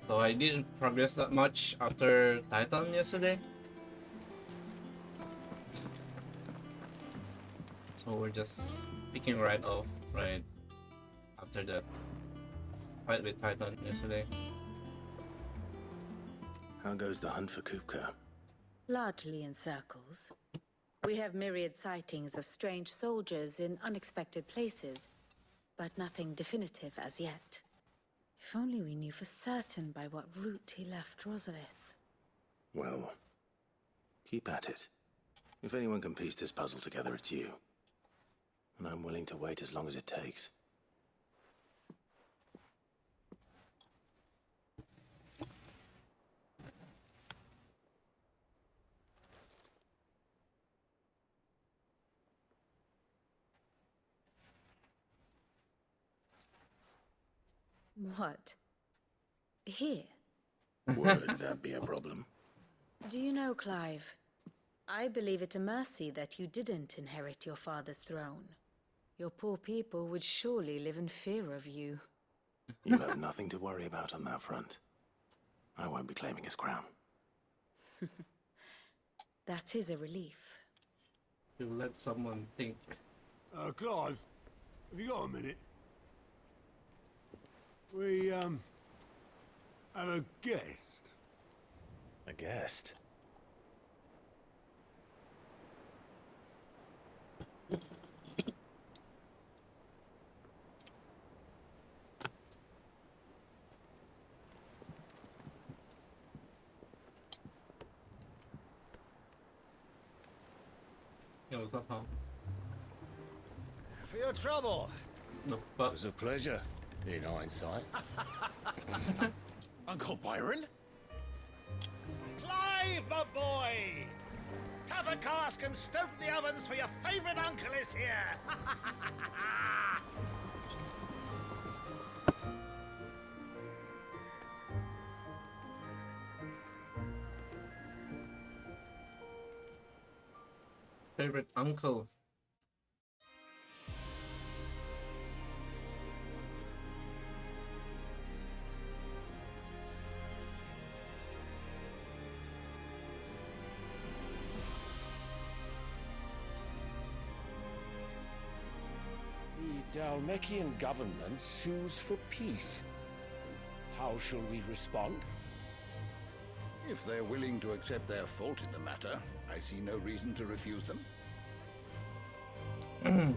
So I didn't progress that much after Titan yesterday. So we're just picking right off right after the fight with Titan yesterday. How goes the hunt for Kupka? Largely in circles. We have myriad sightings of strange soldiers in unexpected places, but nothing definitive as yet. If only we knew for certain by what route he left Rosalith. Well, keep at it. If anyone can piece this puzzle together, it's you. And I'm willing to wait as long as it takes. What? Here? Would that be a problem? Do you know, Clive? I believe it a mercy that you didn't inherit your father's throne. Your poor people would surely live in fear of you. You have nothing to worry about on that front. I won't be claiming his crown. That is a relief. To let someone think. Clive, have you got a minute? We, have a guest. A guest? Yo, what's up, Tom? For your trouble. No, It but was a pleasure, in hindsight. Uncle Byron? Clive, my boy! Tap a cask and stoke the ovens for your favourite uncle is here! favorite uncle. The Dalmekian government sues for peace. How shall we respond? If they're willing to accept their fault in the matter, I see no reason to refuse them.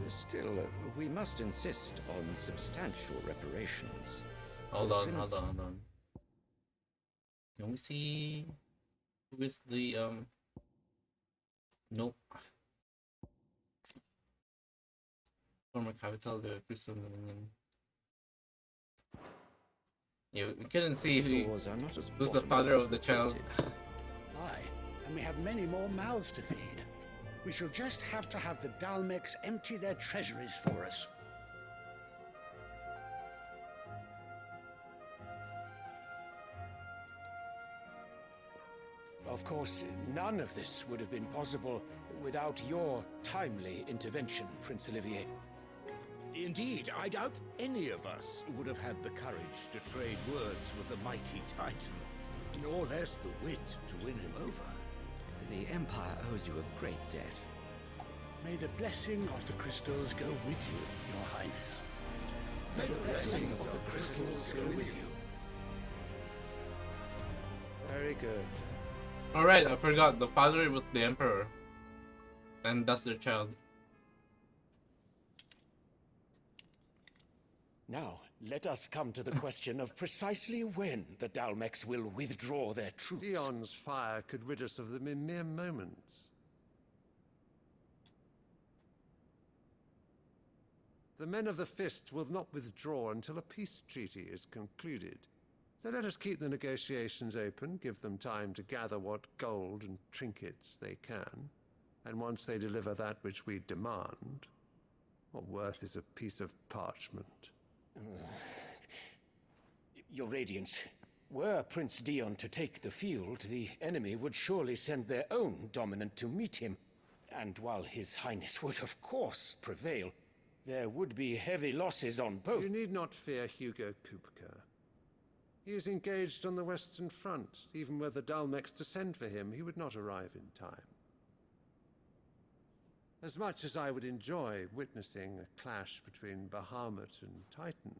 Still, we must insist on substantial reparations. Hold on. Can we see who is the nope. Former capital, the Crystal Dominion. Yeah, we couldn't see Stores are not as who's the bottomless father as of the child. reported. Aye, and we have many more mouths to feed. We shall just have to have the Dalmecs empty their treasuries for us. Of course, none of this would have been possible without your timely intervention, Prince Olivier. Indeed, I doubt any of us would have had the courage to trade words with the mighty Titan, nor less the wit to win him over. The Empire owes you a great debt. May the blessing of the crystals go with you, Your Highness. May the blessing of the crystals go with you. Very good. Alright, I forgot. The father was the emperor. And that's their child. Now, let us come to the question of precisely when the Dalmecs will withdraw their troops. Dion's fire could rid us of them in mere moments. The men of the Fist will not withdraw until a peace treaty is concluded. So let us keep the negotiations open, give them time to gather what gold and trinkets they can. And once they deliver that which we demand, what worth is a piece of parchment? Your Radiance, Were Prince Dion to take the field, the enemy would surely send their own dominant to meet him. And while His Highness would of course prevail, there would be heavy losses on both. You need not fear Hugo Kupka. He is engaged on the Western Front. Even were the Dalmex to send for him, he would not arrive in time. As much as I would enjoy witnessing a clash between Bahamut and Titan,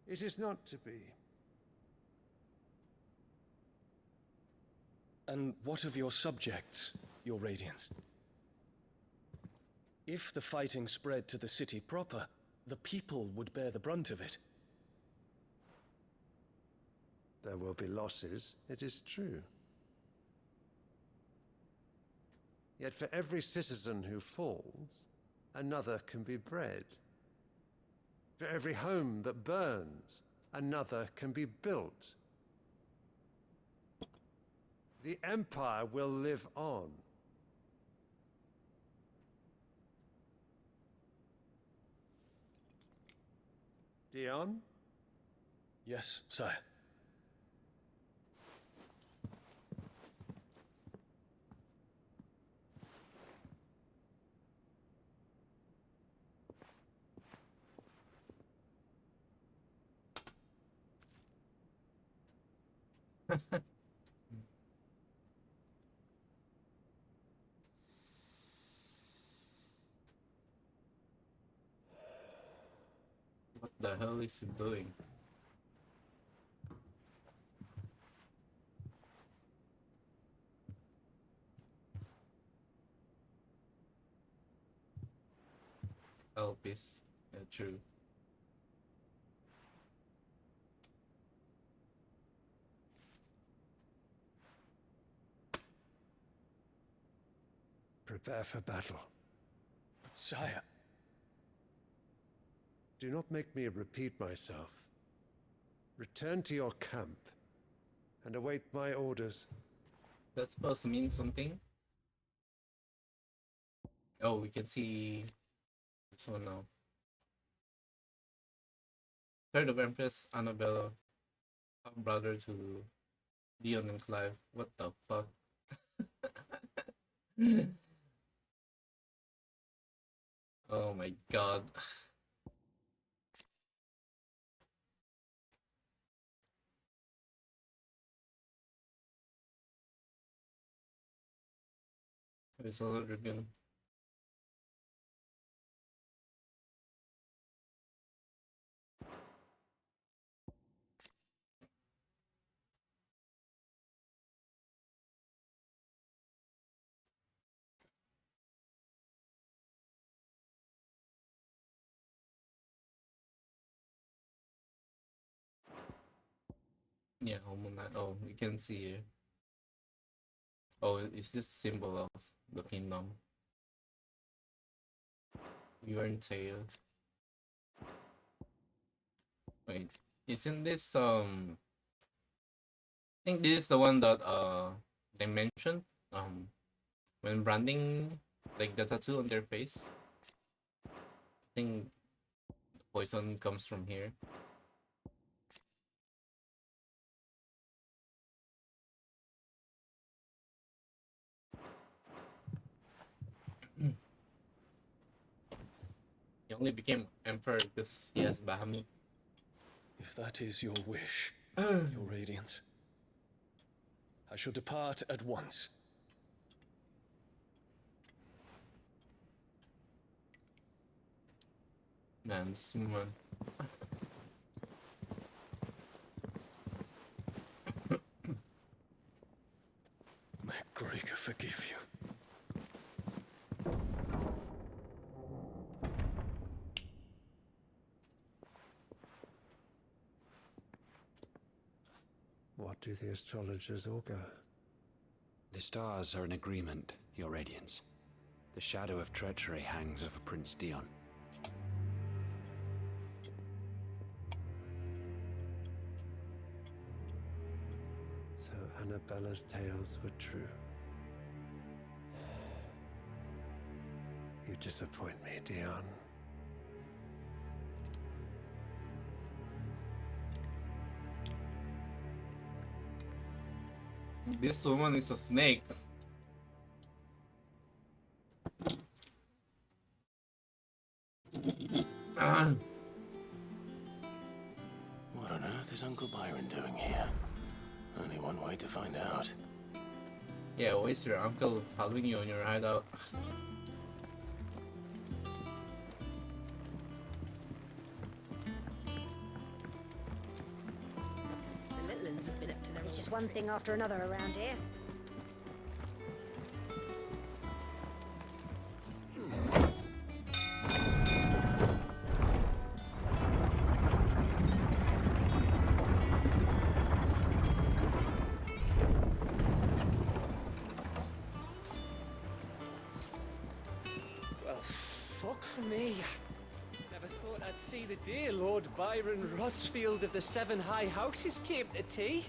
it is not to be. And what of your subjects, Your Radiance? If the fighting spread to the city proper, the people would bear the brunt of it. There will be losses, it is true. Yet for every citizen who falls, another can be bred. For every home that burns, another can be built. The Empire will live on. Dion? Yes, sire. What the hell is he doing? Elpis. Yeah, true. Prepare for battle. But sire... Do not make me repeat myself. Return to your camp and await my orders. That's supposed to mean something? Oh, we can see this one now. Third of Empress Annabella, half brother to Dion and Clive. What the fuck? Oh my god. There's another gun. Yeah, oh, you can see here. Oh, it's just a symbol of the kingdom. Yarn tail. Wait, isn't this I think this is the one that they mentioned when branding like the tattoo on their face. I think the poison comes from here. He only became emperor because he has Bahamut. If that is your wish, Your Radiance, I shall depart at once. Man, someone. May Gregor forgive you. What do the astrologers augur? The stars are in agreement, Your Radiance. The shadow of treachery hangs over Prince Dion. So Annabella's tales were true. You disappoint me, Dion. This woman is a snake. What on earth is Uncle Byron doing here? Only one way to find out. Yeah, always your uncle following you on your hideout. The little ones have been up to their... It's just one thing after another around here. Well, fuck me. Never thought I'd see the day Lord Byron Rosfield of the Seven High Houses came to tea.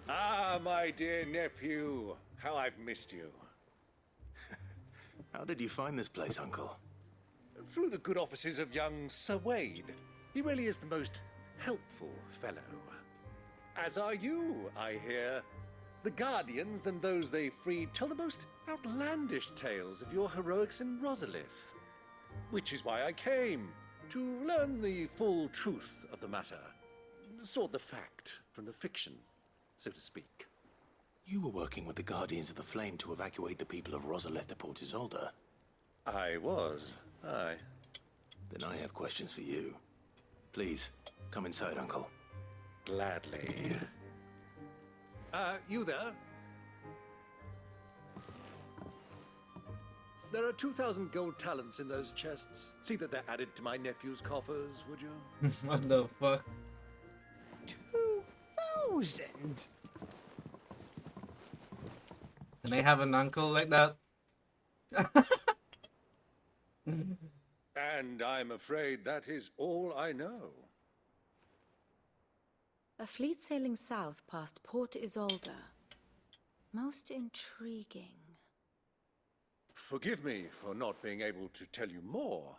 Ah, my dear nephew. How I've missed you. How did you find this place, Uncle? Through the good offices of young Sir Wade. He really is the most helpful fellow. As are you, I hear. The Guardians and those they freed tell the most outlandish tales of your heroics in Rosalith. Which is why I came, to learn the full truth of the matter. Sort the fact from the fiction, so to speak. You were working with the Guardians of the Flame to evacuate the people of Rosalith to Port Isolde. I was, aye. Then I have questions for you. Please, come inside, Uncle. Gladly. You there? There are 2,000 gold talents in those chests. See that they're added to my nephew's coffers, would you? What the fuck? 2,000? Can I have an uncle like that? And I'm afraid that is all I know. A fleet sailing south past Port Isolde. Most intriguing. Forgive me for not being able to tell you more.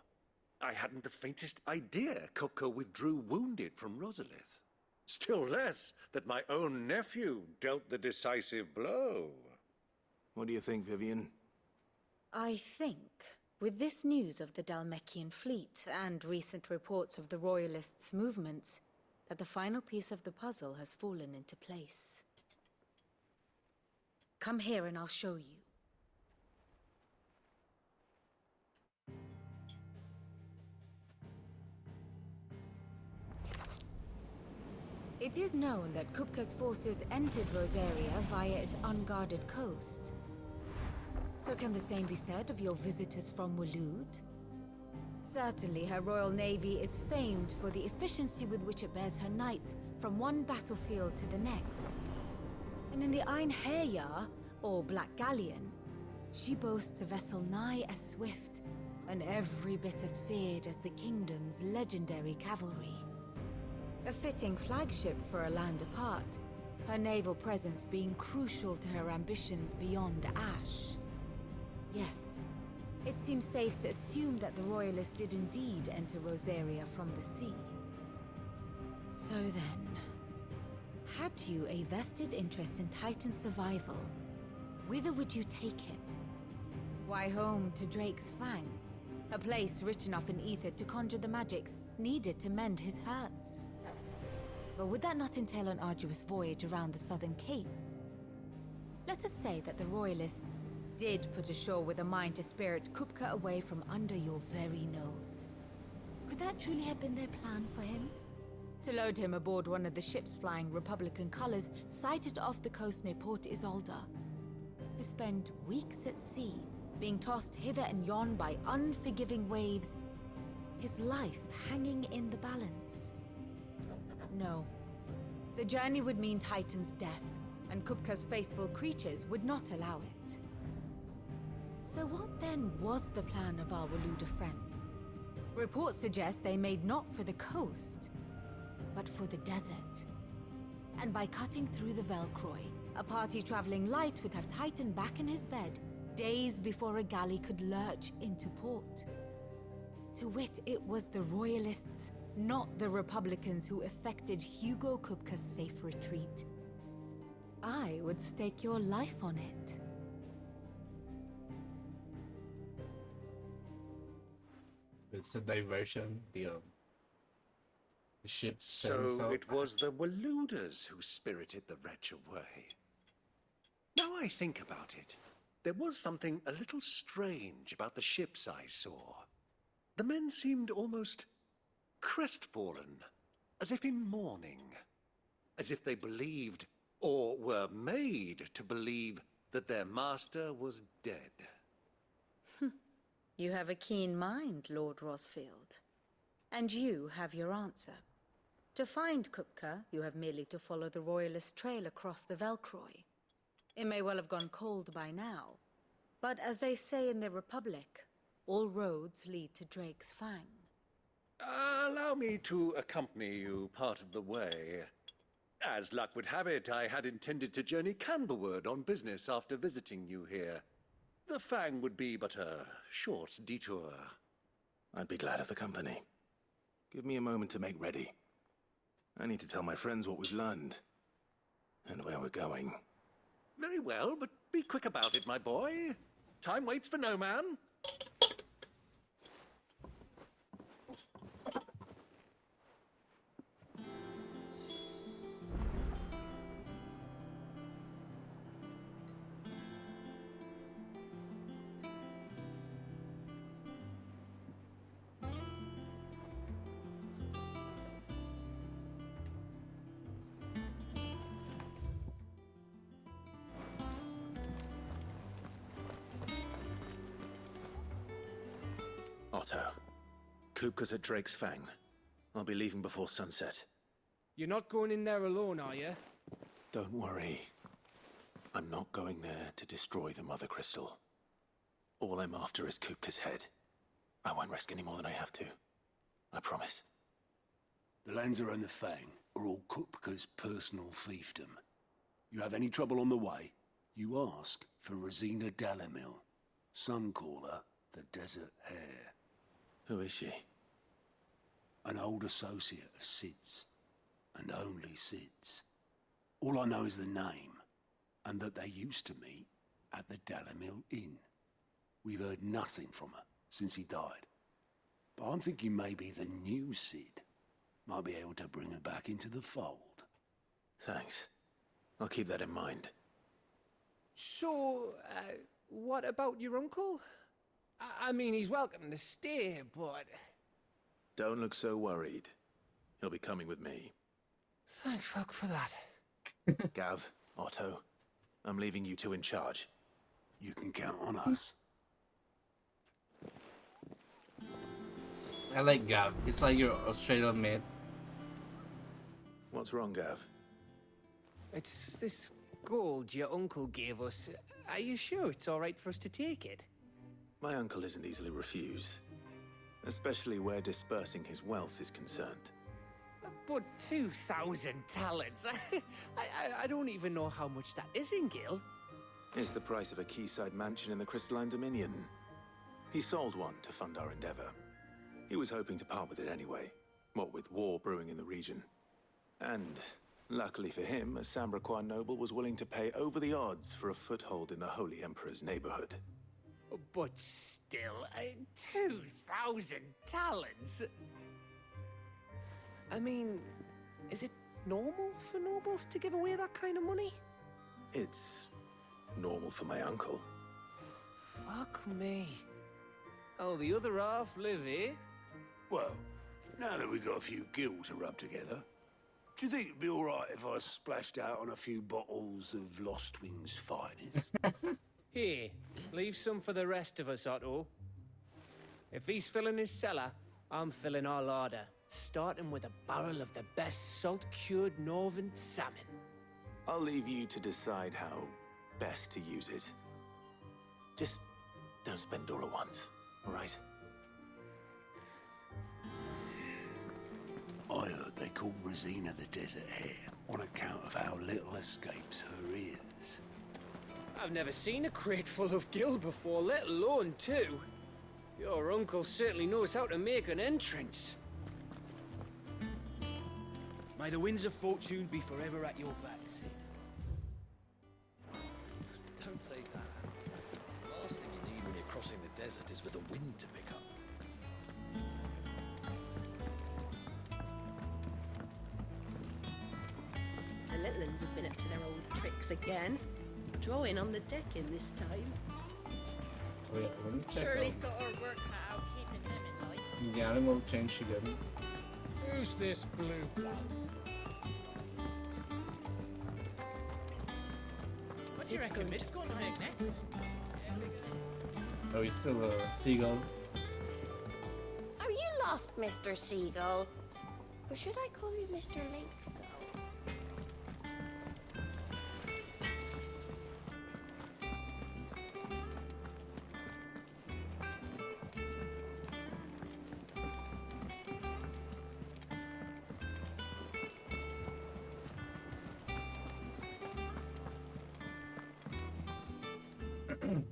I hadn't the faintest idea Kopko withdrew wounded from Rosalith. Still less that my own nephew dealt the decisive blow. What do you think, Vivian? I think, with this news of the Dalmekian fleet and recent reports of the Royalists' movements, that the final piece of the puzzle has fallen into place. Come here and I'll show you. It is known that Kupka's forces entered Rosaria via its unguarded coast. So can the same be said of your visitors from Waloed? Certainly, her Royal Navy is famed for the efficiency with which it bears her knights from one battlefield to the next. And in the Einherjar, or Black Galleon, she boasts a vessel nigh as swift and every bit as feared as the kingdom's legendary cavalry. A fitting flagship for a land apart, her naval presence being crucial to her ambitions beyond Ash. Yes. It seems safe to assume that the Royalists did indeed enter Rosaria from the sea. So then, had you a vested interest in Titan's survival, whither would you take him? Why, home to Drake's Fang, a place rich enough in ether to conjure the magics needed to mend his hurts. But would that not entail an arduous voyage around the southern cape? Let us say that the Royalists did put ashore with a mind to spirit Kupka away from under your very nose. Could that truly have been their plan for him? To load him aboard one of the ships flying Republican colors sighted off the coast near Port Isolde. To spend weeks at sea, being tossed hither and yon by unforgiving waves, his life hanging in the balance. No. The journey would mean Titan's death, and Kupka's faithful creatures would not allow it. So what then was the plan of our Waluda friends? Reports suggest they made not for the coast, but for the desert. And by cutting through the Velcroy, a party traveling light would have Titan back in his bed days before a galley could lurch into port. To wit, it was the Royalists, not the Republicans, who effected Hugo Kupka's safe retreat. I would stake your life on it. It's a diversion. The ship setting So out. it was the Waluders who spirited the wretch away. Now I think about it, there was something a little strange about the ships I saw. The men seemed almost crestfallen, as if in mourning, as if they believed, or were made to believe, that their master was dead. You have a keen mind, Lord Rosfield. And you have your answer. To find Kupka, you have merely to follow the Royalist trail across the Velcroy. It may well have gone cold by now, but as they say in the Republic, all roads lead to Drake's Fang. Allow me to accompany you part of the way. As luck would have it, I had intended to journey Candlewood on business after visiting you here. The Fang would be but a short detour. I'd be glad of the company. Give me a moment to make ready. I need to tell my friends what we've learned. And where we're going. Very well, but be quick about it, my boy. Time waits for no man. Otto, Kupka's at Drake's Fang. I'll be leaving before sunset. You're not going in there alone, are you? Don't worry. I'm not going there to destroy the Mother Crystal. All I'm after is Kupka's head. I won't risk any more than I have to. I promise. The Lancer and the Fang are all Kupka's personal fiefdom. You have any trouble on the way, you ask for Rosina Dalamil. Some call her the Desert Hare. Who is she? An old associate of Sid's, and only Sid's. All I know is the name, and that they used to meet at the Dalamil Inn. We've heard nothing from her since he died. But I'm thinking maybe the new Sid might be able to bring her back into the fold. Thanks. I'll keep that in mind. So, what about your uncle? I mean, he's welcome to stay, but... Don't look so worried. He'll be coming with me. Thank fuck for that. Gav, Otto, I'm leaving you two in charge. You can count on us. I like Gav. It's like your Australian mate. What's wrong, Gav? It's this gold your uncle gave us. Are you sure it's all right for us to take it? My uncle isn't easily refused, especially where dispersing his wealth is concerned. But 2,000 talents. I don't even know how much that is in Gil. It's the price of a quayside mansion in the Crystalline Dominion. He sold one to fund our endeavor. He was hoping to part with it anyway, what with war brewing in the region. And, luckily for him, a Sambraquan noble was willing to pay over the odds for a foothold in the Holy Emperor's neighborhood. But still, 2,000 talents? I mean, is it normal for nobles to give away that kind of money? It's normal for my uncle. Fuck me. Oh, the other half live here? Well, now that we've got a few gil to rub together, do you think it'd be all right if I splashed out on a few bottles of Lost Wing's finest? Here, leave some for the rest of us, Otto. If he's filling his cellar, I'm filling our larder, starting with a barrel of the best salt-cured northern salmon. I'll leave you to decide how best to use it. Just don't spend all at once, all right? I heard they call Rosina the Desert Hare on account of how little escapes her ears. I've never seen a crate full of gil before, let alone two. Your uncle certainly knows how to make an entrance. May the winds of fortune be forever at your back, Sid. Don't say that. The last thing you need when you're crossing the desert is for the wind to pick up. The little ones have been up to their old tricks again. Drawing on the decking this time. Wait, let me check Shirley's out. got her work cut out keeping them in line. The animal change again. Who's this blue blood? What do you reckon, Mitch? Go on next. Oh, he's still a seagull. Are you lost, Mr. Seagull? Or should I call you Mr. Lake Gull?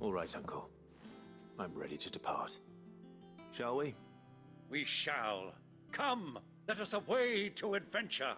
All right, Uncle. I'm ready to depart. Shall we? We shall. Come, let us away to adventure.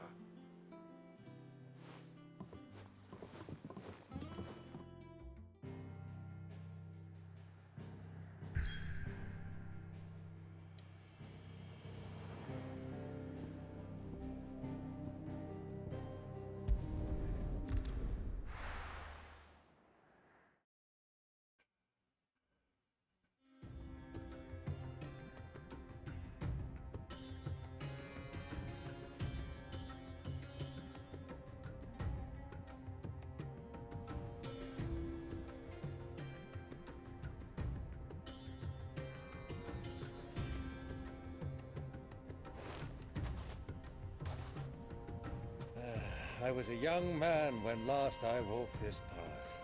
I was a young man when last I walked this path.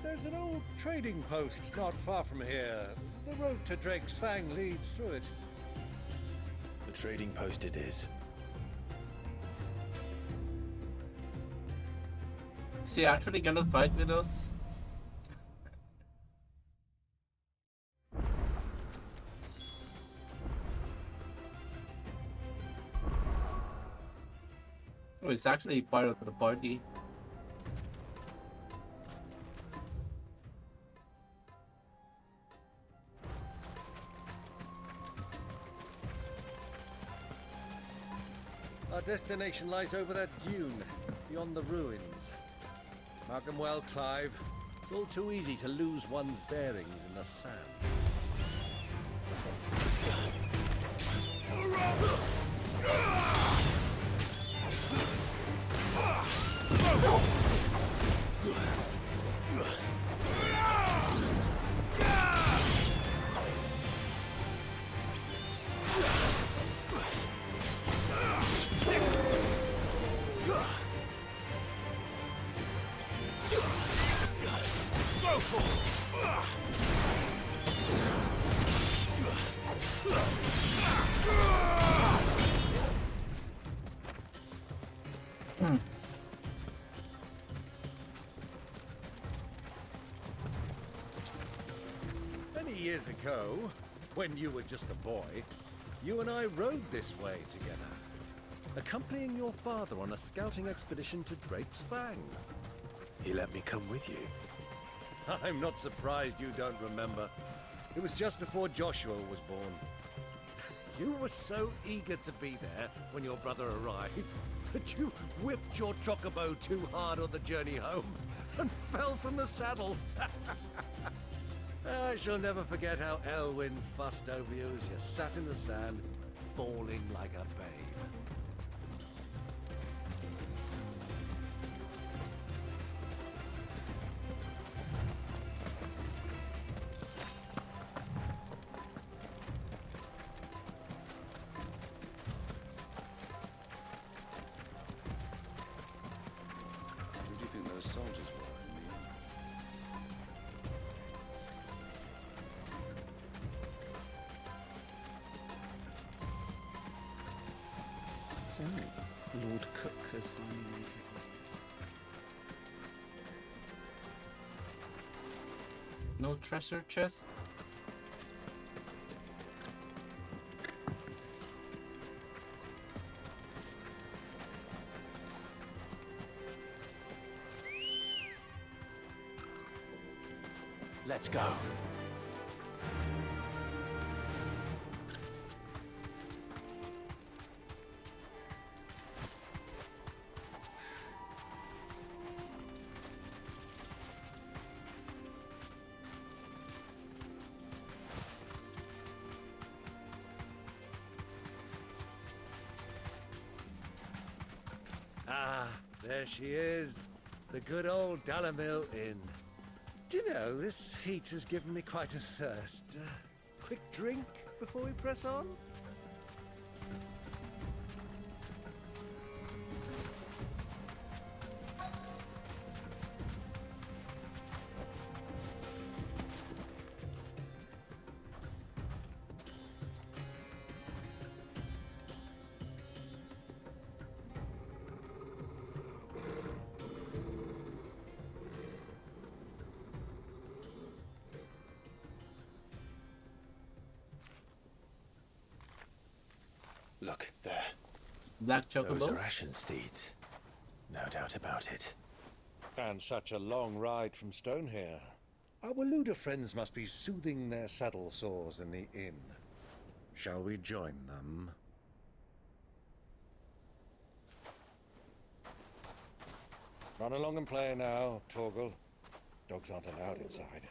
There's an old trading post not far from here. The road to Drake's Fang leads through it. The trading post it is. Is he actually gonna fight with us? Oh, it's actually part of the party. Our destination lies over that dune, beyond the ruins. Mark 'em well, Clive. It's all too easy to lose one's bearings in the sands. Many years ago, when you were just a boy, you and I rode this way together, accompanying your father on a scouting expedition to Drake's Fang. He let me come with you. I'm not surprised you don't remember. It was just before Joshua was born. You were so eager to be there when your brother arrived that you whipped your chocobo too hard on the journey home and fell from the saddle. I shall never forget how Elwyn fussed over you as you sat in the sand, bawling like a babe. Who do you think those soldiers were? So, Lord Cook has finally made his way. No treasure chest? Let's go. Ah, there she is. The good old Dalamil Inn. Do you know, this heat has given me quite a thirst. Quick drink before we press on? Look, there. Black Those are chocobos? Ashen steeds. No doubt about it. And such a long ride from Stonehere. Our Waluda friends must be soothing their saddle sores in the inn. Shall we join them? Run along and play now, Torgal. Dogs aren't allowed inside.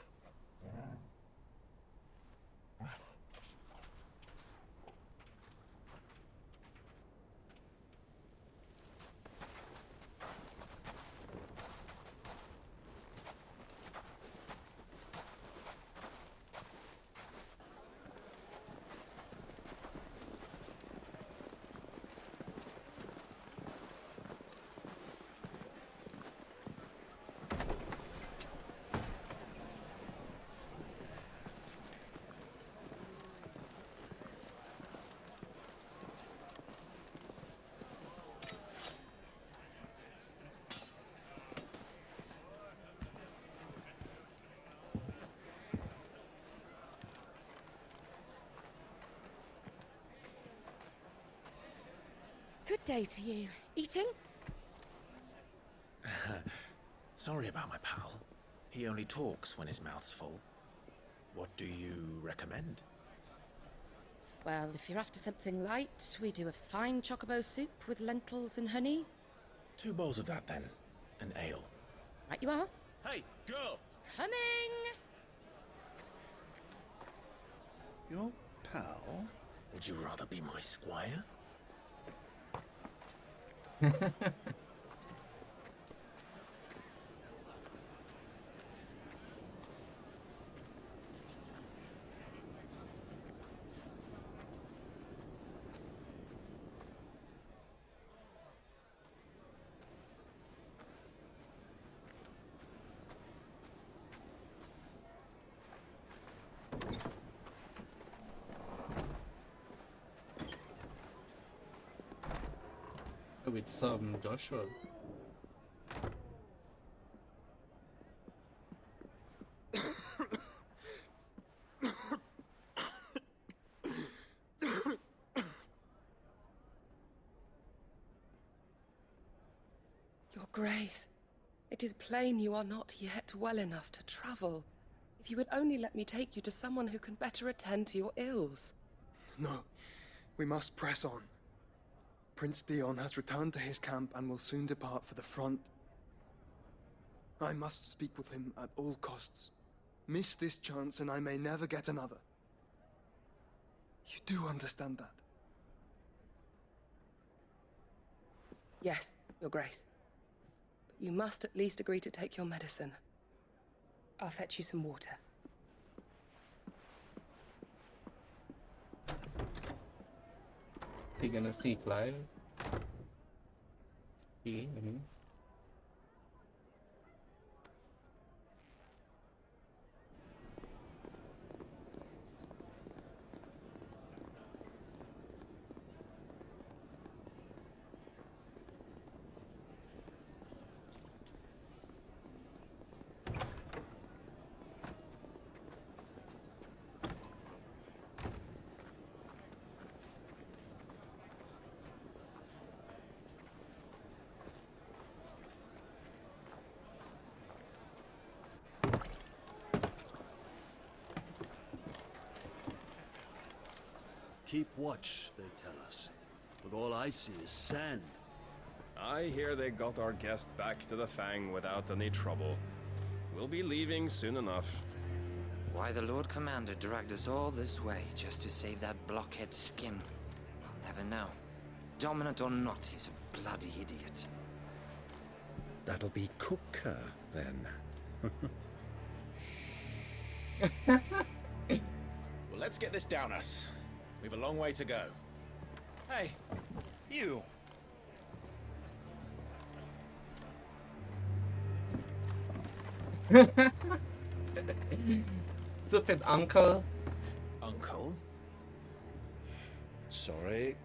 Good day to you. Eating? Sorry about my pal. He only talks when his mouth's full. What do you recommend? Well, if you're after something light, we do a fine chocobo soup with lentils and honey. 2 bowls of that, then. An ale. Right you are. Hey, girl! Coming! Your pal? Would you rather be my squire? With some Joshua. Your Grace, it is plain you are not yet well enough to travel. If you would only let me take you to someone who can better attend to your ills. No, we must press on. Prince Dion has returned to his camp and will soon depart for the front. I must speak with him at all costs. Miss this chance and I may never get another. You do understand that? Yes, Your Grace. But you must at least agree to take your medicine. I'll fetch you some water. You're gonna see Clive. Keep watch, they tell us. But all I see is sand. I hear they got our guest back to the Fang without any trouble. We'll be leaving soon enough. Why the Lord Commander dragged us all this way just to save that blockhead skin, I'll never know. Dominant or not, he's a bloody idiot. That'll be Cooker, then. Well, let's get this down us. We've a long way to go. Hey, you! Stupid uncle. Uncle? Sorry.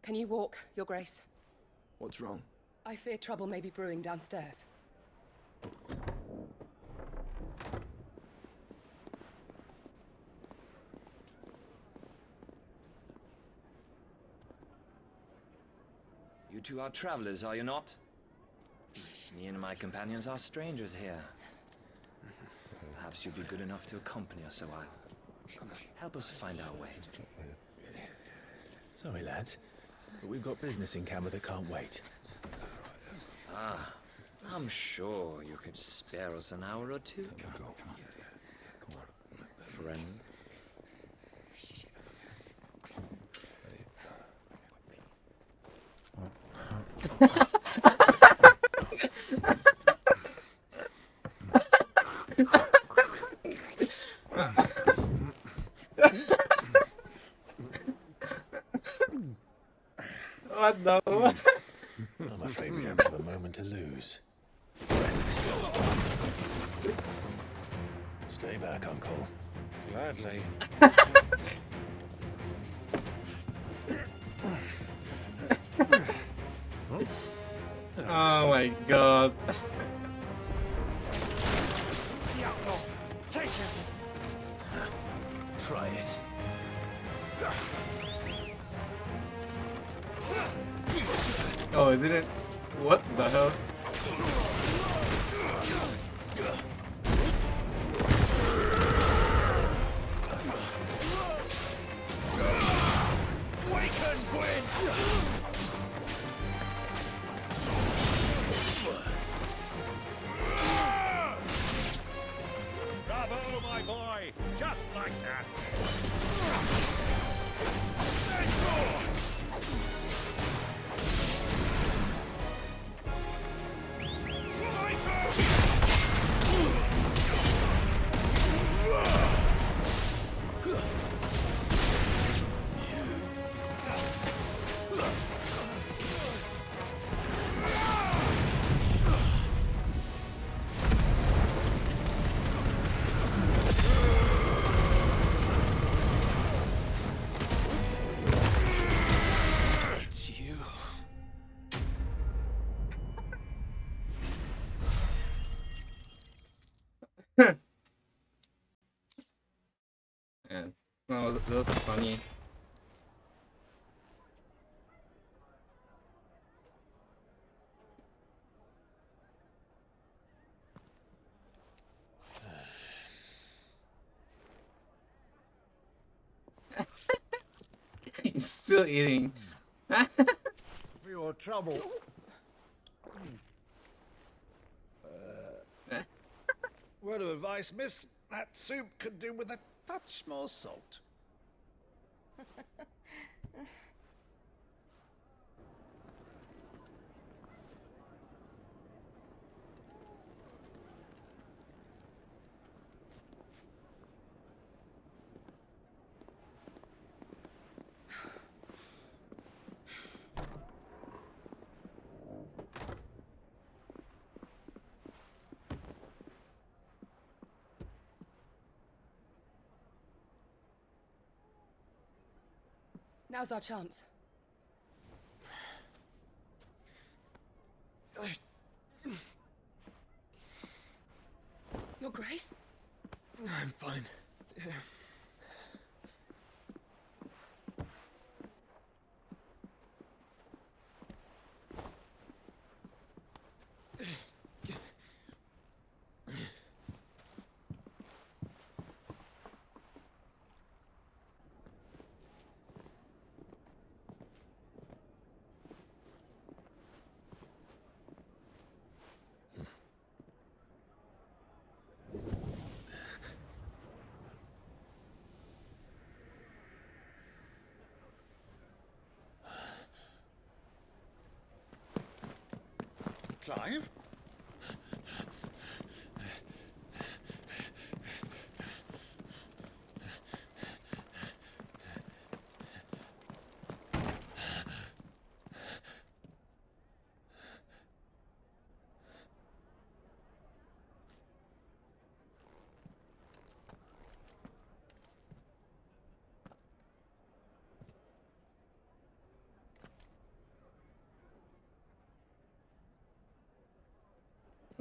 Can you walk, Your Grace? What's wrong? I fear trouble may be brewing downstairs. You two are travelers, are you not? Me and my companions are strangers here. Perhaps you'd be good enough to accompany us a while. Help us find our way. Sorry, lads, but we've got business in camera that can't wait. Ah, I'm sure you could spare us an hour or two. Friend. What the? I'm afraid we don't have a moment to lose. Friend. Stay back, Uncle. Gladly. Oh my god. Take it. Try it. Oh, it didn't. What the hell? Waken, Gwyn! Bravo, my boy! Just like that! It's you. Yeah, no, that was funny. He's still eating. For your trouble. Word of advice, miss. That soup could do with a touch more salt. Now's our chance. Your Grace? I'm fine. Clive?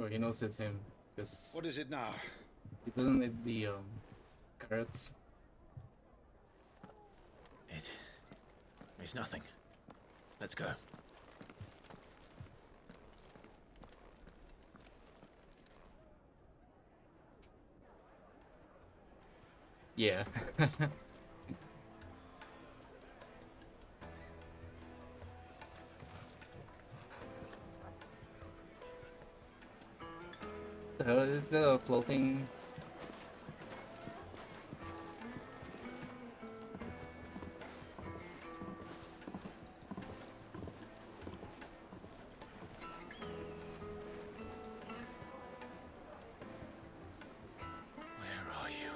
Oh, he knows it's him because What is it now? he doesn't eat the carrots. It's nothing. Let's go. Yeah. The hell is that a floating? Where are you?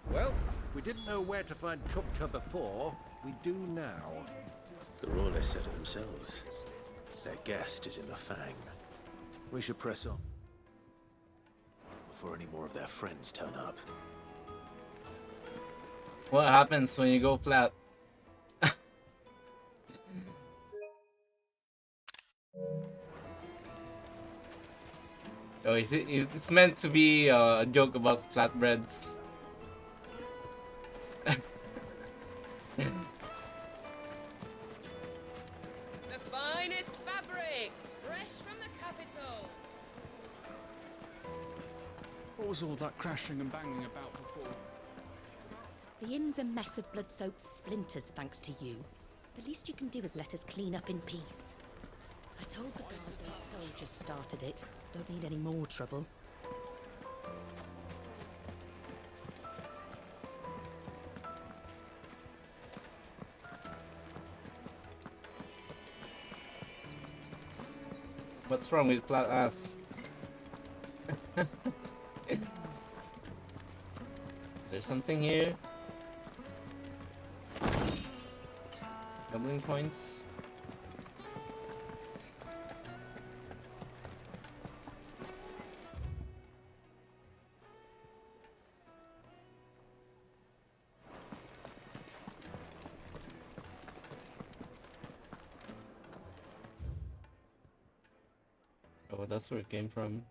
Well, we didn't know where to find Kupka before. We do now. The Royalists said it themselves. Their guest is in the Fang. We should press on before any more of their friends turn up. What happens when you go flat? Oh, is it? It's meant to be a joke about flatbreads. The finest fabrics, fresh from the capital. What was all that crashing and banging about before? The inn's a mess of blood-soaked splinters, thanks to you. The least you can do is let us clean up in peace. I told the guard those soldiers started it. Don't need any more trouble. What's wrong with flat ass? There's something here. Doubling points. Oh, that's where it came from.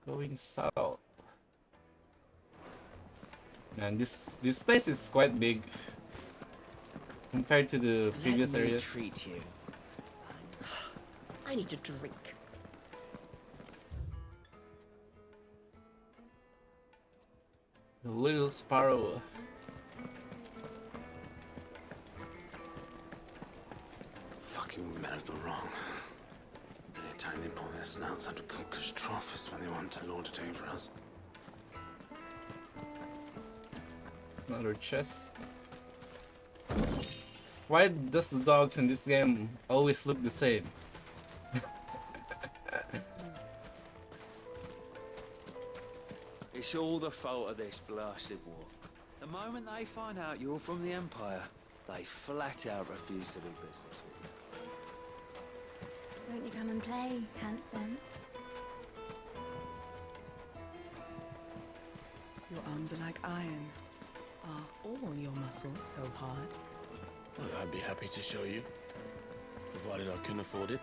Going south. Man, this place is quite big compared to the previous Let me areas. treat you. I need a drink. The little sparrow. Fucking men of the wrong. Anytime they pull their snouts out of Cook's trough is when they want to lord it over us. Another chest. Why does the dogs in this game always look the same? It's all the fault of this blasted war. The moment they find out you're from the Empire, they flat out refuse to do business with you. Won't you come and play, handsome? Your arms are like iron. Are all your muscles so hard? Well, I'd be happy to show you, provided I can afford it.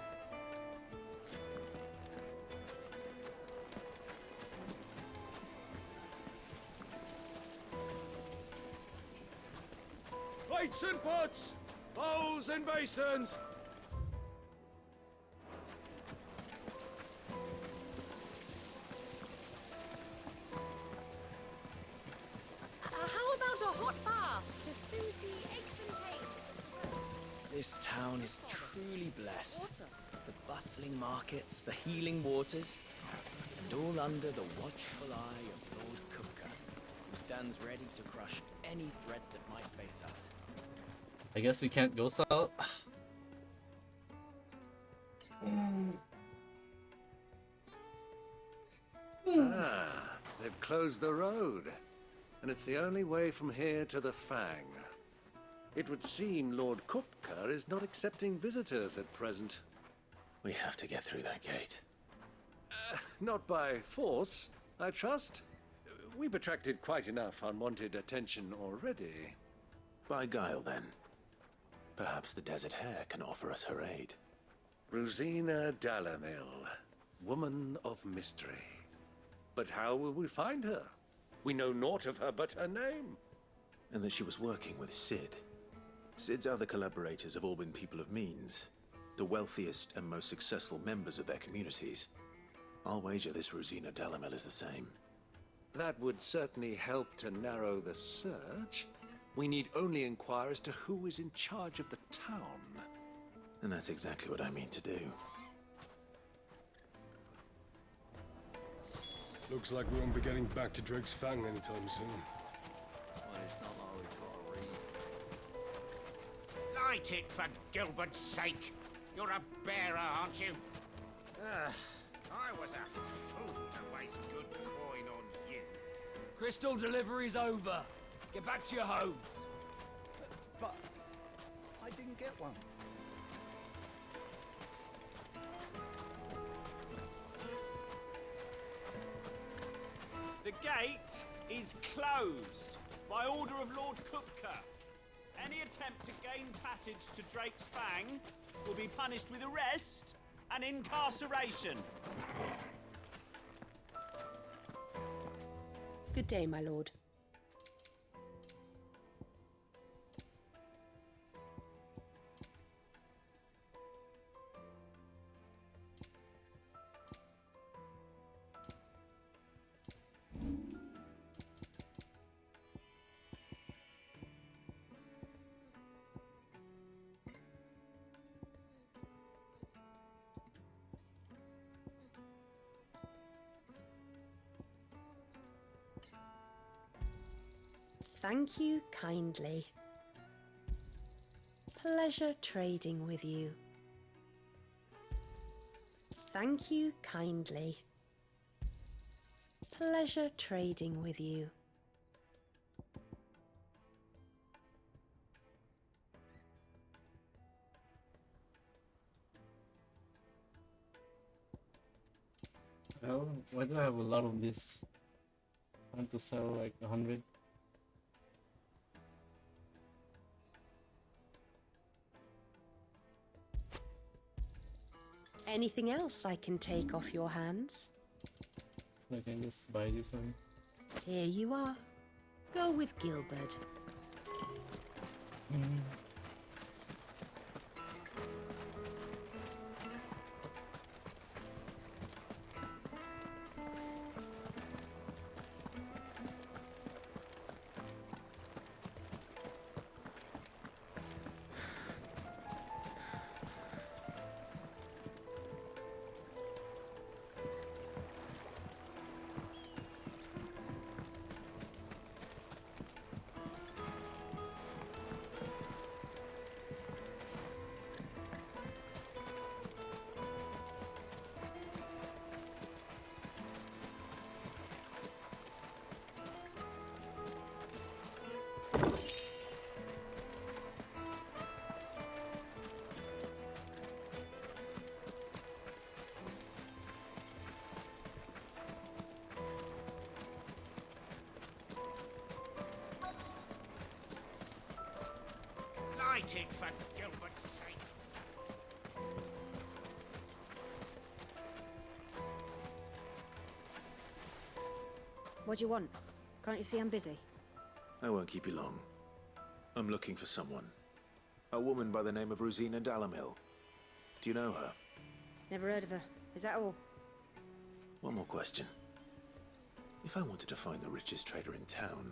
Plates and pots! Bowls and basins! How about a hot bath to soothe the aches and pains? This town is truly blessed. The bustling markets, the healing waters, and all under the watchful eye of Lord Kupka, who stands ready to crush any threat that might face us. I guess we can't go south. They've closed the road, and it's the only way from here to the Fang. It would seem Lord Kupka is not accepting visitors at present. We have to get through that gate. Not by force, I trust. We've attracted quite enough unwanted attention already. By guile, then. Perhaps the Desert Hare can offer us her aid. Rosina Dalamil, woman of mystery. But how will we find her? We know naught of her but her name. And that she was working with Sid. Sid's other collaborators have all been people of means, the wealthiest and most successful members of their communities. I'll wager this Rosina Dalamil is the same. That would certainly help to narrow the search. We need only inquire as to who is in charge of the town. And that's exactly what I mean to do. Looks like we won't be getting back to Drake's Fang anytime soon. Well, it's not like we've got to read. Light it, for Gilbert's sake! You're a bearer, aren't you? I was a fool to waste good coin on you. Crystal delivery's over. Get back to your homes. But I didn't get one. The gate is closed by order of Lord Kupka. Any attempt to gain passage to Drake's Fang will be punished with arrest and incarceration. Good day, my lord. Thank you kindly. Pleasure trading with you. Thank you kindly. Pleasure trading with you. Well, why do I have a lot of this? I want to sell like 100. Anything else I can take off your hands? I can just buy this one. Here you are. Go with Gilbert. Light it for Gilbert's sake. What do you want? Can't you see I'm busy? I won't keep you long. I'm looking for someone. A woman by the name of Rosina Dalamil. Do you know her? Never heard of her. Is that all? One more question. If I wanted to find the richest trader in town,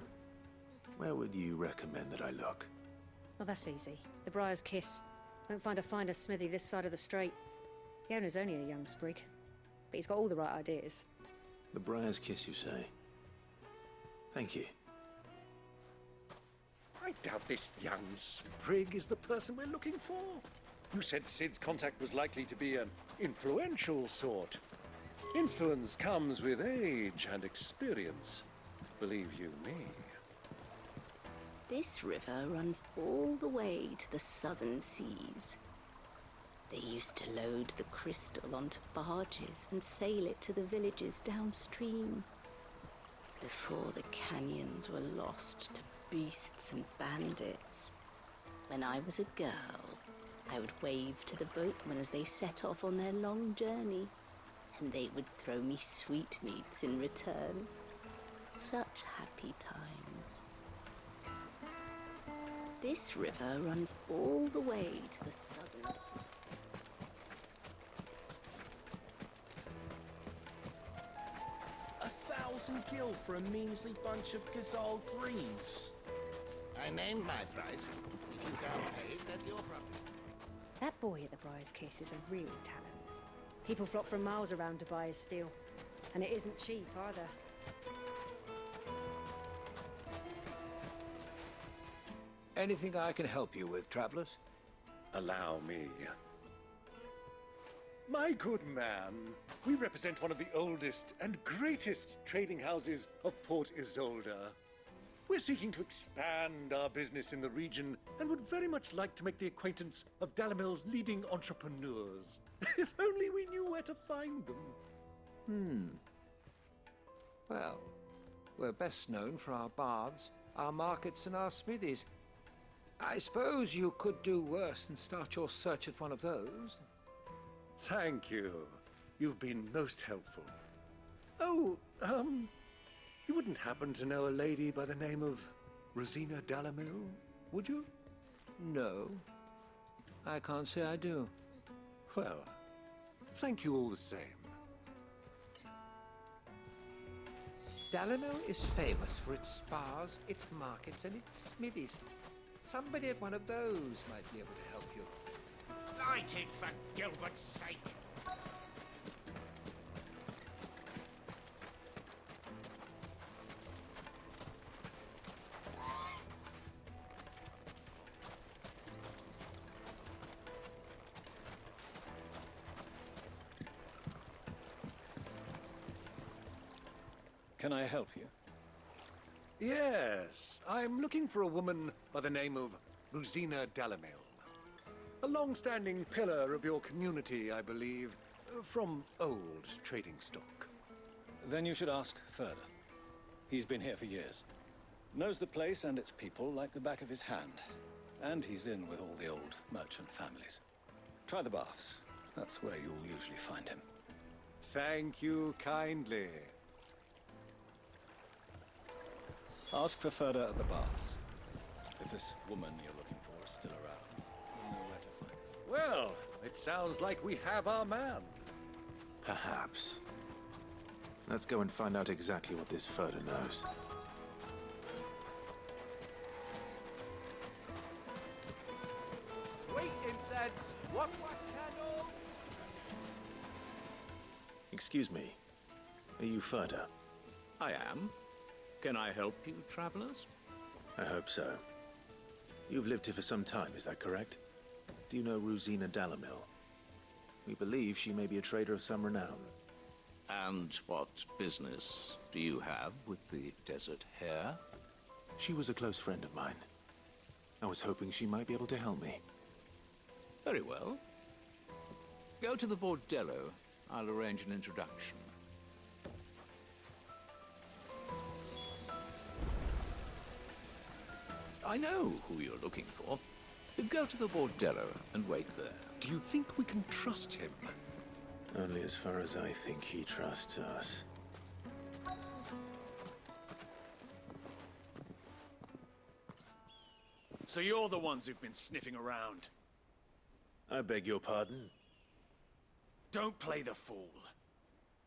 where would you recommend that I look? Well, that's easy. The Briar's Kiss. Won't find a finer smithy this side of the strait. The owner's only a young sprig, but he's got all the right ideas. The Briar's Kiss, you say? Thank you. I doubt this young sprig is the person we're looking for. You said Sid's contact was likely to be an influential sort. Influence comes with age and experience, believe you me. This river runs all the way to the southern seas. They used to load the crystal onto barges and sail it to the villages downstream. Before the canyons were lost to beasts and bandits. When I was a girl, I would wave to the boatmen as they set off on their long journey, and they would throw me sweetmeats in return. Such happy times. This river runs all the way to the southern sea. 1,000 gil for a measly bunch of Gazal greens. I named my price. If you can't pay it, that's your problem. That boy at the Briar's Kiss is a real talent. People flock from miles around to buy his steel. And it isn't cheap either. Anything I can help you with, travelers? Allow me. My good man, we represent one of the oldest and greatest trading houses of Port Isolde. We're seeking to expand our business in the region and would very much like to make the acquaintance of Dalamil's leading entrepreneurs. If only we knew where to find them. Well, we're best known for our baths, our markets, and our smithies. I suppose you could do worse than start your search at one of those. Thank you. You've been most helpful. Oh, you wouldn't happen to know a lady by the name of Rosina Dalamil, would you? No, I can't say I do. Well, thank you all the same. Dalamil is famous for its spas, its markets, and its smithies. Somebody at one of those might be able to help you. Light it for Gilbert's sake. Can I help you? Yes, I'm looking for a woman by the name of Rosina Dalamil. A long-standing pillar of your community, I believe, from old trading stock. Then you should ask Furder. He's been here for years. Knows the place and its people like the back of his hand. And he's in with all the old merchant families. Try the baths. That's where you'll usually find him. Thank you kindly. Ask for Furder at the baths. If this woman you're looking for is still around, you'll know where to find her. Well, it sounds like we have our man. Perhaps. Let's go and find out exactly what this Furder knows. Sweet incense! What candle? Excuse me. Are you Furder? I am. Can I help you, travelers? I hope so. You've lived here for some time, is that correct? Do you know Rosina Dalamil? We believe she may be a trader of some renown. And what business do you have with the desert hare? She was a close friend of mine. I was hoping she might be able to help me. Very well. Go to the bordello. I'll arrange an introduction. I know who you're looking for. Go to the bordello and wait there. Do you think we can trust him? Only as far as I think he trusts us. So you're the ones who've been sniffing around. I beg your pardon? Don't play the fool.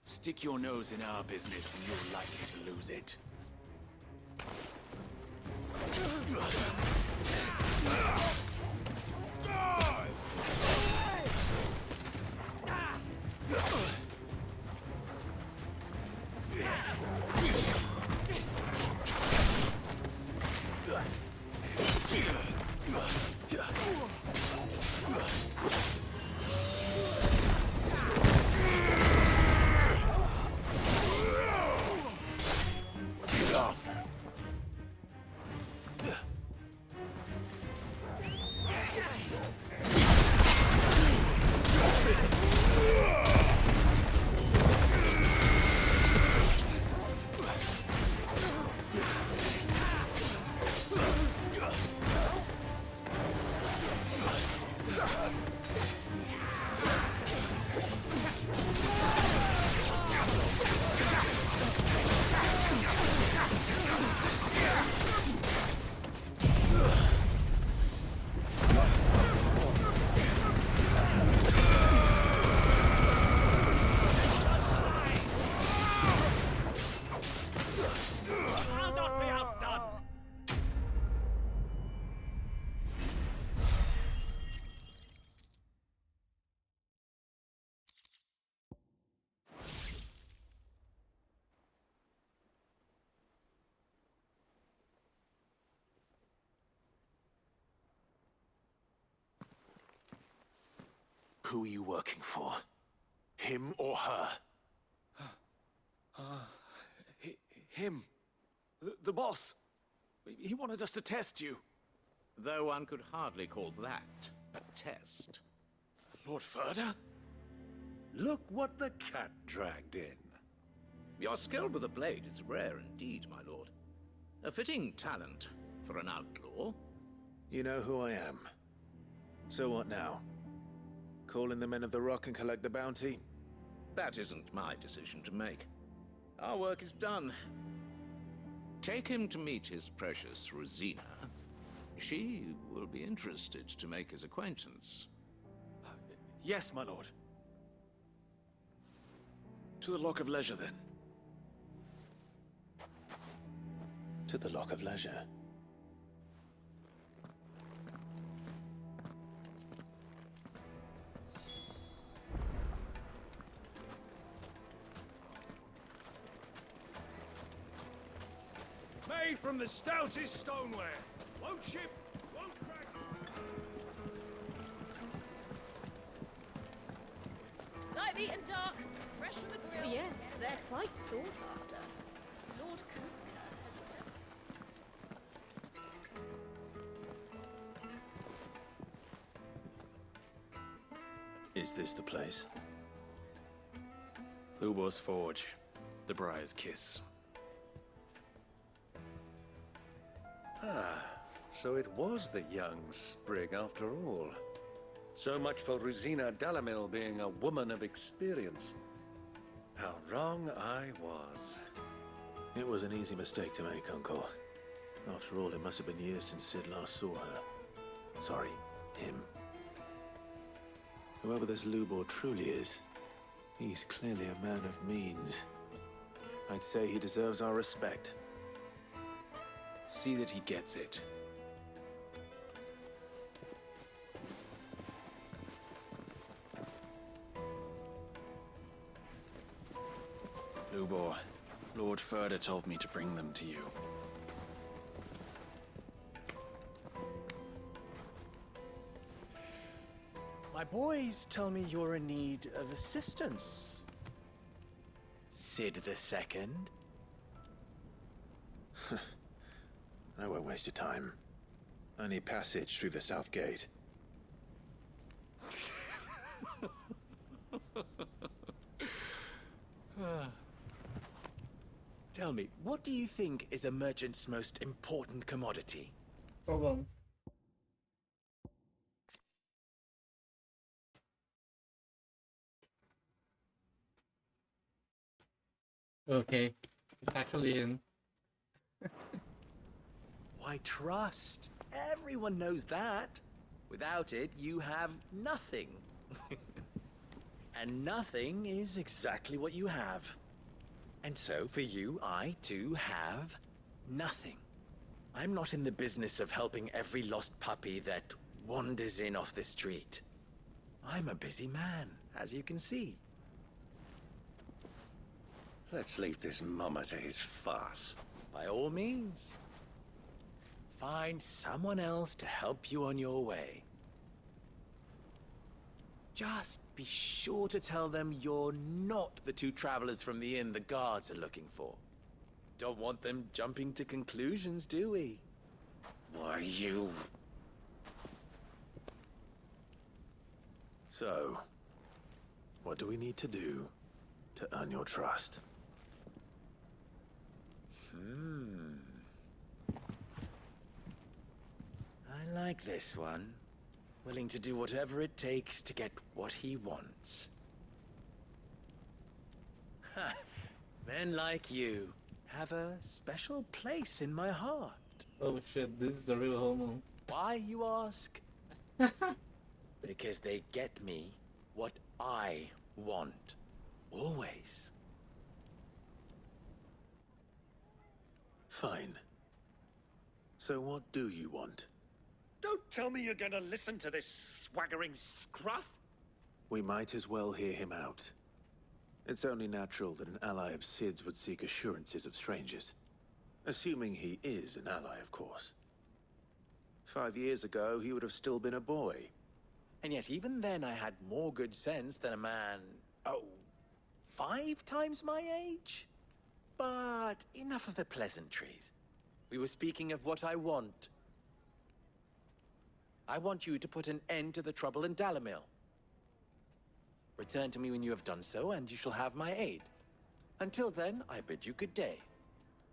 Stick your nose in our business and you're likely to lose it. Who are you working for? Him or her? Him. The boss. He wanted us to test you. Though one could hardly call that a test. Lord Ferda? Look what the cat dragged in. Your skill with the blade is rare indeed, my lord. A fitting talent for an outlaw. You know who I am. So what now? Call in the Men of the Rock and collect the bounty? That isn't my decision to make. Our work is done. Take him to meet his precious Rosina. She will be interested to make his acquaintance. Yes, my lord. To the Lock of Leisure, then. To the Lock of Leisure. Made from the stoutest stoneware. Won't ship, won't crack. Live eaten dark, fresh from the grill. Yes, they're quite sought after. Lord Kupka has... Is this the place? Lubor's Forge. The Briar's Kiss. Ah, so it was the young sprig after all. So much for Rosina Dalamil being a woman of experience. How wrong I was. It was an easy mistake to make, Uncle. After all, it must have been years since Sid last saw her. Sorry, him. Whoever this Lubor truly is, he's clearly a man of means. I'd say he deserves our respect. See that he gets it. Lubor, Lord Ferda told me to bring them to you. My boys tell me you're in need of assistance. Sid the Second. I won't waste your time. I need passage through the south gate. Tell me, what do you think is a merchant's most important commodity? Problem. Okay, it's actually in. Why, trust. Everyone knows that. Without it, you have nothing. And nothing is exactly what you have. And so, for you, I too have nothing. I'm not in the business of helping every lost puppy that wanders in off the street. I'm a busy man, as you can see. Let's leave this mummer to his farce. By all means. Find someone else to help you on your way. Just be sure to tell them you're not the two travelers from the inn the guards are looking for. Don't want them jumping to conclusions, do we? Why, you... So, what do we need to do to earn your trust? I like this one. Willing to do whatever it takes to get what he wants. Ha! Men like you have a special place in my heart. Oh shit, this is the real homo. Why, you ask? Because they get me what I want. Always. Fine. So what do you want? Don't tell me you're gonna listen to this swaggering scruff! We might as well hear him out. It's only natural that an ally of Sid's would seek assurances of strangers. Assuming he is an ally, of course. 5 years ago, he would have still been a boy. And yet even then I had more good sense than a man, 5 times my age? But enough of the pleasantries. We were speaking of what I want. I want you to put an end to the trouble in Dalamil. Return to me when you have done so, and you shall have my aid. Until then, I bid you good day.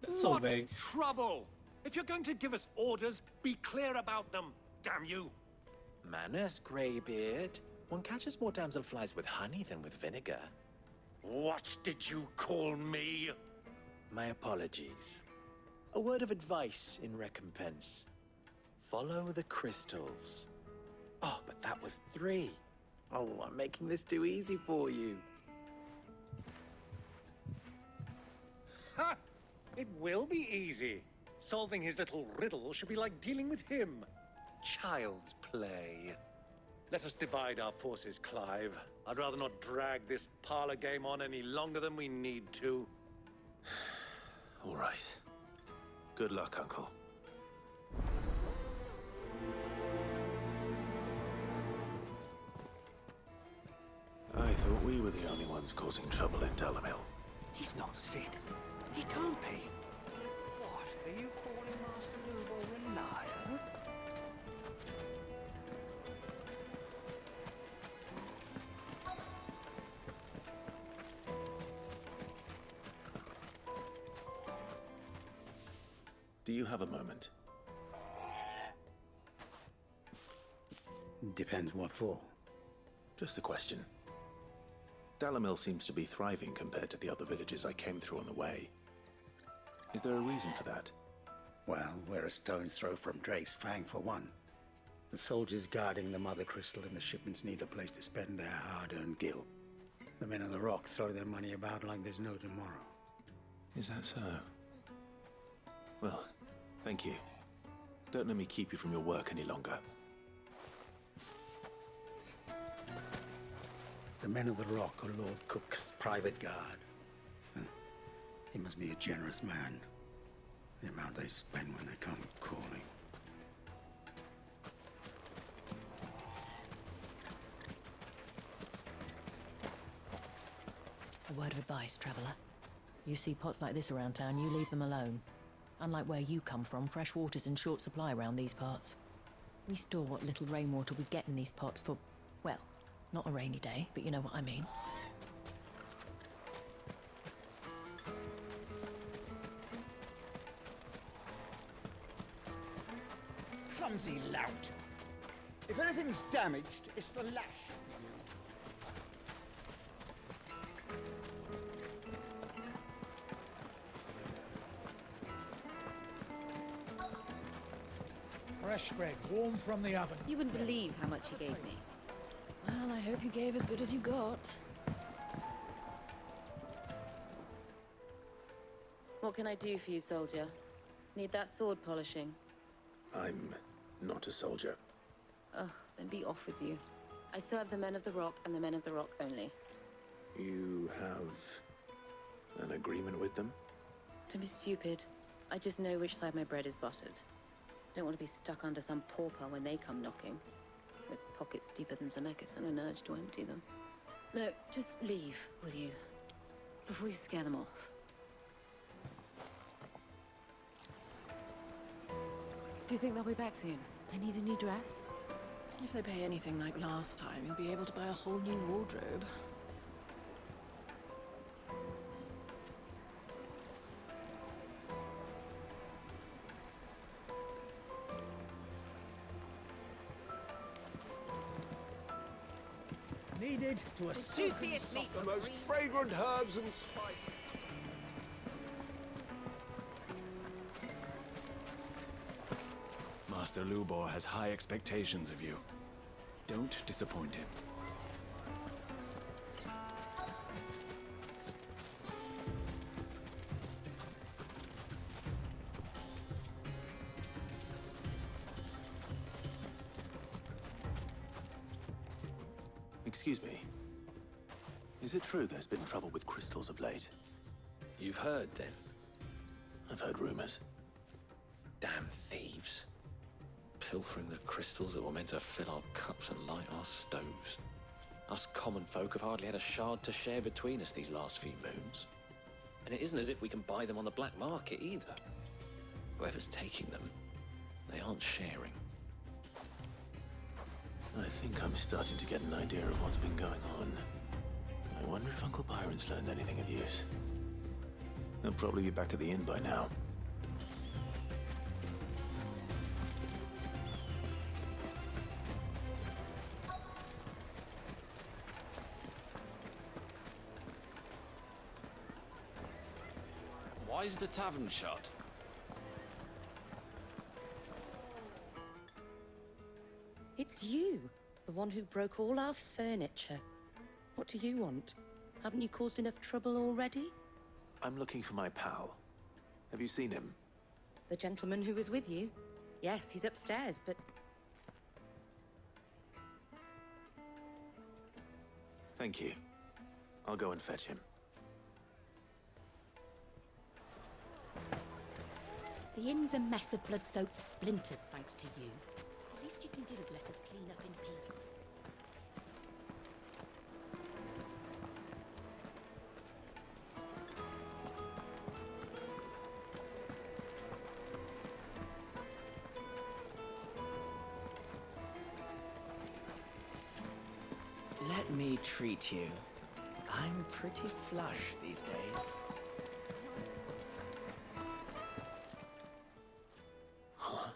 That's so vague. Trouble! If you're going to give us orders, be clear about them, damn you! Manners, Greybeard. One catches more damselflies with honey than with vinegar. What did you call me? My apologies. A word of advice in recompense. Follow the crystals. Oh, but that was 3. Oh, I'm making this too easy for you. Ha! It will be easy. Solving his little riddle should be like dealing with him. Child's play. Let us divide our forces, Clive. I'd rather not drag this parlor game on any longer than we need to. All right. Good luck, Uncle. I thought we were the only ones causing trouble in Dalamil. He's not Sid. He can't be. What? Are you calling Master Lubo a liar? Do you have a moment? Depends what for. Just a question. Dalamil seems to be thriving compared to the other villages I came through on the way. Is there a reason for that? Well, we're a stone's throw from Drake's Fang for one. The soldiers guarding the Mother Crystal and the shipments need a place to spend their hard-earned gil. The men of the Rock throw their money about like there's no tomorrow. Is that so? Well, thank you. Don't let me keep you from your work any longer. The men of the Rock are Lord Cook's private guard. He must be a generous man. The amount they spend when they come calling. A word of advice, traveller. You see pots like this around town, you leave them alone. Unlike where you come from, fresh water's in short supply around these parts. We store what little rainwater we get in these pots for, well, not a rainy day, but you know what I mean. Clumsy lout. If anything's damaged, it's the lash. Fresh bread, warm from the oven. You wouldn't believe how much he gave me. Well, I hope you gave as good as you got. What can I do for you, soldier? Need that sword polishing? I'm not a soldier. Ugh, then be off with you. I serve the men of the Rock and the men of the Rock only. You have an agreement with them? Don't be stupid. I just know which side my bread is buttered. Don't want to be stuck under some pauper when they come knocking. With pockets deeper than Zemeckis and an urge to empty them. No, just leave, will you? Before you scare them off. Do you think they'll be back soon? I need a new dress. If they pay anything like last time, you'll be able to buy a whole new wardrobe. Needed to a juiciest meat. The most fragrant herbs and spices. Master Lubor has high expectations of you. Don't disappoint him. Excuse me. Is it true there's been trouble with crystals of late? You've heard, then? I've heard rumors. Damn thieves. Pilfering the crystals that were meant to fill our cups and light our stoves. Us common folk have hardly had a shard to share between us these last few moons. And it isn't as if we can buy them on the black market either. Whoever's taking them, they aren't sharing. I think I'm starting to get an idea of what's been going on. I wonder if Uncle Byron's learned anything of use. He'll probably be back at the inn by now. Why is the tavern shut? It's you, the one who broke all our furniture. What do you want? Haven't you caused enough trouble already? I'm looking for my pal. Have you seen him? The gentleman who was with you? Yes, he's upstairs, but... Thank you. I'll go and fetch him. The inn's a mess of blood-soaked splinters, thanks to you. The least you can do is let us clean up in peace. Let me treat you. I'm pretty flush these days. Huh?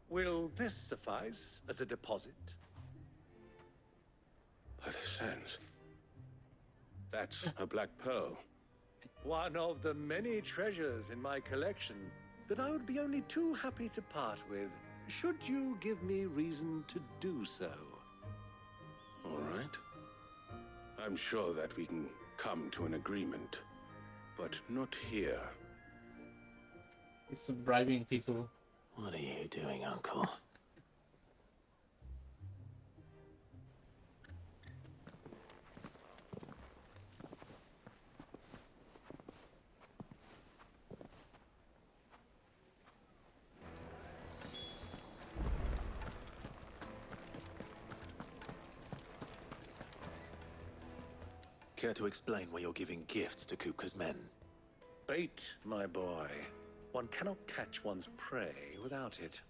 Will this suffice as a deposit? By the sands. That's a black pearl. One of the many treasures in my collection that I would be only too happy to part with, should you give me reason to do so. All right. I'm sure that we can come to an agreement, but not here. It's bribing people. What are you doing, Uncle? Care to explain why you're giving gifts to Kupka's men? Bait, my boy. One cannot catch one's prey without it.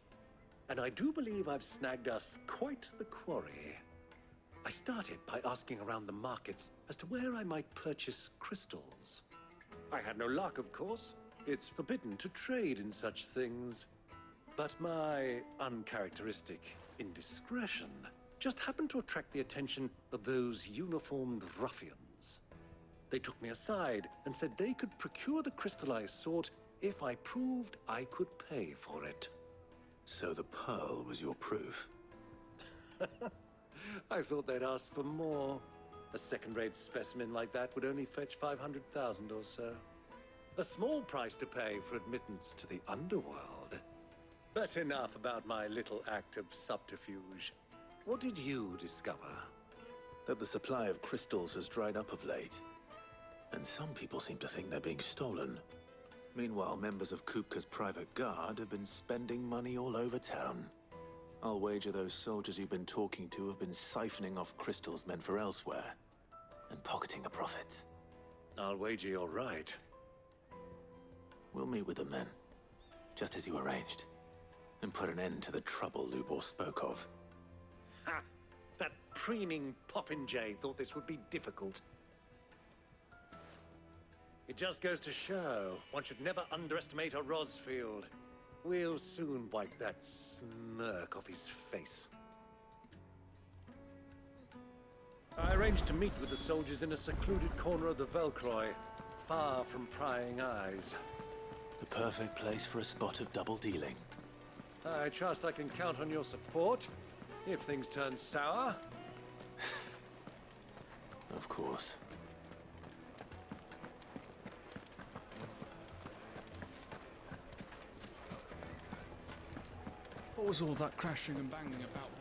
And I do believe I've snagged us quite the quarry. I started by asking around the markets as to where I might purchase crystals. I had no luck, of course. It's forbidden to trade in such things. But my uncharacteristic indiscretion just happened to attract the attention of those uniformed ruffians. They took me aside and said they could procure the crystallized sort if I proved I could pay for it. So the pearl was your proof? I thought they'd ask for more. A second-rate specimen like that would only fetch 500,000 or so. A small price to pay for admittance to the underworld. But enough about my little act of subterfuge. What did you discover? That the supply of crystals has dried up of late. And some people seem to think they're being stolen. Meanwhile, members of Kupka's private guard have been spending money all over town. I'll wager those soldiers you've been talking to have been siphoning off crystals meant for elsewhere, and pocketing the profits. I'll wager you're right. We'll meet with them then, just as you arranged, and put an end to the trouble Lubor spoke of. Ha! That preening popinjay thought this would be difficult. It just goes to show one should never underestimate a Rosfield. We'll soon wipe that smirk off his face. I arranged to meet with the soldiers in a secluded corner of the Velcroy, far from prying eyes. The perfect place for a spot of double dealing. I trust I can count on your support if things turn sour. Of course. What was all that crashing and banging about before?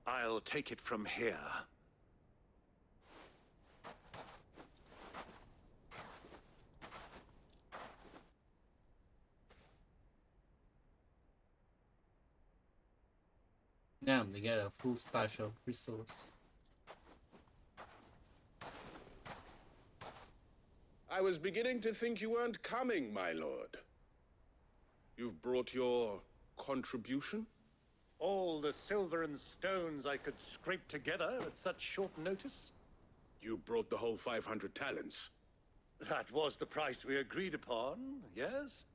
I'll take it from here. Damn, they get a full stash of crystals. I was beginning to think you weren't coming, my lord. You've brought your contribution? All the silver and stones I could scrape together at such short notice? You brought the whole 500 talents. That was the price we agreed upon, yes?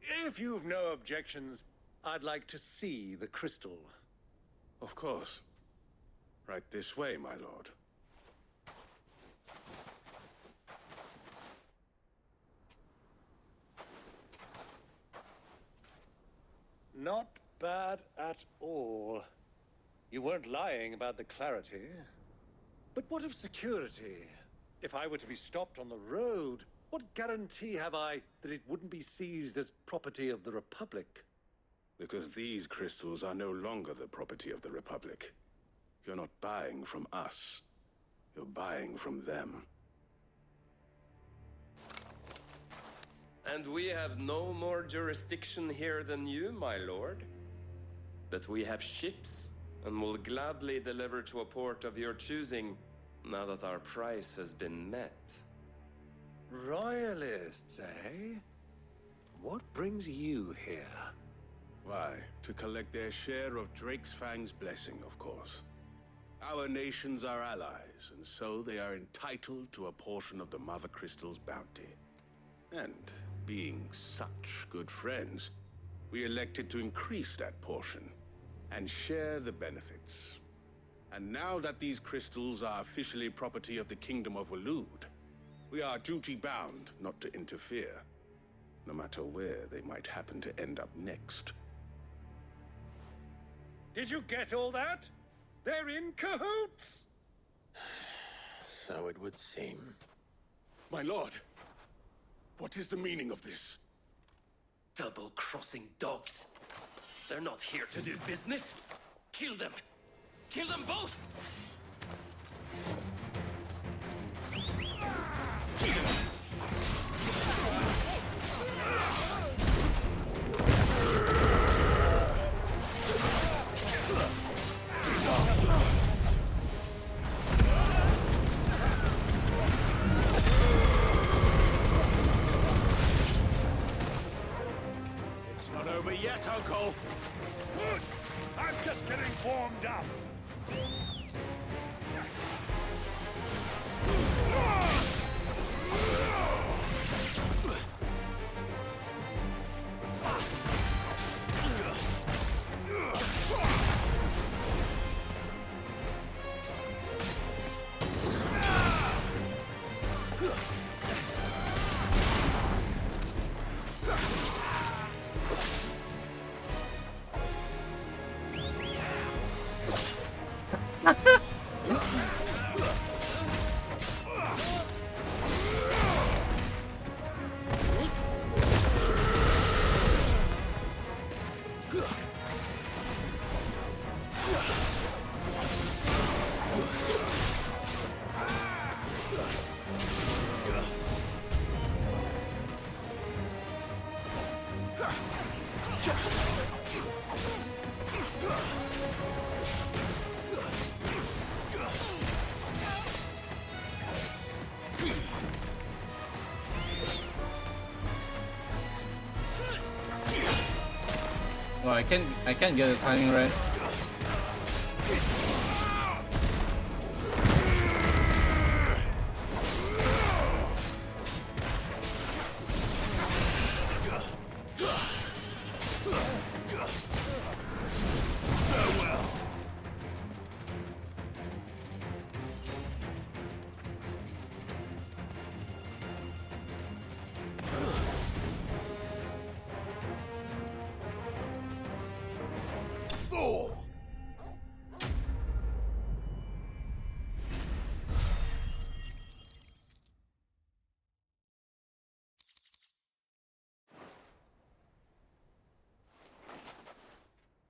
If you've no objections, I'd like to see the crystal. Of course. Right this way, my lord. Not bad at all. You weren't lying about the clarity. But what of security? If I were to be stopped on the road, what guarantee have I that it wouldn't be seized as property of the Republic? Because these crystals are no longer the property of the Republic. You're not buying from us. You're buying from them. And we have no more jurisdiction here than you, my lord. But we have ships, and will gladly deliver to a port of your choosing, now that our price has been met. Royalists, eh? What brings you here? Why, to collect their share of Drake's Fang's blessing, of course. Our nations are allies, and so they are entitled to a portion of the Mother Crystal's bounty. And being such good friends, we elected to increase that portion and share the benefits. And now that these crystals are officially property of the Kingdom of Waloed, we are duty-bound not to interfere, no matter where they might happen to end up next. Did you get all that? They're in cahoots! So it would seem. My lord, what is the meaning of this? Double-crossing dogs. They're not here to do business. Kill them! Kill them both! It's not over yet, Uncle. Good. I'm just getting warmed up. Oh, I can't get the timing right.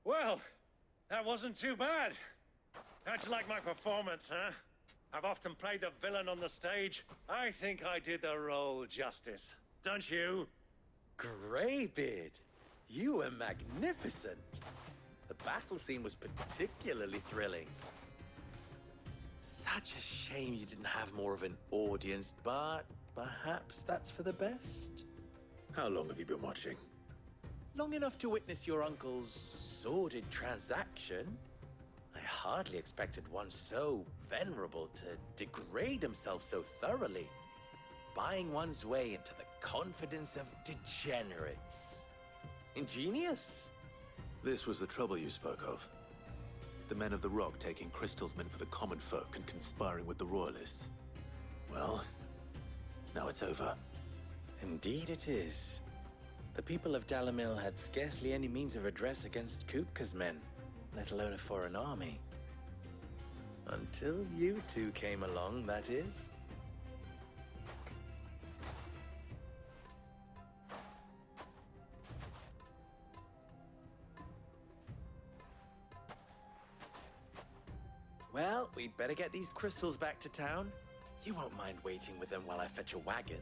Well, that wasn't too bad. How'd you like my performance, huh? I've often played the villain on the stage. I think I did the role justice. Don't you? Greybeard, you were magnificent. The battle scene was particularly thrilling. Such a shame you didn't have more of an audience, but perhaps that's for the best. How long have you been watching? Long enough to witness your uncle's sordid transaction. I hardly expected one so venerable to degrade himself so thoroughly, buying one's way into the confidence of degenerates. Ingenious. This was the trouble you spoke of. The men of the Rock taking crystals meant for the common folk and conspiring with the Royalists. Well, now it's over. Indeed it is. The people of Dalamil had scarcely any means of redress against Kupka's men, let alone a foreign army. Until you two came along, that is. Well, we'd better get these crystals back to town. You won't mind waiting with them while I fetch a wagon.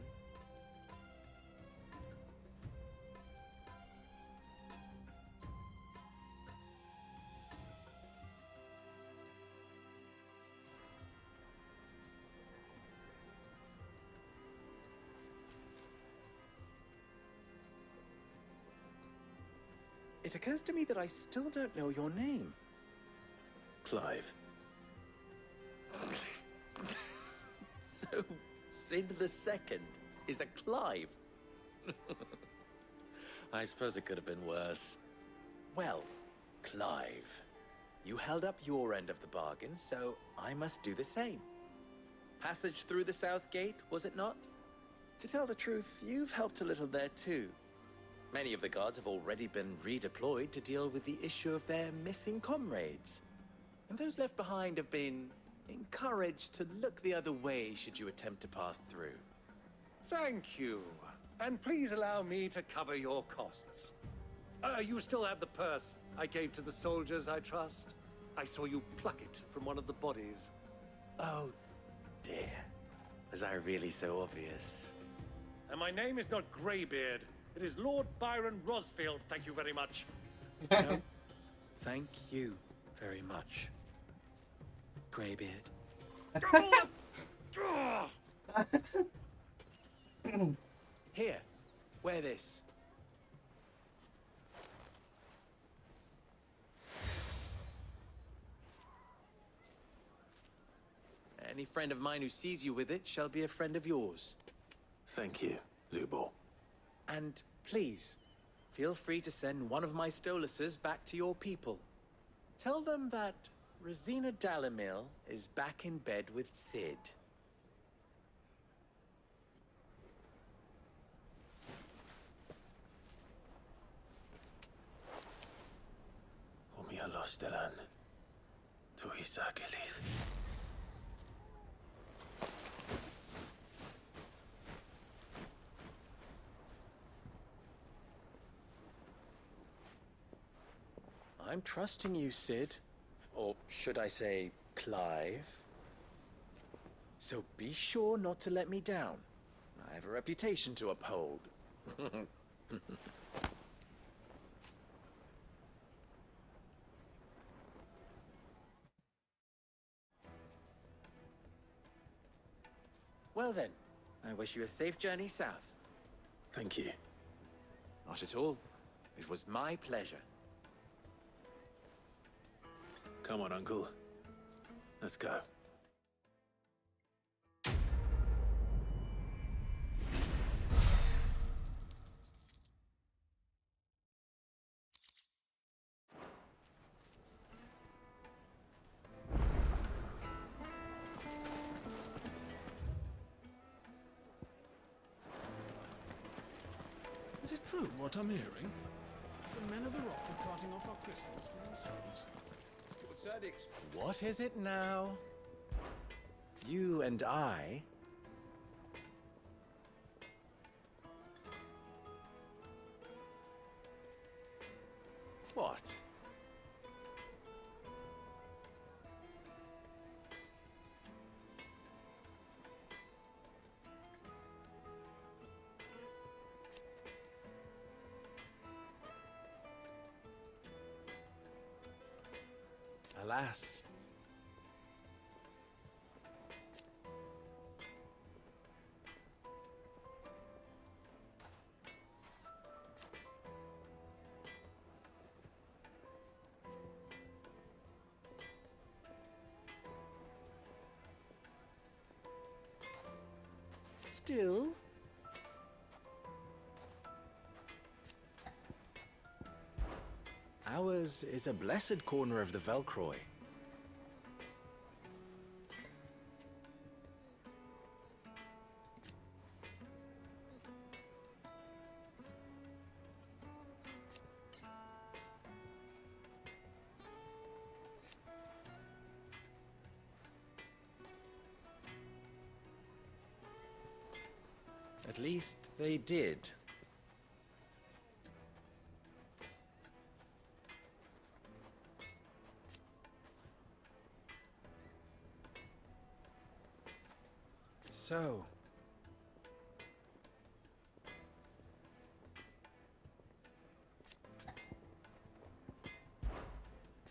It occurs to me that I still don't know your name. Clive. So, Sid the Second is a Clive? I suppose it could have been worse. Well, Clive, you held up your end of the bargain, so I must do the same. Passage through the South Gate, was it not? To tell the truth, you've helped a little there too. Many of the guards have already been redeployed to deal with the issue of their missing comrades. And those left behind have been encouraged to look the other way should you attempt to pass through. Thank you. And please allow me to cover your costs. You still have the purse I gave to the soldiers, I trust? I saw you pluck it from one of the bodies. Oh, dear. Was I really so obvious? And my name is not Greybeard. It is Lord Byron Rosfield, thank you very much. No, thank you very much, Greybeard. Here, wear this. Any friend of mine who sees you with it shall be a friend of yours. Thank you, Lubor. And please, feel free to send one of my Stoluses back to your people. Tell them that Rosina Dalamil is back in bed with Sid. Umia los delan. Tu isakelis. I'm trusting you, Sid. Or should I say, Clive? So be sure not to let me down. I have a reputation to uphold. Well then, I wish you a safe journey south. Thank you. Not at all. It was my pleasure. Come on, Uncle. Let's go. Is it true what I'm hearing? The men of the rock are carting off our crystals for themselves. What is it now? You and I? What? Alas. Still? Ours is a blessed corner of the Velcroy. At least they did. So...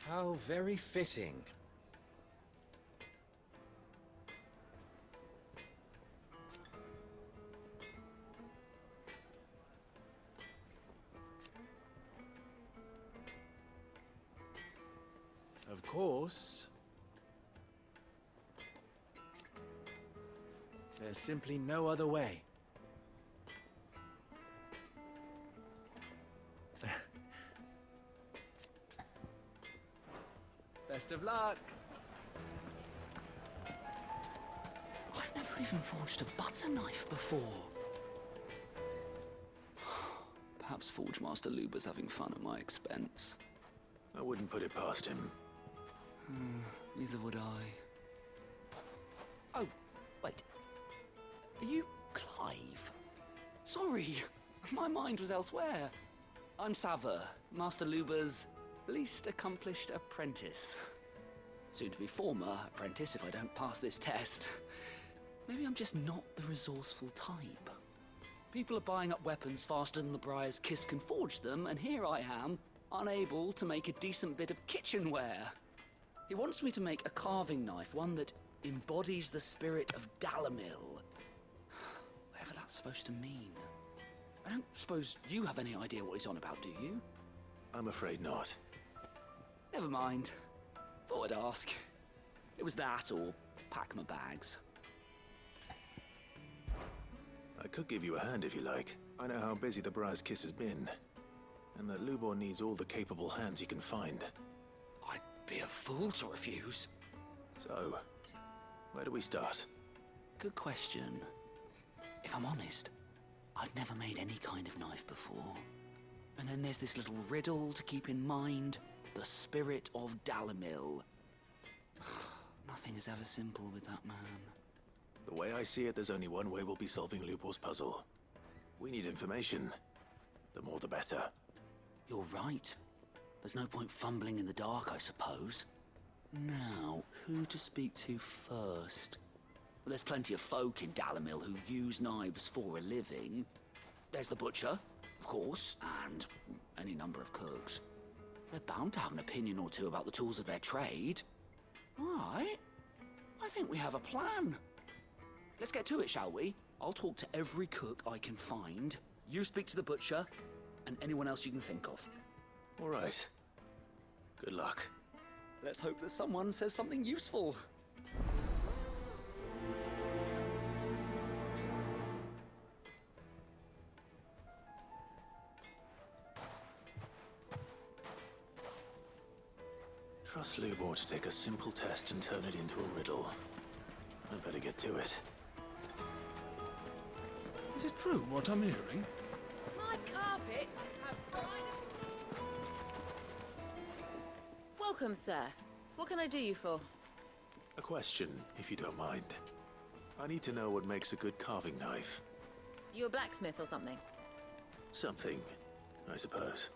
how very fitting. Of course, there's simply no other way. Best of luck. I've never even forged a butter knife before. Perhaps Forge Master Luber's having fun at my expense. I wouldn't put it past him. Neither would I. Oh, wait. Are you Clive? Sorry, my mind was elsewhere. I'm Sava, Master Luber's least accomplished apprentice. Soon to be former apprentice if I don't pass this test. Maybe I'm just not the resourceful type. People are buying up weapons faster than the Briar's Kiss can forge them, and here I am, unable to make a decent bit of kitchenware. He wants me to make a carving knife, one that embodies the spirit of Dalamil. Whatever that's supposed to mean. I don't suppose you have any idea what he's on about, do you? I'm afraid not. Never mind. Thought I'd ask. It was that or pack my bags. I could give you a hand if you like. I know how busy the Briar's Kiss has been, and that Lubor needs all the capable hands he can find. I'd be a fool to refuse. So, where do we start? Good question. If I'm honest, I've never made any kind of knife before. And then there's this little riddle to keep in mind. The spirit of Dalamil. Nothing is ever simple with that man. The way I see it, there's only one way we'll be solving Lubor's puzzle. We need information. The more the better. You're right. There's no point fumbling in the dark, I suppose. Now, who to speak to first? Well, there's plenty of folk in Dalamil who use knives for a living. There's the butcher, of course, and any number of cooks. They're bound to have an opinion or two about the tools of their trade. All right. I think we have a plan. Let's get to it, shall we? I'll talk to every cook I can find. You speak to the butcher, and anyone else you can think of. All right. Good luck. Let's hope that someone says something useful. Trust Lubor to take a simple test and turn it into a riddle. I'd better get to it. Is it true what I'm hearing? My carpets have Welcome, sir. What can I do you for? A question, if you don't mind. I need to know what makes a good carving knife. You a blacksmith or something? Something, I suppose.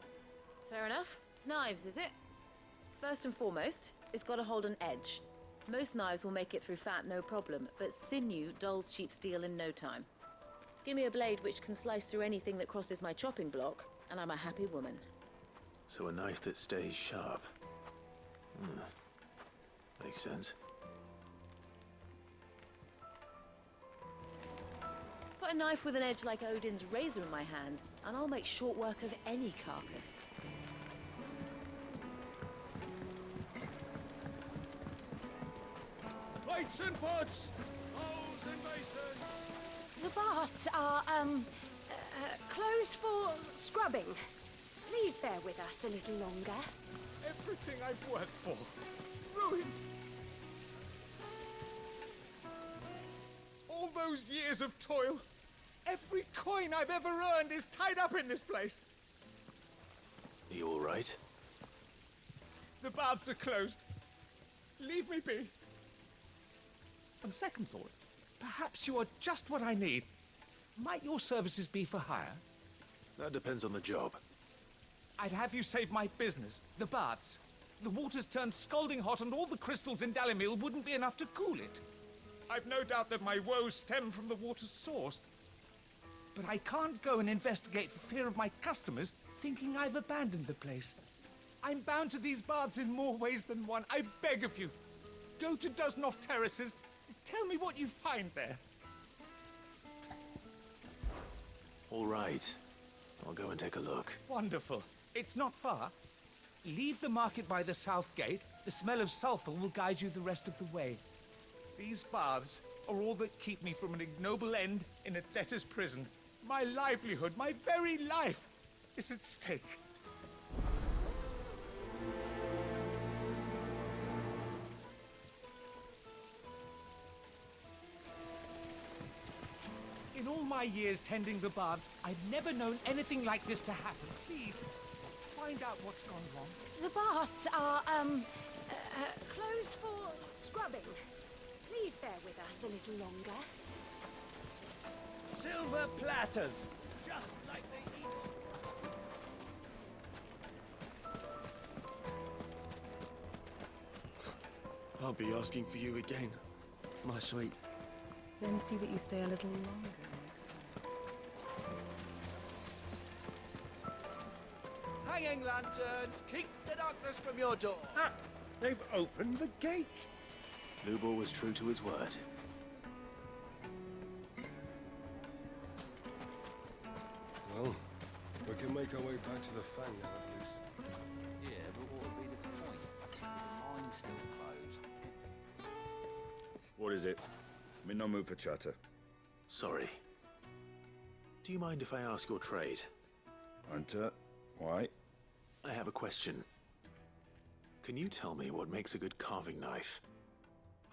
Fair enough. Knives, is it? First and foremost, it's got to hold an edge. Most knives will make it through fat, no problem, but sinew dulls cheap steel in no time. Give me a blade which can slice through anything that crosses my chopping block, and I'm a happy woman. So a knife that stays sharp. Makes sense. Put a knife with an edge like Odin's razor in my hand, and I'll make short work of any carcass. Plates and pots! Bowls and basins! The baths are, closed for scrubbing. Please bear with us a little longer. Everything I've worked for, ruined. All those years of toil, every coin I've ever earned is tied up in this place. Are you all right? The baths are closed. Leave me be. On second thought, perhaps you are just what I need. Might your services be for hire? That depends on the job. I'd have you save my business, the baths. The water's turned scalding hot and all the crystals in Dalamil wouldn't be enough to cool it. I've no doubt that my woes stem from the water's source. But I can't go and investigate for fear of my customers thinking I've abandoned the place. I'm bound to these baths in more ways than one. I beg of you. Go to Dusnoff Terraces. Tell me what you find there. All right. I'll go and take a look. Wonderful. It's not far. Leave the market by the south gate. The smell of sulfur will guide you the rest of the way. These baths are all that keep me from an ignoble end in a debtor's prison. My livelihood, my very life, is at stake. In all my years tending the baths, I've never known anything like this to happen. Please, find out what's gone wrong. The baths are, closed for scrubbing. Please bear with us a little longer. Silver platters, just like they eat. I'll be asking for you again, my sweet. Then see that you stay a little longer. Hanging lanterns, keep the darkness from your door. Ah, they've opened the gate. Lubor was true to his word. Well, we can make our way back to the Fang now, at least. Yeah, but what would be the point? The mine's still closed. What is it? I'm in no mood for chatter. Sorry. Do you mind if I ask your trade? Hunter, why? I have a question. Can you tell me what makes a good carving knife?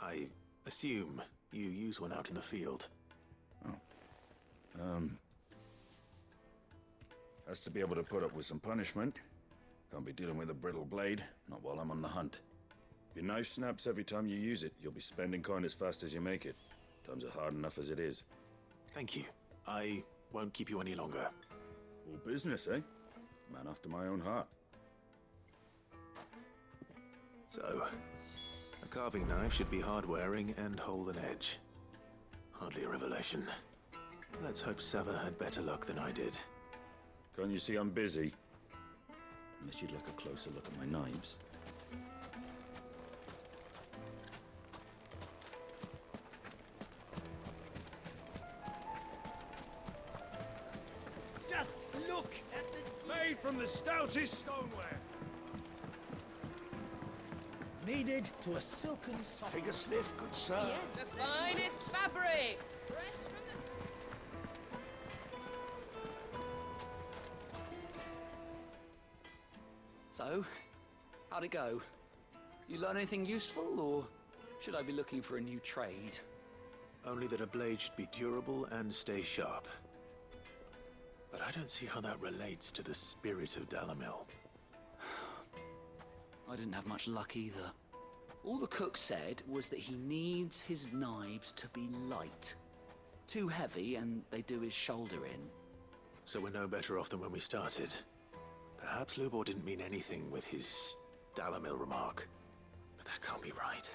I assume you use one out in the field. Has to be able to put up with some punishment. Can't be dealing with a brittle blade, not while I'm on the hunt. If your knife snaps every time you use it, you'll be spending coin as fast as you make it. Times are hard enough as it is. Thank you. I won't keep you any longer. All business, eh? Man after my own heart. So, a carving knife should be hard-wearing and hold an edge. Hardly a revelation. Let's hope Sava had better luck than I did. Can't you see I'm busy? Unless you'd like a closer look at my knives. Just look at the... Made from the stoutest stoneware. Kneaded to a silken soft. Take a sniff, good sir. The finest fabrics! Fresh from the... So, how'd it go? You learn anything useful, or should I be looking for a new trade? Only that a blade should be durable and stay sharp. But I don't see how that relates to the spirit of Dalamil. I didn't have much luck either. All the cook said was that he needs his knives to be light. Too heavy and they do his shoulder in. So we're no better off than when we started. Perhaps Lubor didn't mean anything with his Dalamil remark. But that can't be right.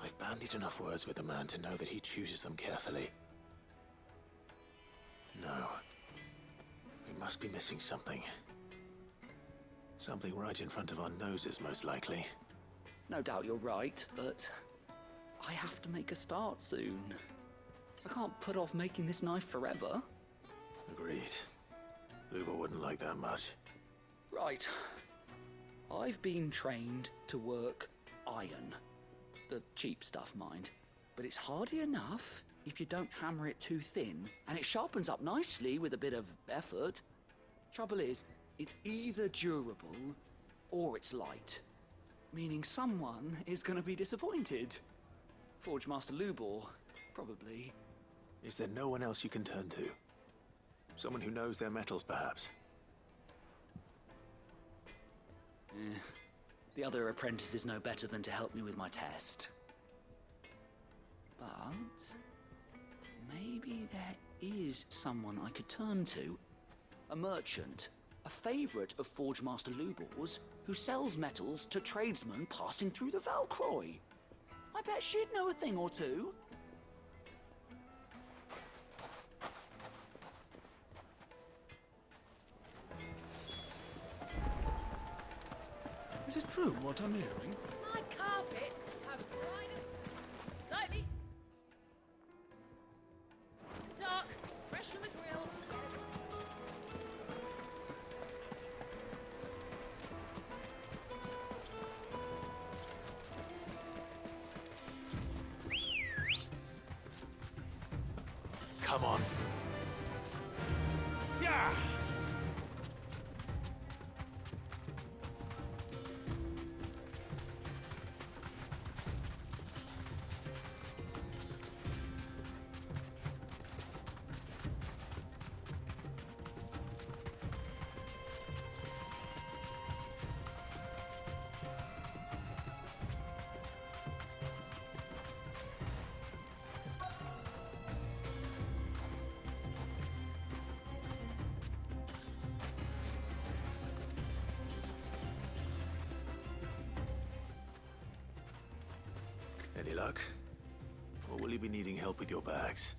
I've bandied enough words with the man to know that he chooses them carefully. No. We must be missing something. Something right in front of our noses, most likely. No doubt you're right, but I have to make a start soon. I can't put off making this knife forever. Agreed. Lubor wouldn't like that much. Right. I've been trained to work iron. The cheap stuff, mind. But it's hardy enough if you don't hammer it too thin, and it sharpens up nicely with a bit of effort. Trouble is, it's either durable or it's light. Meaning someone is going to be disappointed. Forge Master Lubor, probably. Is there no one else you can turn to? Someone who knows their metals, perhaps? The other apprentices know better than to help me with my test. But maybe there is someone I could turn to. A merchant, a favourite of Forge Master Lubor's, who sells metals to tradesmen passing through the Valcroy. I bet she'd know a thing or two. Is it true what I'm hearing? My carpets have dried up. Lightly. Dark, fresh from the grill. Come on. Yeah! Any luck? Or will you be needing help with your bags?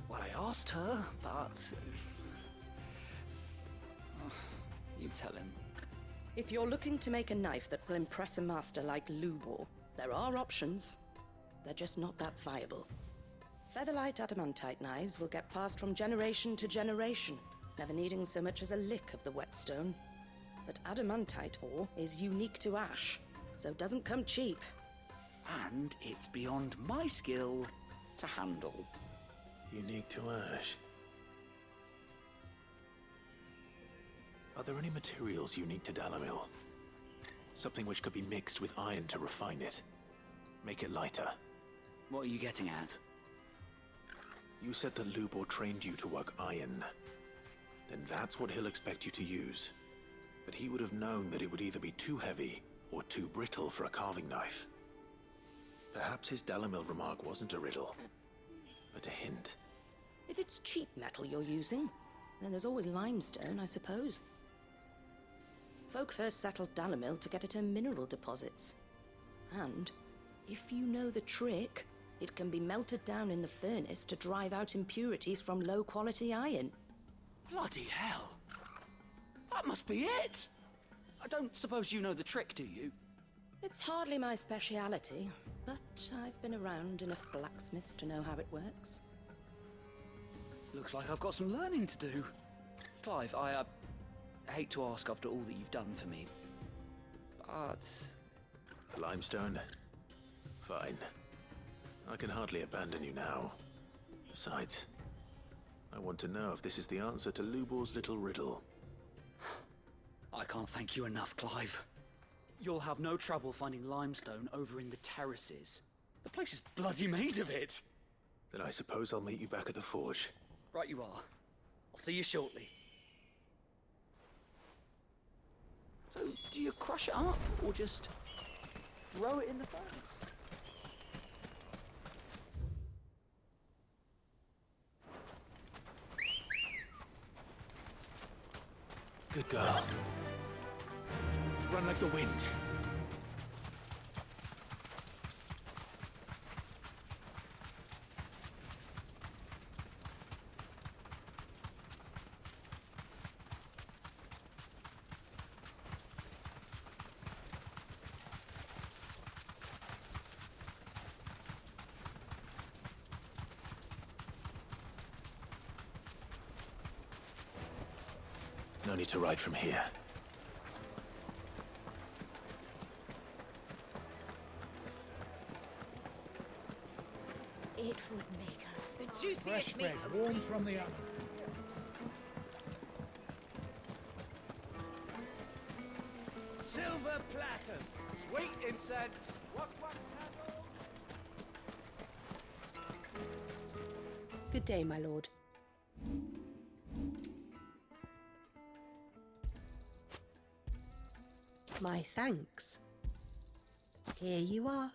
Well, I asked her, but... you tell him. If you're looking to make a knife that will impress a master like Lubor, there are options. They're just not that viable. Featherlight adamantite knives will get passed from generation to generation, never needing so much as a lick of the whetstone. But adamantite ore is unique to ash, so it doesn't come cheap. And it's beyond my skill to handle. Unique to ash. Are there any materials unique to Dalamil? Something which could be mixed with iron to refine it. Make it lighter. What are you getting at? You said that Lubor trained you to work iron. Then that's what he'll expect you to use. But he would have known that it would either be too heavy or too brittle for a carving knife. Perhaps his Dalamil remark wasn't a riddle, but a hint. If it's cheap metal you're using, then there's always limestone, I suppose. Folk first settled Dalamil to get at her mineral deposits. And, if you know the trick, it can be melted down in the furnace to drive out impurities from low-quality iron. Bloody hell! That must be it! I don't suppose you know the trick, do you? It's hardly my speciality, but I've been around enough blacksmiths to know how it works. Looks like I've got some learning to do. Clive, I hate to ask after all that you've done for me, but... Limestone? Fine. I can hardly abandon you now. Besides, I want to know if this is the answer to Lubor's little riddle. I can't thank you enough, Clive. You'll have no trouble finding limestone over in the terraces. The place is bloody made of it. Then I suppose I'll meet you back at the forge. Right you are. I'll see you shortly. So, do you crush it up, or just throw it in the furnace? Good girl. Run like the wind. No need to ride from here. It would make a... The juiciest meat. warm from the oven. Silver platters, sweet incense. What candle? Good day, my lord. My thanks. Here you are.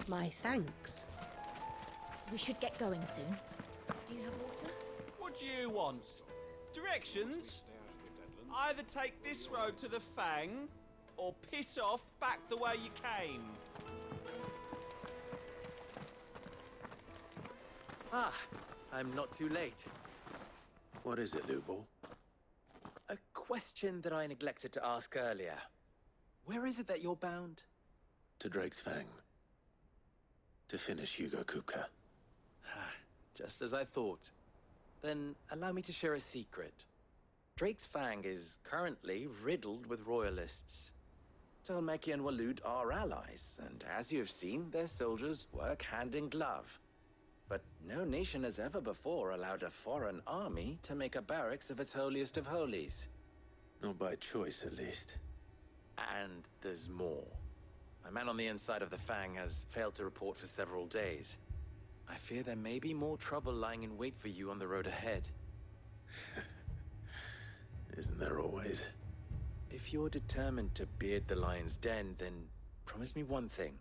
My thanks. We should get going soon. Do you have water? What do you want? Directions? Either take this road to the Fang, or piss off back the way you came. Ah, I'm not too late. What is it, Lubor? A question that I neglected to ask earlier. Where is it that you're bound? To Drake's Fang. To finish Hugo Kupka. Just as I thought. Then allow me to share a secret. Drake's Fang is currently riddled with royalists. Telmeki and Walud are allies, and as you have seen, their soldiers work hand in glove. But no nation has ever before allowed a foreign army to make a barracks of its holiest of holies. Not by choice, at least. And there's more. My man on the inside of the Fang has failed to report for several days. I fear there may be more trouble lying in wait for you on the road ahead. Isn't there always? If you're determined to beard the lion's den, then promise me one thing.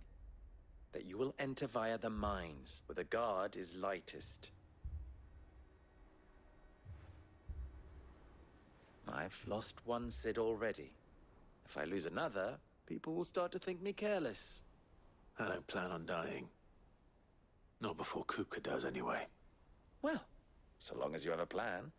That you will enter via the mines, where the guard is lightest. I've lost one Cid already. If I lose another, people will start to think me careless. I don't plan on dying. Not before Kupka does, anyway. Well, so long as you have a plan.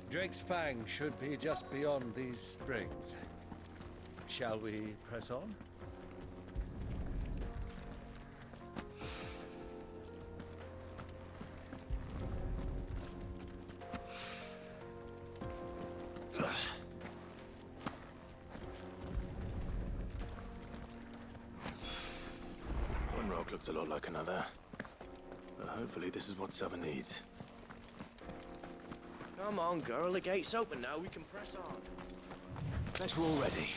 Drake's Fang should be just beyond these springs. Shall we press on? One rock looks a lot like another. But hopefully this is what Sava needs. Come on, girl. The gate's open now. We can press on. Bet we're all ready.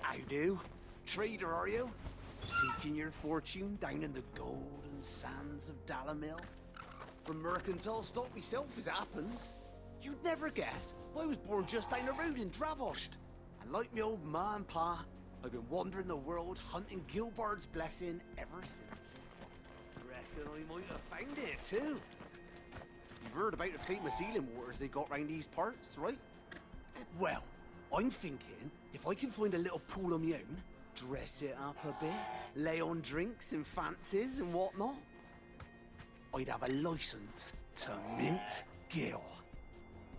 How do? Trader, are you? Seeking your fortune down in the golden sands of Dalamil? From mercantile stock myself, as it happens. You'd never guess I was born just down the road in Dravost. And like me old ma and pa, I've been wandering the world hunting Gilbard's blessing ever since. Reckon I might have found it too. You've heard about the famous healing waters they got round these parts, right? Well, I'm thinking if I can find a little pool of my own, dress it up a bit, lay on drinks and fancies and whatnot, I'd have a license to mint Gil.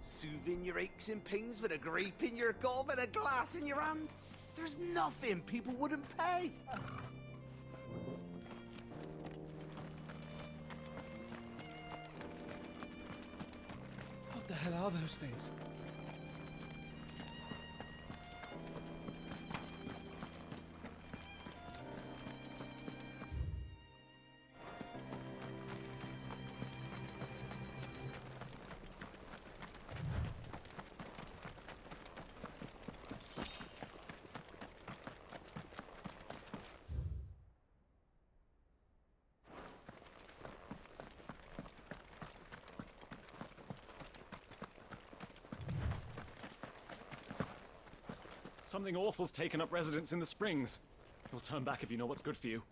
Soothing your aches and pains with a grape in your gob and a glass in your hand. There's nothing people wouldn't pay. What the hell are those things? Something awful's taken up residence in the springs. You'll turn back if you know what's good for you.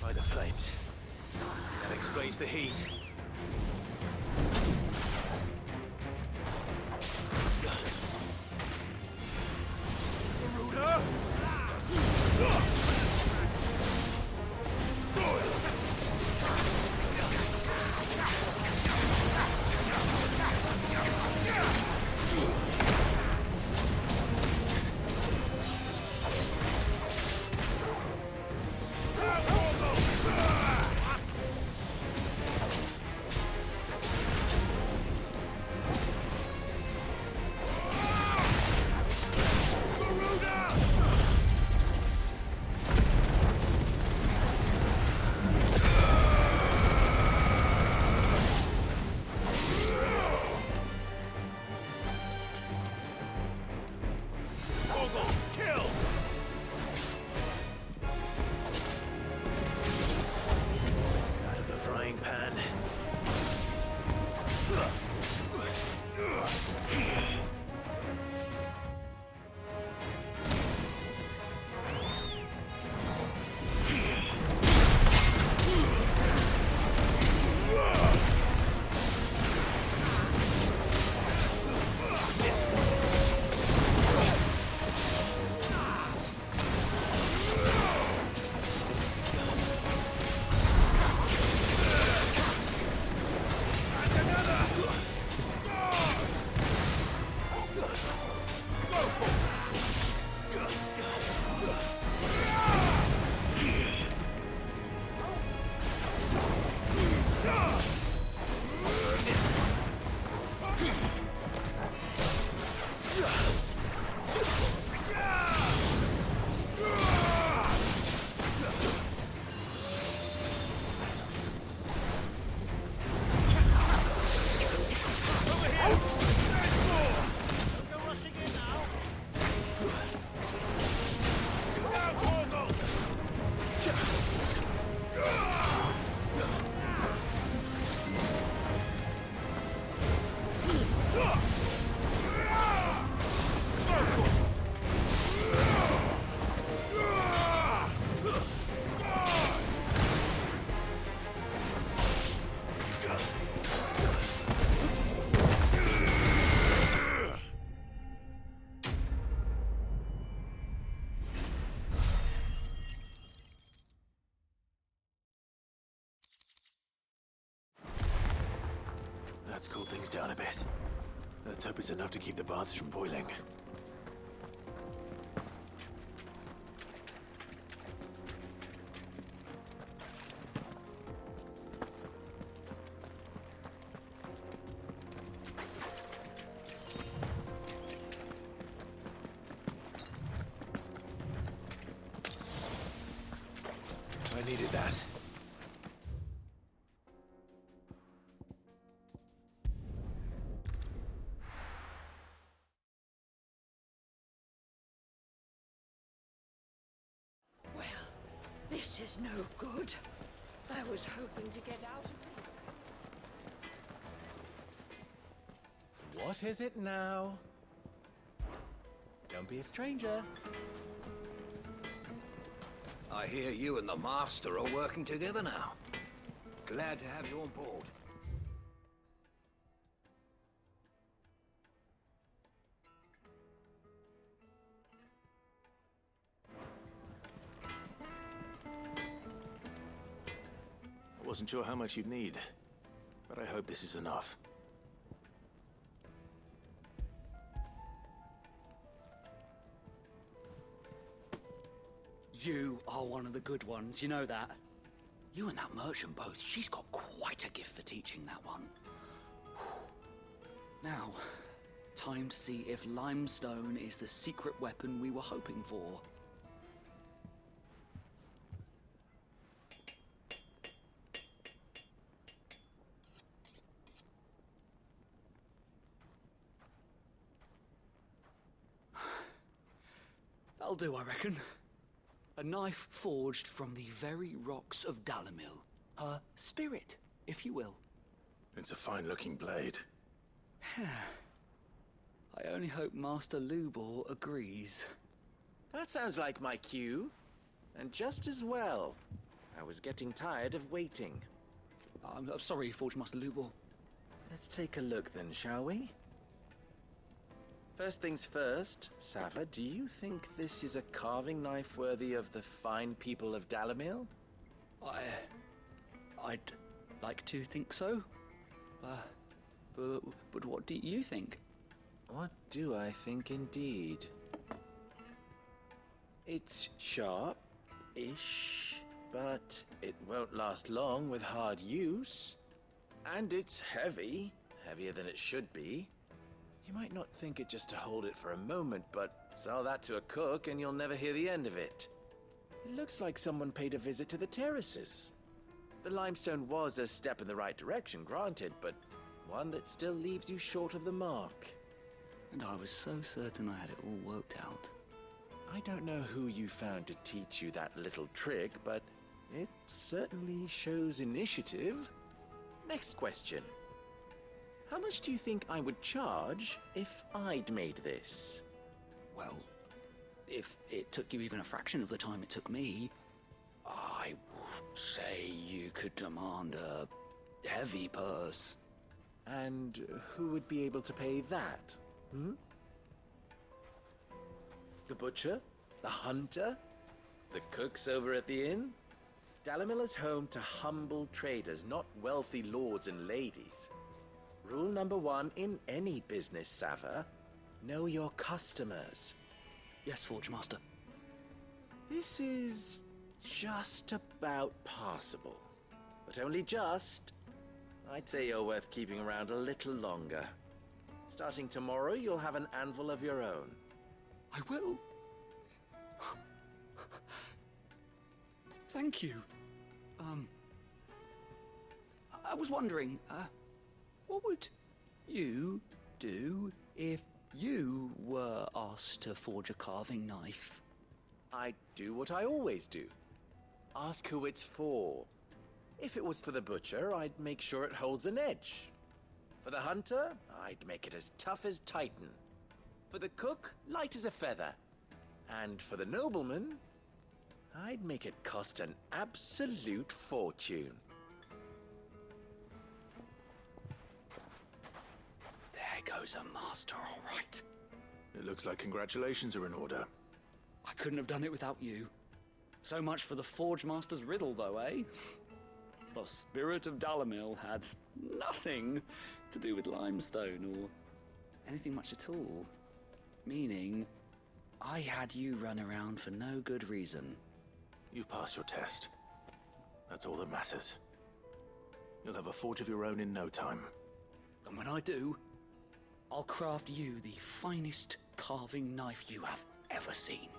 By the flames. That explains the heat. Let's cool things down a bit. Let's hope it's enough to keep the baths from boiling. I needed that. Well, this is no good. I was hoping to get out of it. What is it now? Don't be a stranger. I hear you and the Master are working together now. Glad to have you on board. I wasn't sure how much you'd need, but I hope this is enough. You are one of the good ones, you know that? You and that merchant both, she's got quite a gift for teaching, that one. Now, time to see if limestone is the secret weapon we were hoping for. That'll do, I reckon. A knife forged from the very rocks of Dalamil. Her spirit, if you will. It's a fine-looking blade. I only hope Master Lubor agrees. That sounds like my cue. And just as well. I was getting tired of waiting. I'm sorry, Forge Master Lubor. Let's take a look then, shall we? First things first, Sava, do you think this is a carving knife worthy of the fine people of Dalamil? I'd like to think so. But what do you think? What do I think indeed? It's sharp-ish, but it won't last long with hard use. And it's heavy, heavier than it should be. You might not think it just to hold it for a moment, but sell that to a cook and you'll never hear the end of it. It looks like someone paid a visit to the terraces. The limestone was a step in the right direction, granted, but one that still leaves you short of the mark. And I was so certain I had it all worked out. I don't know who you found to teach you that little trick, but it certainly shows initiative. Next question. How much do you think I would charge if I'd made this? Well, if it took you even a fraction of the time it took me, I would say you could demand a heavy purse. And who would be able to pay that? The butcher? The hunter? The cooks over at the inn? Dalamil is home to humble traders, not wealthy lords and ladies. Rule number 1 in any business, Sava. Know your customers. Yes, Forge Master. This is just about passable. But only just. I'd say you're worth keeping around a little longer. Starting tomorrow, you'll have an anvil of your own. I will. Thank you. I was wondering, what would you do if you were asked to forge a carving knife? I'd do what I always do. Ask who it's for. If it was for the butcher, I'd make sure it holds an edge. For the hunter, I'd make it as tough as Titan. For the cook, light as a feather. And for the nobleman, I'd make it cost an absolute fortune. There goes a master, all right. It looks like congratulations are in order. I couldn't have done it without you. So much for the Forge Master's riddle, though, eh? The spirit of Dalamil had nothing to do with limestone or anything much at all. Meaning, I had you run around for no good reason. You've passed your test. That's all that matters. You'll have a forge of your own in no time. And when I do, I'll craft you the finest carving knife you have ever seen.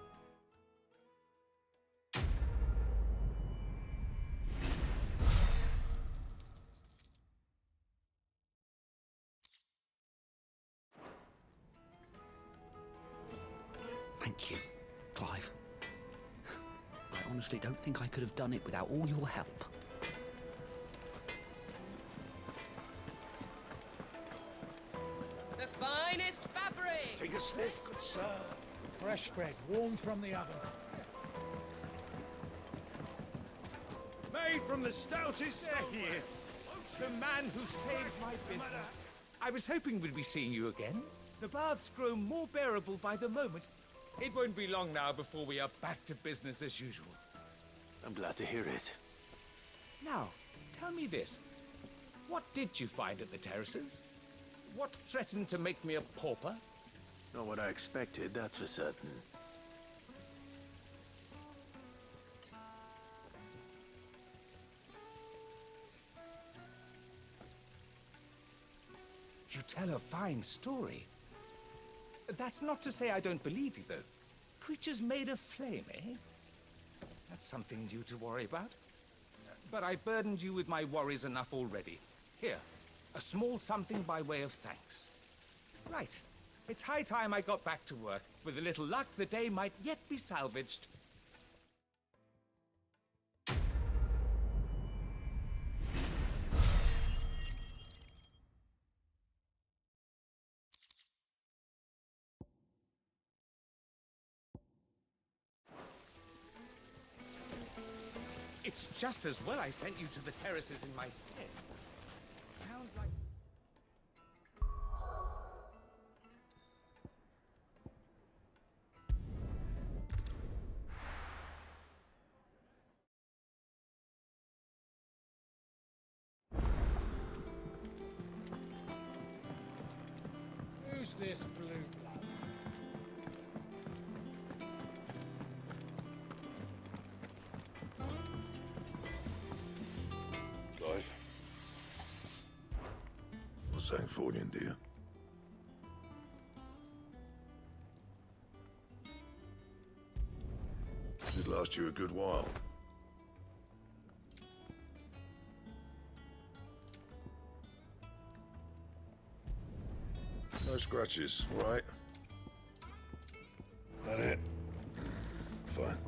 Thank you, Clive. I honestly don't think I could have done it without all your help. The finest fabric! Take a sniff, good sir. Fresh bread, warm from the oven. Made from the stoutest... There he is. The man who saved my business. I was hoping we'd be seeing you again. The baths grow more bearable by the moment. It won't be long now before we are back to business as usual. I'm glad to hear it. Now, tell me this. What did you find at the terraces? What threatened to make me a pauper? Not what I expected, that's for certain. You tell a fine story. That's not to say I don't believe you, though. Creatures made of flame, eh? That's something new to worry about. But I burdened you with my worries enough already. Here, a small something by way of thanks. Right. It's high time I got back to work. With a little luck, the day might yet be salvaged. It's just as well I sent you to the terraces in my stead. It sounds like... Who's this blue blood? Clive. What's Sangfordian, dear? Should last you a good while. No scratches, all right? That it? Fine.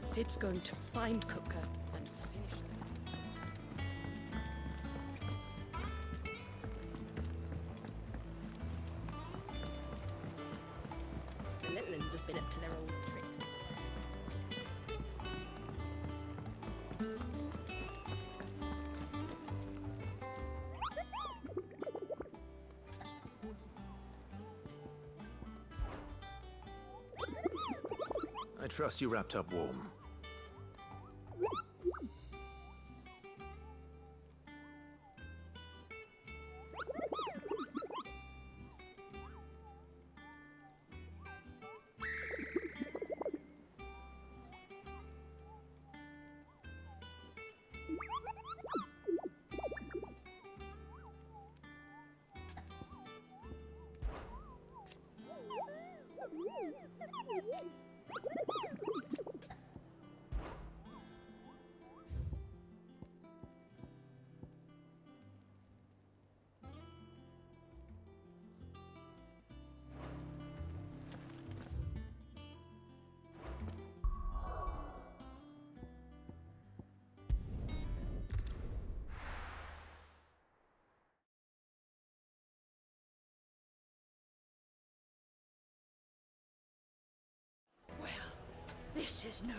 Sid's going to find Kupka and finish them. The little uns have been up to their old tricks. I trust you wrapped up warm. This is no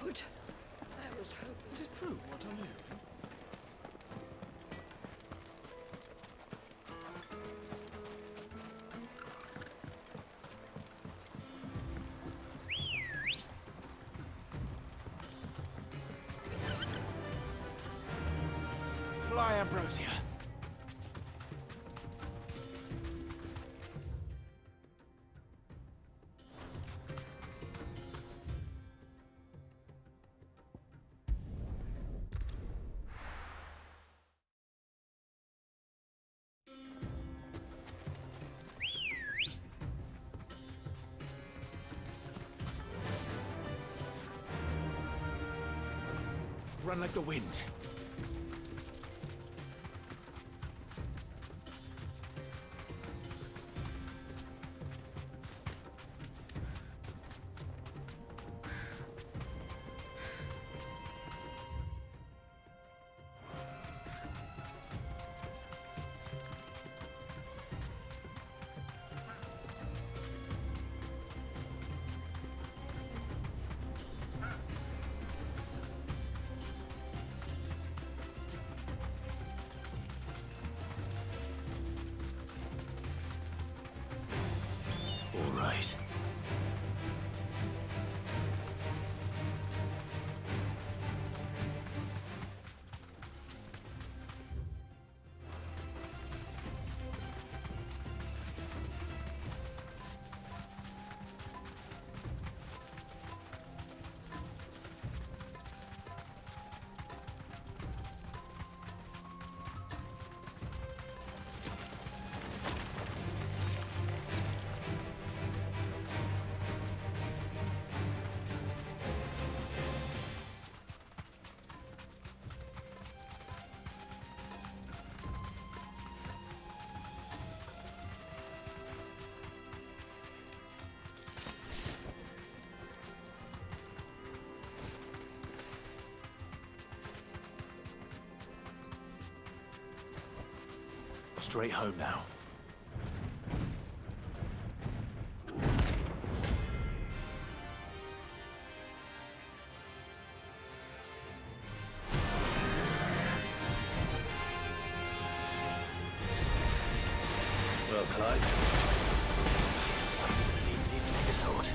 good. I was hoping. Is it true what I'm hearing? Fly, Ambrosia. Run like the wind. All right. Straight home now. Well, Clive. Looks like we're gonna need an even bigger sword.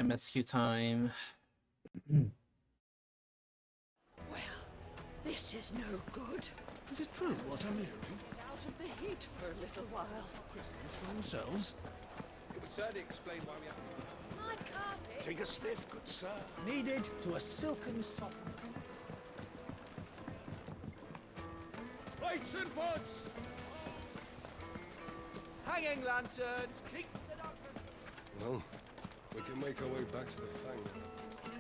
MSQ time. Well, this is no good. Is it true what I'm hearing? Get out of the heat for a little while. Crystals for themselves? It would certainly explain why we have My carpet. Take a sniff, good sir. Needed to a silken softness. Lights and pods! Hanging lanterns, keep the dark. Well, we can make our way back to the Fang now.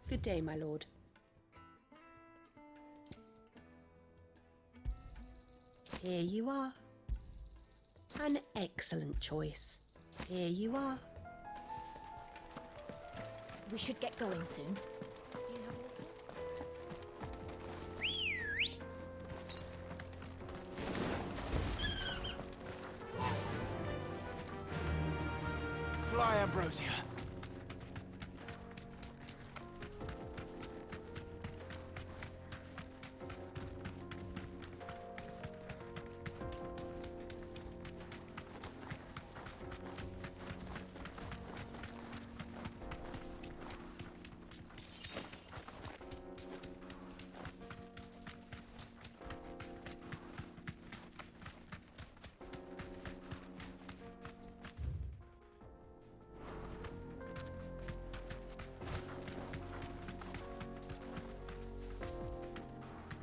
Good day, my lord. Here you are. An excellent choice. Here you are. We should get going soon. Do you have water? Fly, Ambrosia.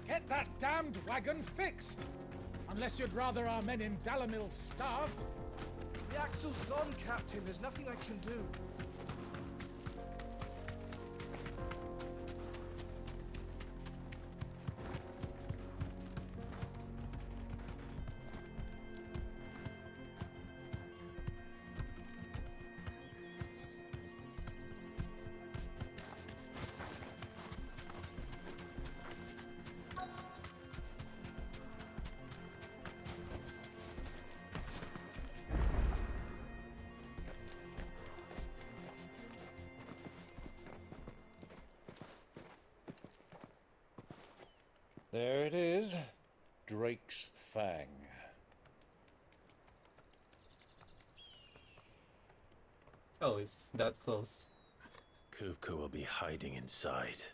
Get that damned wagon fixed! Unless you'd rather our men in Dalamil starved. The axle's gone, Captain. There's nothing I can do. There it is. Drake's Fang. Oh, it's that close. Kupka will be hiding inside.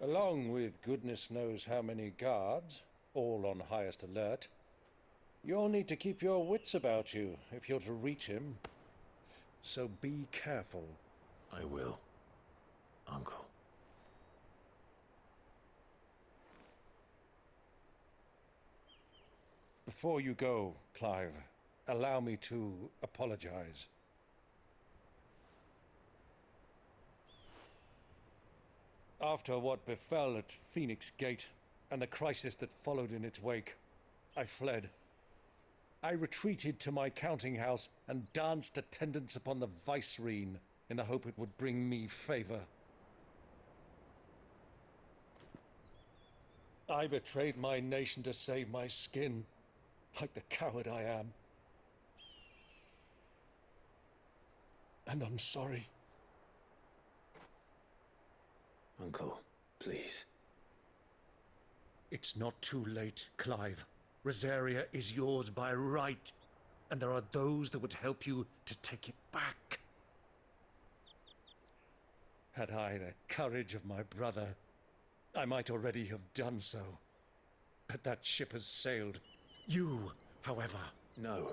Along with goodness knows how many guards, all on highest alert. You'll need to keep your wits about you if you're to reach him. So be careful. I will, Uncle. Before you go, Clive, allow me to apologize. After what befell at Phoenix Gate and the crisis that followed in its wake, I fled. I retreated to my counting house and danced attendance upon the vicereine in the hope it would bring me favor. I betrayed my nation to save my skin, like the coward I am. And I'm sorry. Uncle, please. It's not too late, Clive. Rosaria is yours by right, and there are those that would help you to take it back. Had I the courage of my brother, I might already have done so. But that ship has sailed. You, however... No.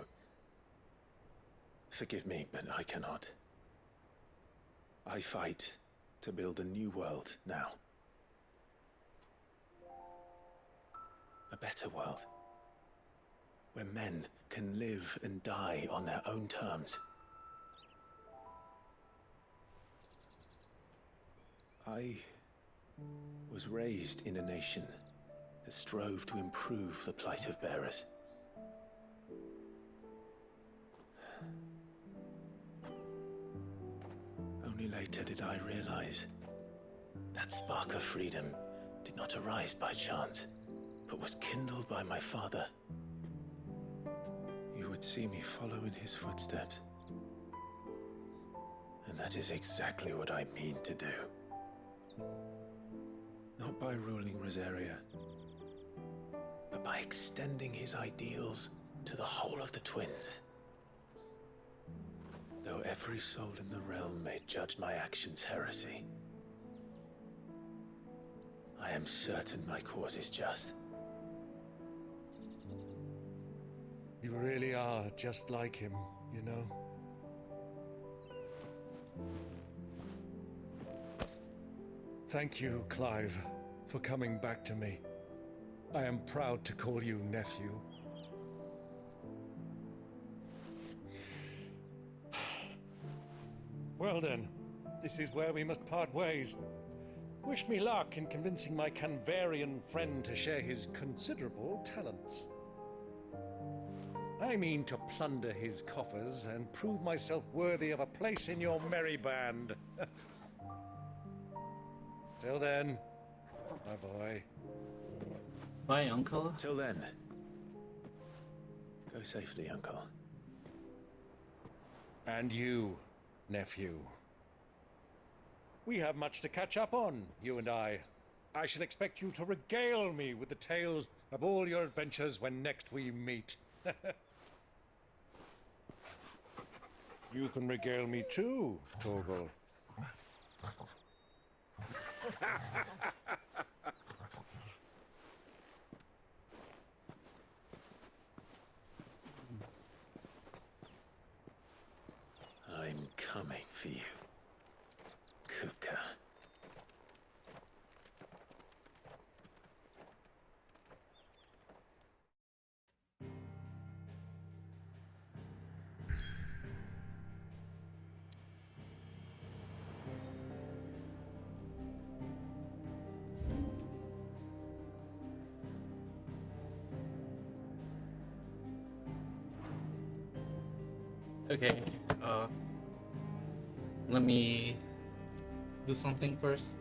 Forgive me, but I cannot. I fight to build a new world now. A better world. Where men can live and die on their own terms. I was raised in a nation that strove to improve the plight of bearers. Only later did I realize that spark of freedom did not arise by chance, but was kindled by my father. You would see me follow in his footsteps. And that is exactly what I mean to do. Not by ruling Rosaria, but by extending his ideals to the whole of the twins. Though every soul in the realm may judge my actions heresy, I am certain my cause is just. You really are just like him, you know? Thank you, Clive, for coming back to me. I am proud to call you nephew. Well then, this is where we must part ways. Wish me luck in convincing my Canvarian friend to share his considerable talents. I mean to plunder his coffers and prove myself worthy of a place in your merry band. Till then, my boy. Bye, Uncle. Till then, go safely, Uncle. And you, nephew. We have much to catch up on, you and I. I shall expect you to regale me with the tales of all your adventures when next we meet. You can regale me too, Torgal. I'm coming for you, Kupka. Okay, let me do something first.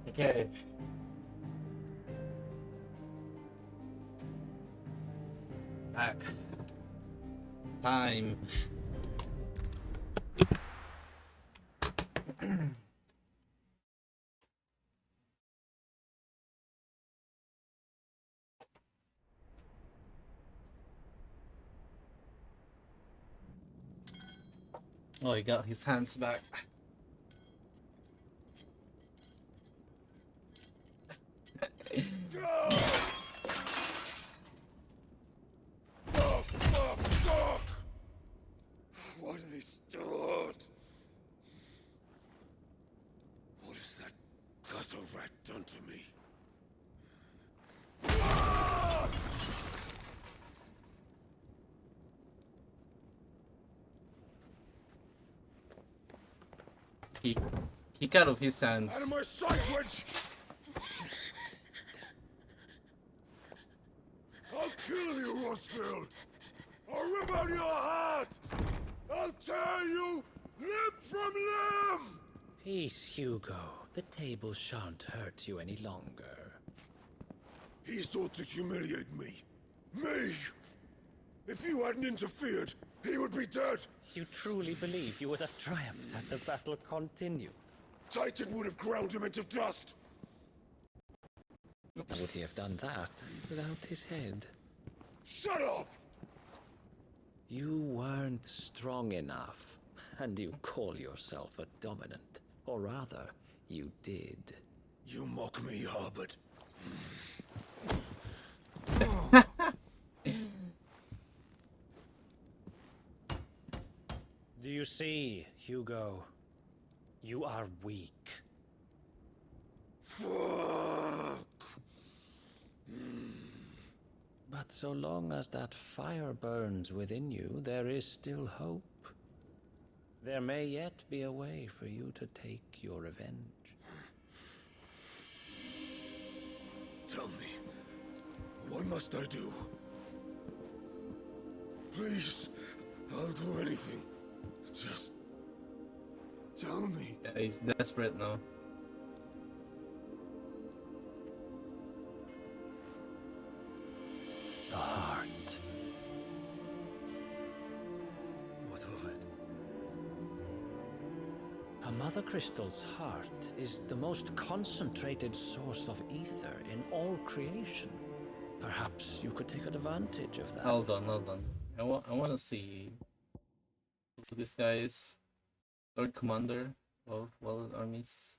Okay. Back. Time. Oh, he got his hands back. Why do they still hurt? What has that gutter rat done to me? He cut off his hands. Out of my sight, wench! I'll kill you, Rosfield! I'll rip out your heart! I'll tear you limb from limb! Peace, Hugo. The table shan't hurt you any longer. He sought to humiliate me. Me! If you hadn't interfered, he would be dead! You truly believe you would have triumphed had the battle continued? Titan would have ground him into dust! Would he have done that without his head? Shut up! You weren't strong enough, and you call yourself a dominant. Or rather, you did. You mock me, Harbert. Do you see, Hugo? You are weak. Fuck! But so long as that fire burns within you, there is still hope. There may yet be a way for you to take your revenge. Tell me, what must I do? Please, I'll do anything. Just tell me. Yeah, he's desperate now. The heart. What of it? A Mother Crystal's heart is the most concentrated source of ether in all creation. Perhaps you could take advantage of that. Hold on. I want to see who this guy is. Lord Commander of World Armies.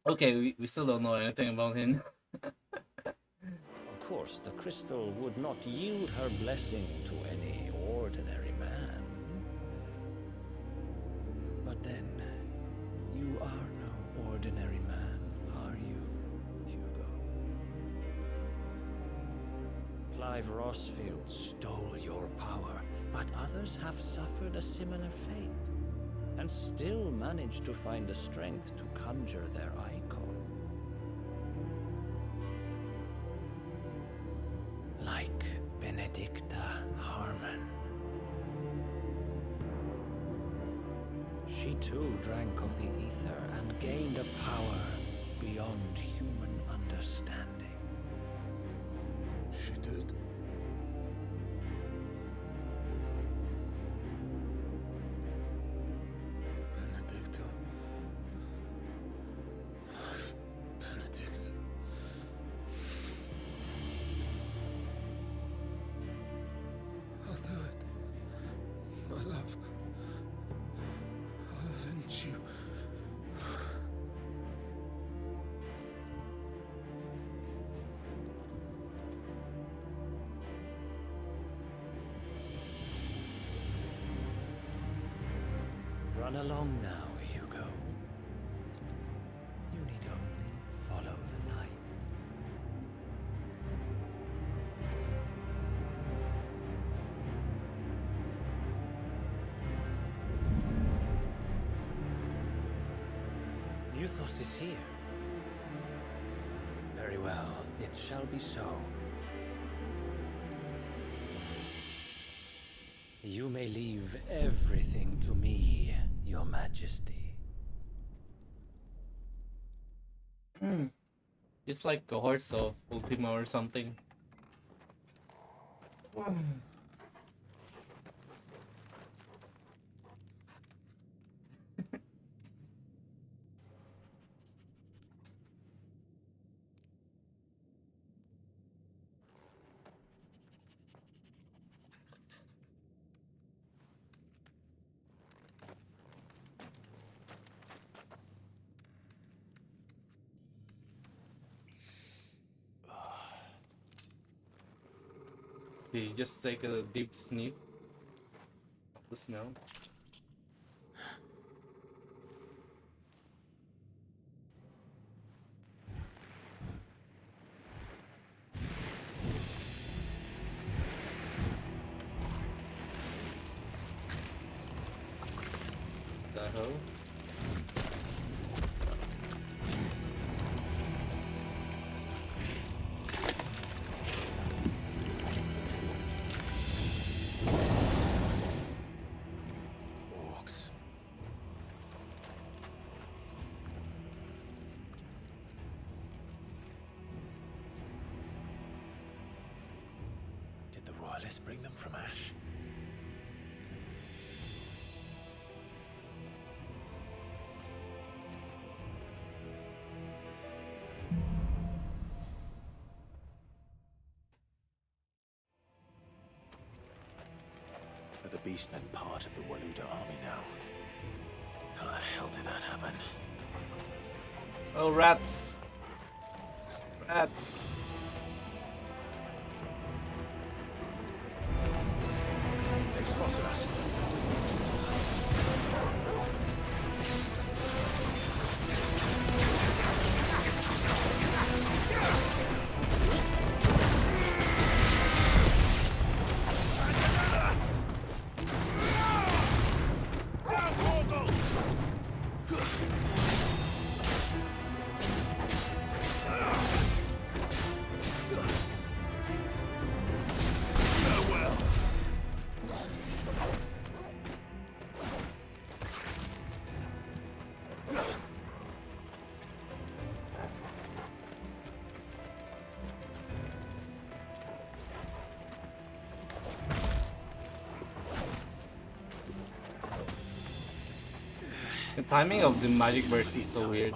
Okay, we still don't know anything about him. Of course, the crystal would not yield her blessing to any ordinary man. But then, you are no ordinary man, are you, Hugo? Clive Rossfield stole your power, but others have suffered a similar fate, and still managed to find the strength to conjure their icon. Like Benedicta Harmon. She too drank of the ether and gained a power beyond human understanding. She did. Benedicta. Benedict. I'll do it. My love. I'll avenge you. Run along now, Hugo. You need only follow the night. Muthos is here. Very well, it shall be so. You may leave everything to me, Your Majesty. It's like cohorts of Ultima or something. Okay, just take a deep sniff of the smell. The hell? Orcs. Did the royalists bring them from Ash? Are the Beastmen part of the Waluda army now? How the hell did that happen? Oh, rats! Rats! They've spotted us. The timing of the magic burst is so weird.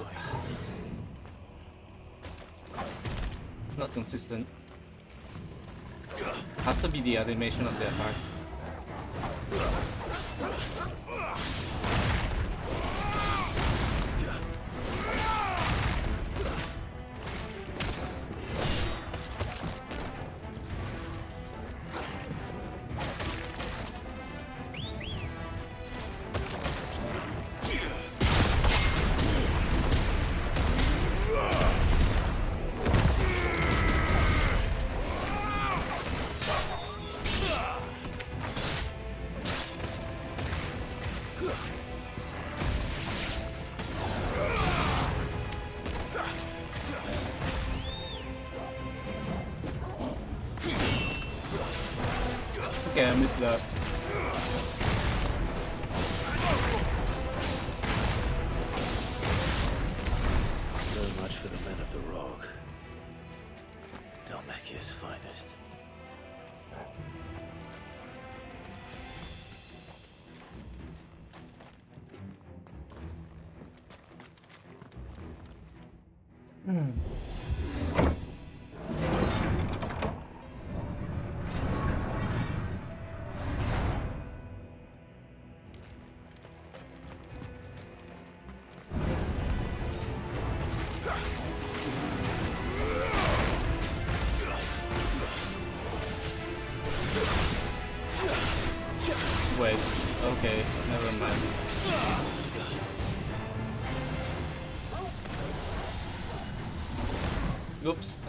It's not consistent. Has to be the animation of the attack. Okay, I missed that. So much for the men of the Rock. Dalmekia's finest. Wait, okay, never mind. Oops.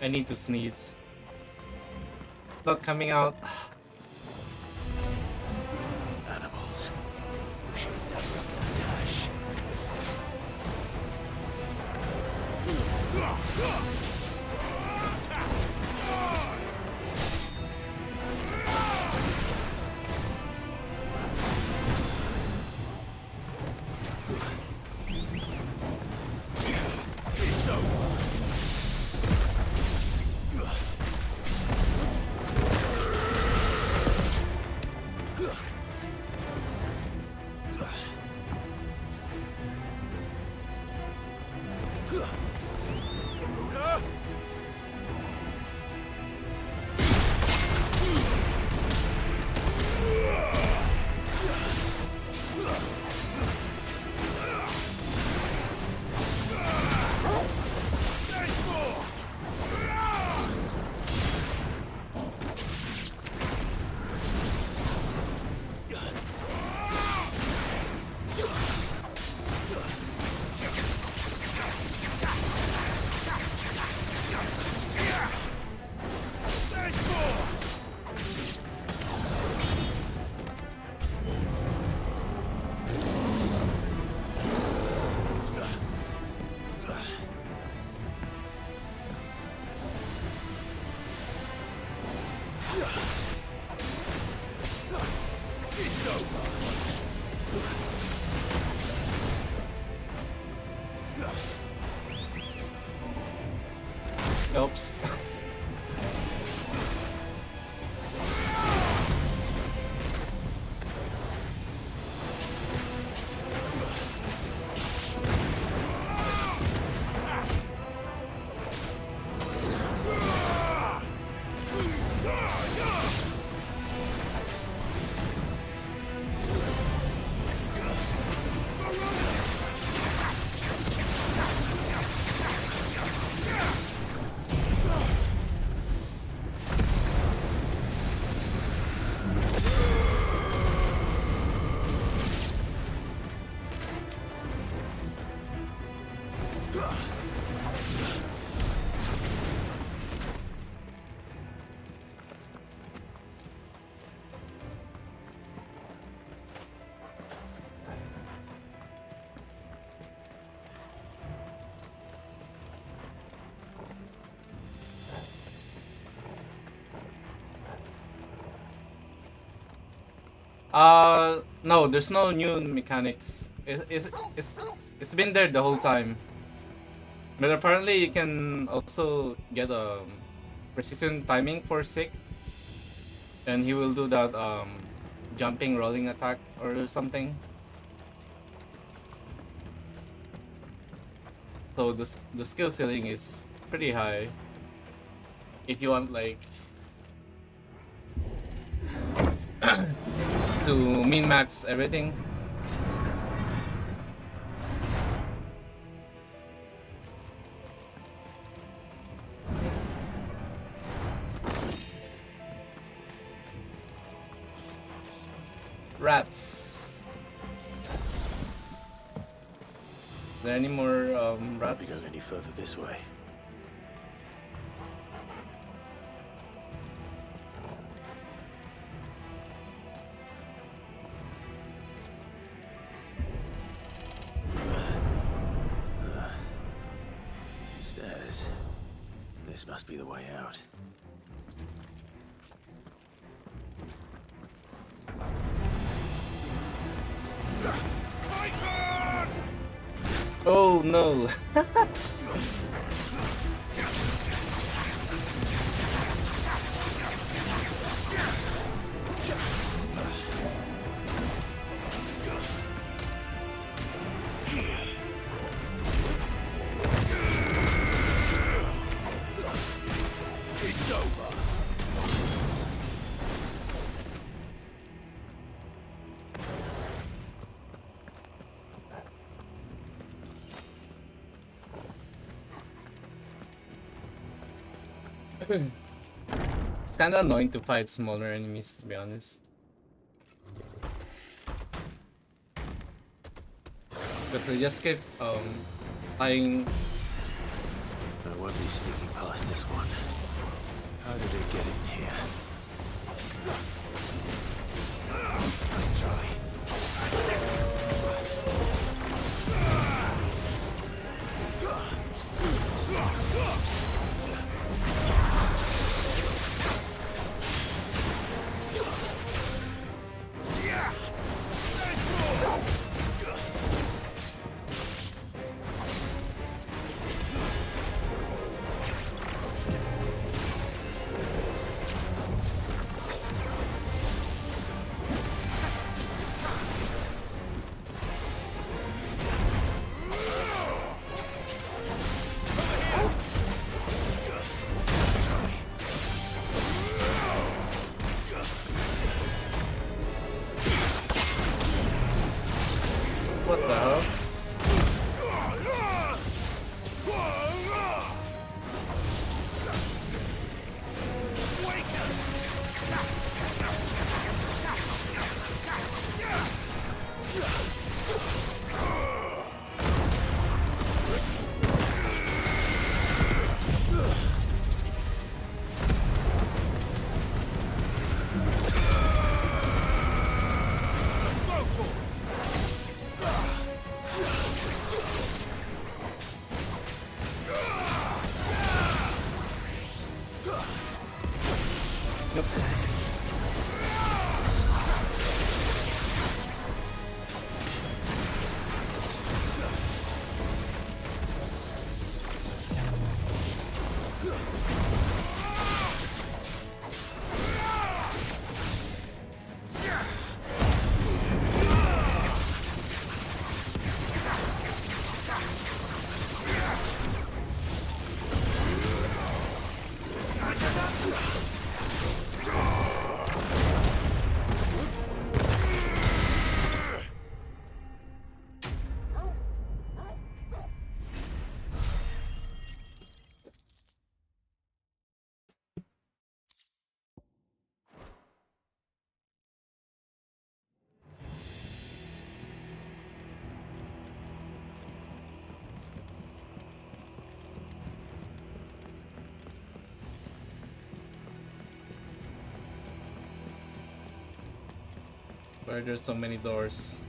I need to sneeze. It's not coming out. Animals. You should never dash. Oops. No, there's no new mechanics. It's been there the whole time. But apparently you can also get precision timing for Sick, and he will do that jumping rolling attack or something. So the skill ceiling is pretty high. If you want like to min max everything. Rats. Are there any more Won't be rats? going any further this way. Stairs. This must be the way out. Oh no. It's over. It's kind of annoying to fight smaller enemies, to be honest. Because they just keep flying. I won't be sneaking past this one. How did it get in here? Nice try. What the hell? Why there's so many doors?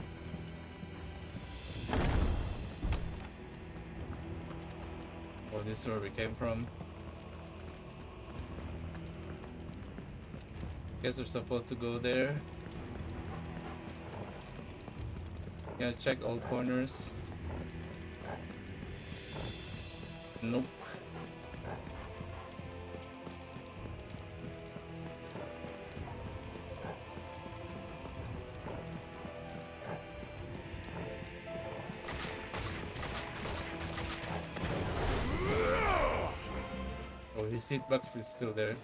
Oh, this is where we came from. Guess we're supposed to go there. Yeah, check all corners. Nope. Oh, his hitbox is still there.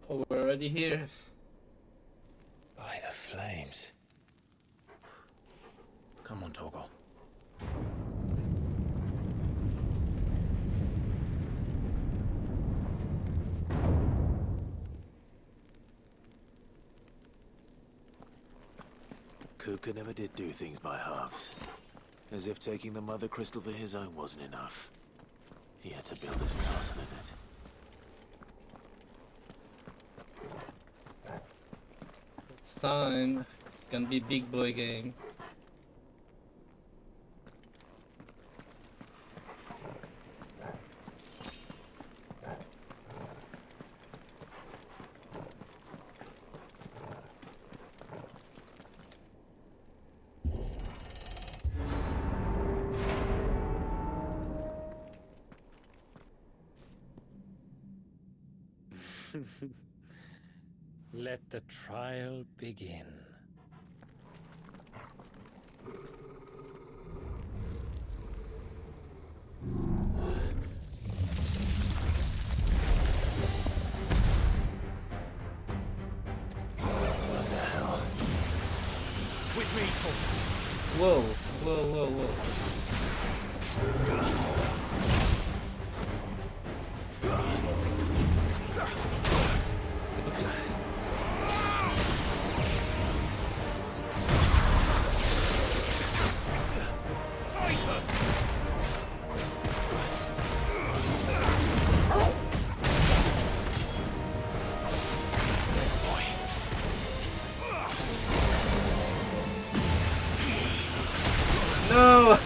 Oh, we're already here. By the flames. Come on, Torgal. Kupka never did do things by halves. As if taking the Mother Crystal for his own wasn't enough. He had to build his castle in it. It's time. It's gonna be big boy game. Let the trial begin. What the hell? With me, Torgal. Whoa, whoa, whoa, whoa. No!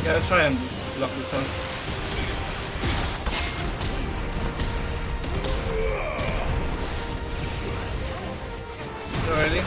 Gotta try and block this one. Already?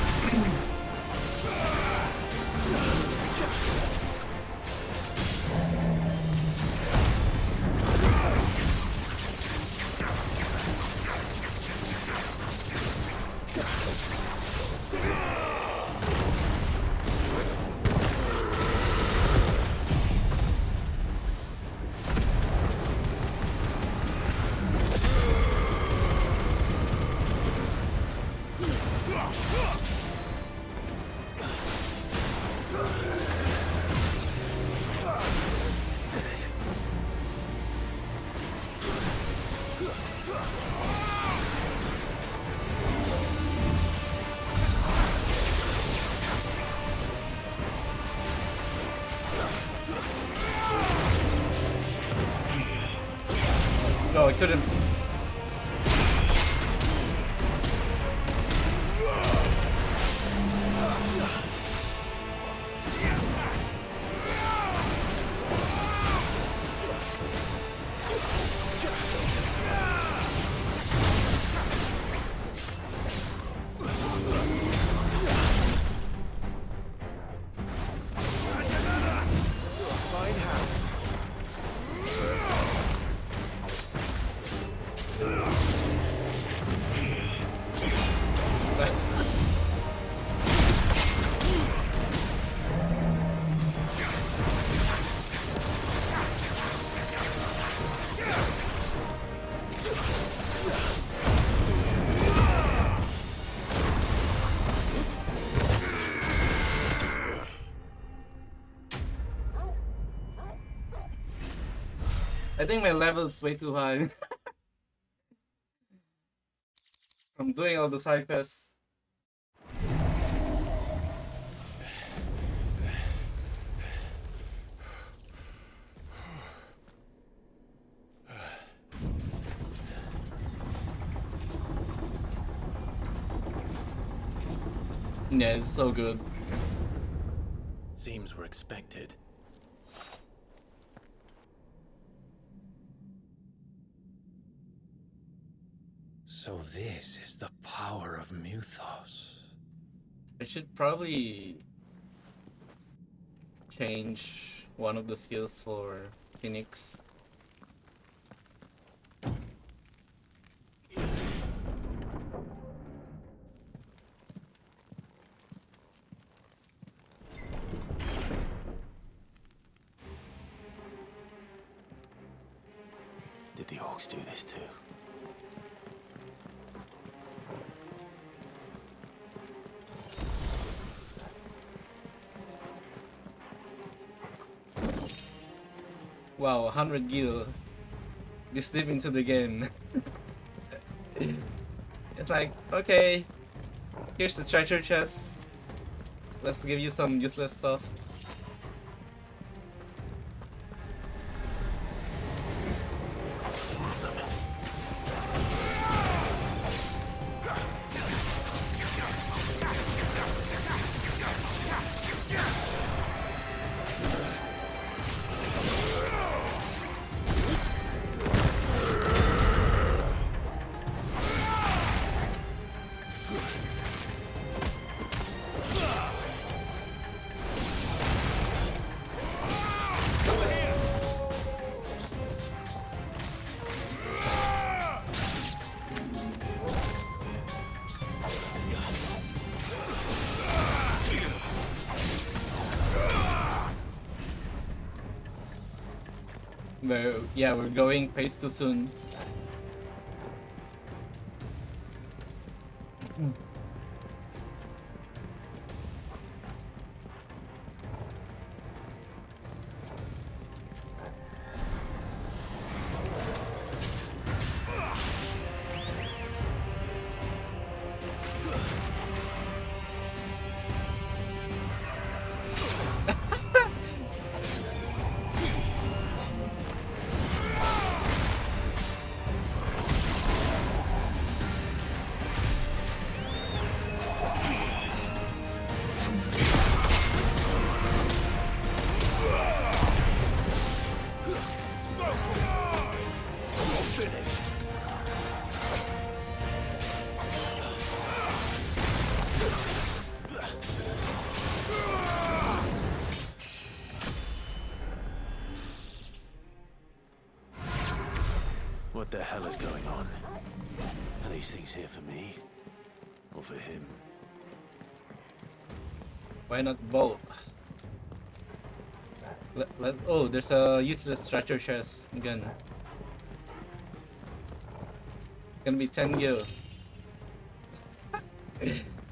No, I couldn't. Fine hand. I I think my level is way too high. I'm doing all the side quests. Yeah, it's so good. Seems we're expected. So this is the power of Muthos. I should probably change one of the skills for Phoenix. Did the orcs do this too? Wow, 100 gil this deep into the game. It's like, okay, here's the treasure chest. Let's give you some useless stuff. We're going pace too soon. What the hell is going on? Are these things here for me? Or for him? Why not both? Oh, there's a useless treasure chest again. Gonna be 10 gil.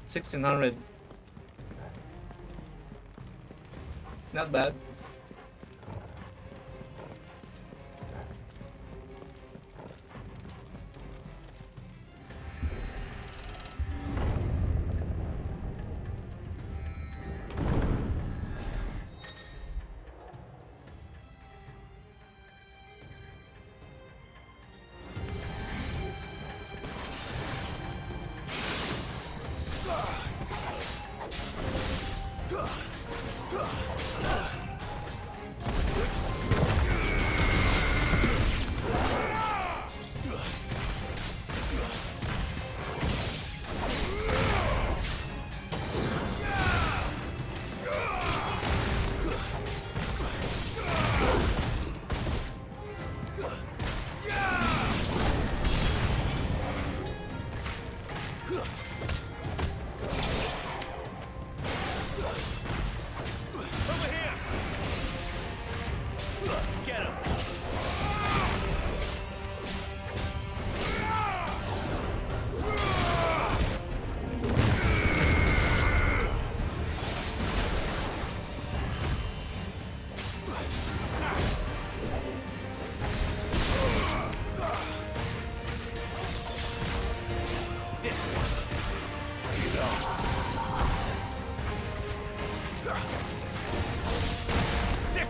1600. Not bad. This one. Bring it on. Sick.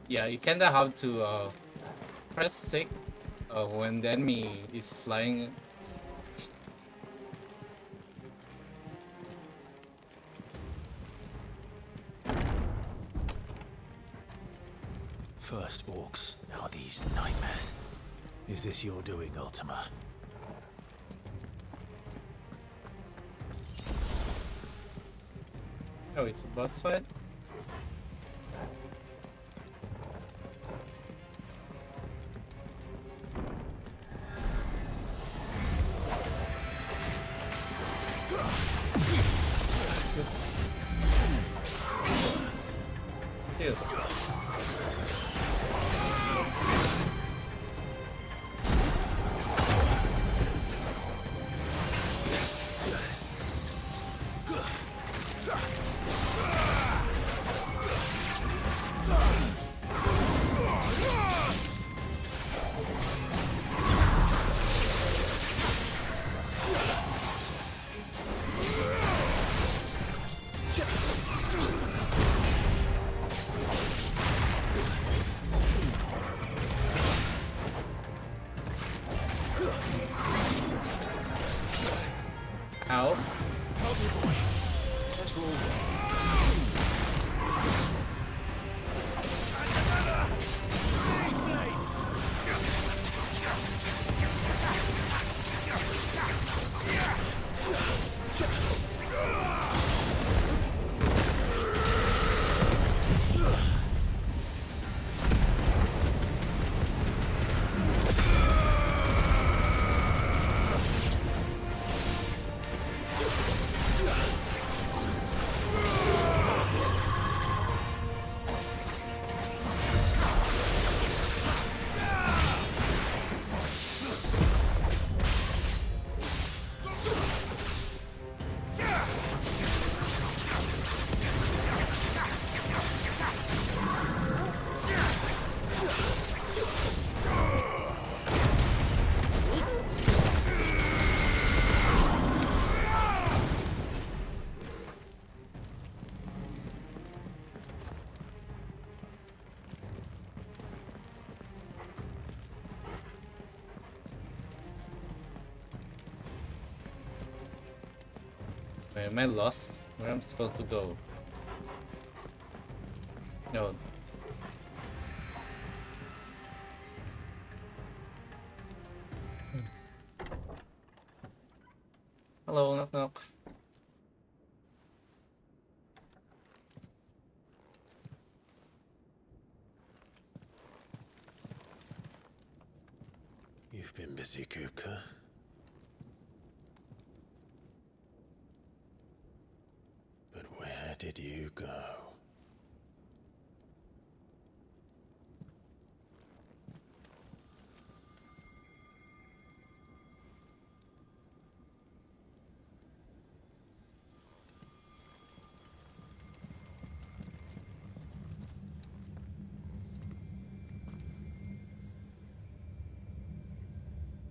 Yeah, you kinda have to press sick when the enemy is flying. First orcs, now these nightmares. Is this your doing, Ultima? Oh, it's a boss fight? Oops. Ew. Ow. Let's roll. Wait, am I lost? Where am I supposed to go? No. Hello, knock knock. You've been busy, Kupka. But where did you go?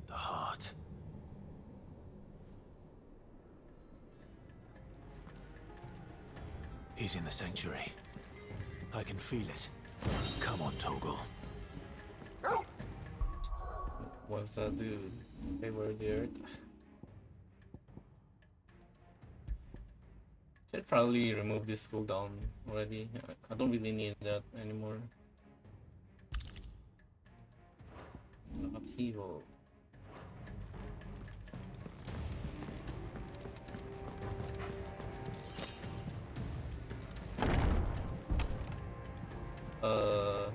The heart. He's in the sanctuary. I can feel it. Come on, Toggle. What's that dude? Favor the earth. Should probably remove this cooldown already. I don't really need that anymore. Upheaval. Oh,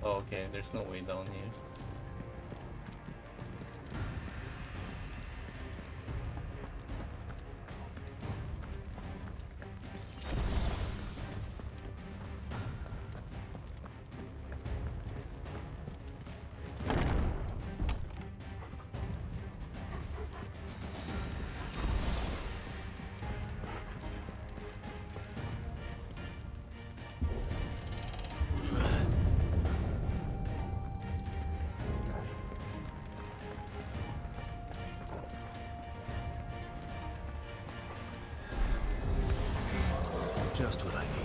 okay, there's no way down here. just what I needed.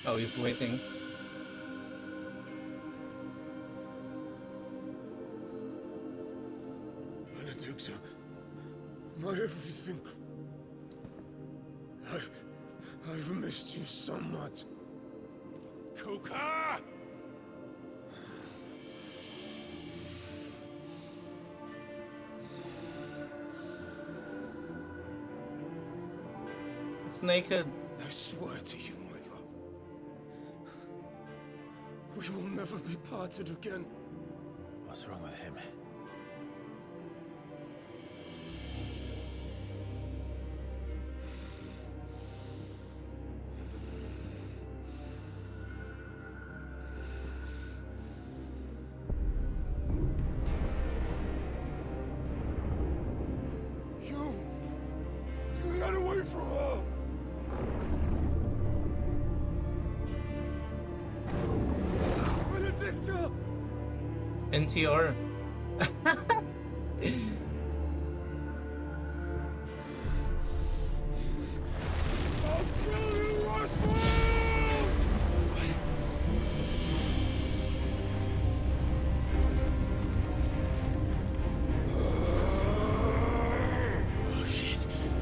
Oh, he's waiting. Benedicta, my everything. I've missed you so much. Kuka! It's naked. I swear to you, my love. We will never be parted again. What's wrong with him? You got away from her! Benedicta! NTR. I'll kill you, Roswell! Oh shit,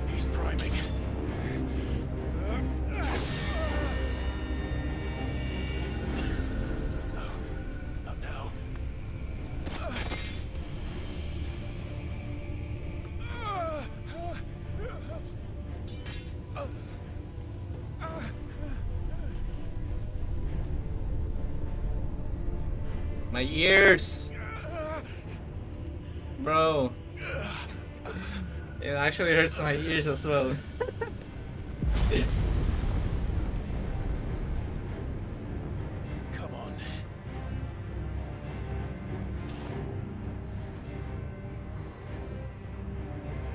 he's priming. Not now. My ears! Bro. It actually hurts my ears as well. Come on.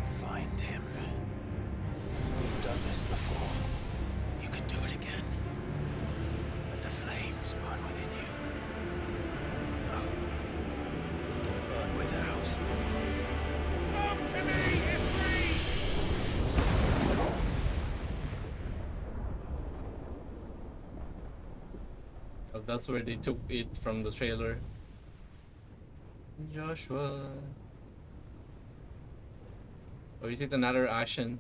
Find him. You've done this before. You can do it again. Let the flames burn within you. No. Let them burn without. Come to me, Ifrit! Oh, that's where they took it from the trailer. Joshua. Or is it another Ashen?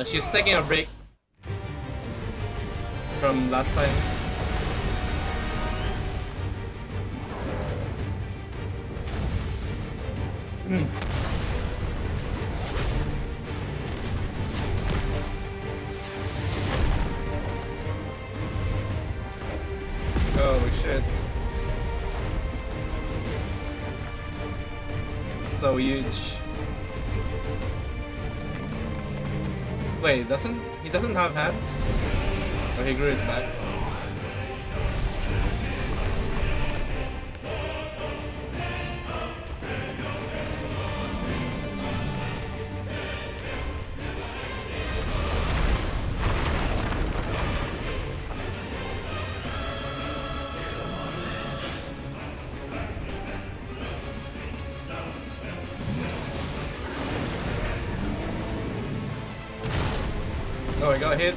She's taking a break from last time. Oh shit. So huge. Wait, he doesn't have hands? Oh, he grew it back. Oh, I got hit.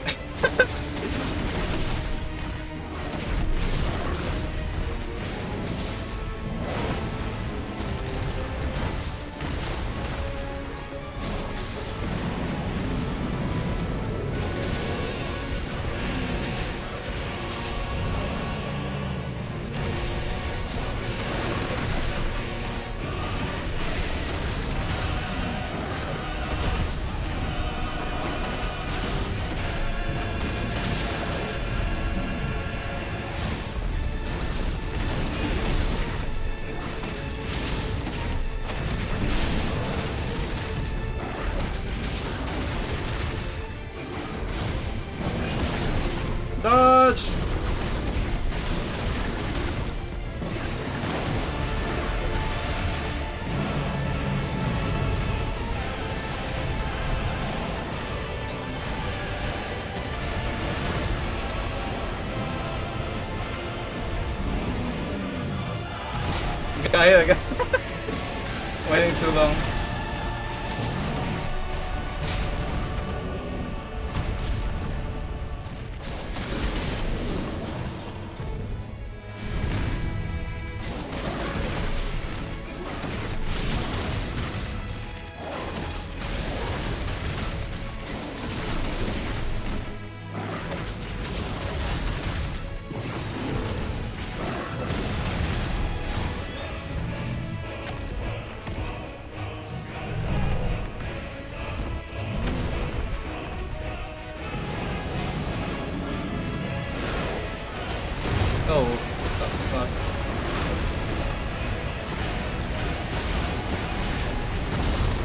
Dodge! I got waiting too long. Oh, what the fuck?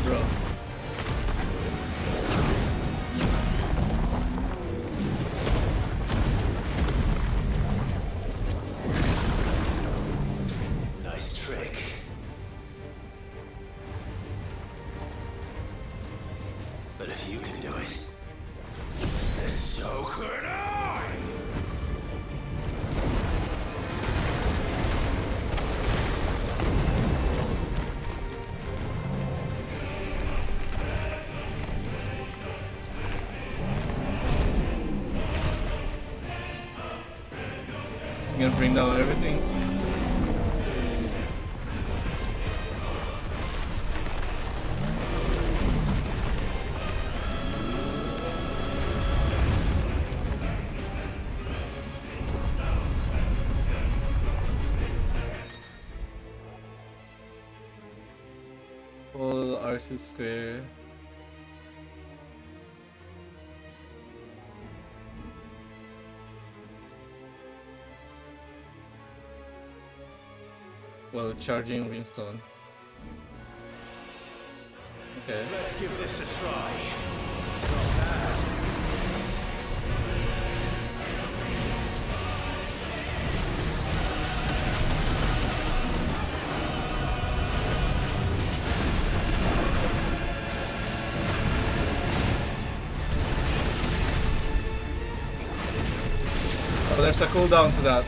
Bro. Nice trick. But if you can do it, then so could I! He's gonna bring down everything. Full R2 square. While charging Winston. Okay. Let's give this a try. Oh, there's a cooldown to that.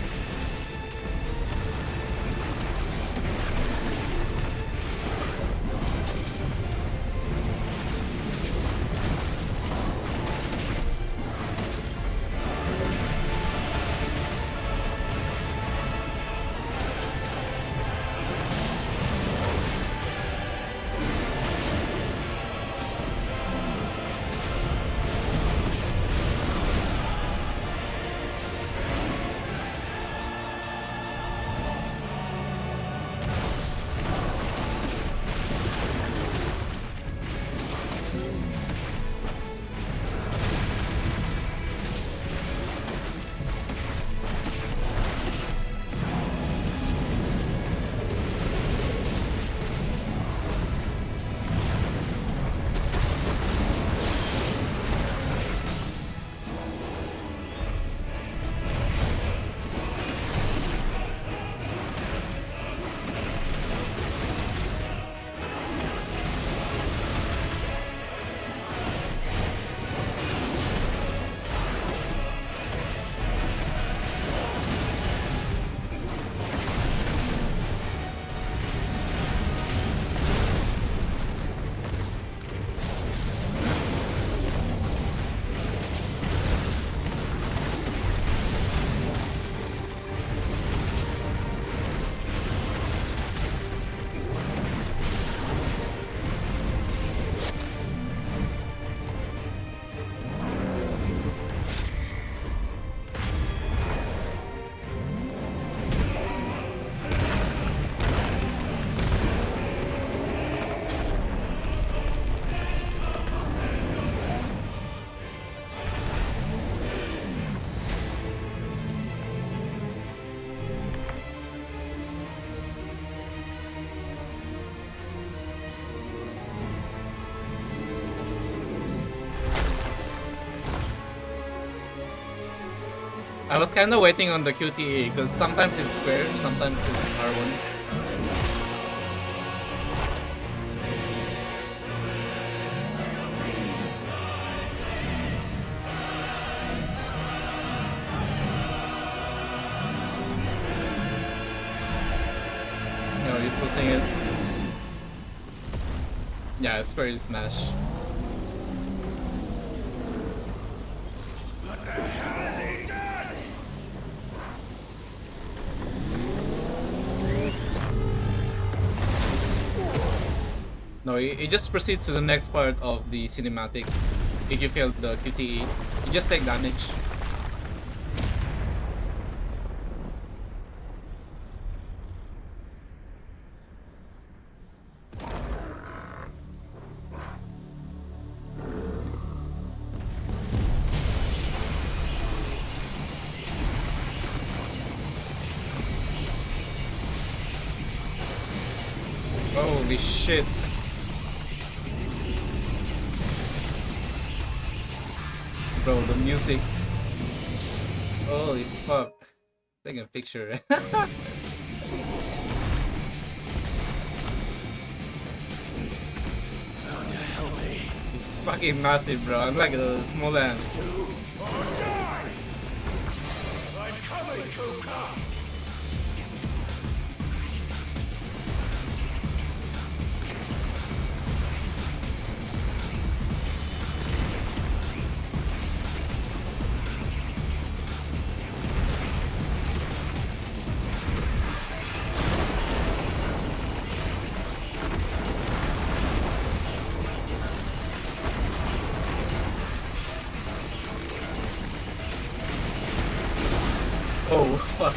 I was kind of waiting on the QTE because sometimes it's square, sometimes it's R1. No, you're still seeing it. Yeah, square is smash. What the hell has he done? No, it just proceeds to the next part of the cinematic. If you fail the QTE, you just take damage. Holy shit. Bro, the music. Holy fuck. Taking a picture. It's fucking massive, bro. I'm like a small ant. I'm coming, Kuka! Oh, fuck.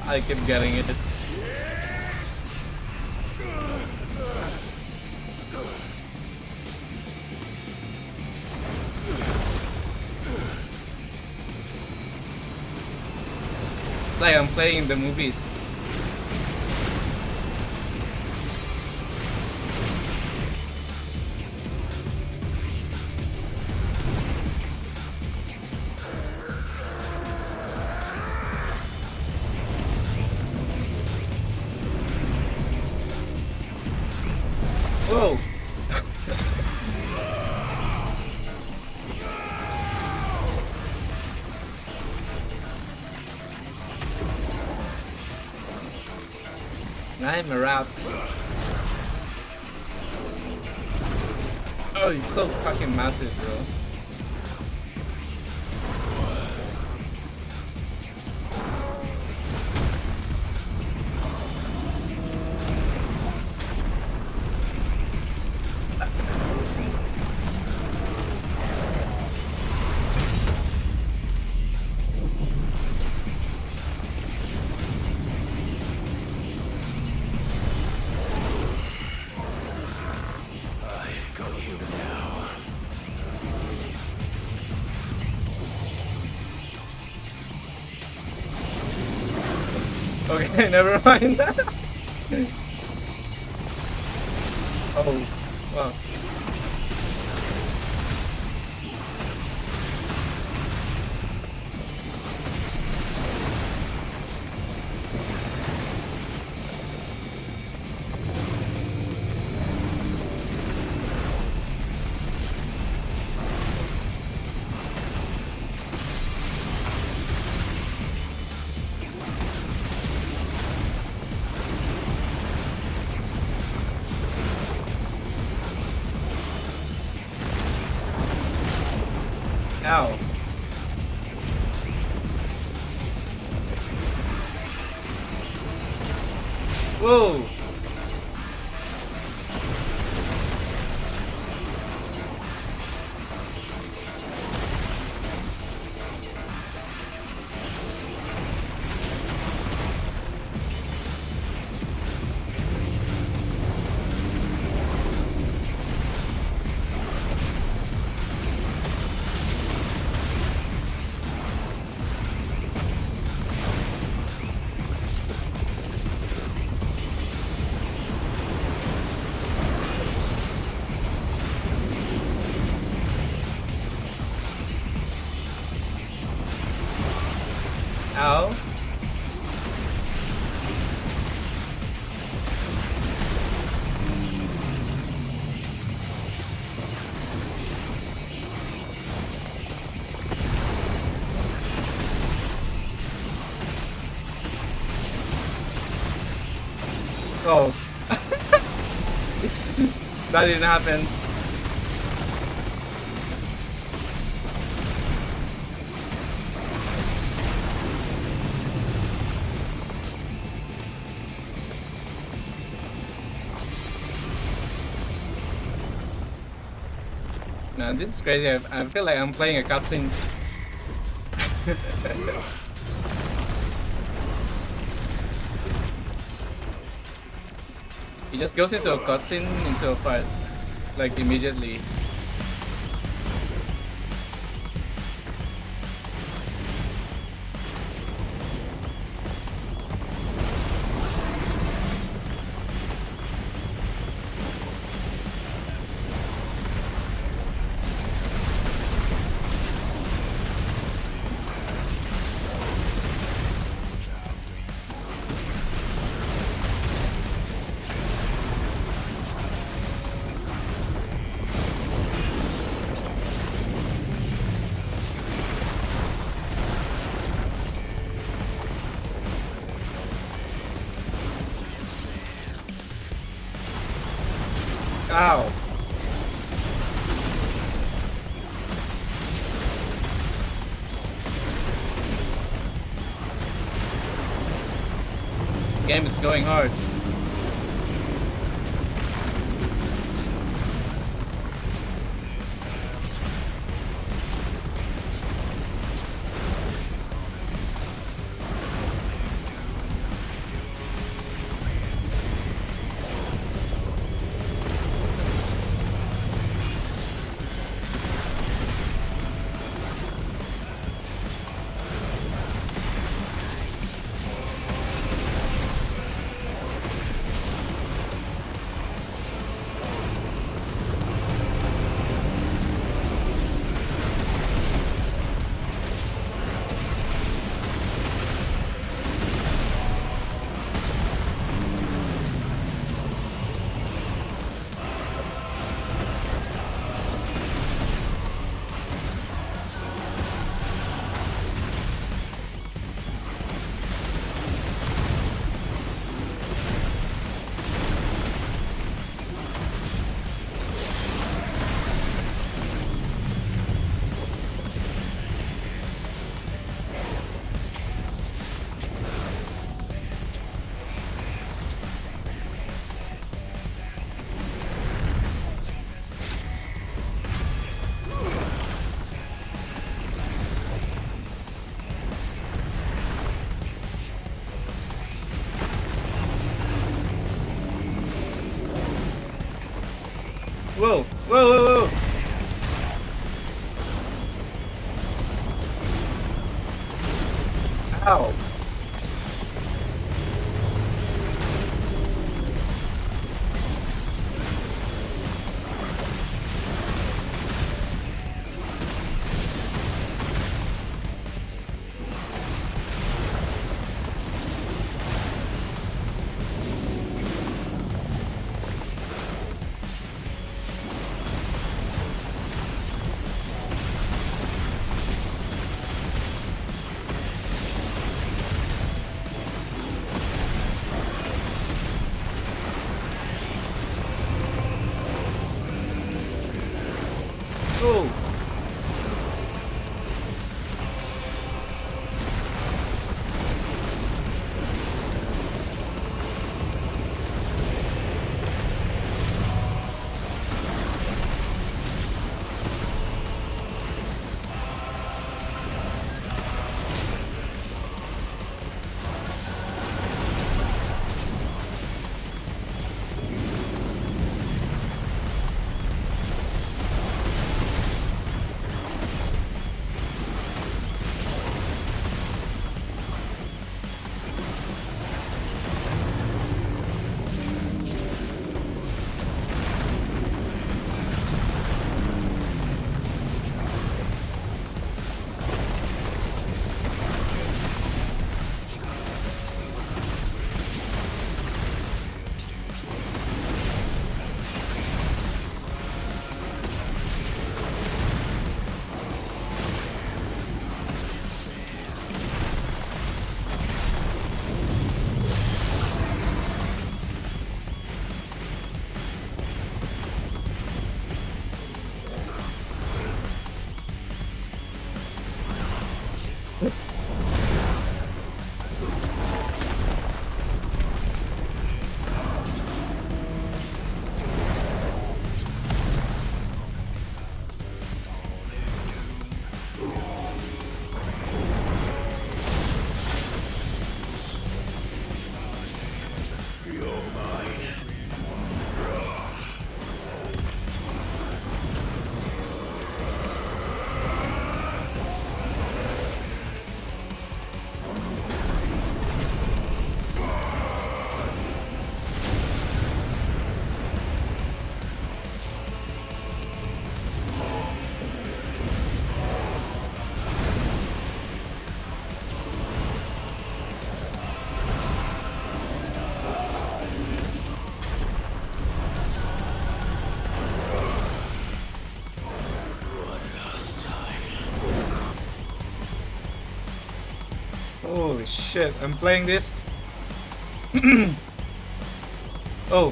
I keep getting it. It's like I'm playing the movies. Whoa! I'm a rat. Oh, he's so fucking massive, bro. I've got you now. Okay, never mind. Oh, wow. Ow. Whoa! Ow. Oh. That didn't happen. No, this is crazy. I feel like I'm playing a cutscene. He just goes into a cutscene, into a part, like immediately. Ow. This game is going hard. Whoa, whoa, whoa, whoa. Ow. Oh. Holy shit, I'm playing this. Oh.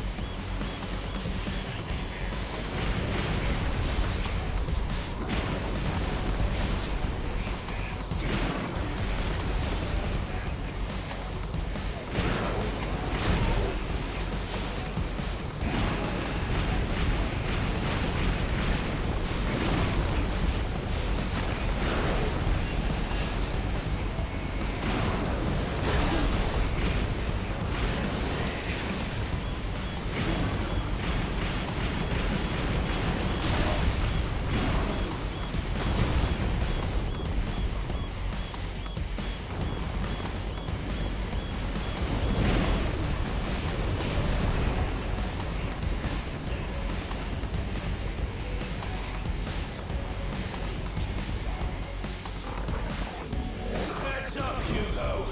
Heads up, Hugo!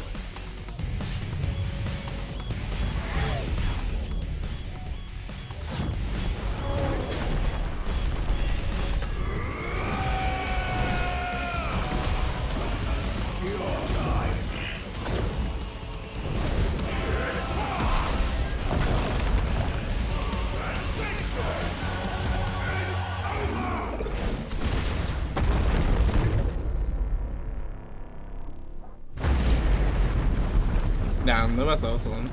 Your time. Damn, that was awesome.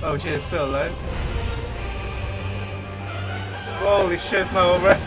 Oh shit, it's still alive. Holy shit, it's not over.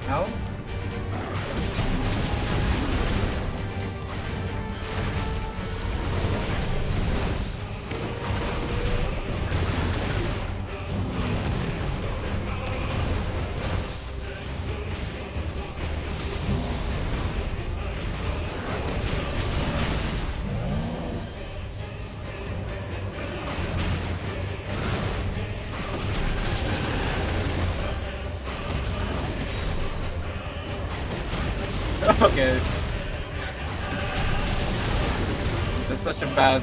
Now? Okay. That's such a bad...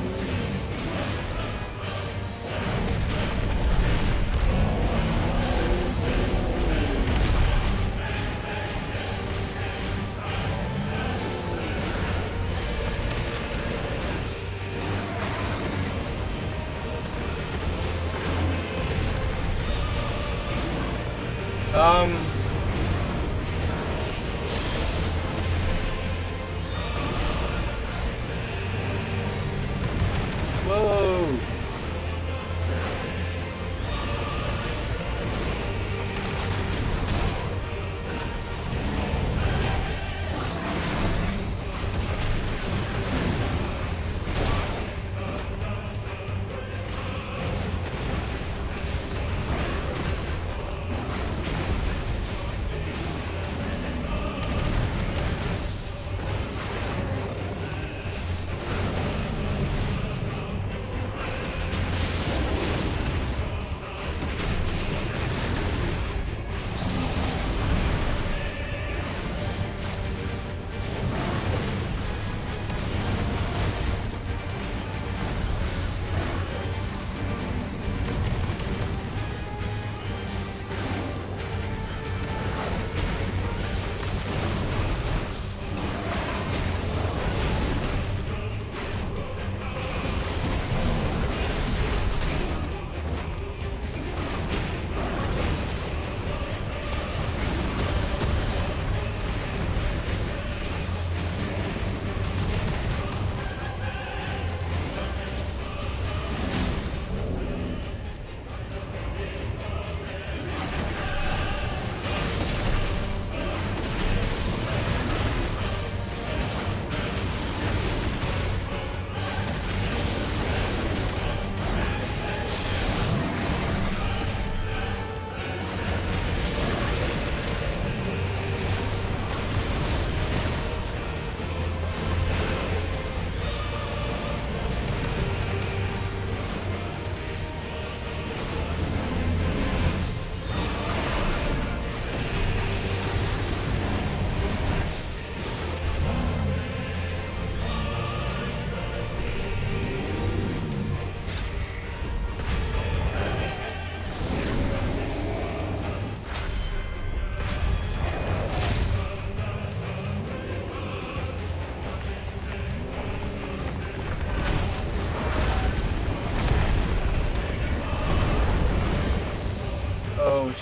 Whoa!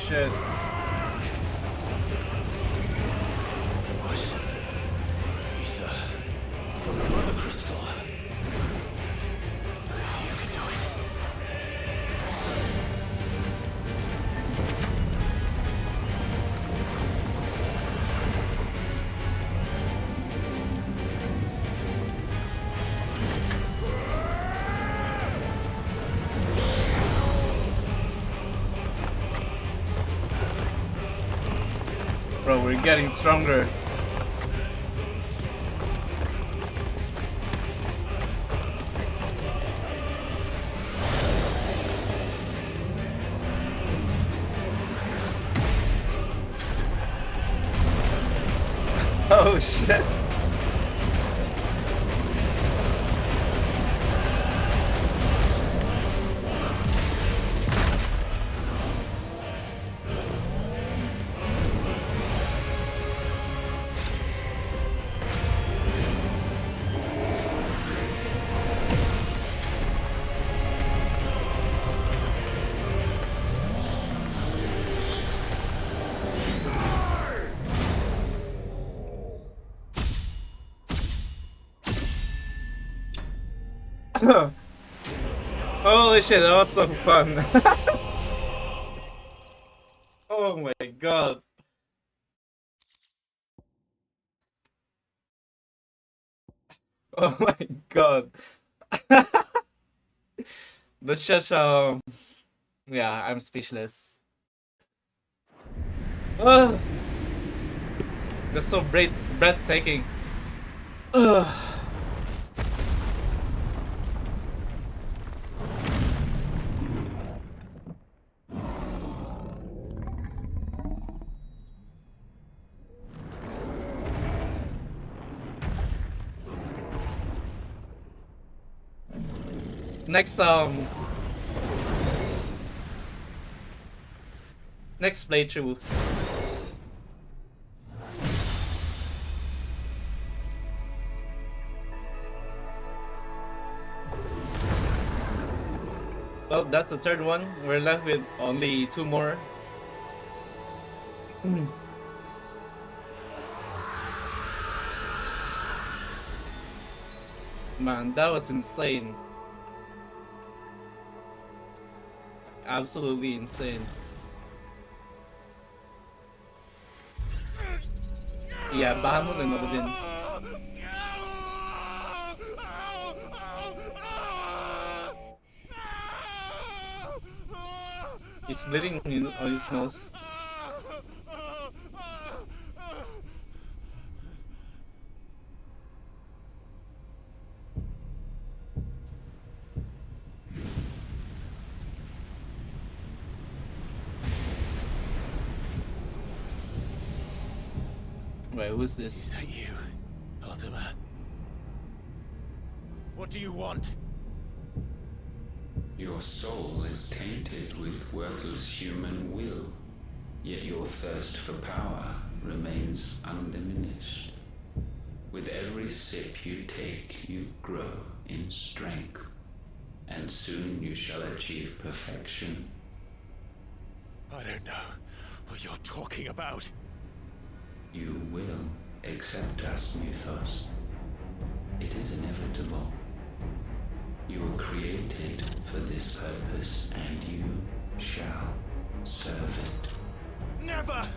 shit. Ether from the mother crystal. If you can do it. Bro, we're getting stronger. Oh shit. Holy shit, that was so fun. Oh my god. Oh my god. That's just yeah, I'm speechless. Oh, that's so breathtaking. Ugh. Next next playthrough. Well, that's the third one. We're left with only 2 more. Man, that was insane. Absolutely insane. Yeah, bahan mo ng din. He's bleeding on his nose. Wait, who's this? Is that you, Ultima? What do you want? Your soul is tainted with worthless human will, yet your thirst for power remains undiminished. With every sip you take, you grow in strength, and soon you shall achieve perfection. I don't know what you're talking about. You will accept us, Mythos. It is inevitable. You were created for this purpose, and you shall serve it. Never!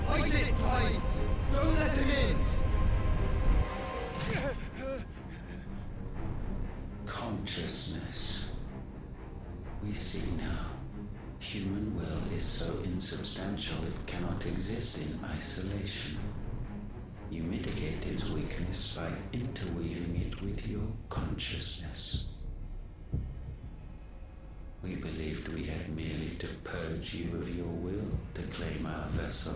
Fight it, Clive! Don't let him in! Consciousness. We see now. Human will is so insubstantial it cannot exist in isolation. You mitigate its weakness by interweaving it with your consciousness. We believed we had merely to purge you of your will to claim our vessel.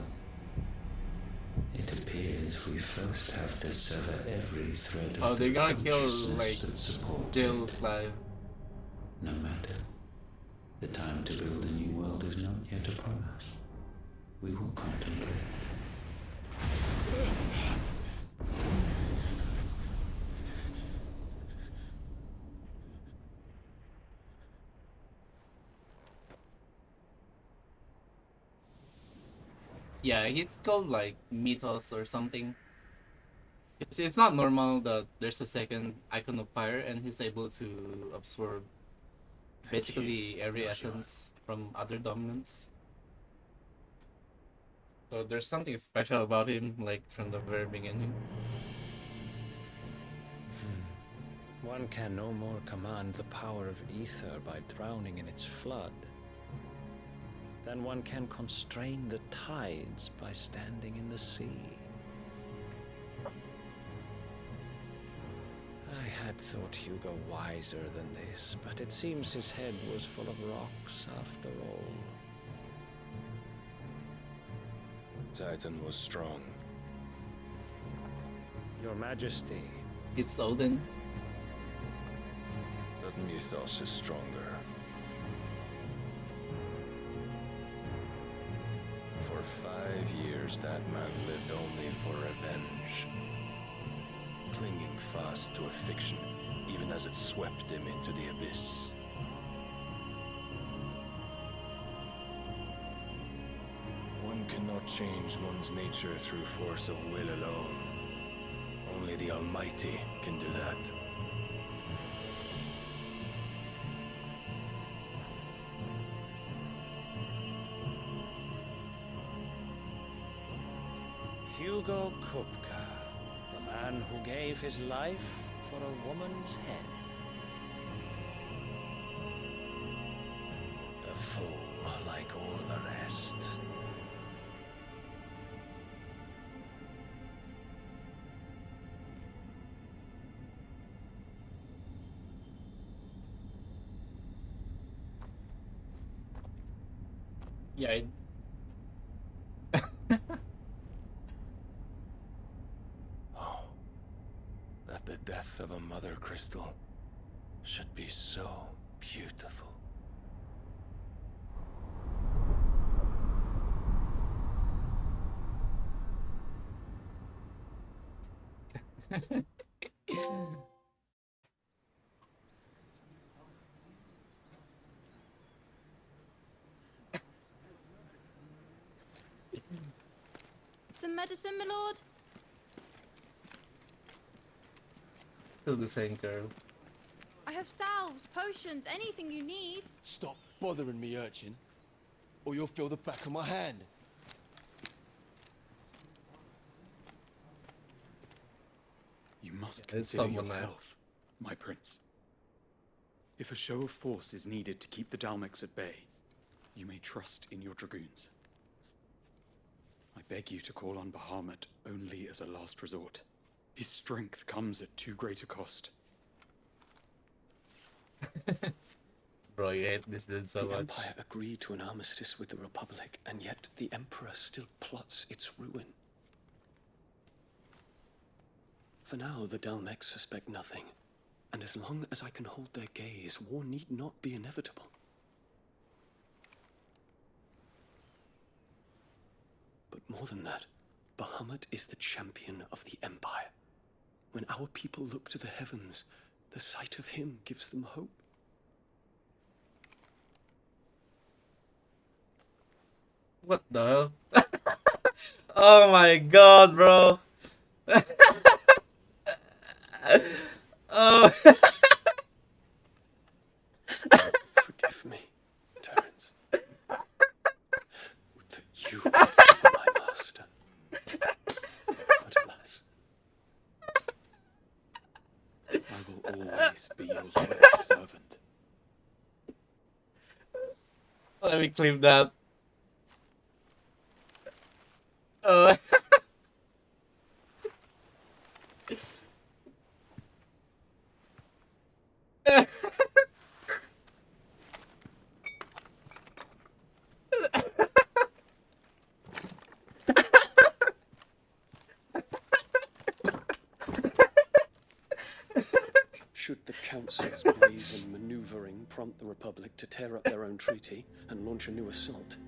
It appears we first have to sever every thread of they're the gonna kill, like, consciousness that supports Jill, it. Clive. No matter. The time to build a new world is not yet upon us. We will contemplate. Yeah, he's called like Mythos or something. It's not normal that there's a second icon of fire and he's able to absorb basically every essence from other dominants. So there's something special about him, like from the very beginning. One can no more command the power of ether by drowning in its flood than one can constrain the tides by standing in the sea. I had thought Hugo wiser than this, but it seems his head was full of rocks after all. Titan was strong. Your Majesty. It's Odin. But Mythos is stronger. For 5 years, that man lived only for revenge. Clinging fast to a fiction, even as it swept him into the abyss. One cannot change one's nature through force of will alone. Only the Almighty can do that. Hugo Kupka, the man who gave his life for a woman's head. A fool like all the rest. Yeah, That the death of a mother crystal should be so beautiful. Some medicine, my lord? Still the same girl. I have salves, potions, anything you need. Stop bothering me, urchin, or you'll feel the back of my hand. You must It's consider your someone else. health, my prince. If a show of force is needed to keep the Dalmex at bay, you may trust in your dragoons. I beg you to call on Bahamut only as a last resort. His strength comes at too great a cost. Bro, you hate this dude so The much. Empire agreed to an armistice with the Republic, and yet the Emperor still plots its ruin. For now, the Dalmex suspect nothing, and as long as I can hold their gaze, war need not be inevitable. But more than that, Bahamut is the champion of the Empire. When our people look to the heavens, the sight of him gives them hope. What the hell? Oh my god, bro. Oh. Forgive me, Terence. That you are my master. But alas, I will always be your loyal servant. Let me clip that. Oh. should the Council's brazen maneuvering prompt the Republic to tear up their own treaty and launch a new assault.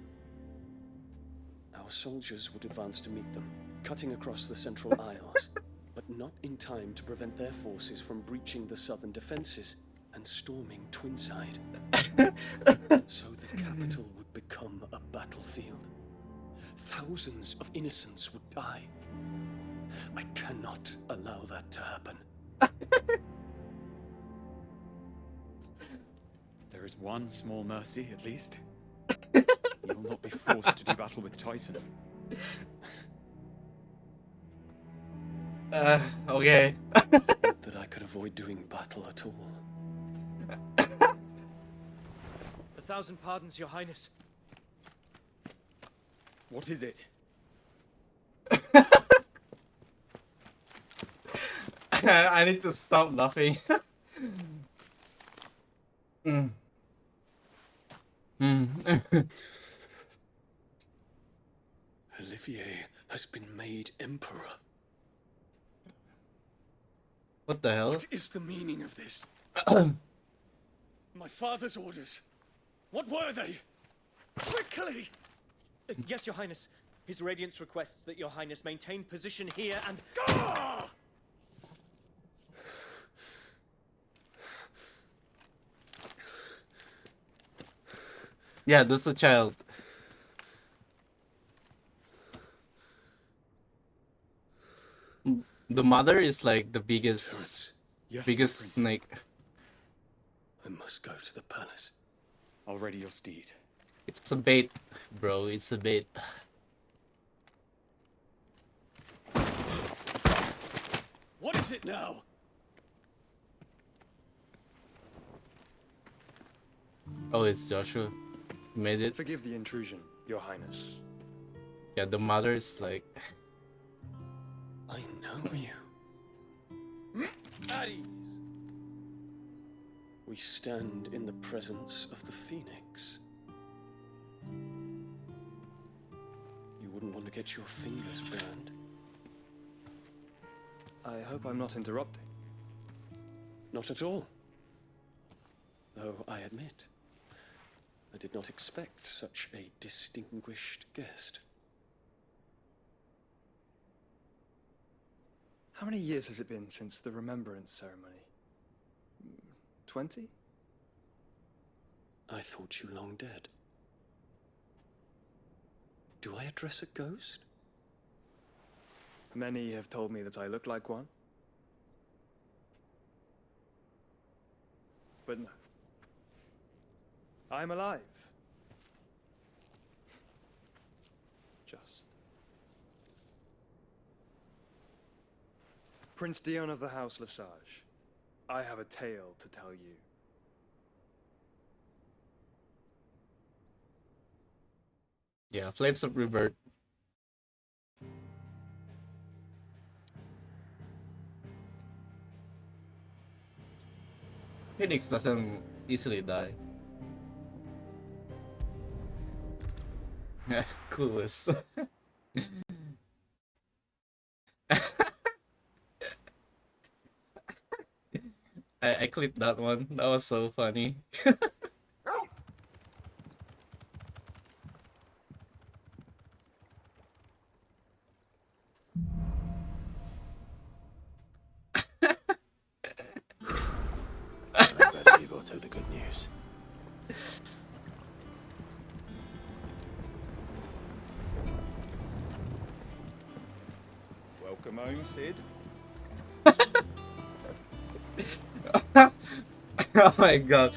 Our soldiers would advance to meet them, cutting across the Central Isles, but not in time to prevent their forces from breaching the southern defenses and storming Twinside. And so the capital would become a battlefield. Thousands of innocents would die. I cannot allow that to happen. There is one small mercy, at least. You will not be forced to do battle with Titan. Okay. Not that I could avoid doing battle at all. 1,000 pardons, Your Highness. What is it? I need to stop laughing. Olivier has been made emperor. What the hell? What is the meaning of this? My father's orders. What were they? Quickly! Yes, Your Highness. His Radiance requests that Your Highness maintain position here and... Ah! Yeah, that's a child. The mother is like the biggest, Yes, biggest Prince. snake. I must go to the palace. I'll ready your steed. It's a bait, bro. It's a bait. What is it now? Oh, it's Joshua. He made it. Forgive the intrusion, Your Highness. Yeah, the mother is like. I know you. At ease. We stand in the presence of the Phoenix. You wouldn't want to get your fingers burned. I hope I'm not interrupting. Not at all. Though I admit, I did not expect such a distinguished guest. How many years has it been since the Remembrance ceremony? 20? I thought you long dead. Do I address a ghost? Many have told me that I look like one. But no. I'm alive. Just. Prince Dion of the House Lesage, I have a tale to tell you. Yeah, Flames of Rebirth. Phoenix doesn't easily die. Yeah, clueless. I clipped that one. That was so funny. I better give Otto the good news. Welcome home, Sid. Oh my god.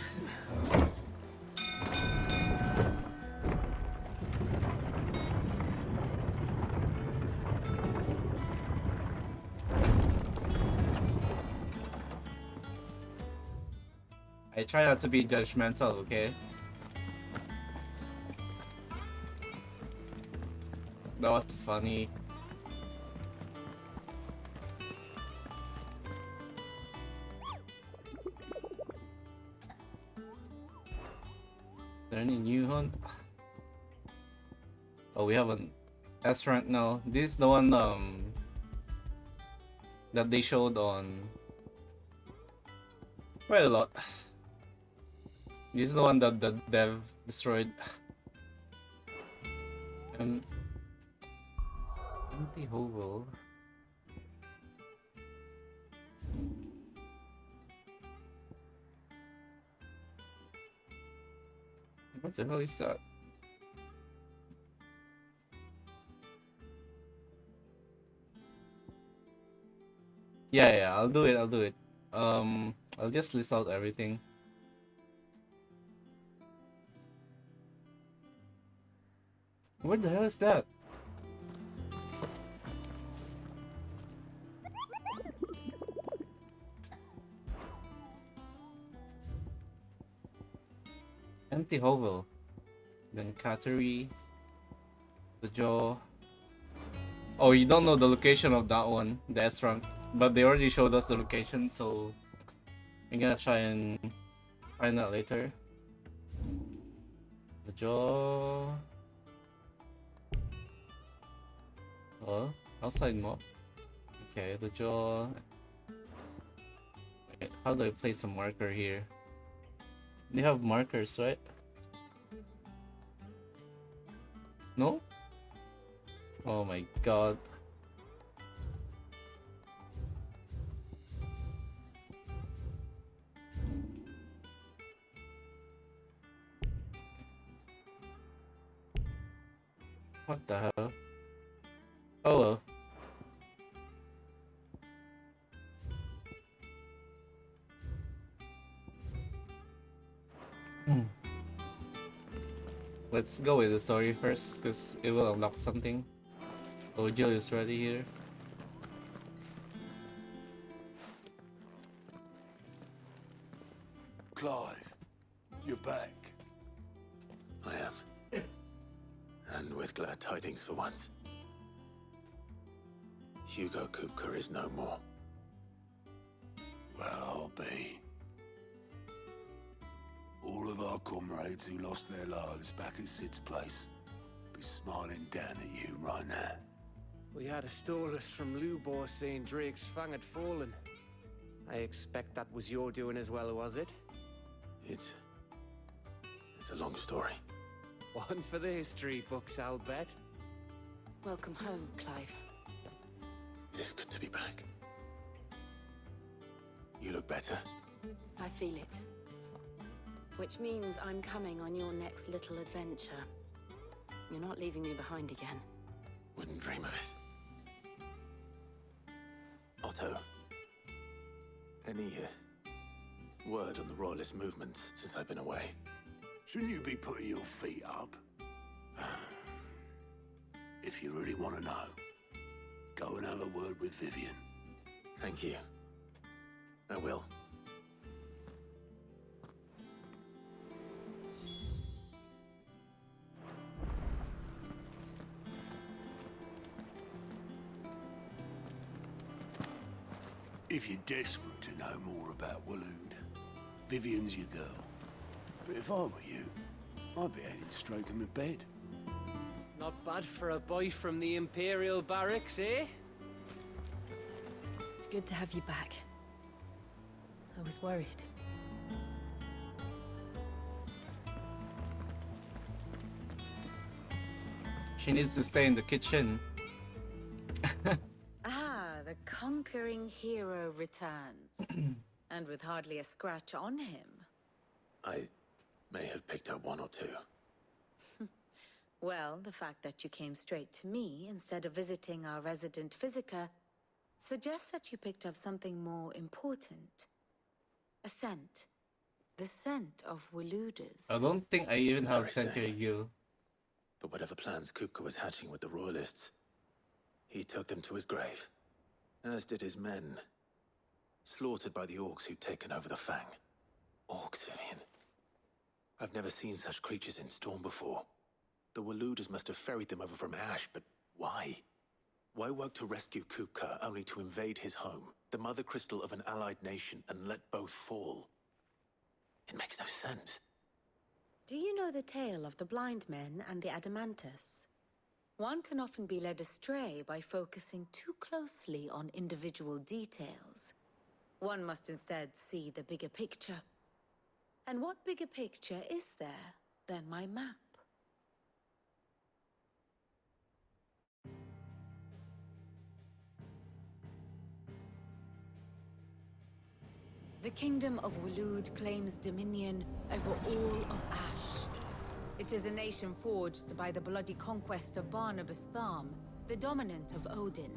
I try not to be judgmental, okay? That was funny. Is there any new hunt? Oh, we have an S rank now. This is the one that they showed on quite a lot. This is the one that the dev destroyed. And empty hovel. What the hell is that? Yeah, I'll do it. I'll just list out everything. What the hell is that? Empty hovel. Then Cattery. The jaw. Oh, you don't know the location of that one. That's wrong. But they already showed us the location, so I'm gonna try and find that later. The jaw. Oh, outside mob. Okay, the jaw. Wait, how do I place a marker here? They have markers, right? No? Oh my god. What the hell? Oh well. Let's go with the story first, because it will unlock something. Ojo is ready here. Clive, you're back. I am. And with glad tidings for once. Hugo Kupka is no more. Well, I'll be. All of our comrades who lost their lives back at Sid's place be smiling down at you right now. We had a stolus from Lubor saying Drake's fang had fallen. I expect that was your doing as well, was it? It's a long story. One for the history books, I'll bet. Welcome home, Clive. It's good to be back. You look better. I feel it. Which means I'm coming on your next little adventure. You're not leaving me behind again. Wouldn't dream of it. Otto, any word on the Royalist movement since I've been away? Shouldn't you be putting your feet up? If you really want to know, go and have a word with Vivian. Thank you. I will. If you're desperate to know more about Waloed, Vivian's your girl. But if I were you, I'd be heading straight to my bed. Not bad for a boy from the Imperial Barracks, eh? It's good to have you back. I was worried. She needs to stay in the kitchen. The conquering hero returns. And with hardly a scratch on him. I may have picked up one or two. Well, the fact that you came straight to me instead of visiting our resident Physica suggests that you picked up something more important. A scent. The scent of Waluders. I don't think I even have Embarrassing. Senkyogyu. But whatever plans Kupka was hatching with the Royalists, he took them to his grave. As did his men. Slaughtered by the orcs who'd taken over the Fang. Orcs, Vivian. I've never seen such creatures in Storm before. The Waluders must have ferried them over from Ash, but why? Why work to rescue Kupka only to invade his home, the mother crystal of an allied nation, and let both fall? It makes no sense. Do you know the tale of the blind men and the Adamantus? One can often be led astray by focusing too closely on individual details. One must instead see the bigger picture. And what bigger picture is there than my map? The Kingdom of Waloed claims dominion over all of Ash. It is a nation forged by the bloody conquest of Barnabas Tharm, the dominant of Odin.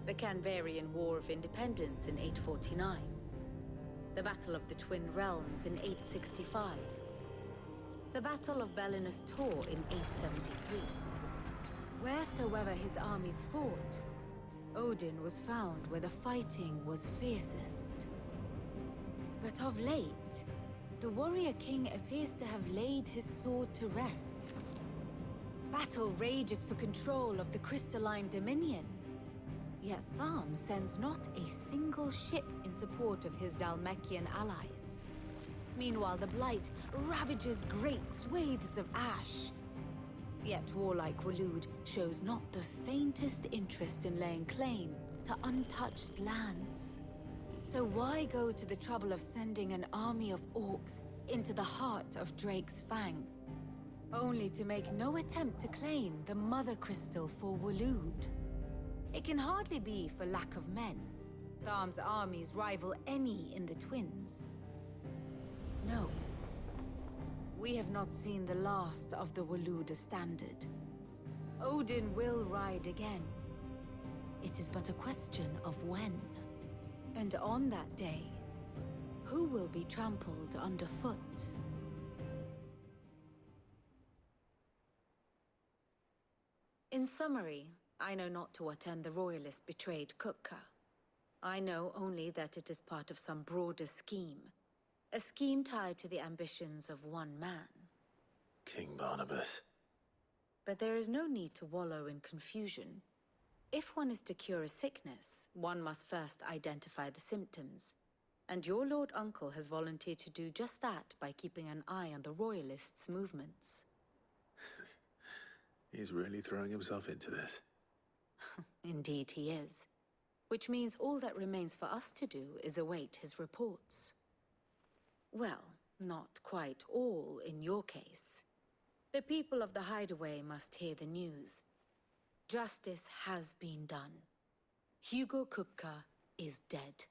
The Canvarian War of Independence in 849. The Battle of the Twin Realms in 865. The Battle of Belinus Tor in 873. Wheresoever his armies fought, Odin was found where the fighting was fiercest. But of late, the warrior king appears to have laid his sword to rest. Battle rages for control of the crystalline dominion. Yet Tharm sends not a single ship in support of his Dhalmekian allies. Meanwhile, the Blight ravages great swathes of Ash. Yet warlike Waloed shows not the faintest interest in laying claim to untouched lands. So why go to the trouble of sending an army of orcs into the heart of Drake's Fang, only to make no attempt to claim the Mother Crystal for Waloed? It can hardly be for lack of men. Tharm's armies rival any in the Twins. No. We have not seen the last of the Waloed standard. Odin will ride again. It is but a question of when. And on that day, who will be trampled underfoot? In summary, I know not to what end the Royalist betrayed Kupka. I know only that it is part of some broader scheme. A scheme tied to the ambitions of one man. King Barnabas. But there is no need to wallow in confusion. If one is to cure a sickness, one must first identify the symptoms. And your Lord Uncle has volunteered to do just that by keeping an eye on the Royalists' movements. He's really throwing himself into this. Indeed he is. Which means all that remains for us to do is await his reports. Well, not quite all in your case. The people of the Hideaway must hear the news. Justice has been done. Hugo Kupka is dead.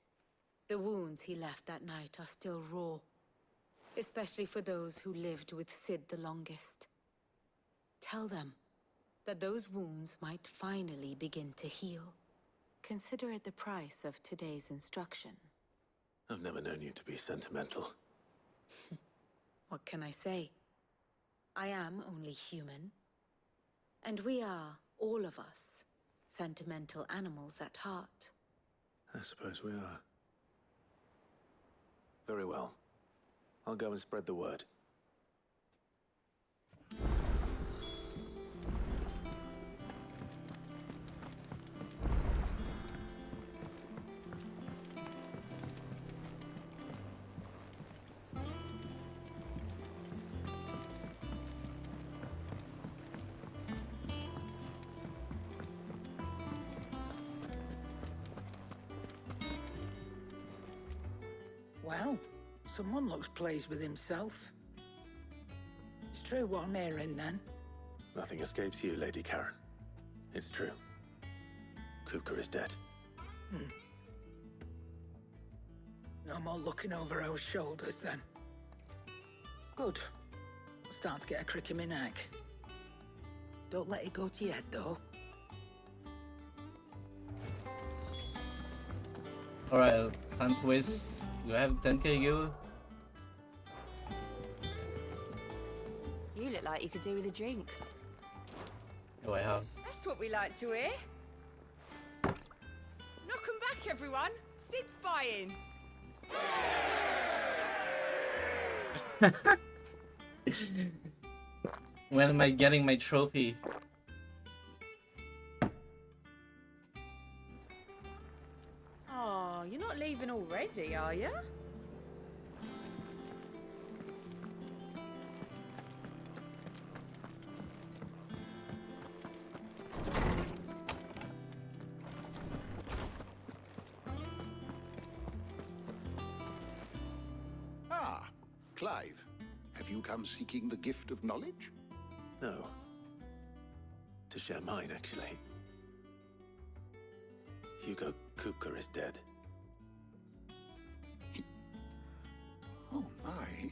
The wounds he left that night are still raw, especially for those who lived with Sid the longest. Tell them that those wounds might finally begin to heal. Consider it the price of today's instruction. I've never known you to be sentimental. What can I say? I am only human. And we are, all of us, sentimental animals at heart. I suppose we are. Very well. I'll go and spread the word. Well, someone looks pleased with himself. It's true what I'm hearing, then. Nothing escapes you, Lady Karen. It's true. Kupka is dead. No more looking over our shoulders, then. Good. I'm starting to get a crick in my neck. Don't let it go to your head, though. Alright, time to waste. Do I have 10k gil? You look like you could do with a drink. Oh, I have. That's what we like to hear. Knock 'em back, everyone. Sid's buying. When am I getting my trophy? Oh, you're not leaving already, are you? Clive, have you come seeking the gift of knowledge? No. To share mine, actually. Hugo Kupka is dead. Oh my.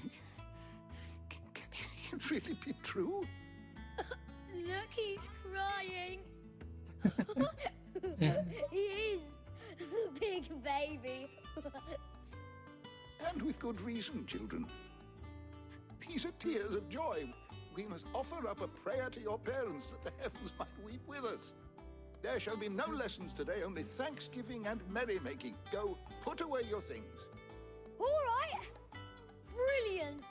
Can it really be true? Look, he's crying. He is. The big baby. And with good reason, children. These are tears of joy. We must offer up a prayer to your parents that the heavens might weep with us. There shall be no lessons today, only thanksgiving and merrymaking. Go, put away your things. All right. Brilliant.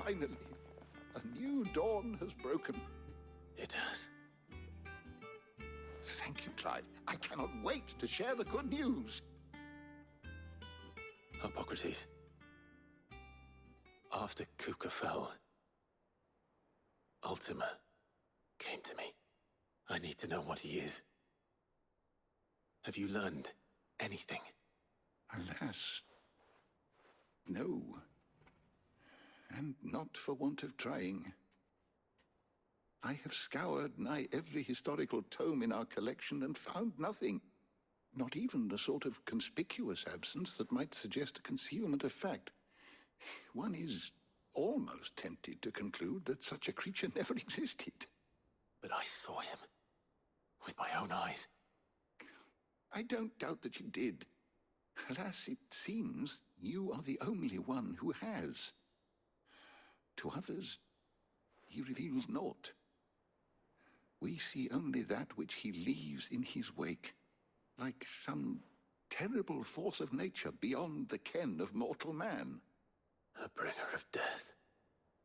Finally, a new dawn has broken. It has. Thank you, Clive. I cannot wait to share the good news. Hippocrates. After Kupka fell, Ultima came to me. I need to know what he is. Have you learned anything? Alas, no. And not for want of trying. I have scoured nigh every historical tome in our collection and found nothing. Not even the sort of conspicuous absence that might suggest a concealment of fact. One is almost tempted to conclude that such a creature never existed. But I saw him. With my own eyes. I don't doubt that you did. Alas, it seems you are the only one who has. To others, he reveals naught. We see only that which he leaves in his wake, like some terrible force of nature beyond the ken of mortal man. A bringer of death.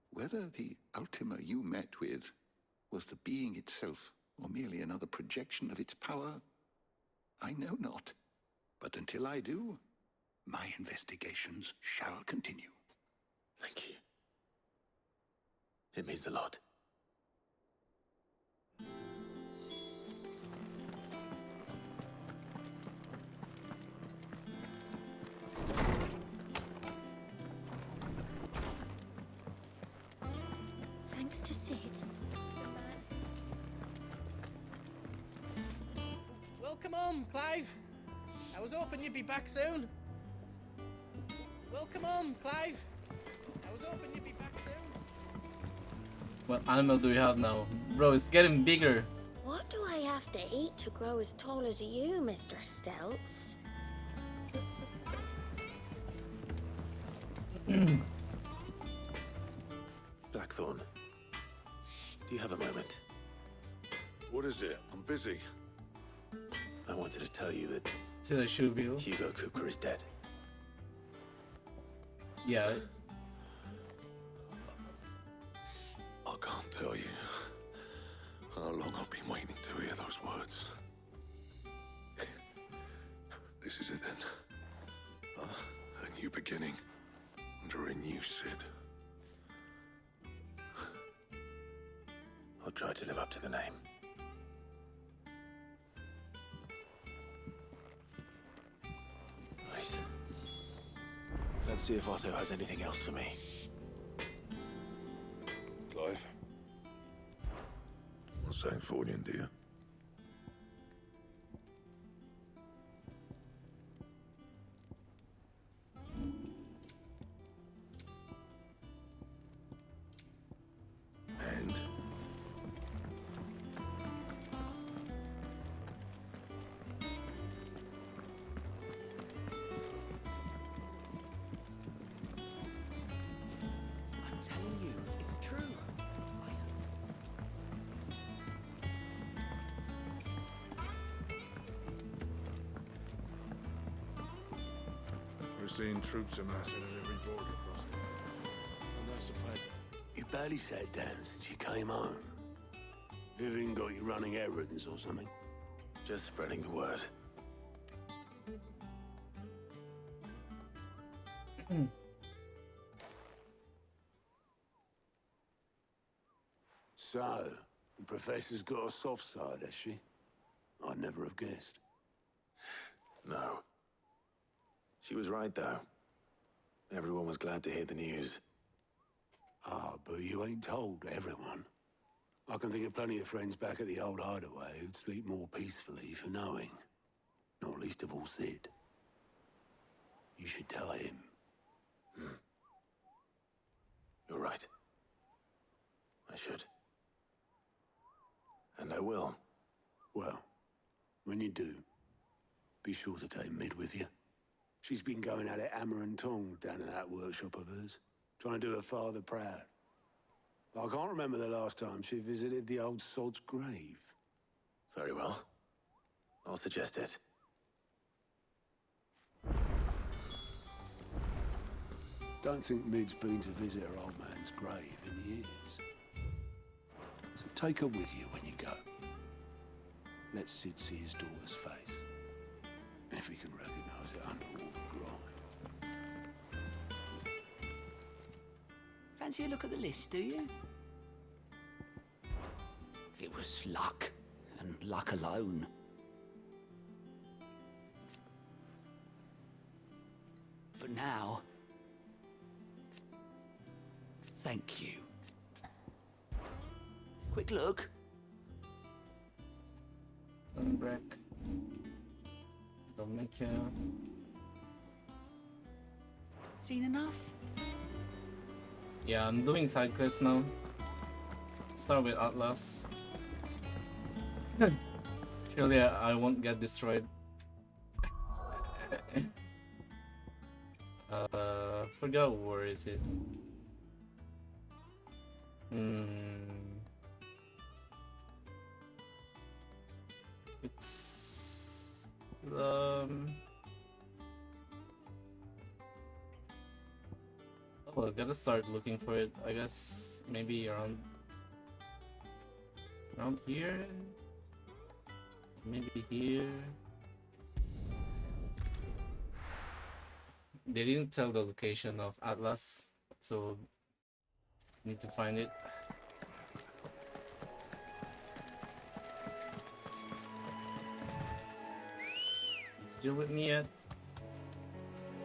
Whether the Ultima you met with was the being itself, or merely another projection of its power, I know not. But until I do, my investigations shall continue. Thank you. It means a lot. Thanks to Sid. Welcome home, Clive. I was hoping you'd be back soon. Welcome home, Clive. I was hoping you'd be back soon. What animal do we have now? Bro, it's getting bigger. What do I have to eat to grow as tall as you, Mr. Stelts? Blackthorn, do you have a moment? What is it? I'm busy. I wanted to tell you that See the shoe view? Hugo Kupka is dead. Yeah. I can't tell you how long I've been waiting to hear those words. This is it then. A new beginning under a new Sid. I'll try to live up to the name. Right. Let's see if Otto has anything else for me. Clive? I'm saying Fordian, dear. And? I'm telling you, it's true. We're seeing troops amassing at every border crossing. I'm not surprised. You barely sat down since you came home. Vivian got you running errands or something? Just spreading the word. So, the Professor's got a soft side, has she? I'd never have guessed. No. She was right, though. Everyone was glad to hear the news. Ah, but you ain't told everyone. I can think of plenty of friends back at the old hideaway who'd sleep more peacefully for knowing. Not least of all Sid. You should tell him. You're right. I should. And I will. Well, when you do, be sure to take Mid with you. She's been going at it hammer and tongs down at that workshop of hers, trying to do her father proud. I can't remember the last time she visited the old sod's grave. Very well. I'll suggest it. Don't think Mid's been to visit her old man's grave in years. So take her with you when you go. Let Sid see his daughter's face. If he can recognize it under all the grime. Fancy a look at the list, do you? It was luck, and luck alone. But now, thank you. Quick look. Sunbreak. Dominic. Seen enough? Yeah, I'm doing side quests now. Start with Atlas. Surely I won't get destroyed. Forgot where is it. It's oh, I gotta start looking for it. I guess maybe around here, maybe here. They didn't tell the location of Atlas, so need to find it. Still with me yet?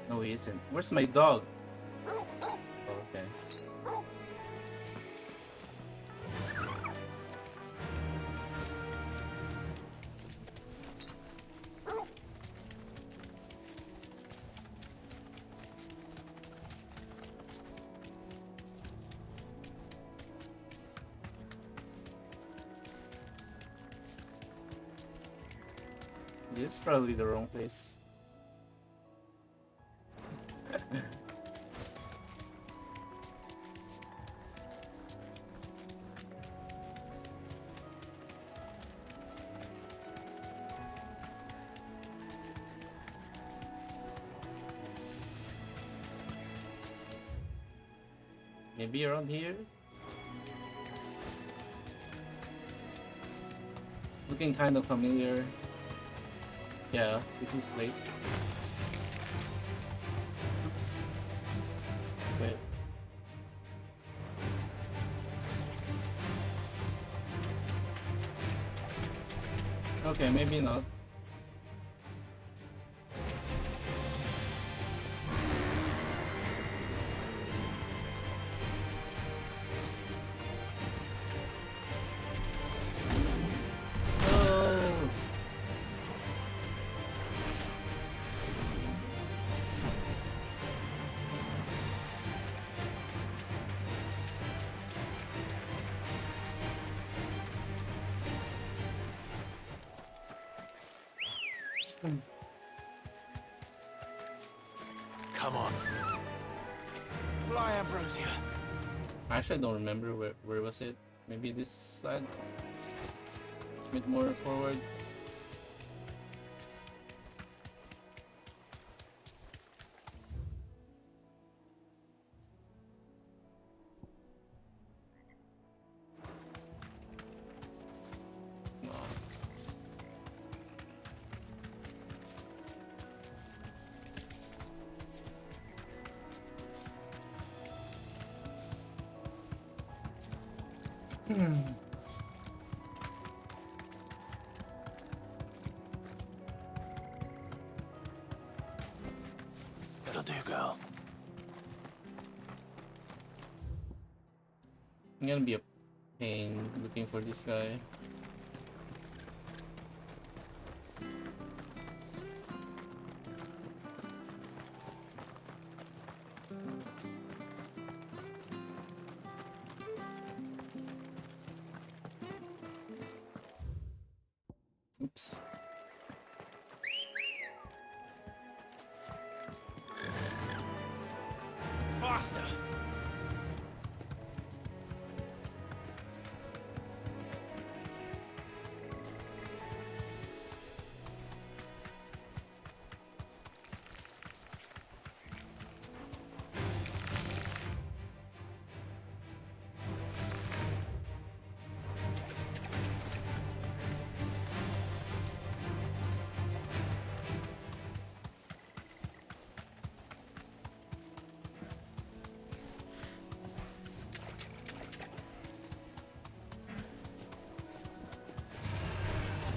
No, he isn't. Where's my dog? Oh, okay. This is probably the wrong place. Maybe around here? Looking kind of familiar. Yeah, this is place. Oops. Wait. Okay, maybe not. Come on. Fly, Ambrosia. I actually don't remember where was it. Maybe this side? A bit more forward. do, girl. I'm gonna be a pain looking for this guy. Oops. Faster!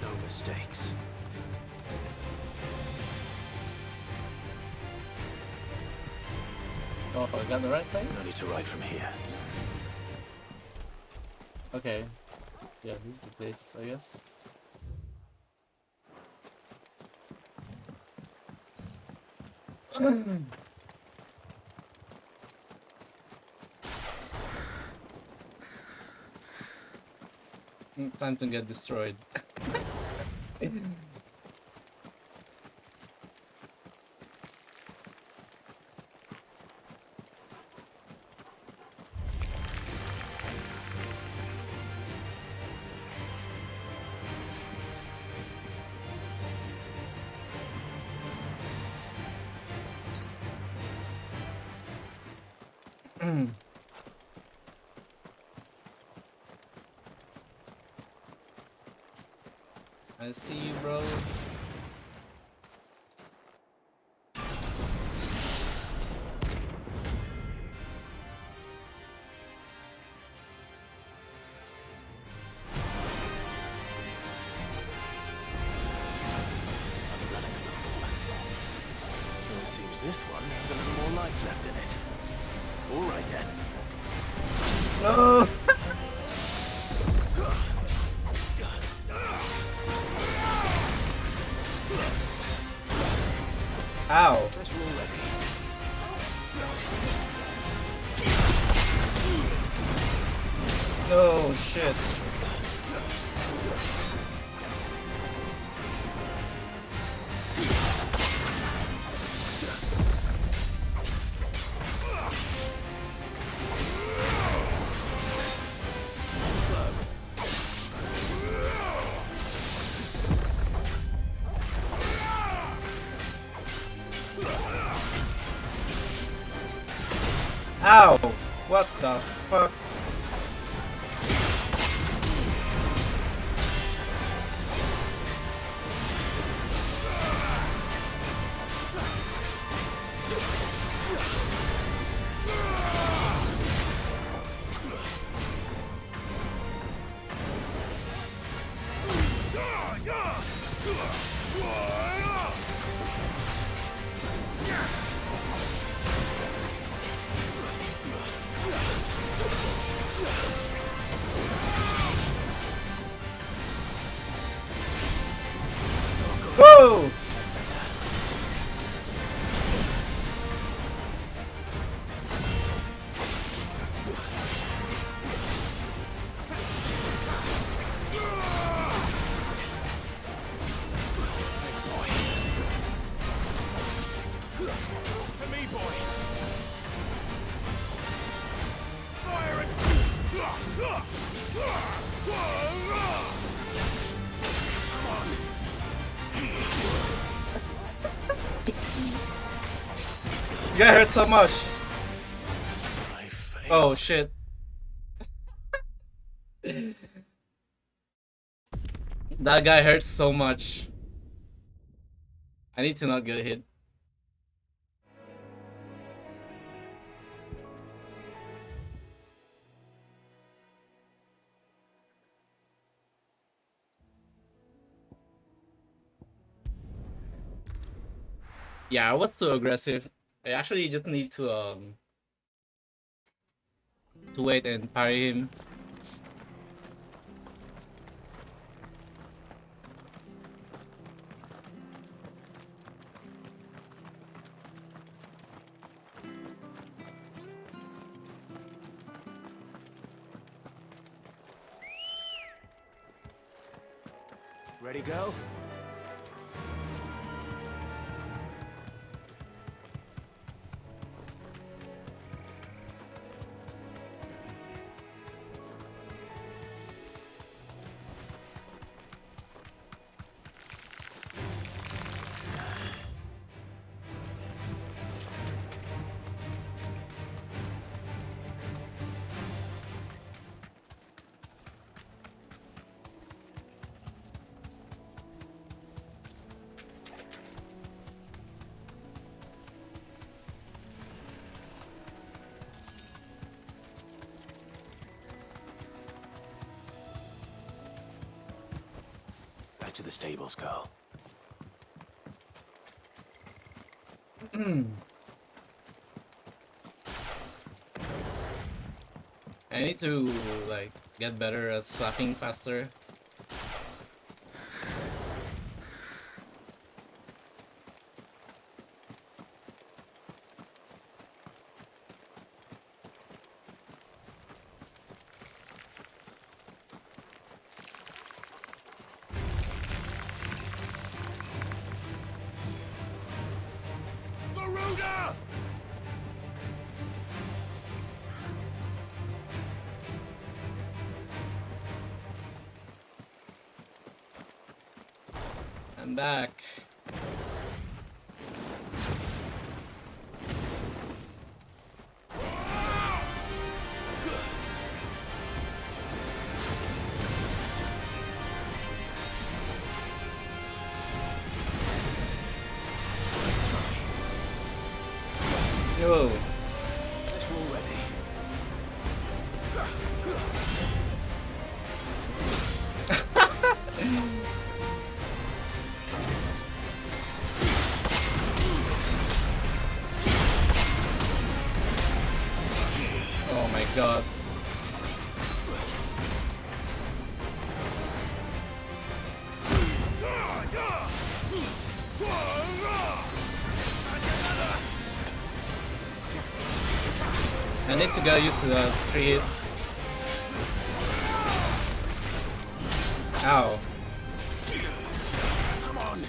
No mistakes. Oh, I got the right place? No need to ride from here. Okay. Yeah, this is the place, I guess. Time to get destroyed. I see you, bro. Well, it seems this one has a little more life left in it. All right then. No! Ow. That's all ready. No, shit. Ow! What the fuck? Whoa! To me, boy! Fire and... Come on! This guy hurts so much. Oh shit. That guy hurts so much. I need to not get hit. Yeah, I was too aggressive. I actually just need to wait and parry him. Ready, go? Back to the stables, girl. I need to like get better at slapping faster. Garuda! I'm back. Yo. Let's roll ready. Oh my god. I need to go use the 3 hits. Ow. Come on.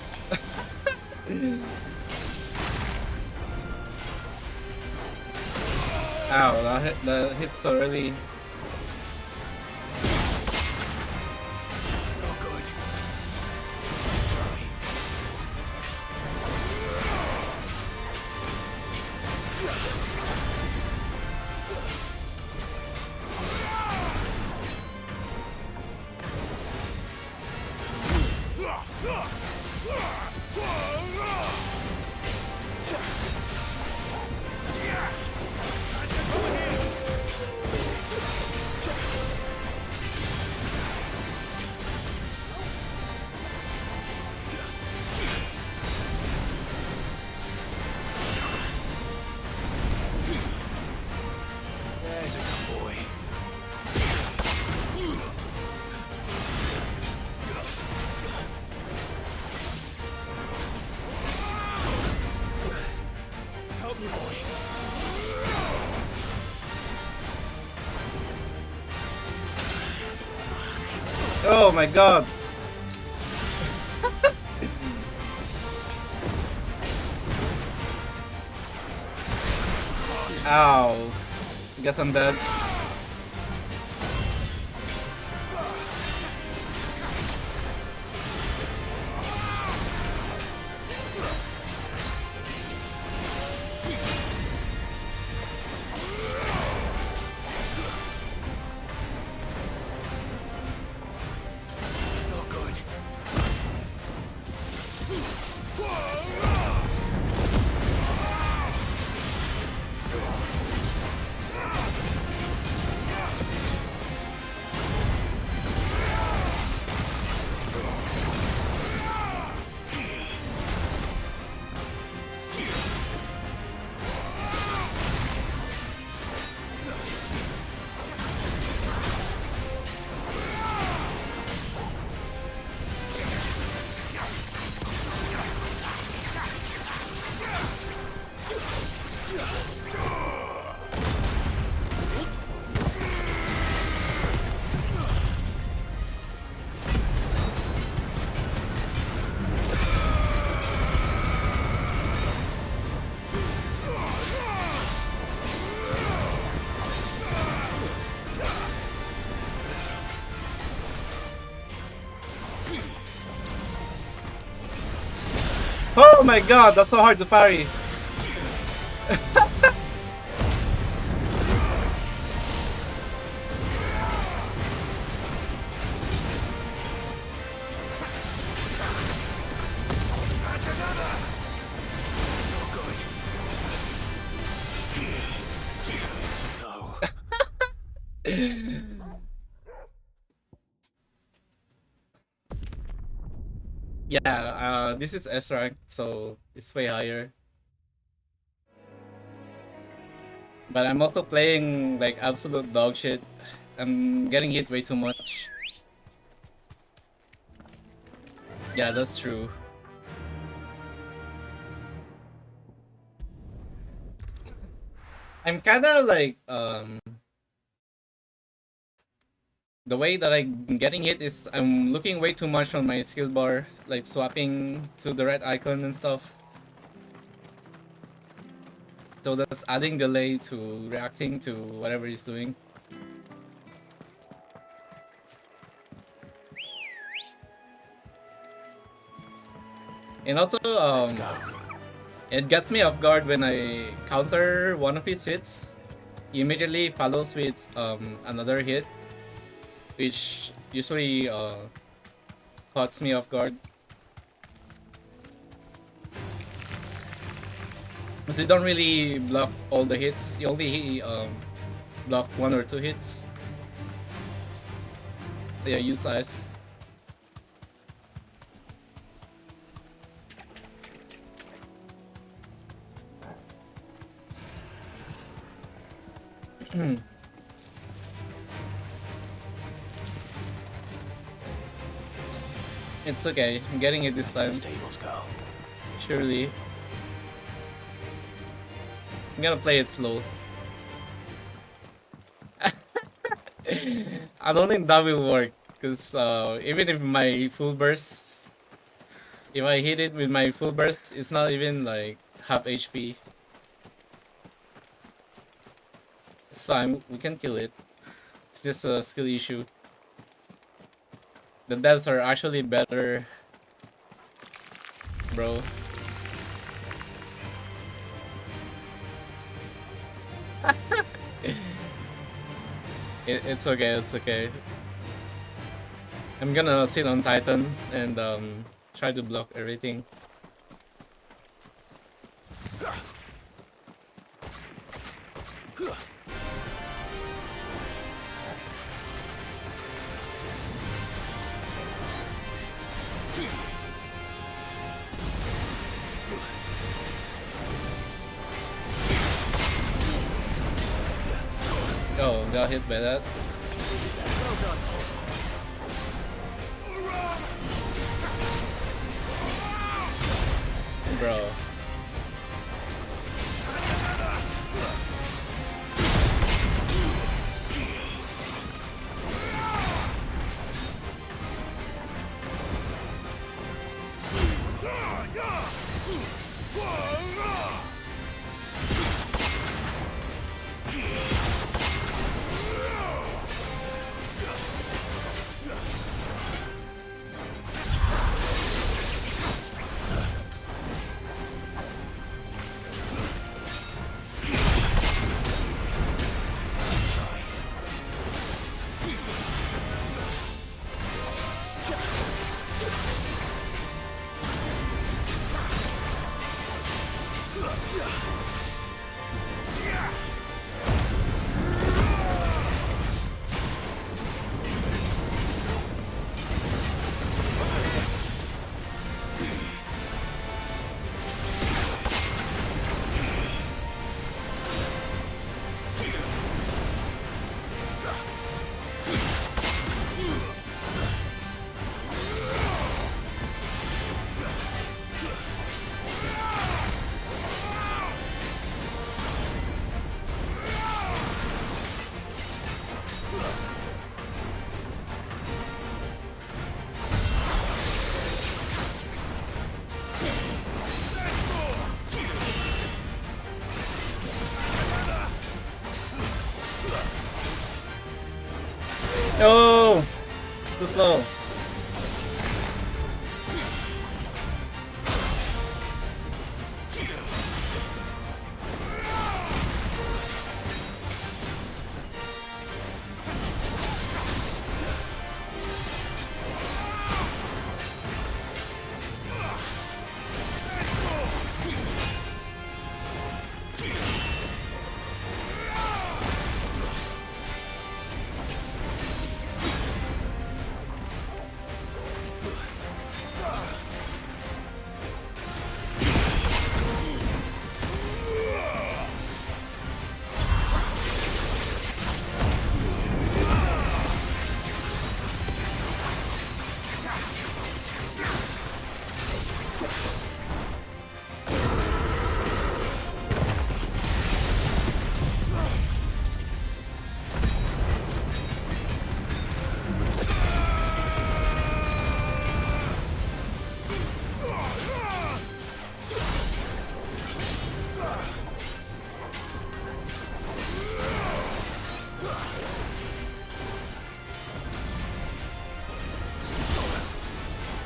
Ow, that hit so early. There's a good boy. Help me, boy. Oh my god. Ow. I guess I'm dead. Not good. Oh my god, that's so hard to parry. Yeah, this is S rank, so it's way higher. But I'm also playing like absolute dog shit. I'm getting hit way too much. Yeah, that's true. I'm kinda like the way that I'm getting hit is I'm looking way too much on my skill bar, like swapping to the right icon and stuff. So that's adding delay to reacting to whatever he's doing. And also, it gets me off guard when I counter one of its hits. He immediately follows with another hit, which usually caught me off guard. Because you don't really block all the hits, you only block 1 or 2 hits. So yeah, use ice. It's okay, I'm getting it this time. Surely. I'm gonna play it slow. I don't think that will work, because even if my full burst, if I hit it with my full burst, it's not even like half HP. So we can kill it. It's just a skill issue. The deaths are actually better, bro. It's okay, it's okay. I'm gonna sit on Titan and try to block everything. Oh, got hit by that. Bro. No! Too slow.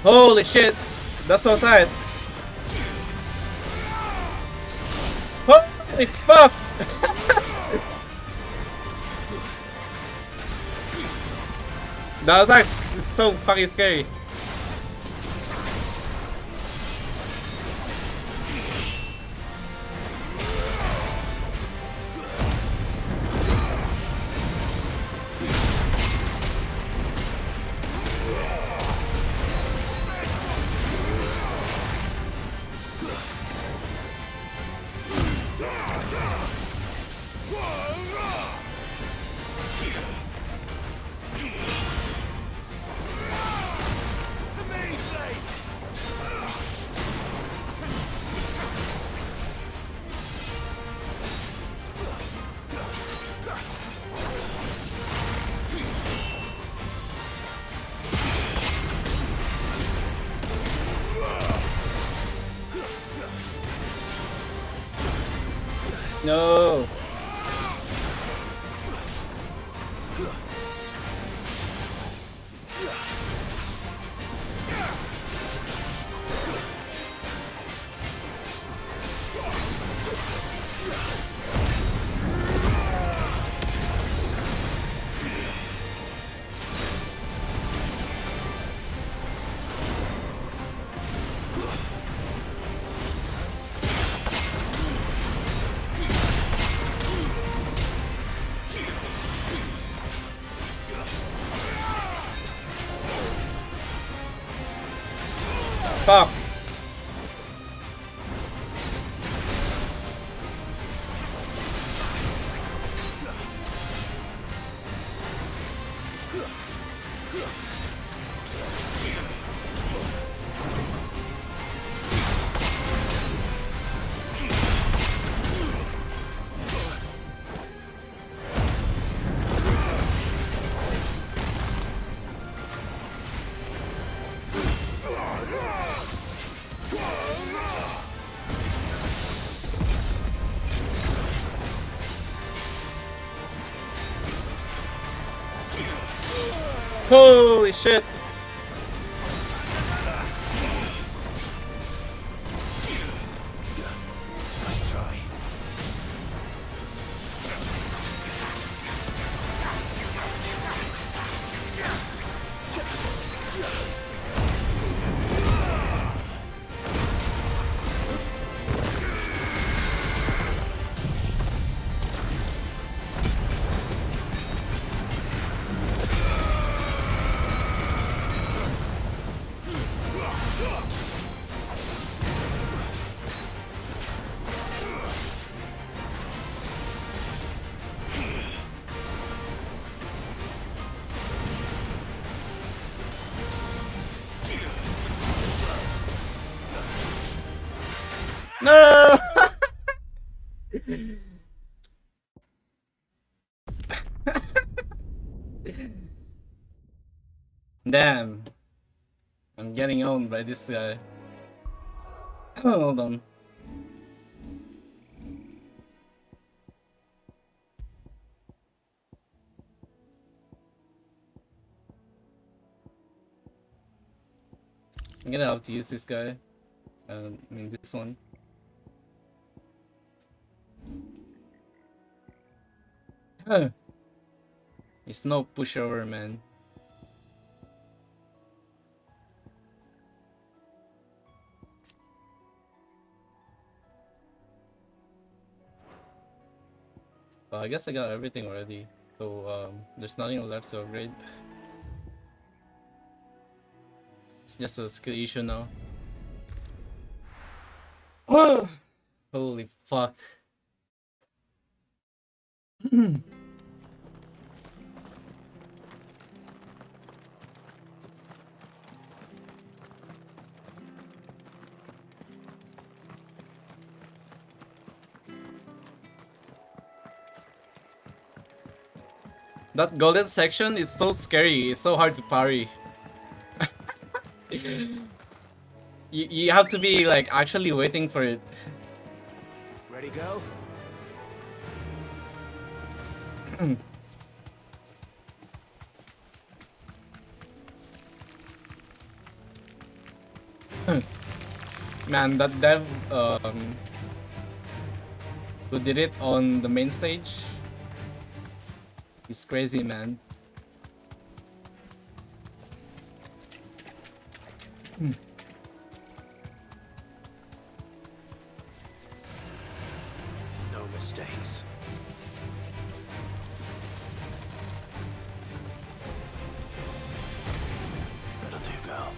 Holy shit! That's so tight! Holy fuck! The attack's so fucking scary. No. Fuck. Holy shit. Nice try. No! Damn. I'm getting owned by this guy. Hold on. I'm gonna have to use this guy. I mean this one. Huh. It's no pushover, man. Well, I guess I got everything already. So there's nothing left to upgrade. It's just a skill issue now. Holy fuck. That golden section is so scary, it's so hard to parry. You have to be like actually waiting for it. Ready, go? Man, that dev who did it on the main stage, he's crazy, man. No mistakes. That'll do, girl.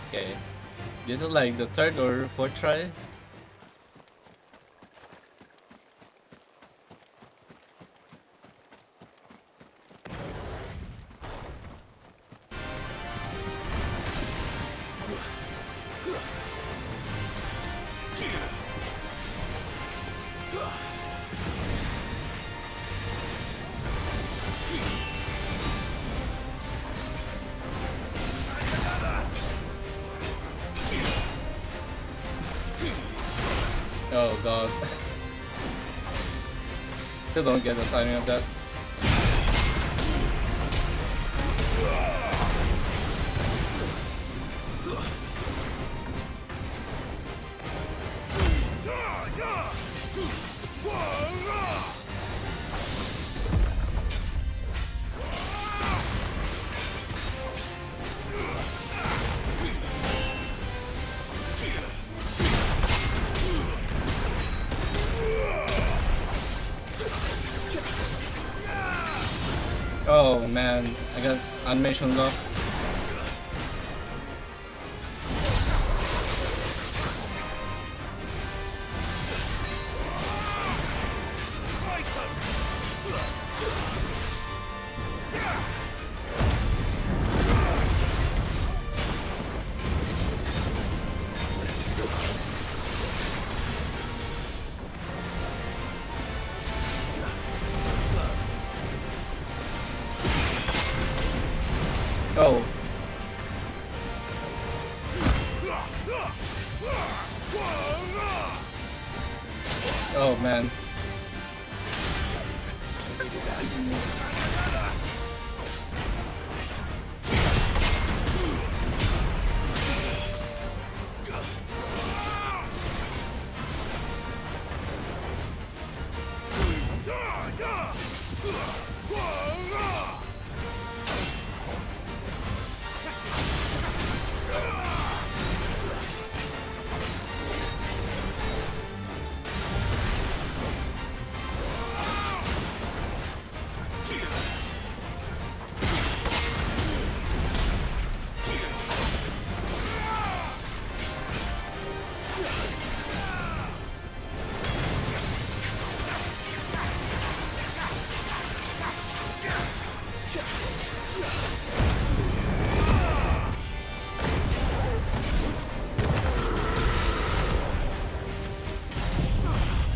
Okay, this is like the third or fourth try. Oh god. Still don't get the timing of that. Oh man, I got animation lock. Oh. Oh man.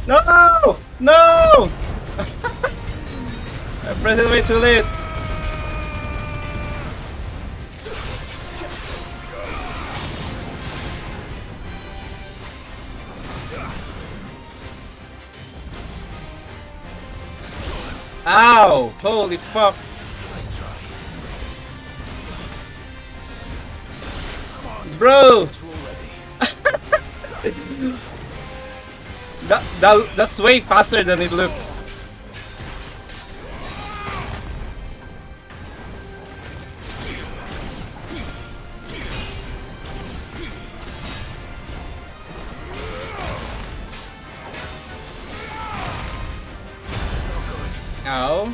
No! No! I pressed it way too late. Ow! Holy fuck! Bro! That's way faster than it looks. Ow.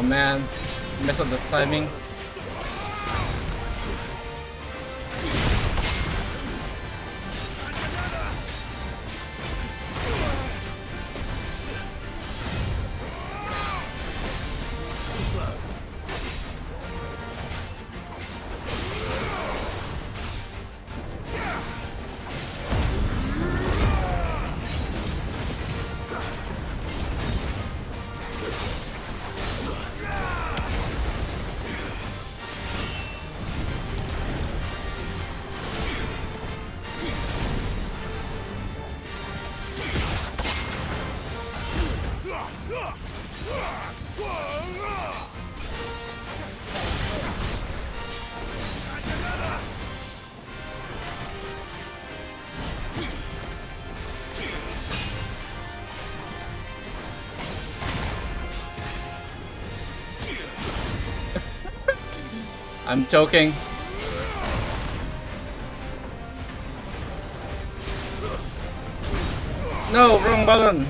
man, mess up the timing. I'm choking. No, wrong button.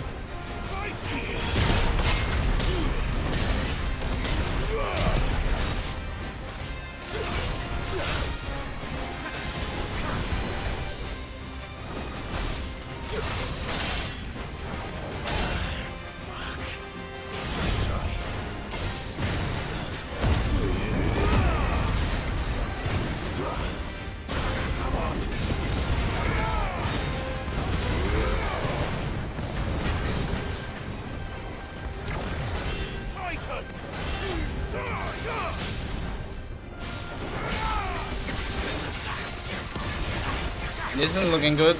This isn't looking good.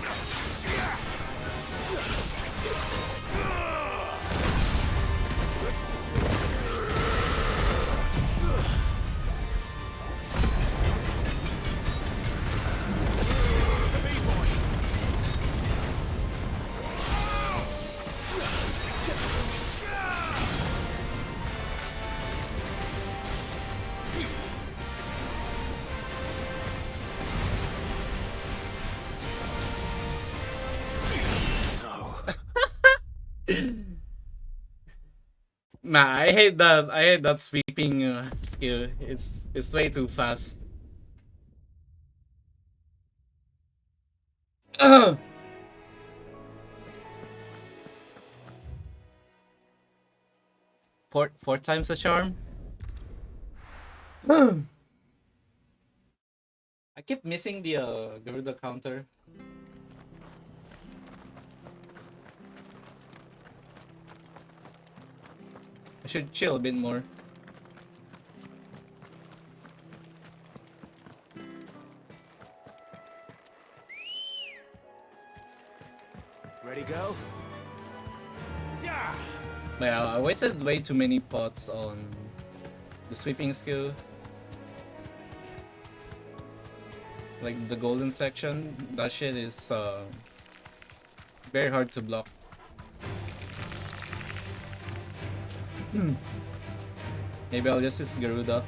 Nah, I hate that. I hate that sweeping skill. It's way too fast. Ugh. Four times the charm. I keep missing the Garuda counter. I should chill a bit more. Ready, go? Yeah. But yeah, I wasted way too many pots on the sweeping skill. Like the golden section, that shit is very hard to block. Maybe I'll just use Garuda.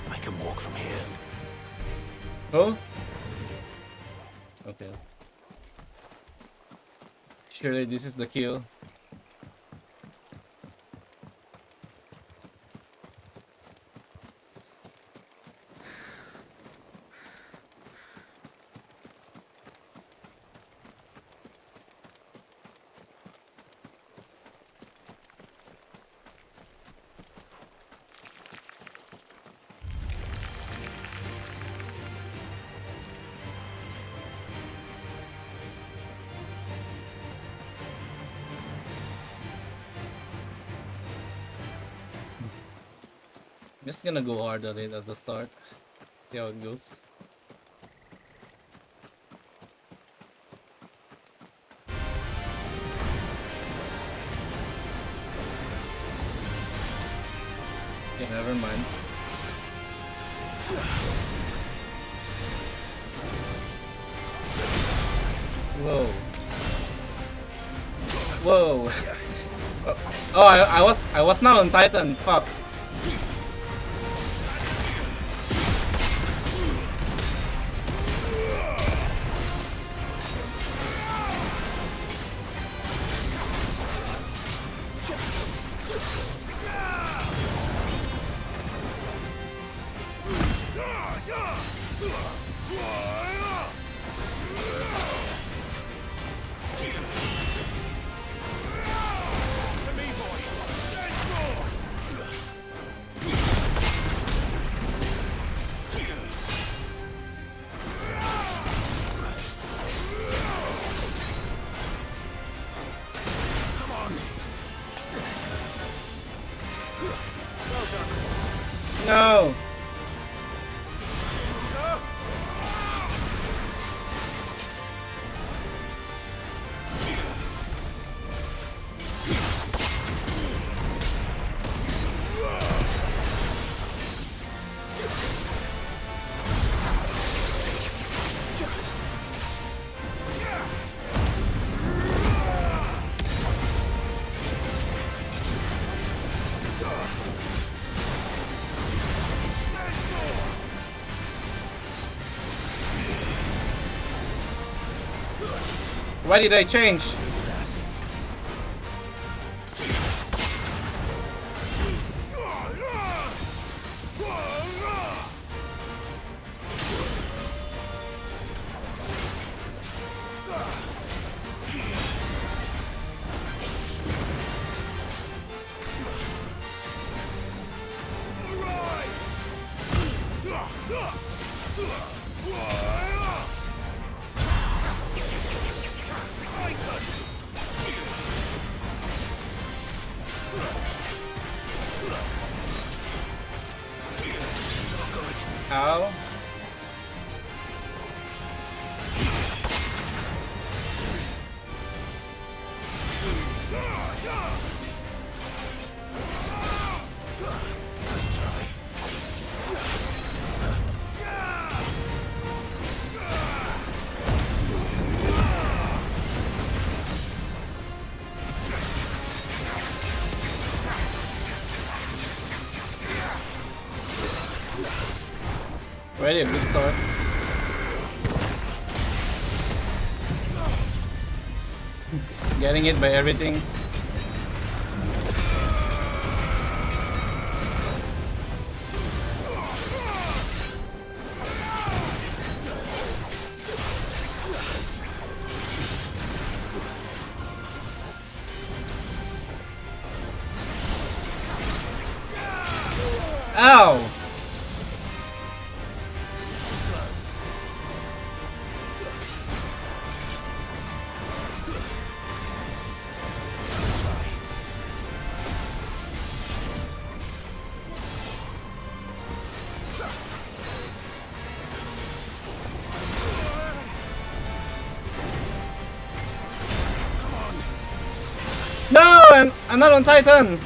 I can walk from here. Oh? Okay. Surely this is the kill. I'm just gonna go hard on it at the start. See how it goes. Okay, never mind. Whoa. Whoa. Oh, I was not on Titan. Fuck. No. Why did I change? Ow. Ready, big sword. Getting hit by everything. Ow! No, I'm not on Titan.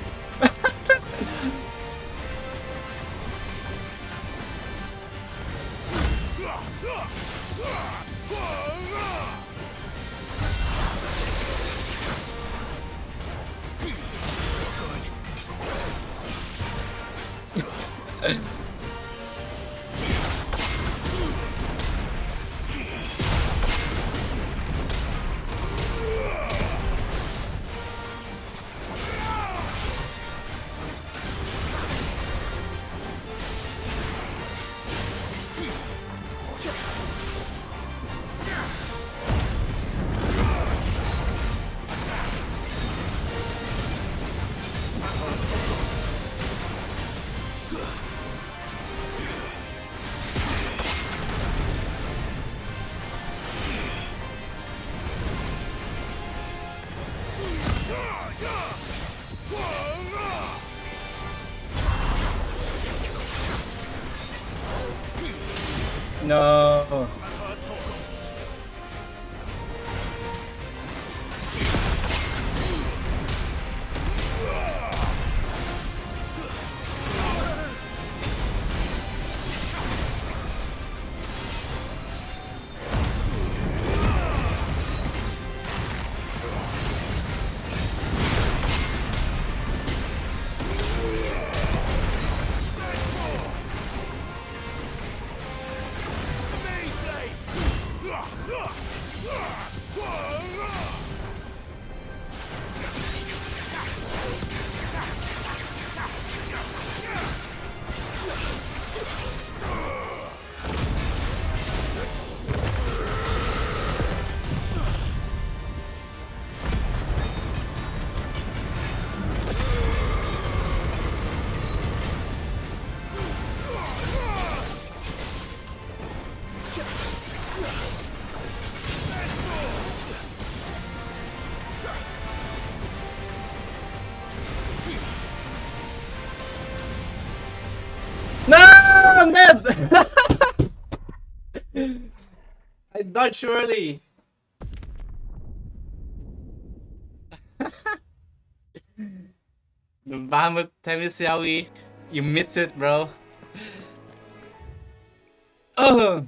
No. I dodged early. The Bahamut Temisiawi. You missed it, bro. Oh!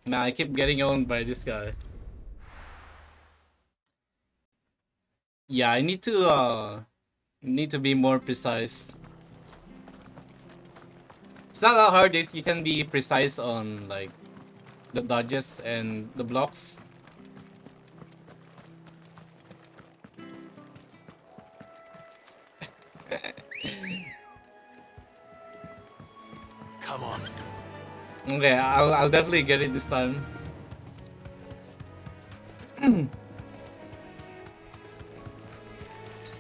Nah, I keep getting owned by this guy. Yeah, I need to be more precise. It's not that hard if you can be precise on like the dodges and the blocks. Come on. Okay, I'll definitely get it this time.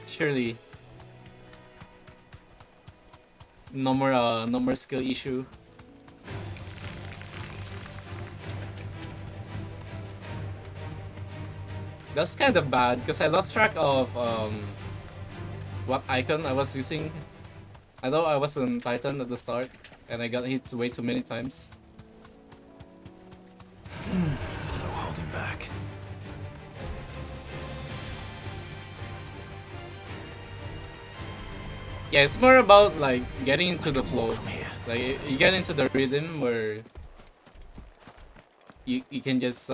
Surely. No more skill issue. That's kind of bad because I lost track of what icon I was using. I know I was on Titan at the start and I got hit way too many times. No holding back. Yeah, it's more about like getting into the flow. Like you get into the rhythm where you can just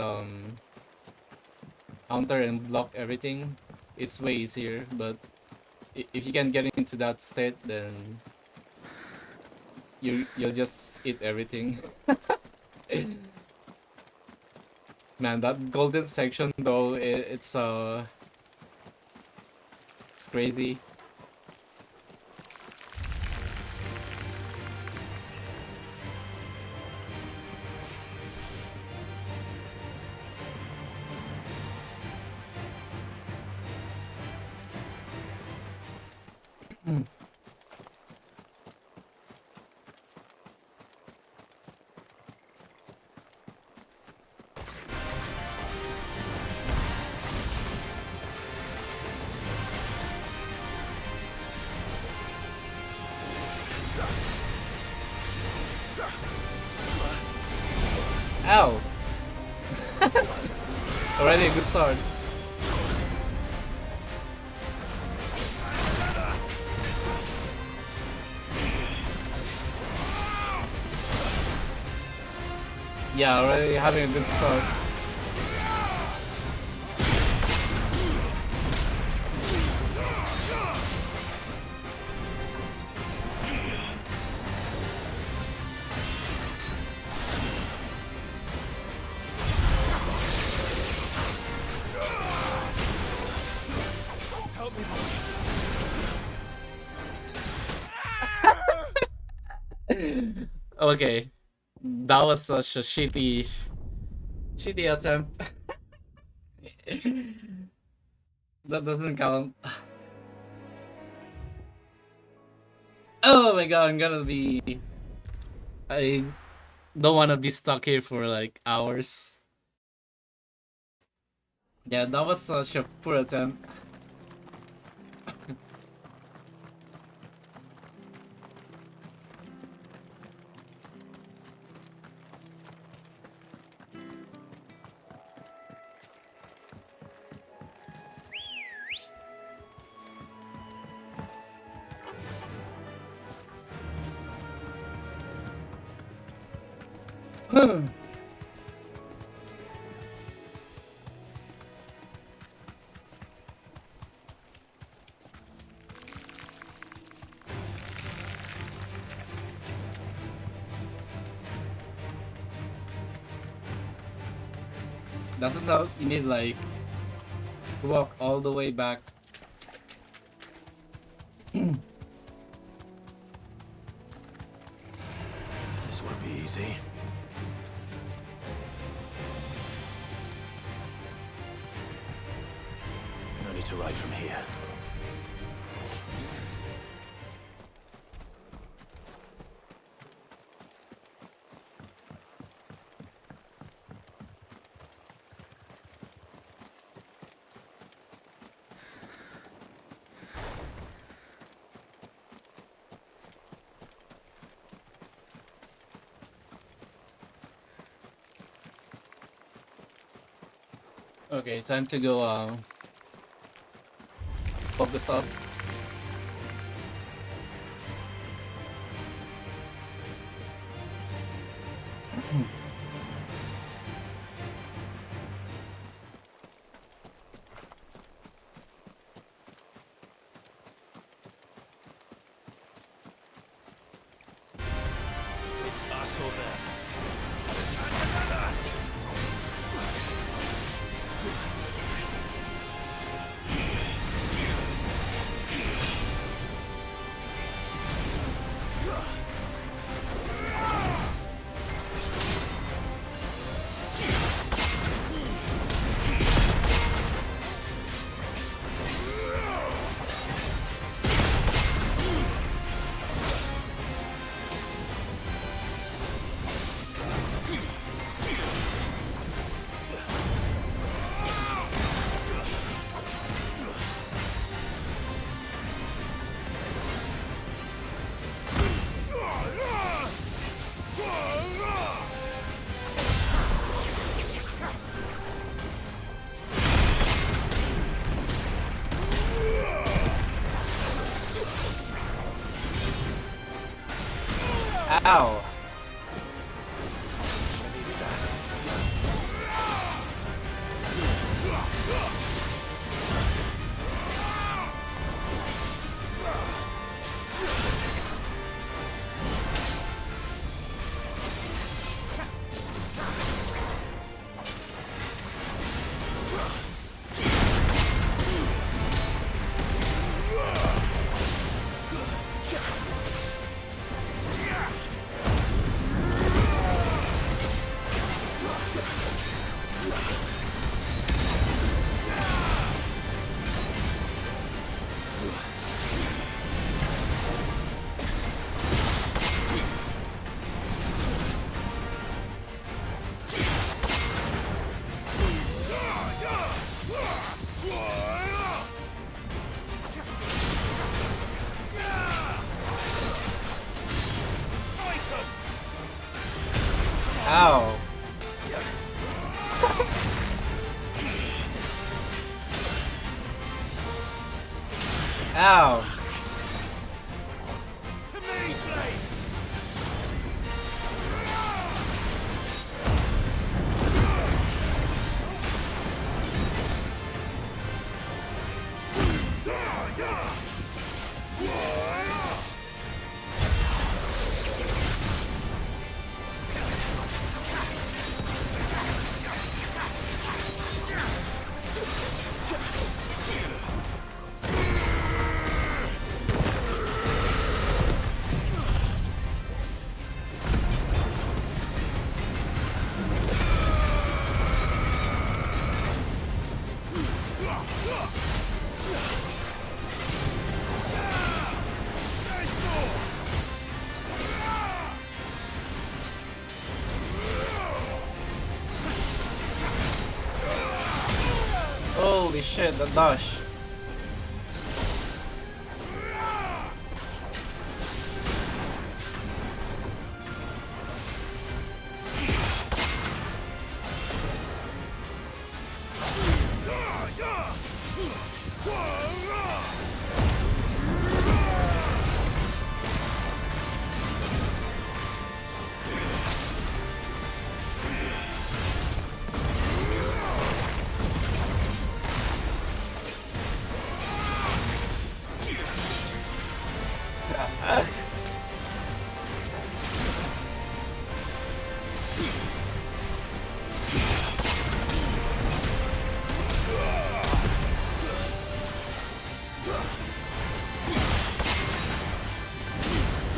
counter and block everything. It's way easier, but if you can get into that state, then you'll just eat everything. Man, that golden section though, it's crazy. Ow! Already a good start. Yeah, already having a good start. Help me, Okay, that was such a shitty attempt. That doesn't count. Oh my god, I'm gonna be... I don't want to be stuck here for like hours. Yeah, that was such a poor attempt. Doesn't know you need like walk all the way back. This won't be easy. No need to ride from here. Okay, time to go focus up. It's us or them. Ow! Ow! Ow! To me, blades! Holy shit, the dash.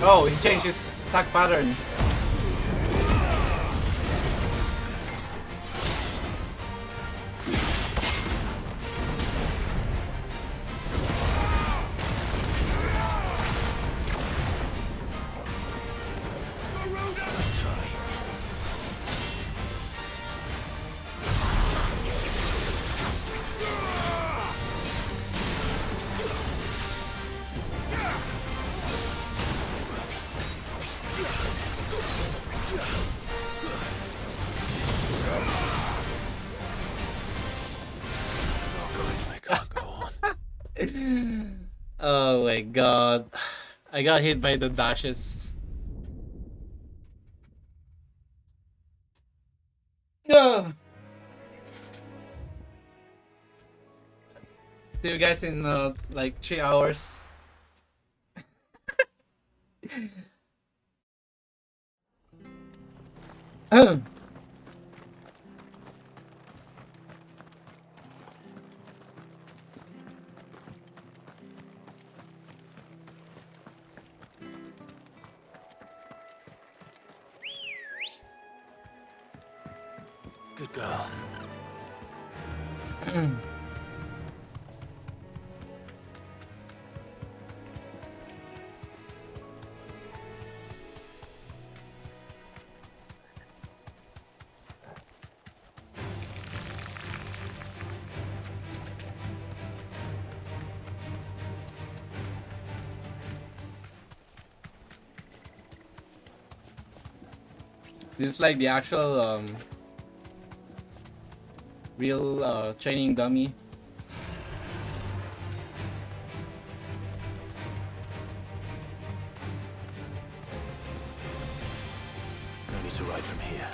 Oh, he changed his attack pattern. Oh my god. I got hit by the dashes. No. See you guys in like 3 hours. Good girl. This is like the actual real training dummy. No need to ride from here.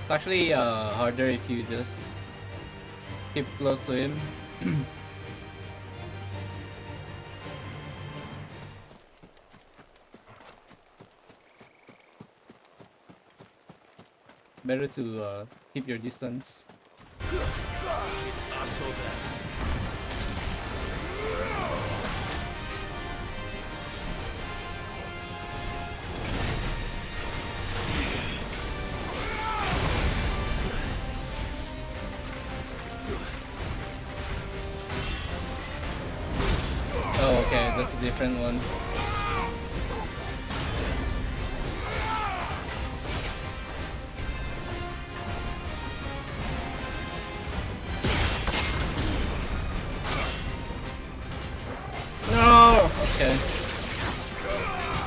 It's actually harder if you just keep close to him. Better to keep your distance. It's us or them. Oh, okay, that's a different one. No! Okay.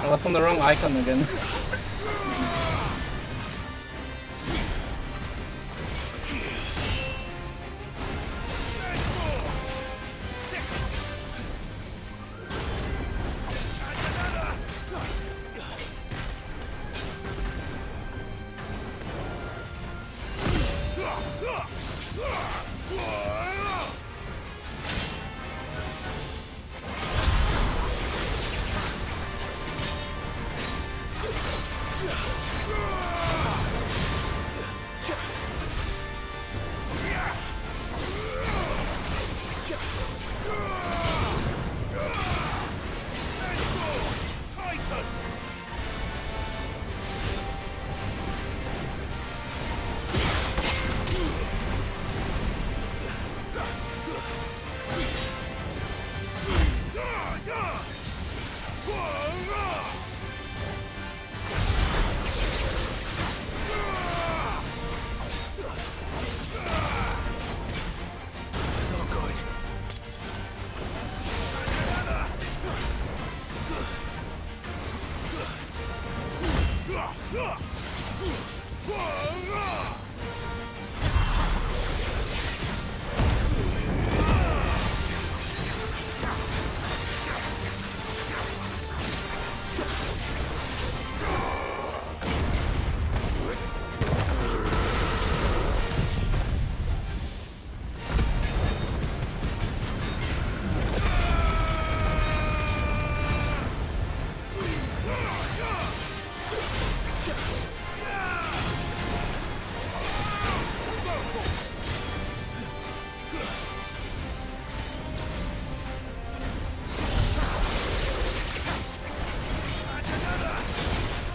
Oh, what's on the wrong icon again?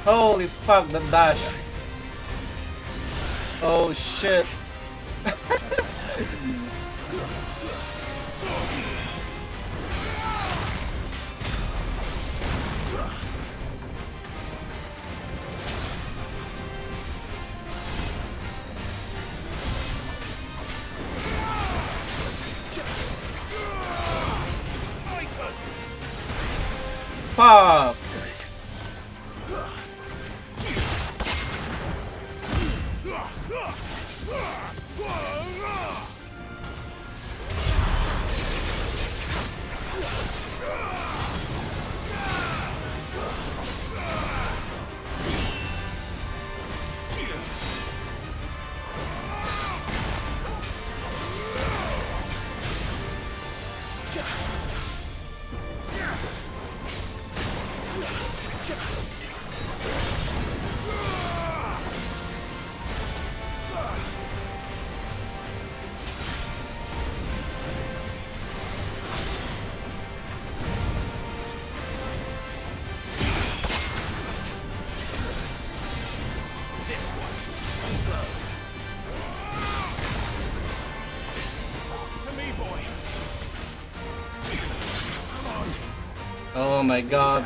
Holy fuck, the dash. Oh shit. Fuck! Oh my god.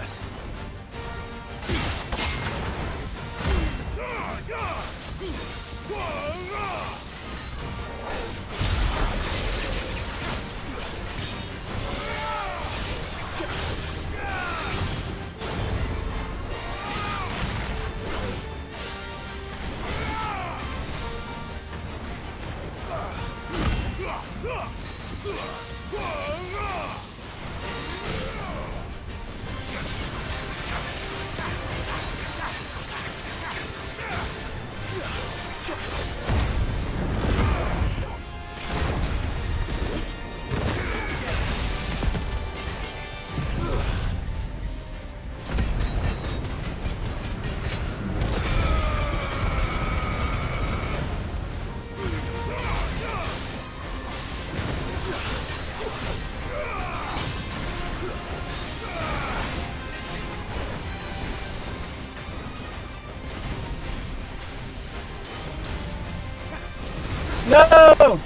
No!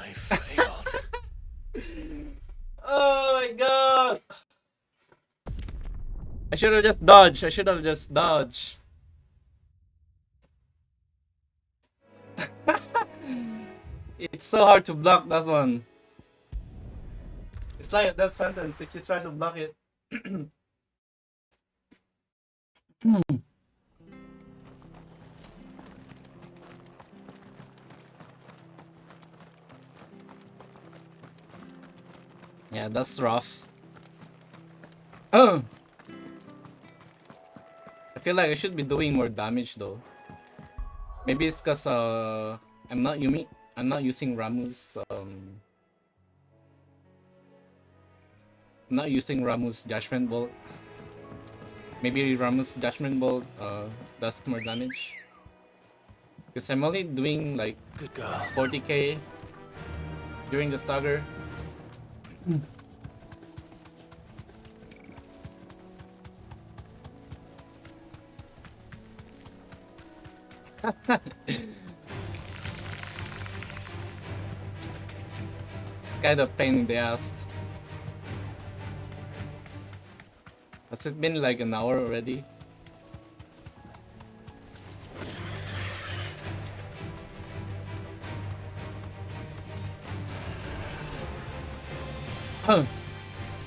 I failed. Oh my god! I should have just dodged. I should have just dodged. It's so hard to block that one. It's like that sentence if you try to block it. Yeah, that's rough. I feel like I should be doing more damage though. Maybe it's cause I'm not using Ramu's I'm not using Ramu's Judgment Bolt. Maybe Ramu's Judgment Bolt does more damage. Because I'm only doing like 40k during the stagger. It's kind of pain in the ass. Has it been like an hour already?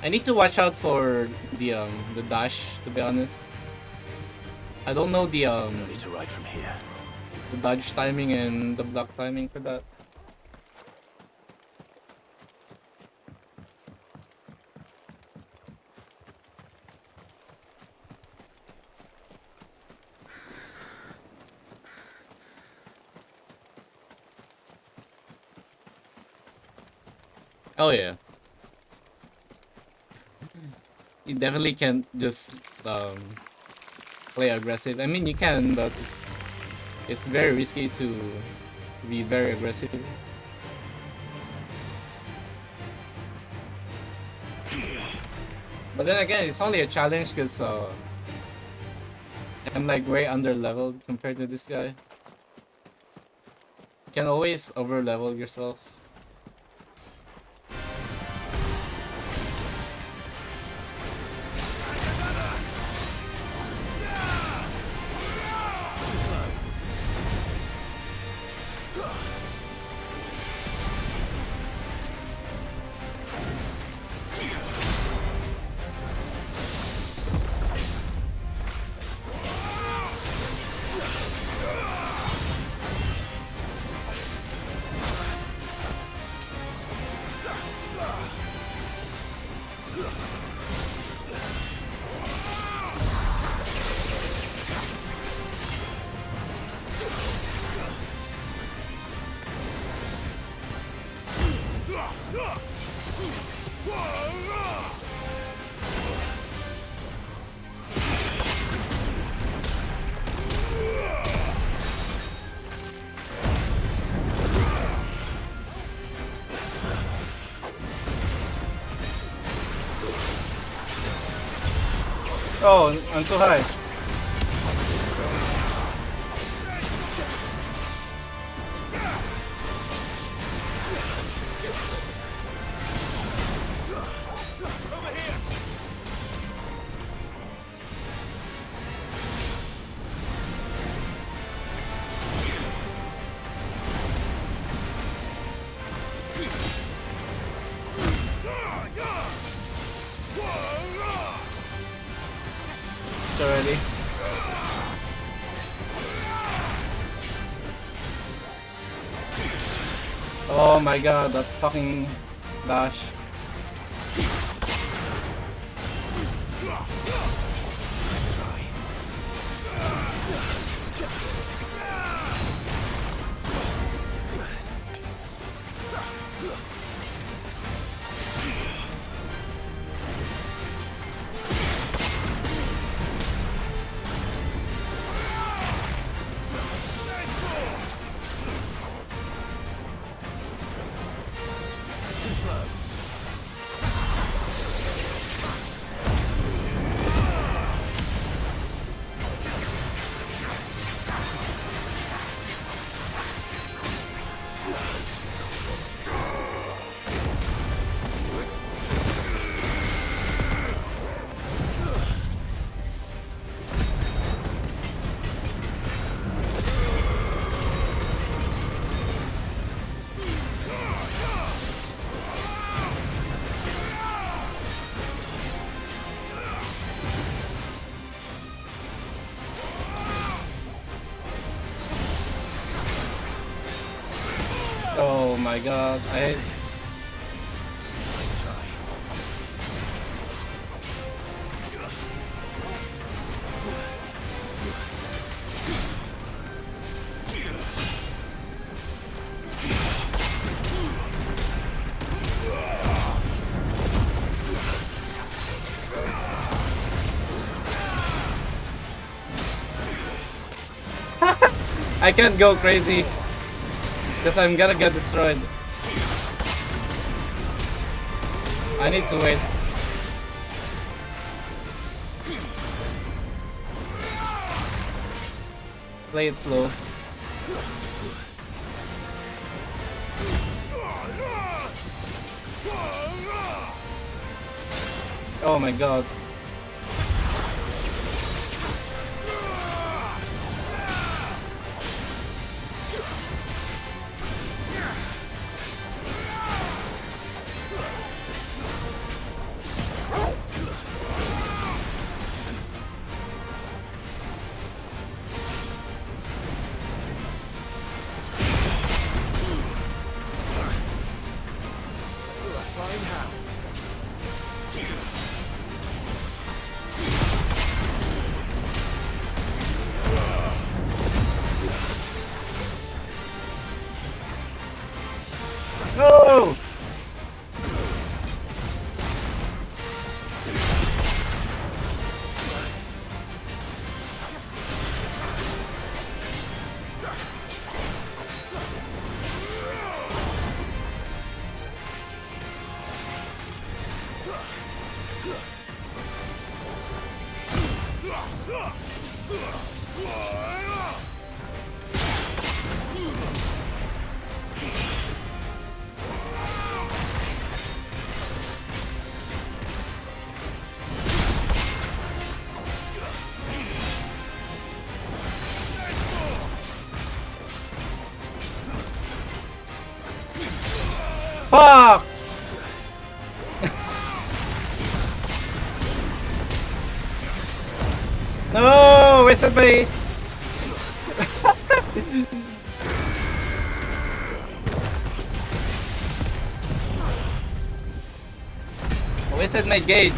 I need to watch out for the dash, to be honest. I don't know the No need to ride from here. the dodge timing and the block timing for that. Oh yeah. You definitely can't just play aggressive. I mean you can, but it's very risky to be very aggressive. But then again, it's only a challenge because I'm like way under leveled compared to this guy. You can always over level yourself. Oh, I'm too high. Already. Oh my god, that fucking dash. Oh my god, I can't go crazy because I'm gonna get destroyed. I need to wait. Play it slow. Oh my god. No! Fuck! No, it's a bait. Wasted my gauge.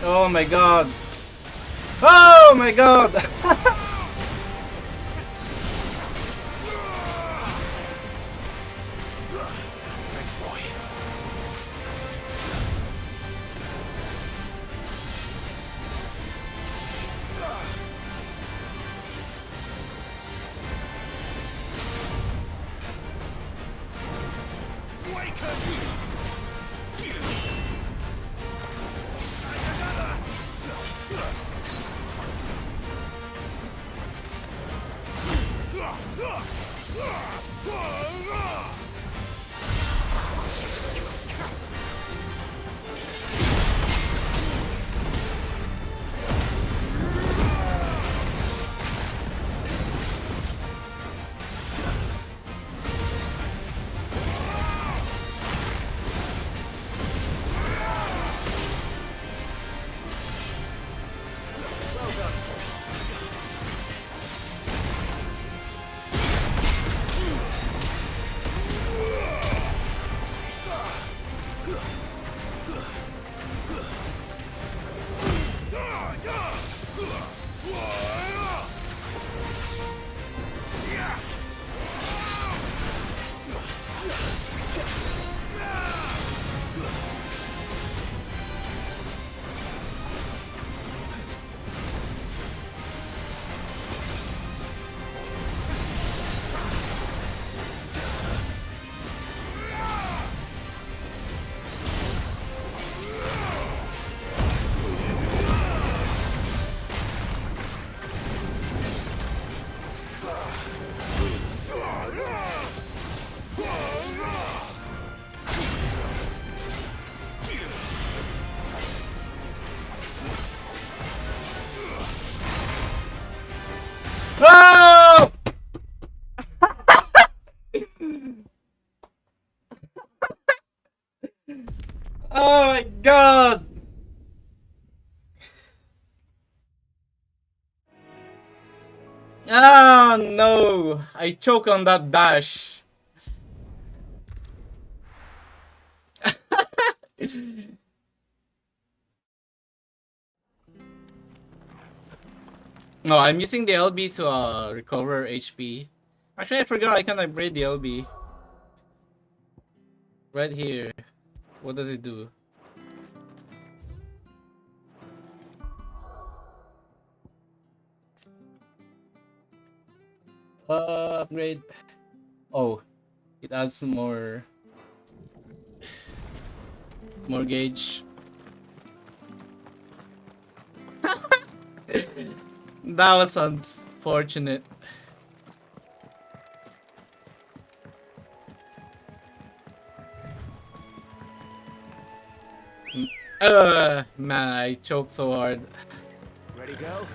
Oh my god. Oh my god. Oh! Oh my god! Ah no! I choke on that dash. No, I'm using the LB to recover HP. Actually, I forgot I can upgrade the LB. Right here. What does it do? Upgrade. Oh, it adds more gauge. That was unfortunate. Man, I choked so hard. Ready, girl?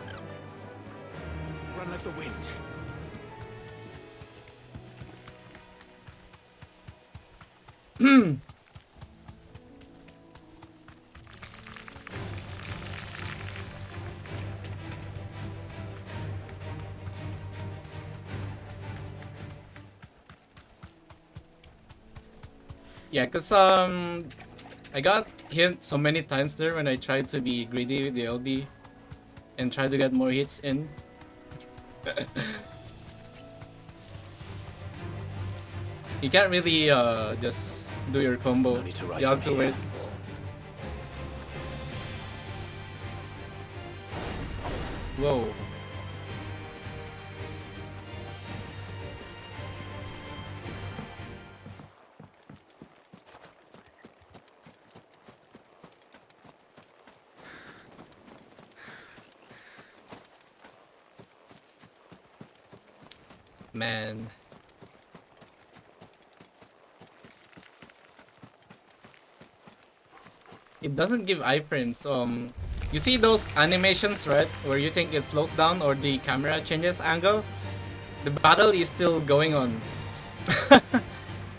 Run like the wind. Yeah, cause I got hit so many times there when I tried to be greedy with the LB and try to get more hits in. You can't really just do your combo. You have to wait. Whoa. Man. It doesn't give iframes. You see those animations, right? Where you think it slows down or the camera changes angle? The battle is still going on.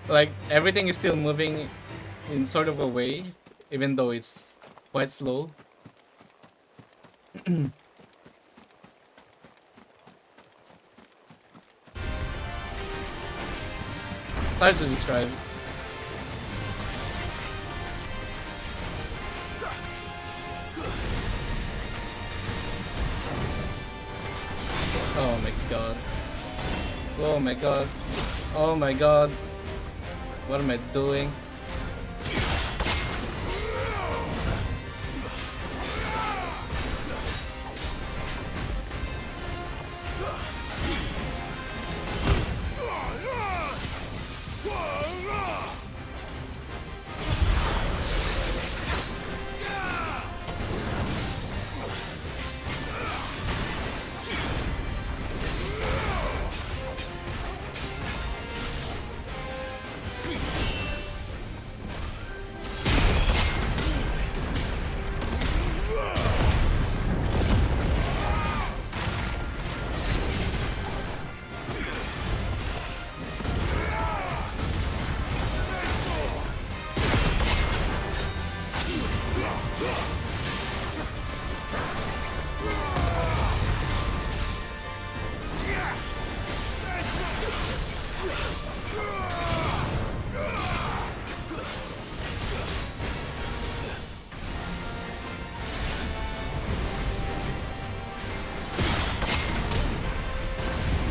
Like, everything is still moving in sort of a way, even though it's quite slow. Hard to describe. Oh my god. Oh my god. Oh my god. What am I doing?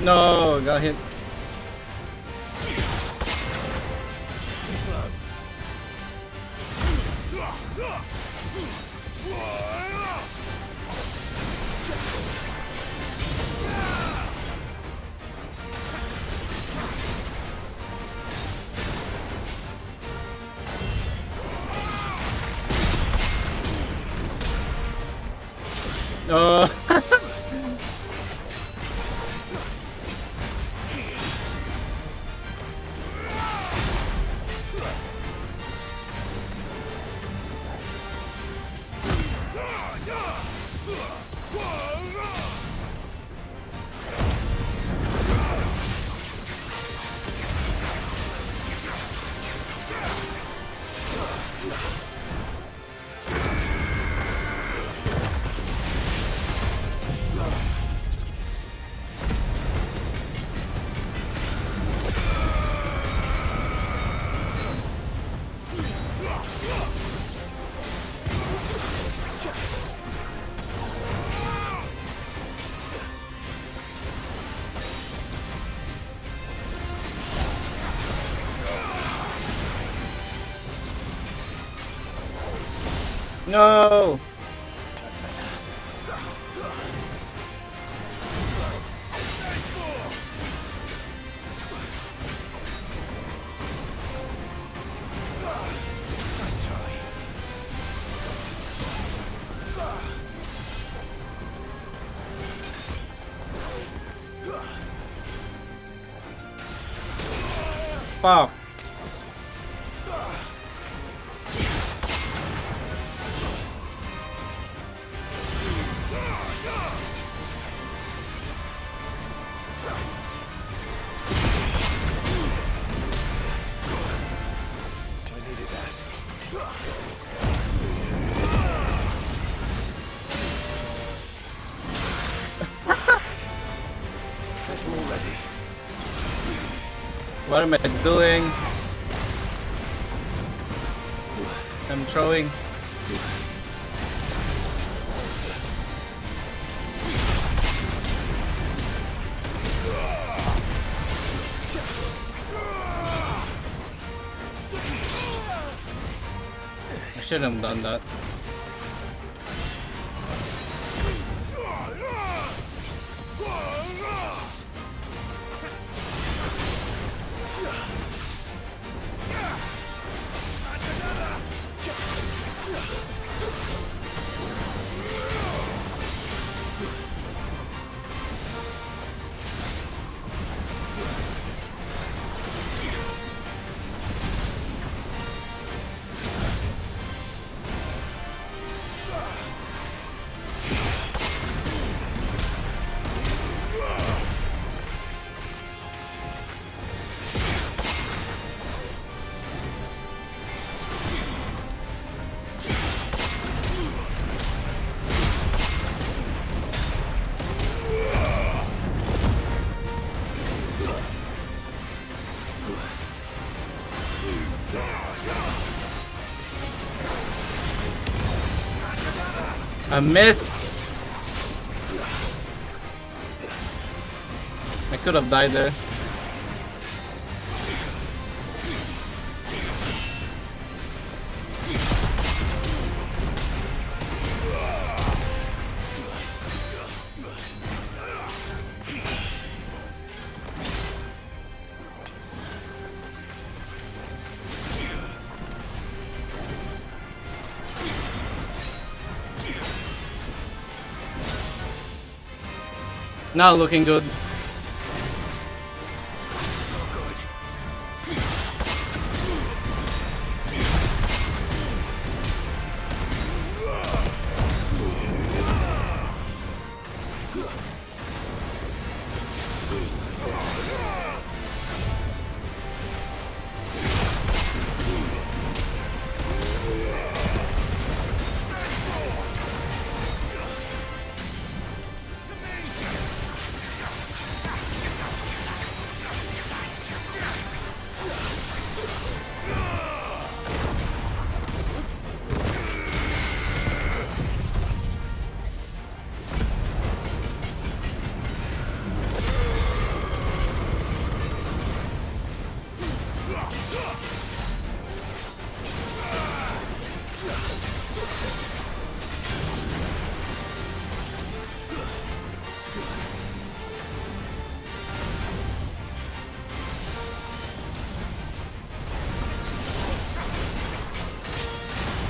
No, got hit. Oh. No! Fuck. What am I doing? I'm throwing. I shouldn't have done that. I missed. I could have died there. Not looking good.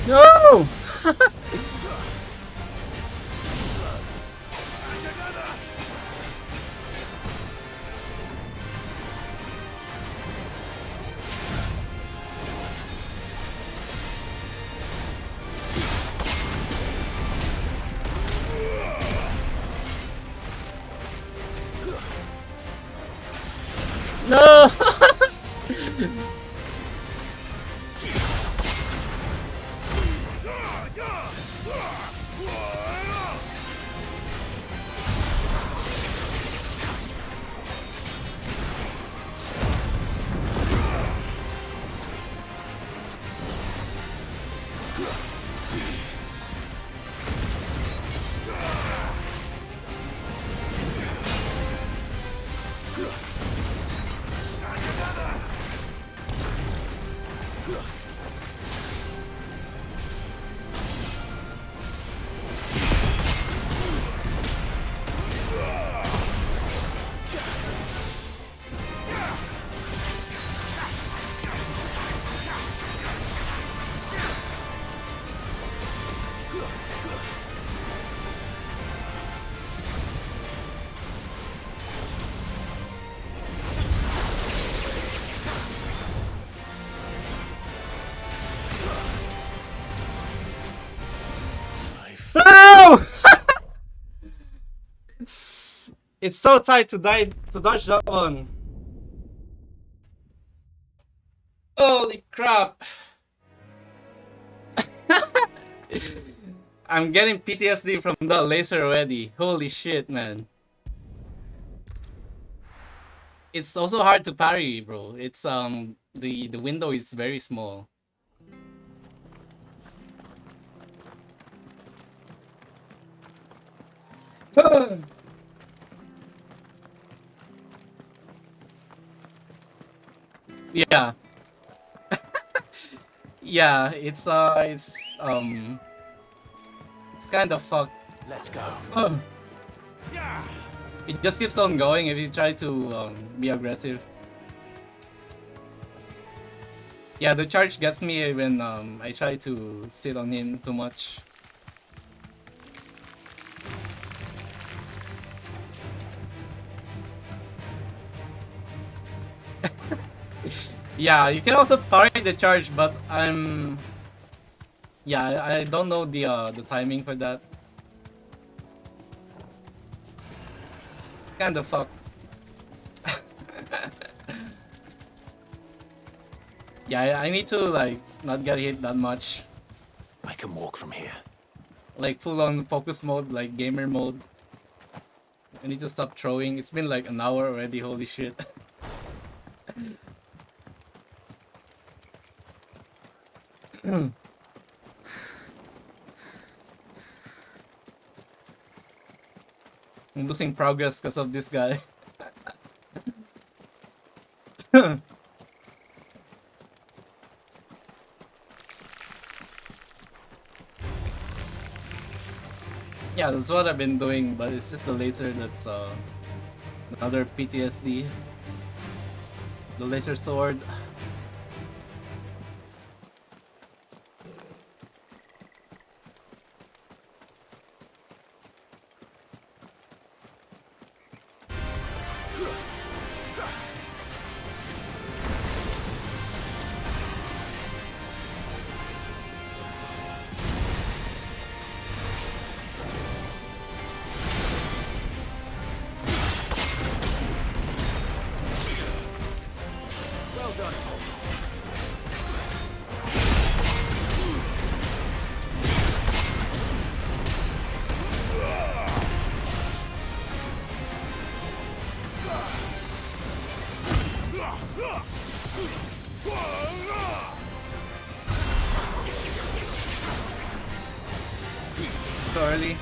No! No! No! It's so tight to dodge that one. Holy crap. I'm getting PTSD from that laser already. Holy shit, man. It's also hard to parry, bro. It's the window is very small. Yeah. Yeah, it's kind of fucked. Let's go. It just keeps on going if you try to be aggressive. Yeah, the charge gets me when I try to sit on him too much. Yeah, you can also parry the charge, but yeah, I don't know the timing for that. It's kind of fucked. Yeah, I need to like not get hit that much. I can walk from here. Like full on focus mode, like gamer mode. I need to stop throwing. It's been like an hour already, holy shit. I'm losing progress because of this guy. Yeah, that's what I've been doing, but it's just the laser that's another PTSD. The laser sword. Well done, Tom. So early.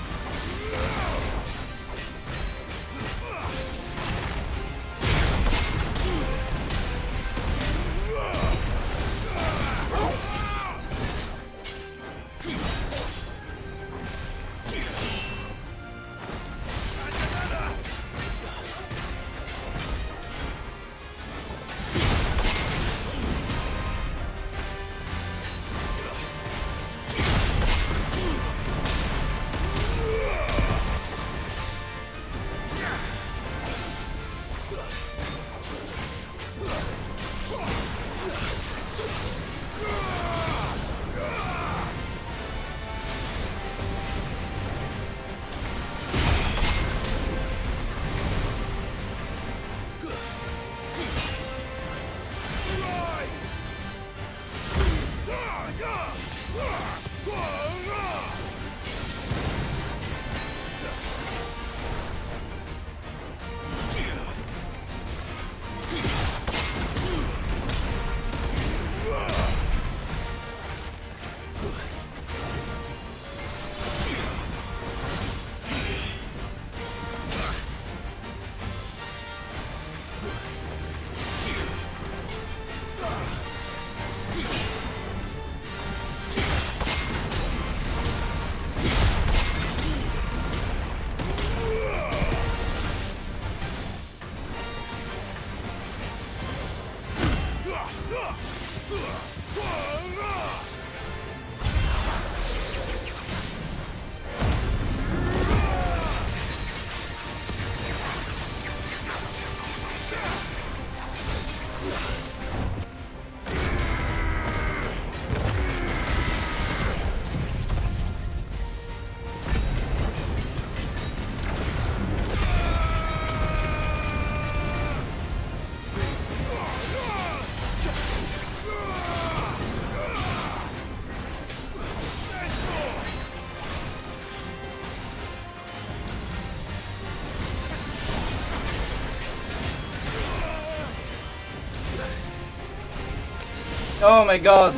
Oh my god!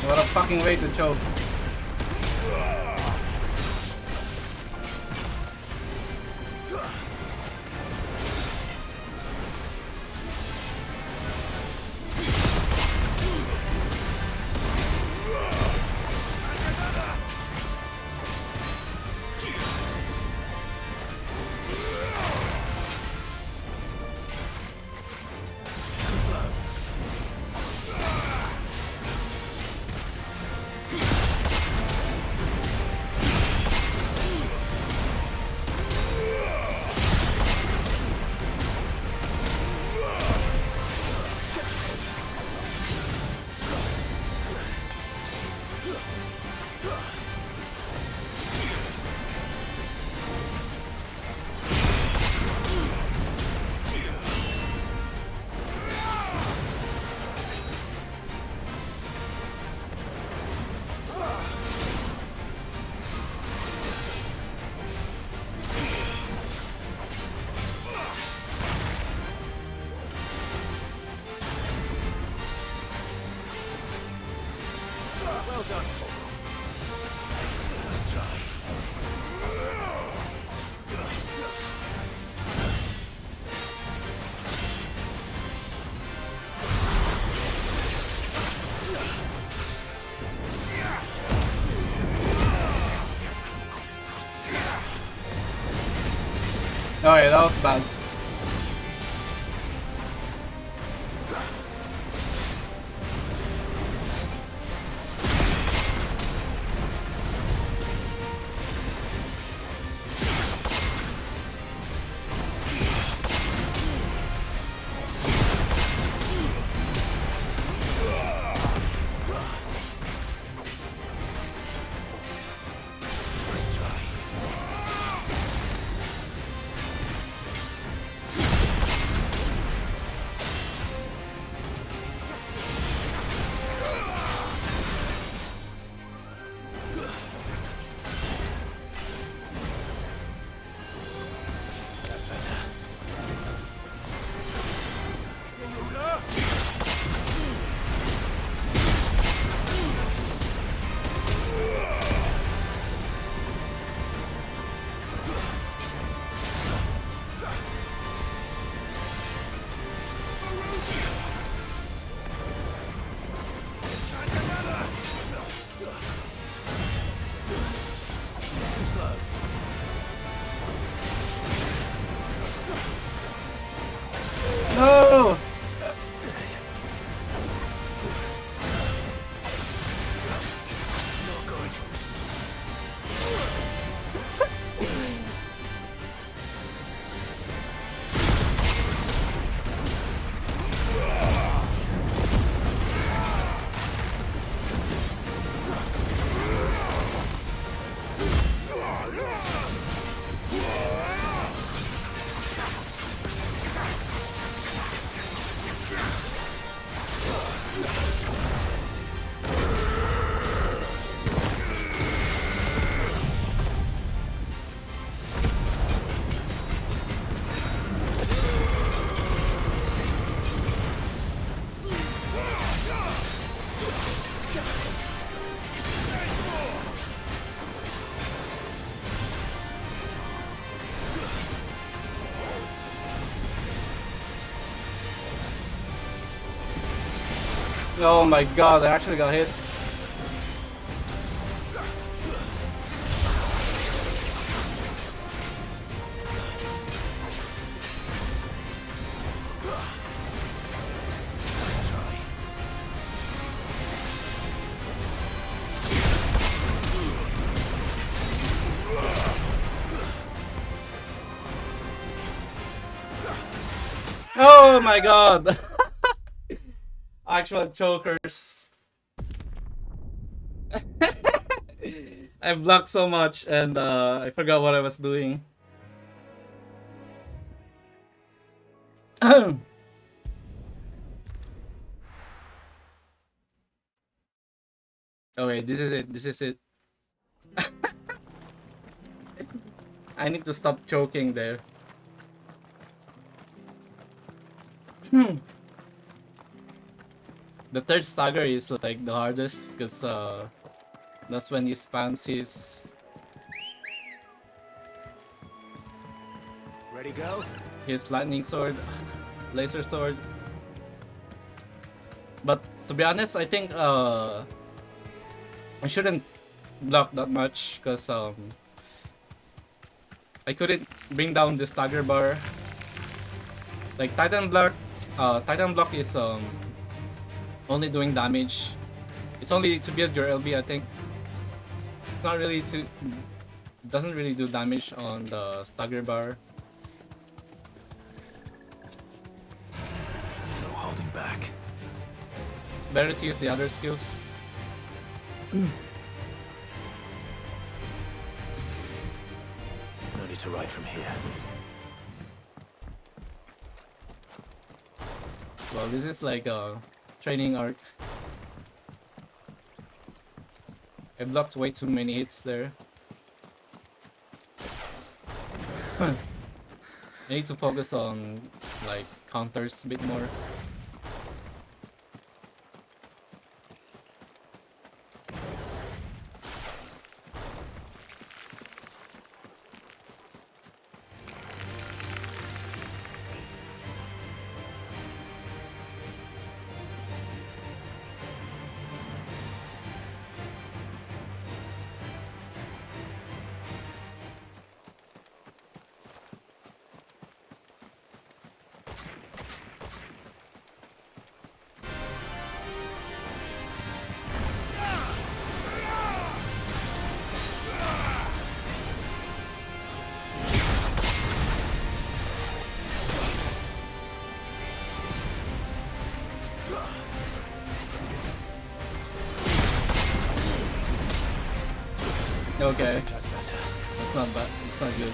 What a fucking way to choke. Well done, Toro. Let's try. Oh yeah, that was bad. No! Oh my god, I actually got hit. Oh my god! Actual chokers. I blocked so much and I forgot what I was doing. Okay, this is it. This is it. I need to stop choking there. The third stagger is like the hardest because that's when he spams his Ready, go? his lightning sword, laser sword. But to be honest, I think I shouldn't block that much because I couldn't bring down the stagger bar. Like Titan block is only doing damage. It's only to build your LB, I think. It's not really to doesn't really do damage on the stagger bar. No holding back. It's better to use the other skills. No need to ride from here. Well, this is like a training arc. I blocked way too many hits there. I need to focus on like counters a bit more. Okay. That's not bad. That's not good.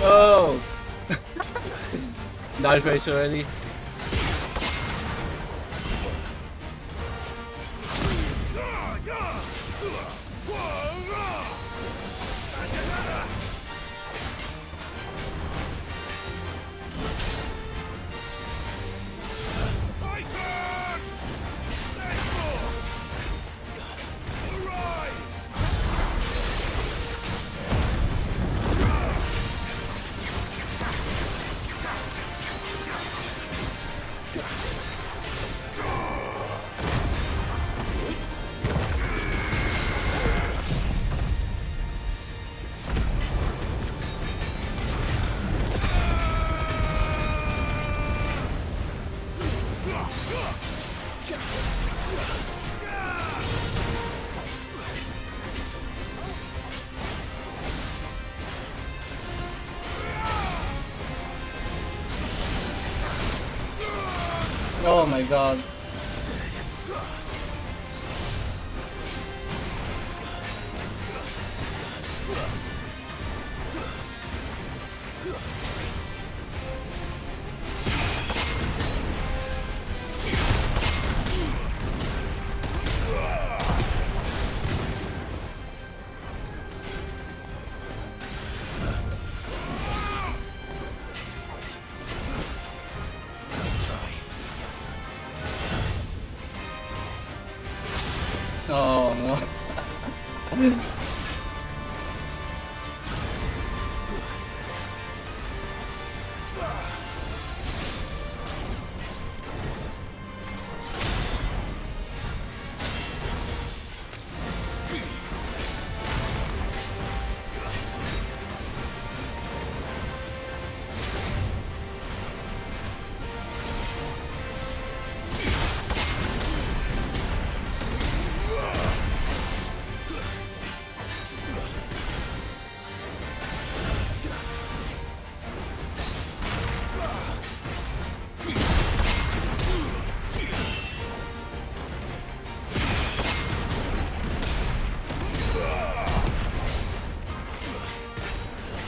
Oh! Died way too early. Oh my god. Oh no.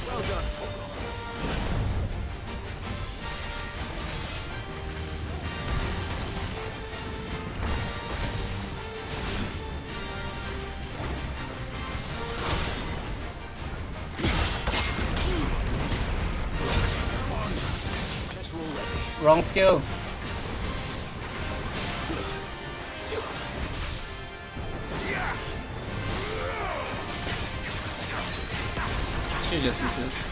Well done, Toro. Wrong skill. She just uses.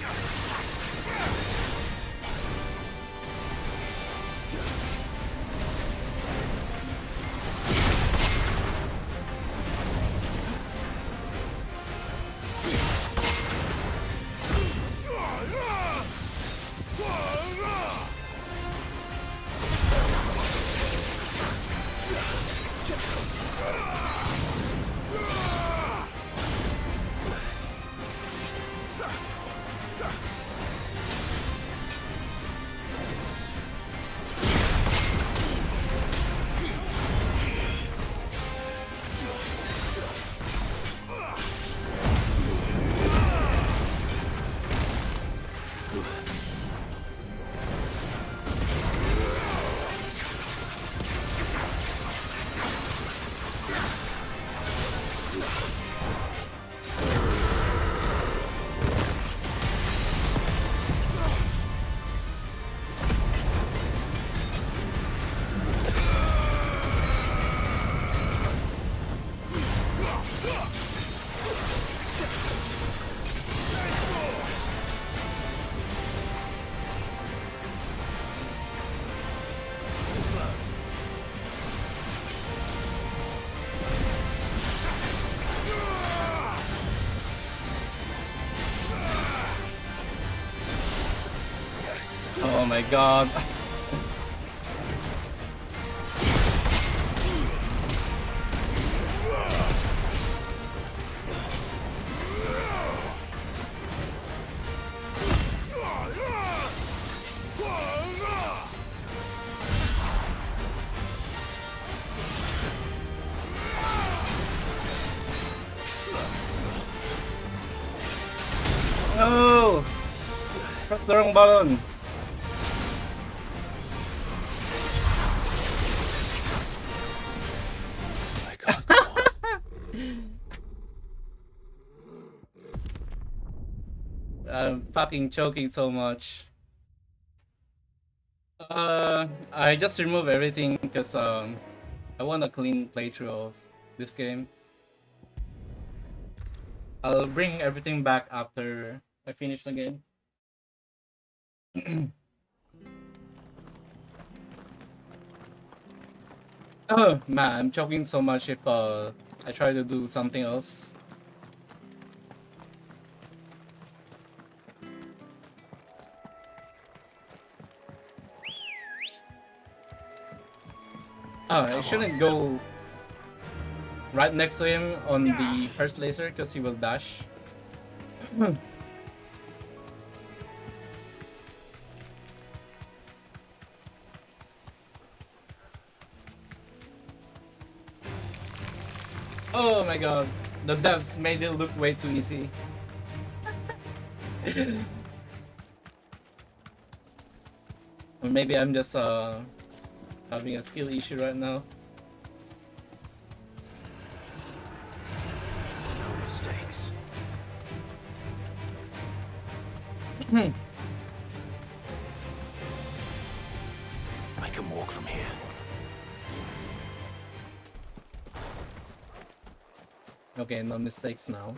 Oh my god. No! Press the wrong button. I'm fucking choking so much. I just remove everything because I want a clean playthrough of this game. I'll bring everything back after I finish the game. Oh man, I'm choking so much if I try to do something else. Oh, I shouldn't go right next to him on the first laser because he will dash. Oh my god, the devs made it look way too easy. Or maybe I'm just having a skill issue right now. No mistakes. I can walk from here. Okay, no mistakes now.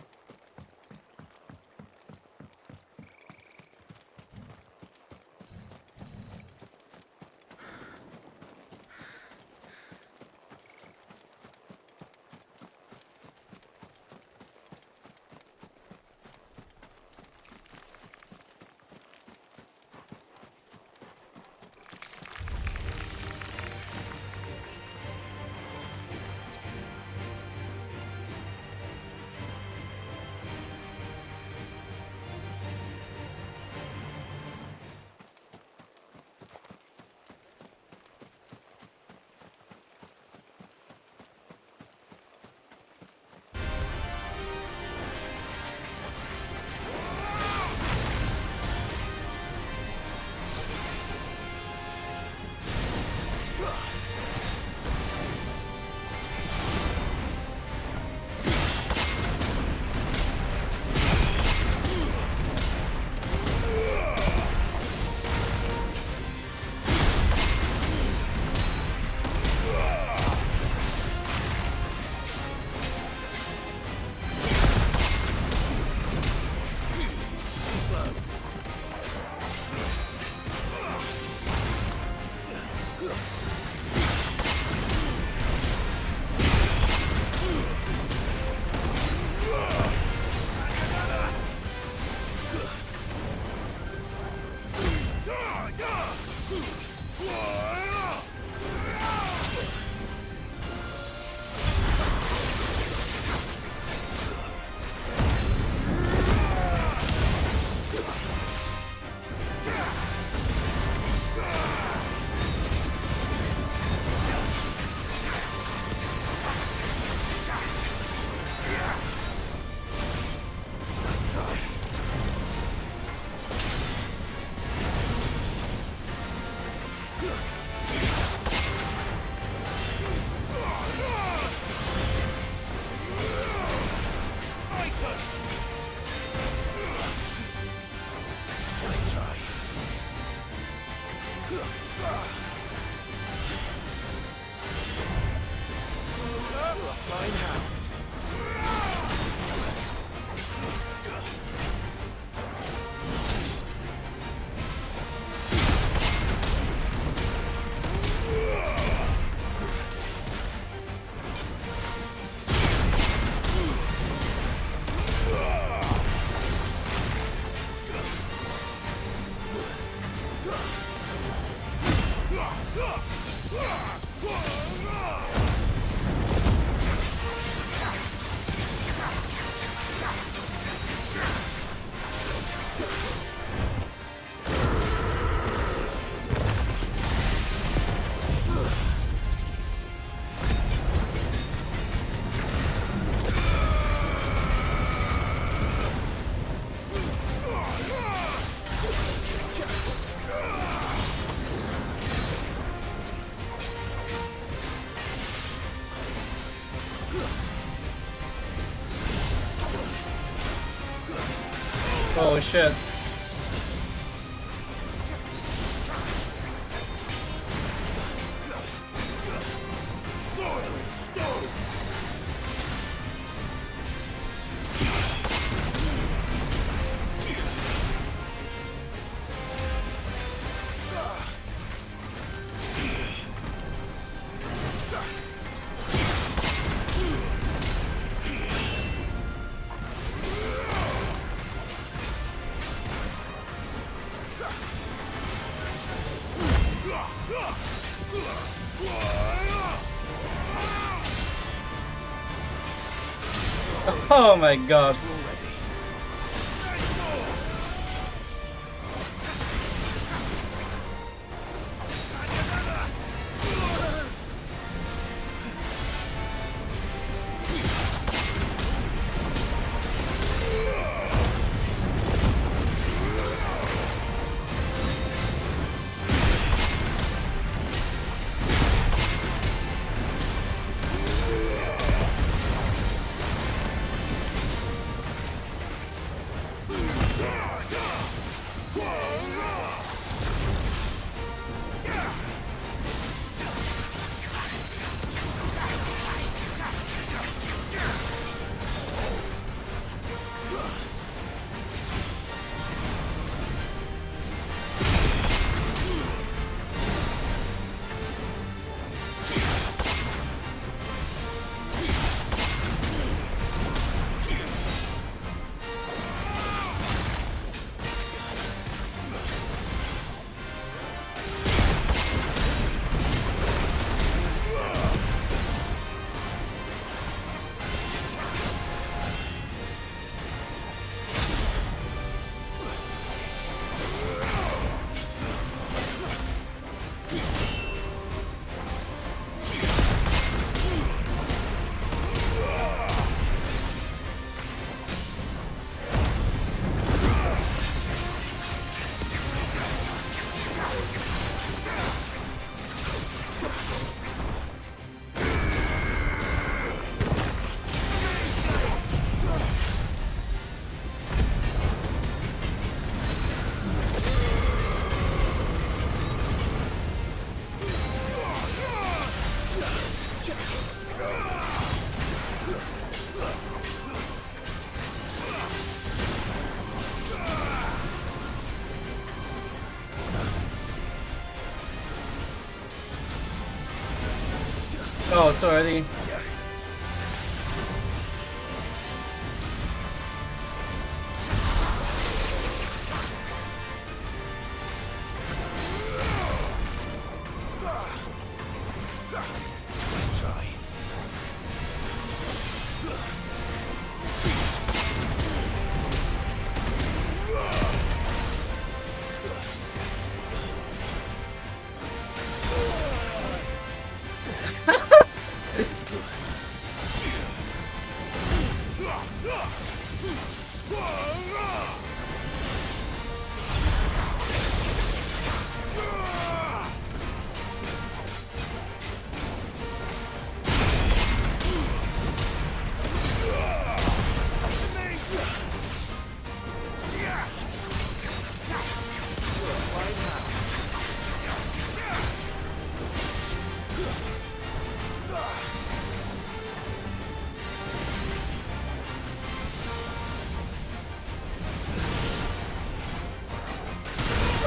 Oh shit. Oh my god. Oh, it's already. Let's try.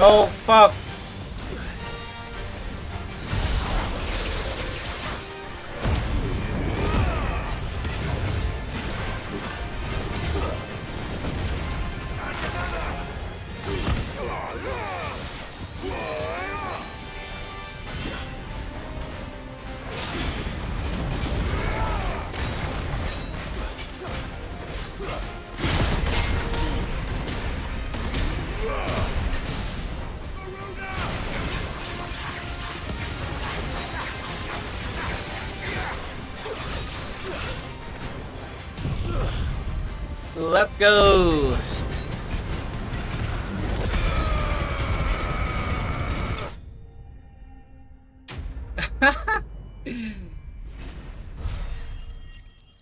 Oh, fuck. Let's go.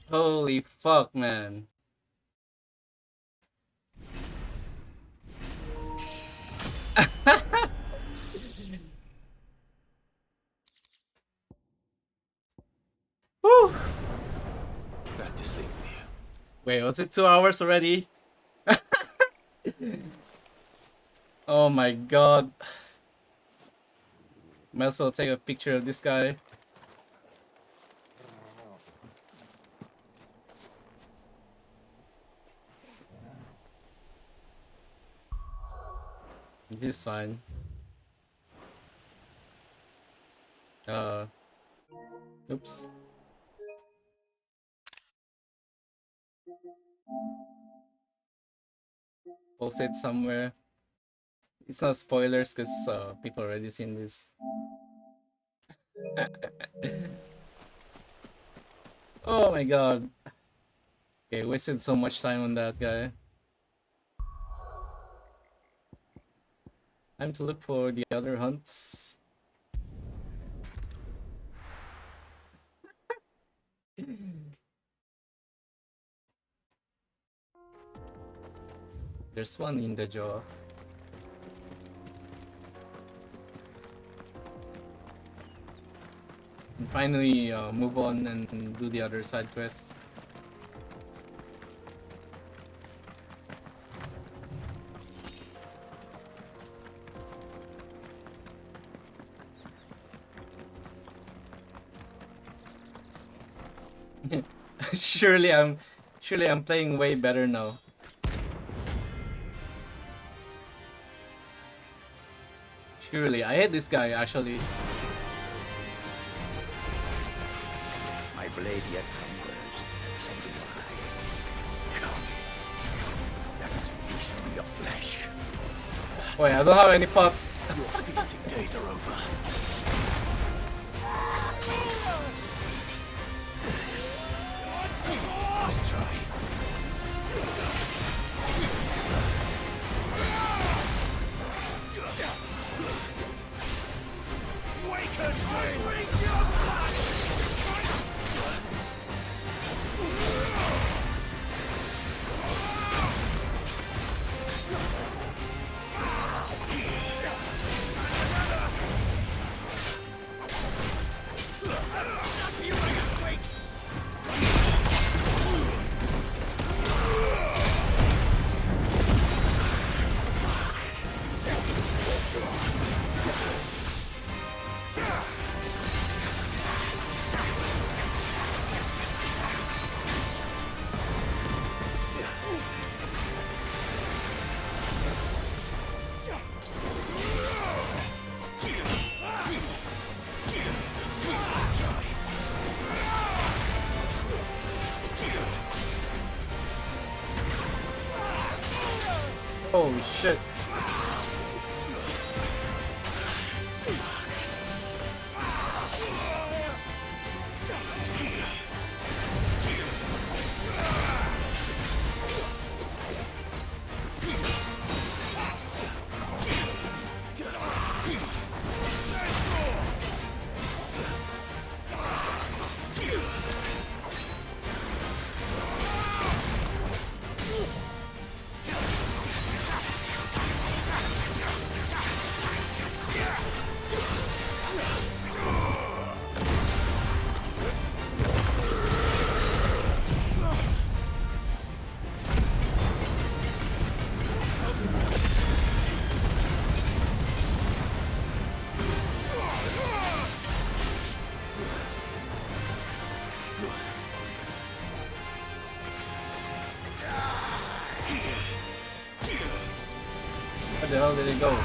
Holy fuck, man. Woo. Back to sleep with you. Wait, was it 2 hours already? Oh my god. Might as well take a picture of this guy. He's fine. Oops. Post it somewhere. It's not spoilers because people already seen this. Oh my god. Okay, wasted so much time on that guy. Time to look for the other hunts. There's one in the jaw. And finally move on and do the other side quest. surely I'm playing way better now. Surely I hate this guy actually. My blade yet hungers, and so do I. Come, let us feast on your flesh. Wait, I don't have any pots. Your feasting days are over. Let's try. Holy shit. Where the hell did it go?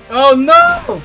Oh no!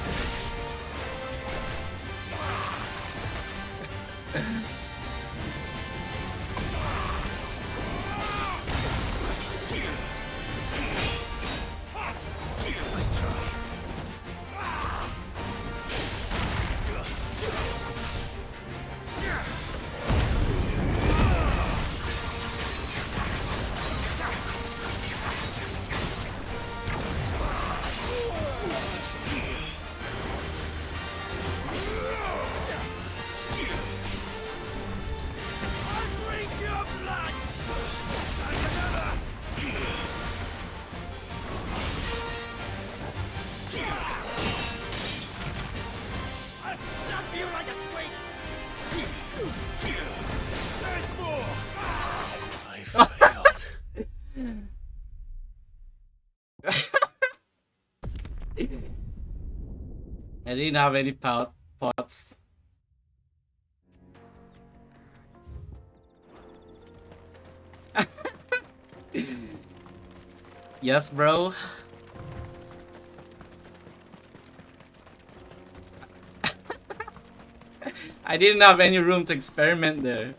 I didn't have any pots. Yes, bro. I didn't have any room to experiment there.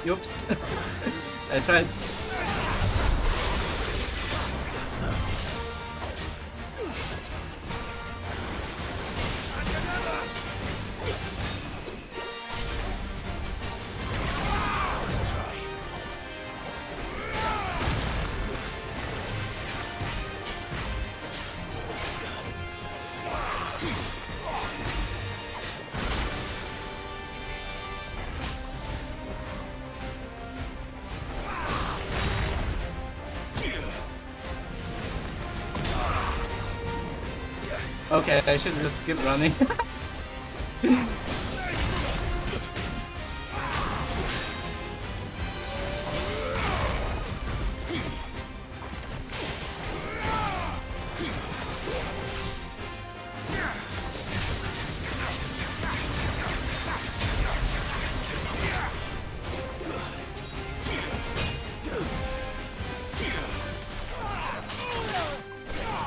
Oops. I tried. Okay, I should just keep running.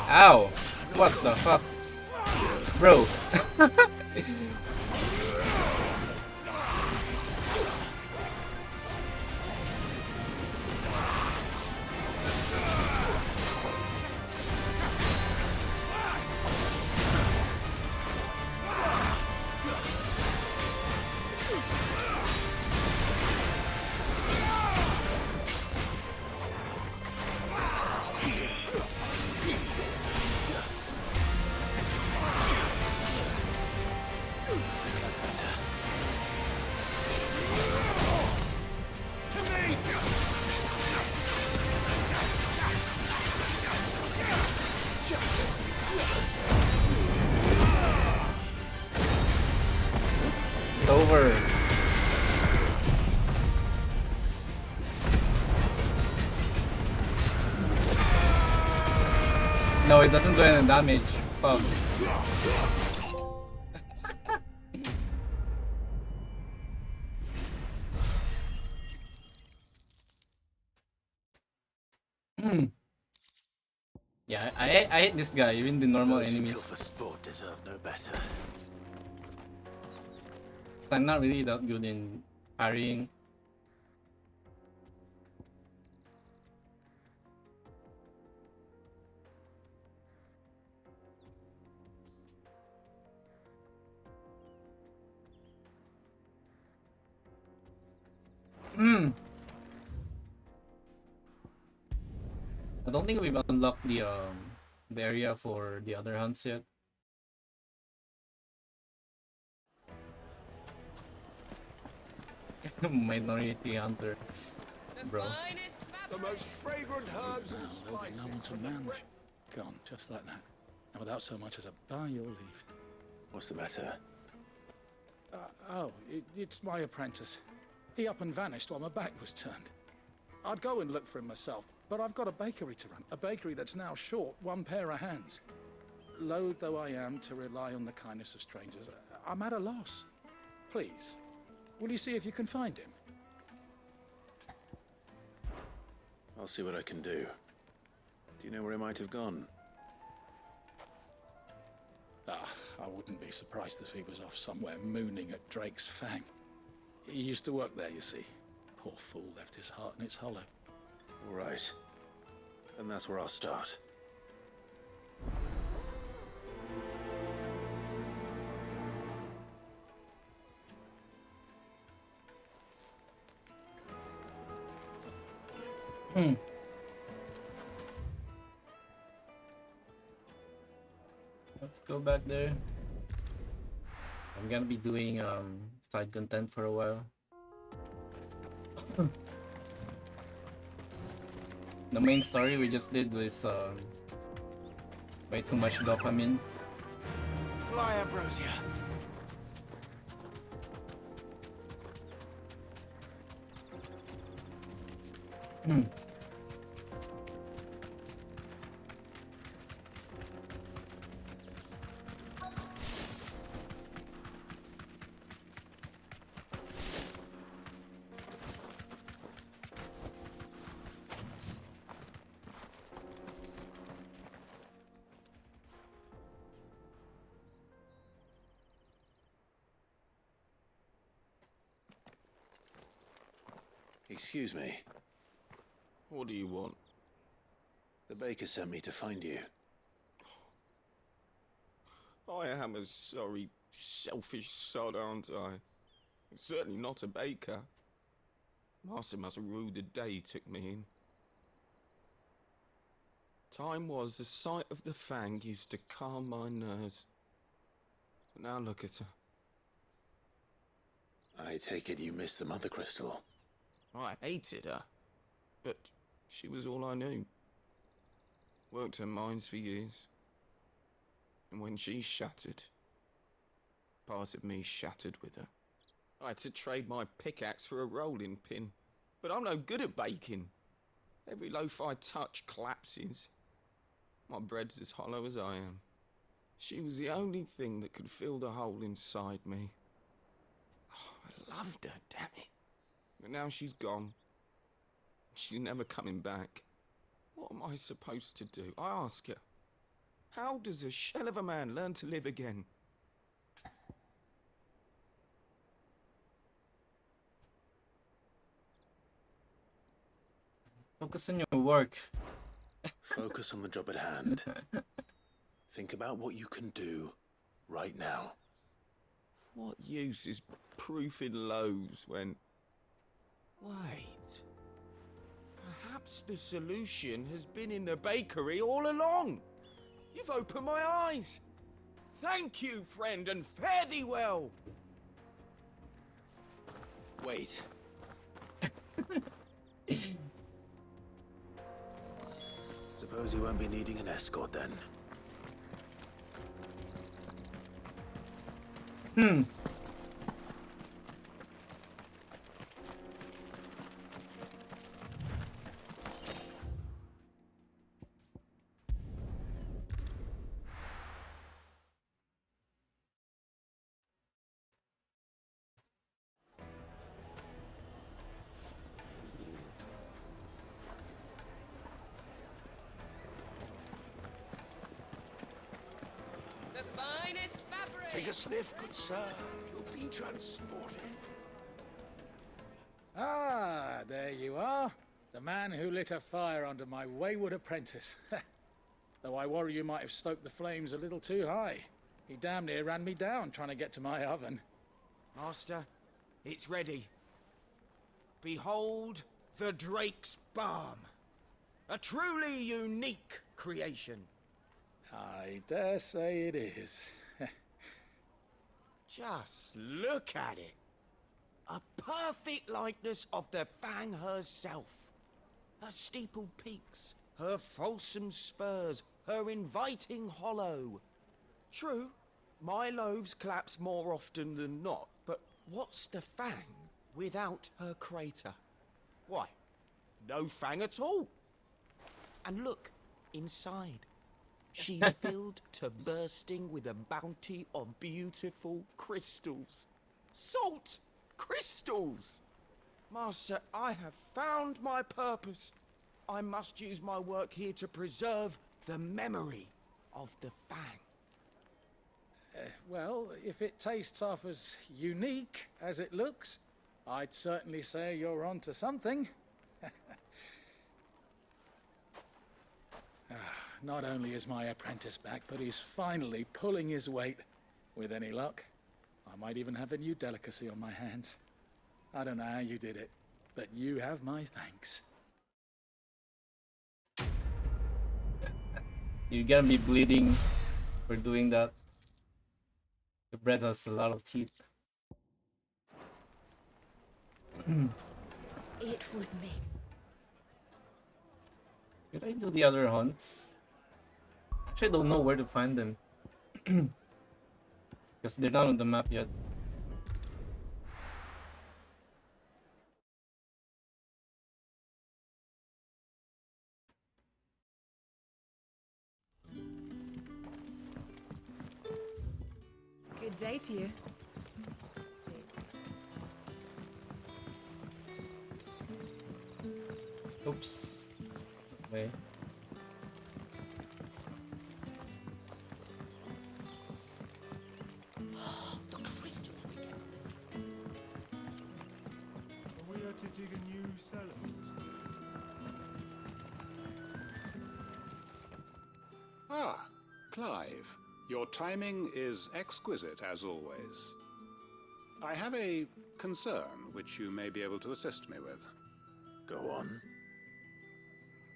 Ow! What the fuck? Bro. It's over. No, it doesn't do any damage. Fuck. Yeah, I hate this guy, even the normal Those who enemies. kill for sport deserve no better. I'm not really that good in parrying. I don't think we've unlocked the area for the other hunts yet. Minority hunter, bro. The most fragrant herbs and spices. No one to manage. Gone, just like that. And without so much as a by your leave. What's the matter? It's my apprentice. He up and vanished while my back was turned. I'd go and look for him myself, but I've got a bakery to run. A bakery that's now short one pair of hands. Loath though I am to rely on the kindness of strangers, I'm at a loss. Please, will you see if you can find him? I'll see what I can do. Do you know where he might have gone? I wouldn't be surprised if he was off somewhere mooning at Drake's Fang. He used to work there, you see. Poor fool left his heart in its hollow. All right. And that's where I'll start. Let's go back there. I'm gonna be doing side content for a while. The main story we just did was way too much dopamine. Fly, Ambrosia. Excuse me. What do you want? The baker sent me to find you. I am a sorry, selfish sod, aren't I? Certainly not a baker. Master must have ruled the day he took me in. Time was the sight of the Fang used to calm my nerves. But now look at her. I take it you missed the Mother Crystal. I hated her, but she was all I knew. Worked her mines for years. And when she shattered, part of me shattered with her. I had to trade my pickaxe for a rolling pin, but I'm no good at baking. Every loaf I touch collapses. My bread's as hollow as I am. She was the only thing that could fill the hole inside me. Oh, I loved her, damn it. But now she's gone. She's never coming back. What am I supposed to do? I ask her. How does a shell of a man learn to live again? Focus on your work. Focus on the job at hand. Think about what you can do right now. What use is proofing loaves when... Wait. Perhaps the solution has been in the bakery all along. You've opened my eyes. Thank you, friend, and fare thee well. Wait. Suppose you won't be needing an escort then. The finest fabric. Take a sniff, good sir. You'll be transported. Ah, there you are. The man who lit a fire under my wayward apprentice. Though I worry you might have stoked the flames a little too high. He damn near ran me down trying to get to my oven. Master, it's ready. Behold the Drake's Balm. A truly unique creation. I dare say it is. Just look at it. A perfect likeness of the Fang herself. Her steepled peaks, her fulsome spurs, her inviting hollow. True, my loaves collapse more often than not, but what's the Fang without her crater? Why, no Fang at all. And look, inside. She's filled to bursting with a bounty of beautiful crystals. Salt crystals! Master, I have found my purpose. I must use my work here to preserve the memory of the Fang. Well, if it tastes half as unique as it looks, I'd certainly say you're onto something. Not only is my apprentice back, but he's finally pulling his weight. With any luck, I might even have a new delicacy on my hands. I don't know how you did it, but you have my thanks. You're gonna be bleeding for doing that. The bread has a lot of teeth. It would be. Should I do the other hunts? Actually, I don't know where to find them. Because they're not on the map yet. Good day to you. Oops. Wait. The crystals we get from We are to take a new Ah, Clive. Your timing is exquisite, as always. I have a concern which you may be able to assist me with. Go on.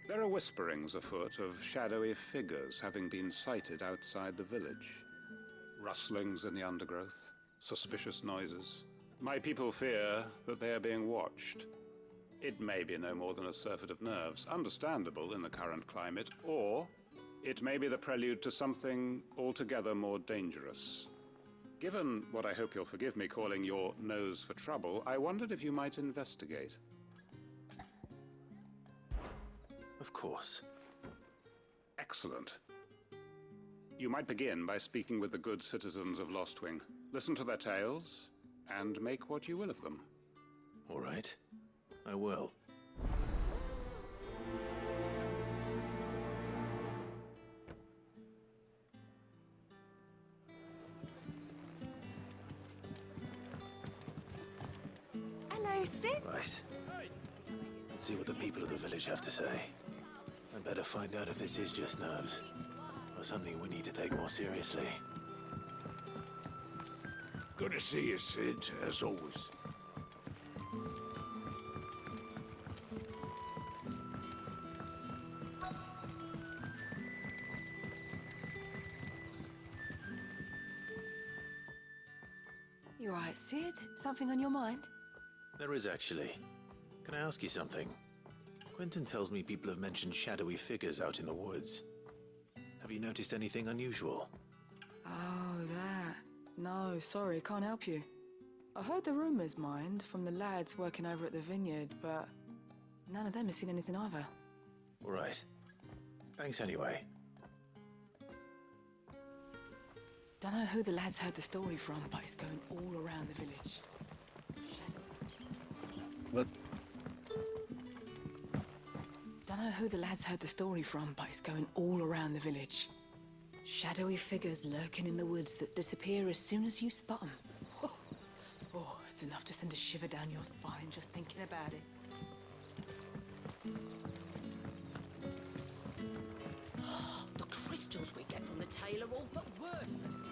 There are whisperings afoot of shadowy figures having been sighted outside the village. Rustlings in the undergrowth, suspicious noises. My people fear that they are being watched. It may be no more than a surfeit of nerves, understandable in the current climate, or it may be the prelude to something altogether more dangerous. Given what I hope you'll forgive me calling your nose for trouble, I wondered if you might investigate. Of course. Excellent. You might begin by speaking with the good citizens of Lostwing. Listen to their tales, and make what you will of them. All right. I will. Hello, Sid. Right. Let's see what the people of the village have to say. I'd better find out if this is just nerves, or something we need to take more seriously. Good to see you, Sid, as always. You all right, Sid? Something on your mind? There is, actually. Can I ask you something? Quentin tells me people have mentioned shadowy figures out in the woods. Have you noticed anything unusual? Oh, that. No, sorry, can't help you. I heard the rumours, mind, from the lads working over at the vineyard, but none of them has seen anything either. All right. Thanks anyway. Don't know who the lads heard the story from, but it's going all around the village. What? Don't know who the lads heard the story from, but it's going all around the village. Shadowy figures lurking in the woods that disappear as soon as you spot them. Oh, it's enough to send a shiver down your spine just thinking about it. The crystals we get from the tail are all but worthless.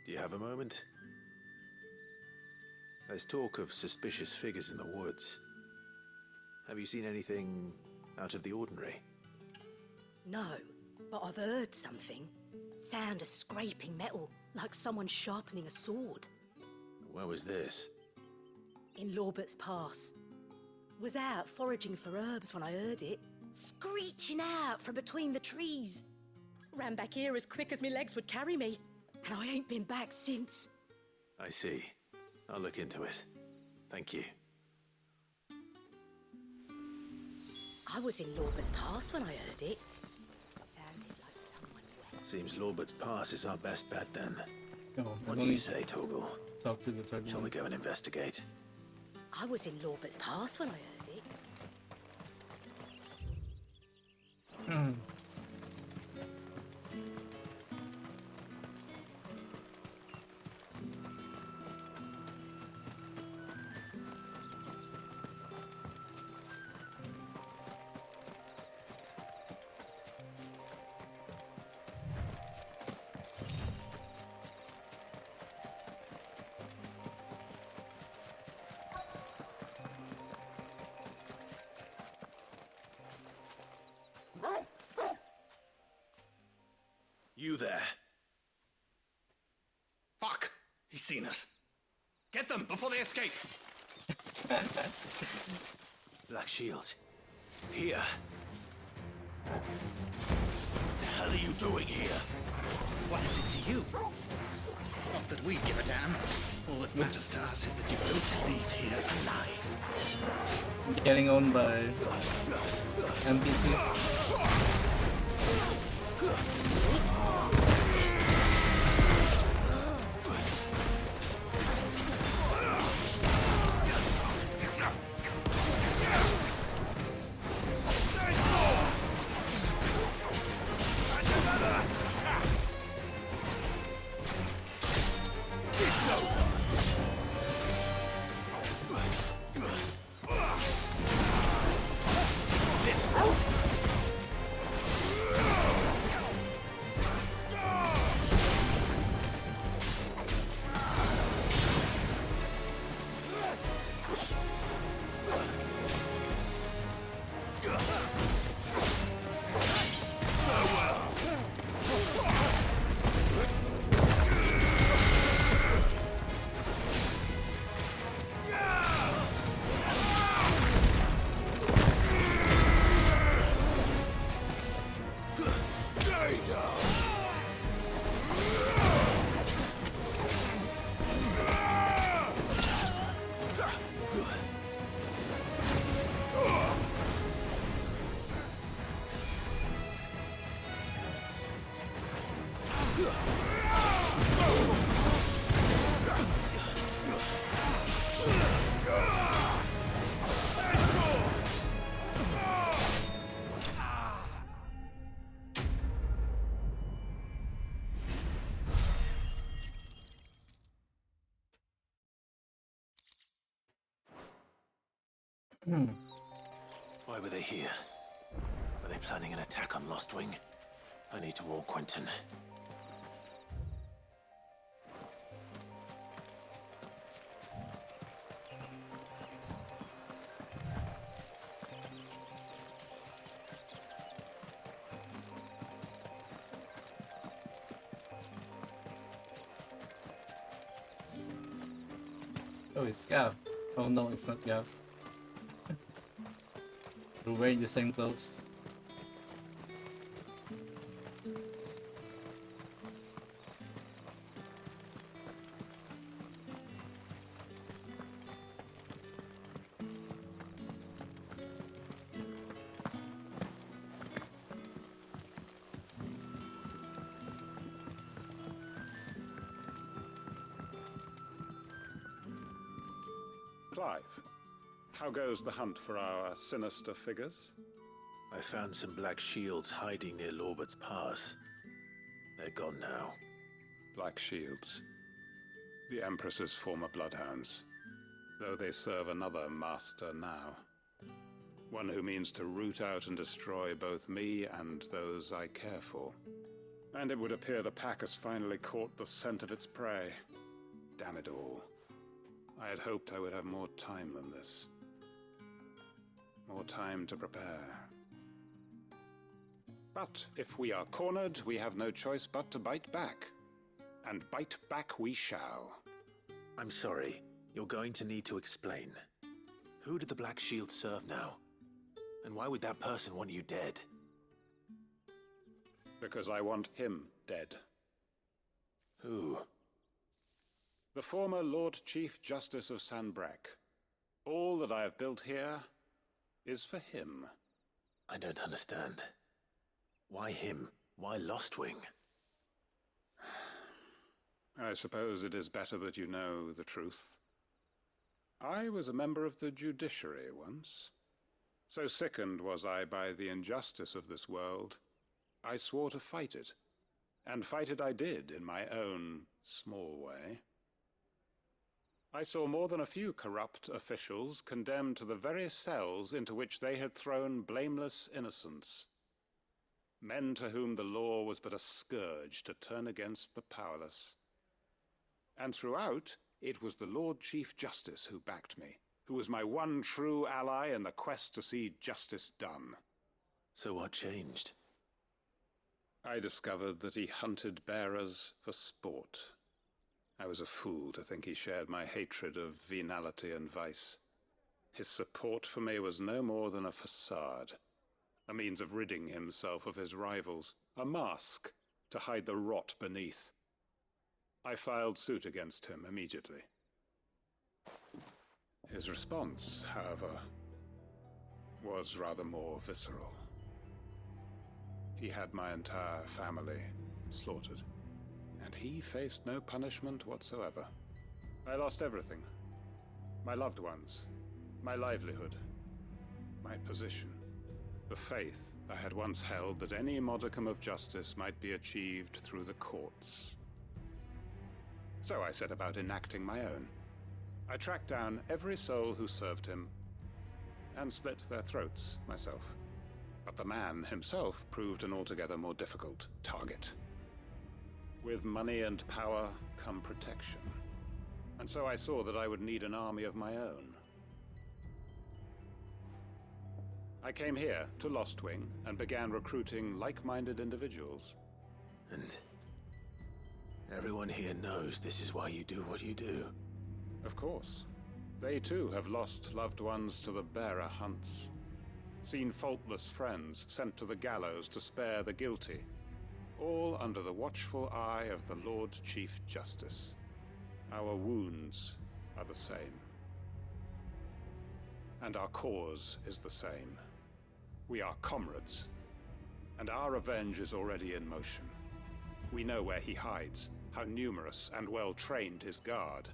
Do you have a moment? There's talk of suspicious figures in the woods. Have you seen anything out of the ordinary? No, but I've heard something. Sound of scraping metal, like someone sharpening a sword. Where was this? In Lorbert's Pass. Was out foraging for herbs when I heard it, screeching out from between the trees. Ran back here as quick as my legs would carry me, and I ain't been back since. I see. I'll look into it. Thank you. I was in Lorbert's Pass when I heard it. Sounded like someone wet. Seems Lorbert's Pass is our best bet then. Oh, What do you say, Torgal? Talk to the third Shall one. we go and investigate? I was in Lorbert's Pass when I heard it. You there. Fuck! He's seen us. Get them before they escape! Black Shields. Here. The hell are you doing here? What is it to you? Not that we give a damn. All that matters to us is that you don't leave here alive. Getting owned by NPCs. Why were they here? Are they planning an attack on Lostwing? I need to warn Quentin. Oh, it's Gav. Oh no, it's not Gav. We're wearing the same clothes. Clive, how goes the hunt for our sinister figures? I found some black shields hiding near Lorbert's Pass. They're gone now. Black shields. The Empress's former bloodhounds. Though they serve another master now. One who means to root out and destroy both me and those I care for. And it would appear the pack has finally caught the scent of its prey. Damn it all. I had hoped I would have more time than this. More time to prepare. But if we are cornered, we have no choice but to bite back. And bite back we shall. I'm sorry. You're going to need to explain. Who did the Black Shield serve now? And why would that person want you dead? Because I want him dead. Who? The former Lord Chief Justice of Sanbreque. All that I have built here is for him. I don't understand. Why him? Why Lostwing? I suppose it is better that you know the truth. I was a member of the judiciary once. So sickened was I by the injustice of this world, I swore to fight it. And fight it I did in my own small way. I saw more than a few corrupt officials condemned to the very cells into which they had thrown blameless innocents. Men to whom the law was but a scourge to turn against the powerless. And throughout, it was the Lord Chief Justice who backed me, who was my one true ally in the quest to see justice done. So what changed? I discovered that he hunted bearers for sport. I was a fool to think he shared my hatred of venality and vice. His support for me was no more than a facade, a means of ridding himself of his rivals, a mask to hide the rot beneath. I filed suit against him immediately. His response, however, was rather more visceral. He had my entire family slaughtered, and he faced no punishment whatsoever. I lost everything. My loved ones, my livelihood, my position, the faith I had once held that any modicum of justice might be achieved through the courts. So I set about enacting my own. I tracked down every soul who served him, and slit their throats myself. But the man himself proved an altogether more difficult target. With money and power come protection. And so I saw that I would need an army of my own. I came here to Lostwing and began recruiting like-minded individuals. And everyone here knows this is why you do what you do. Of course. They too have lost loved ones to the bearer hunts. Seen faultless friends sent to the gallows to spare the guilty. All under the watchful eye of the Lord Chief Justice. Our wounds are the same. And our cause is the same. We are comrades. And our revenge is already in motion. We know where he hides, how numerous and well-trained his guard.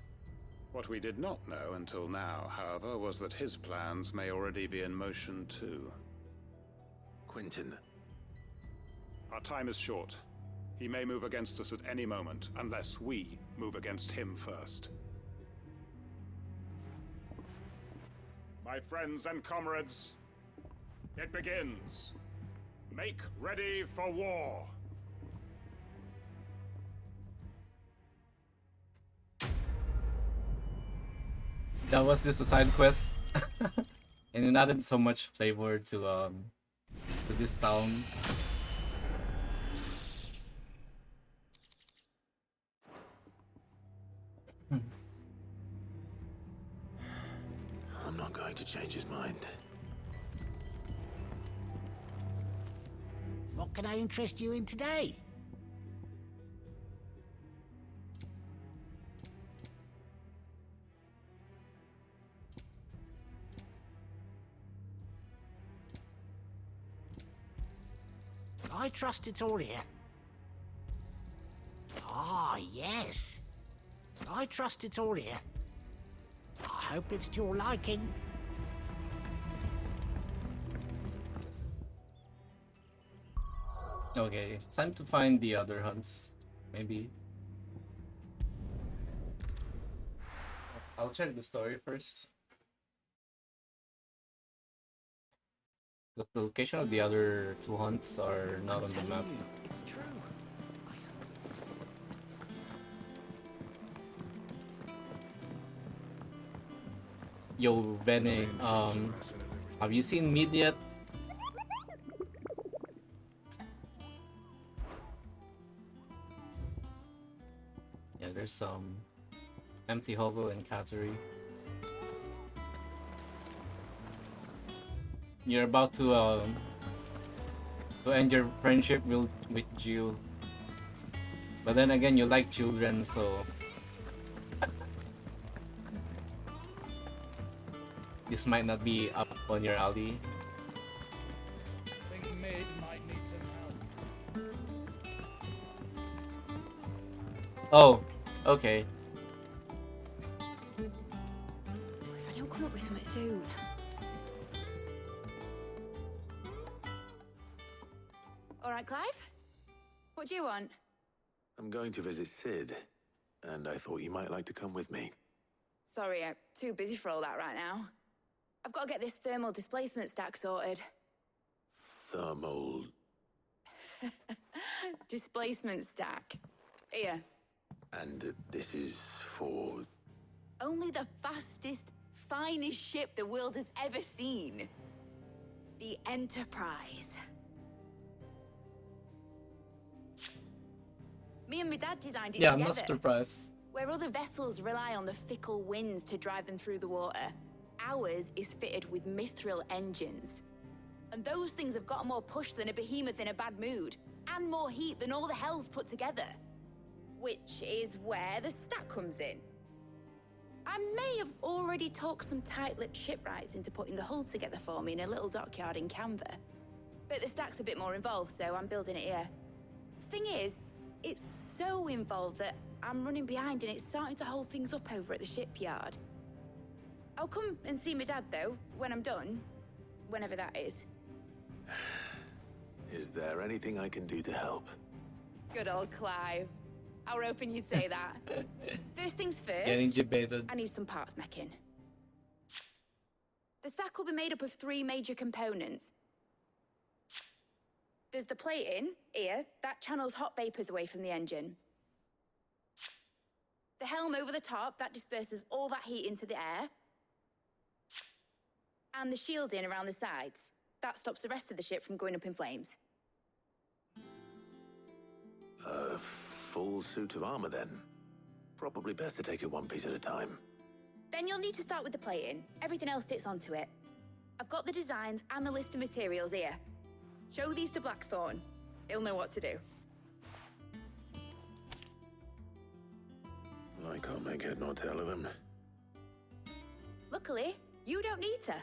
What we did not know until now, however, was that his plans may already be in motion too. Quentin. Our time is short. He may move against us at any moment, unless we move against him first. My friends and comrades, it begins. Make ready for war. That was just a side quest. And it added so much flavor to this town. I'm not going to change his mind. What can I interest you in today? I trust it's all here. Ah, yes. I trust it's all here. I hope it's to your liking. Okay, it's time to find the other hunts. Maybe. I'll check the story first. The location of the other two hunts are not on the map. It's true. Yo, Benny, have you seen Mead yet? Yeah, there's some empty hobo and Cattery. You're about to end your friendship with Jill, but then again, you like children, so this might not be up on your alley. I think Mid might need some help. Oh, okay. If I don't come up with something soon. All right, Clive? What do you want? I'm going to visit Sid, and I thought you might like to come with me. Sorry, I'm too busy for all that right now. I've got to get this thermal displacement stack sorted. Thermal... Displacement stack. Here. And this is for... Only the fastest, finest ship the world has ever seen. The Enterprise. Me and my dad designed it Yeah, together. I'm not surprised. Where other vessels rely on the fickle winds to drive them through the water, ours is fitted with mithril engines. And those things have got more push than a behemoth in a bad mood, and more heat than all the hells put together. Which is where the stack comes in. I may have already talked some tight-lipped shipwrights into putting the hull together for me in a little dockyard in Canva. But the stack's a bit more involved, so I'm building it here. Thing is, it's so involved that I'm running behind and it's starting to hold things up over at the shipyard. I'll come and see my dad, though, when I'm done. Whenever that is. Is there anything I can do to help? Good old Clive. I were hoping you'd say that. First things first, Getting debated. I need some parts meching. The stack will be made up of 3 major components. There's the plating, here, that channels hot vapors away from the engine. The helm over the top, that disperses all that heat into the air. And the shielding around the sides. That stops the rest of the ship from going up in flames. A full suit of armor, then. Probably best to take it one piece at a time. Then you'll need to start with the plating. Everything else fits onto it. I've got the designs and the list of materials here. Show these to Blackthorn. He'll know what to do. I can't make head nor tail of them. Luckily, you don't need to.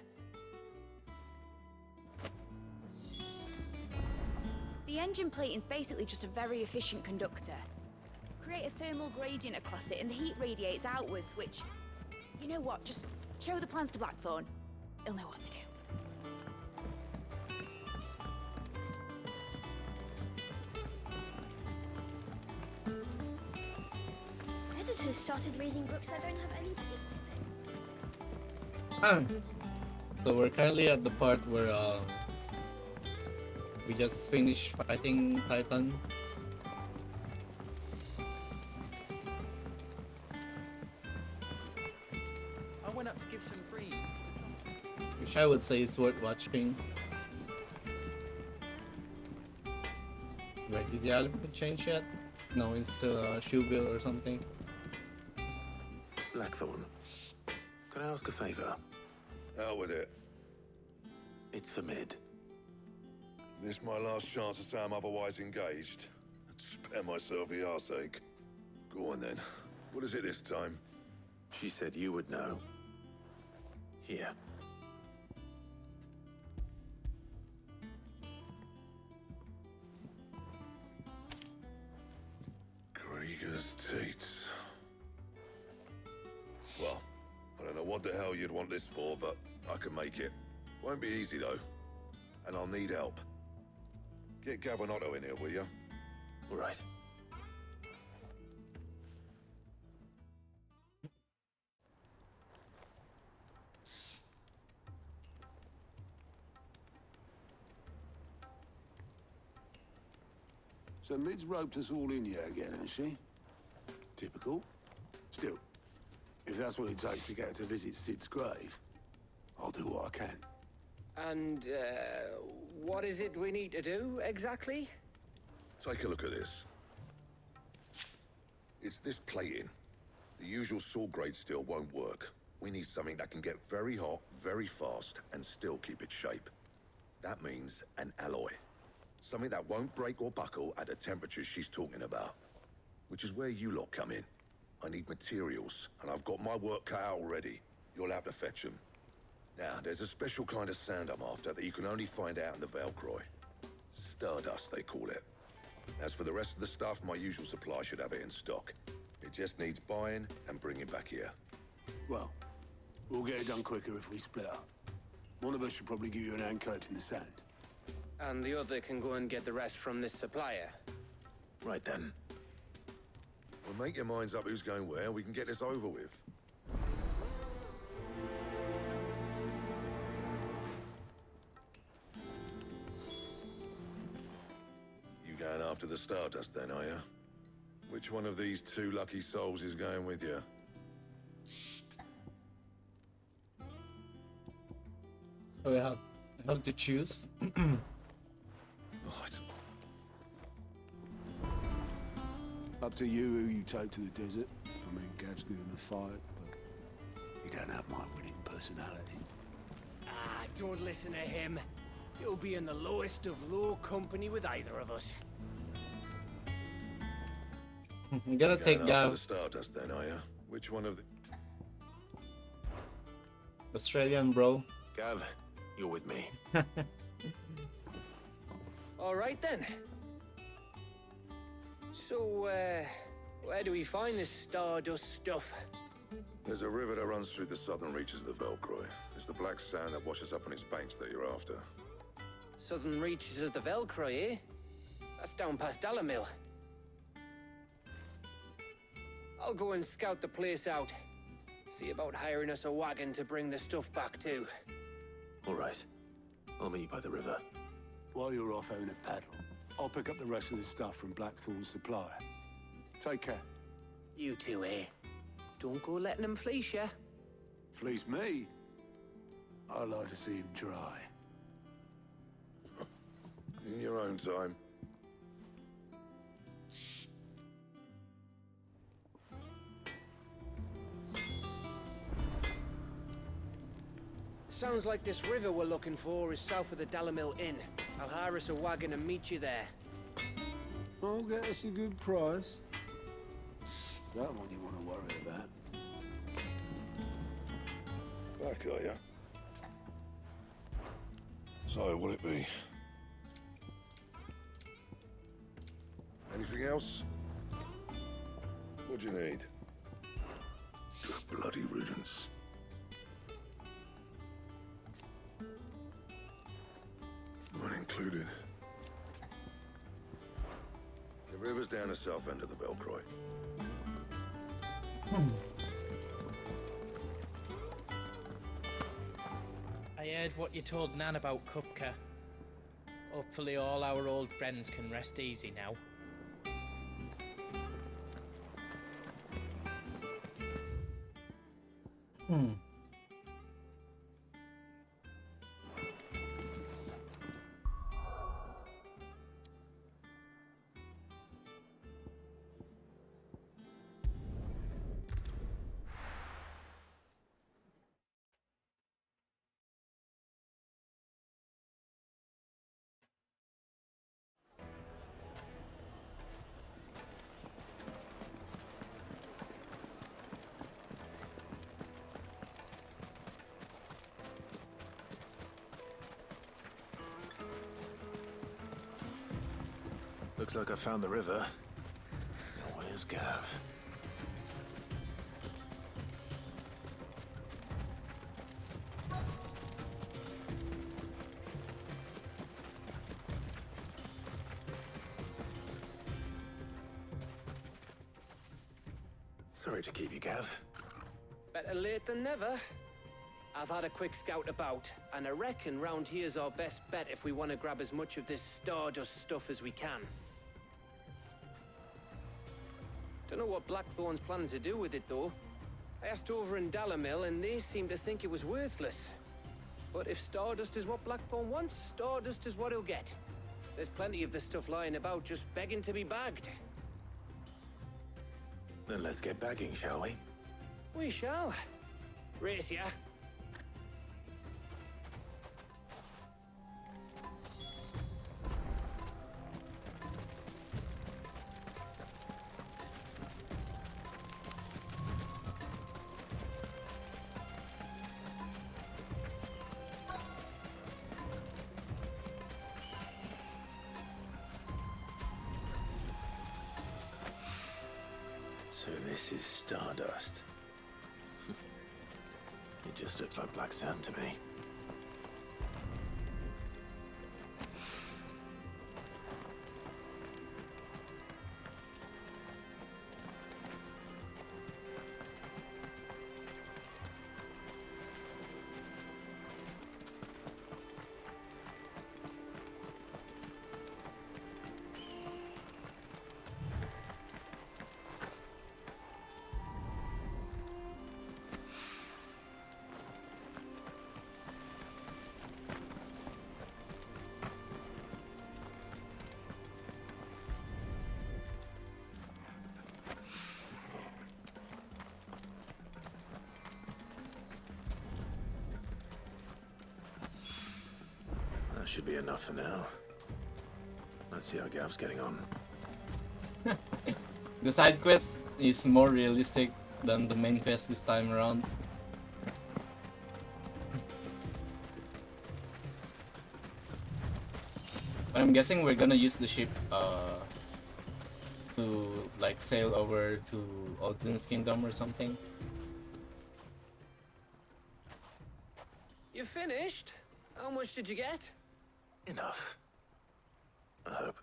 The engine plating's basically just a very efficient conductor. Create a thermal gradient across it and the heat radiates outwards, which... You know what, just show the plans to Blackthorn. He'll know what to do. Editors started reading books that don't have any pictures in. So we're currently at the part where we just finished fighting Titan. I went up to give some breeze Which I would say is worth watching. Wait, did the element change yet? No, it's still Shoeville or something. Blackthorn, can I ask a favor? Out with it. It's for Mid. This my last chance to say I'm otherwise engaged. Spare myself the arseache. Go on then. What is it this time? She said you would know. Here. Krieger's teats. Well, I don't know what the hell you'd want this for, but I can make it. Won't be easy though. And I'll need help. Get Gavinotto in here, will you? All right. So Mid's roped us all in here again, has she? Typical. Still, if that's what it takes to get her to visit Sid's grave, I'll do what I can. And, what is it we need to do, exactly? Take a look at this. It's this plating. The usual sword grade steel won't work. We need something that can get very hot, very fast, and still keep its shape. That means an alloy. Something that won't break or buckle at the temperatures she's talking about. Which is where you lot come in. I need materials, and I've got my work cut out already. You'll have to fetch them. Now, there's a special kind of sand I'm after that you can only find out in the Valcroy. Stardust, they call it. As for the rest of the stuff, my usual supply should have it in stock. It just needs buying and bringing back here. Well, we'll get it done quicker if we split up. One of us should probably give you an hand coat in the sand. And the other can go and get the rest from this supplier. Right then. Well, make your minds up who's going where, and we can get this over with. You going after the Stardust then, are you? Which one of these two lucky souls is going with you? So we have to choose. Up to you who you take to the desert. I mean, Gav's good in a fight, but he don't have my winning personality. Ah, don't listen to him. You'll be in the lowest of low company with either of us. I'm gonna take Going after Gav. the Stardust then, are you? Which one of the... Australian bro. Gav, you're with me. All right then. So, where do we find this Stardust stuff? There's a river that runs through the southern reaches of the Valcroy. It's the black sand that washes up on its banks that you're after. Southern reaches of the Valcroy, eh? That's down past Dalamil. I'll go and scout the place out. See about hiring us a wagon to bring the stuff back to. All right. I'll meet you by the river. While you're off having a paddle, I'll pick up the rest of the stuff from Blackthorn's supplier. Take care. You two, eh? Don't go letting them fleece ya. Fleece me? I'd like to see him try. In your own time. Sounds like this river we're looking for is south of the Dalamil Inn. I'll hire us a wagon and meet you there. I'll get us a good price. Is that one you want to worry about? Back, are you? So, what'll it be? Anything else? What do you need? Good bloody riddance. Mine included. The river's down the south end of the Velcroy. I heard what you told Nan about Kupka. Hopefully all our old friends can rest easy now. Looks like I found the river. Now where's Gav? Sorry to keep you, Gav. Better late than never. I've had a quick scout about, and I reckon round here's our best bet if we want to grab as much of this Stardust stuff as we can. Don't know what Blackthorn's planning to do with it, though. I asked over in Dalamil, and they seem to think it was worthless. But if Stardust is what Blackthorn wants, Stardust is what he'll get. There's plenty of this stuff lying about, just begging to be bagged. Then let's get bagging, shall we? We shall. Race ya. So this is Stardust. It just looks like black sand to me. That should be enough for now. Let's see how Gav's getting on. The side quest is more realistic than the main quest this time around. But I'm guessing we're gonna use the ship to like sail over to Odin's kingdom or something. You finished? How much did you get? Enough. I hope.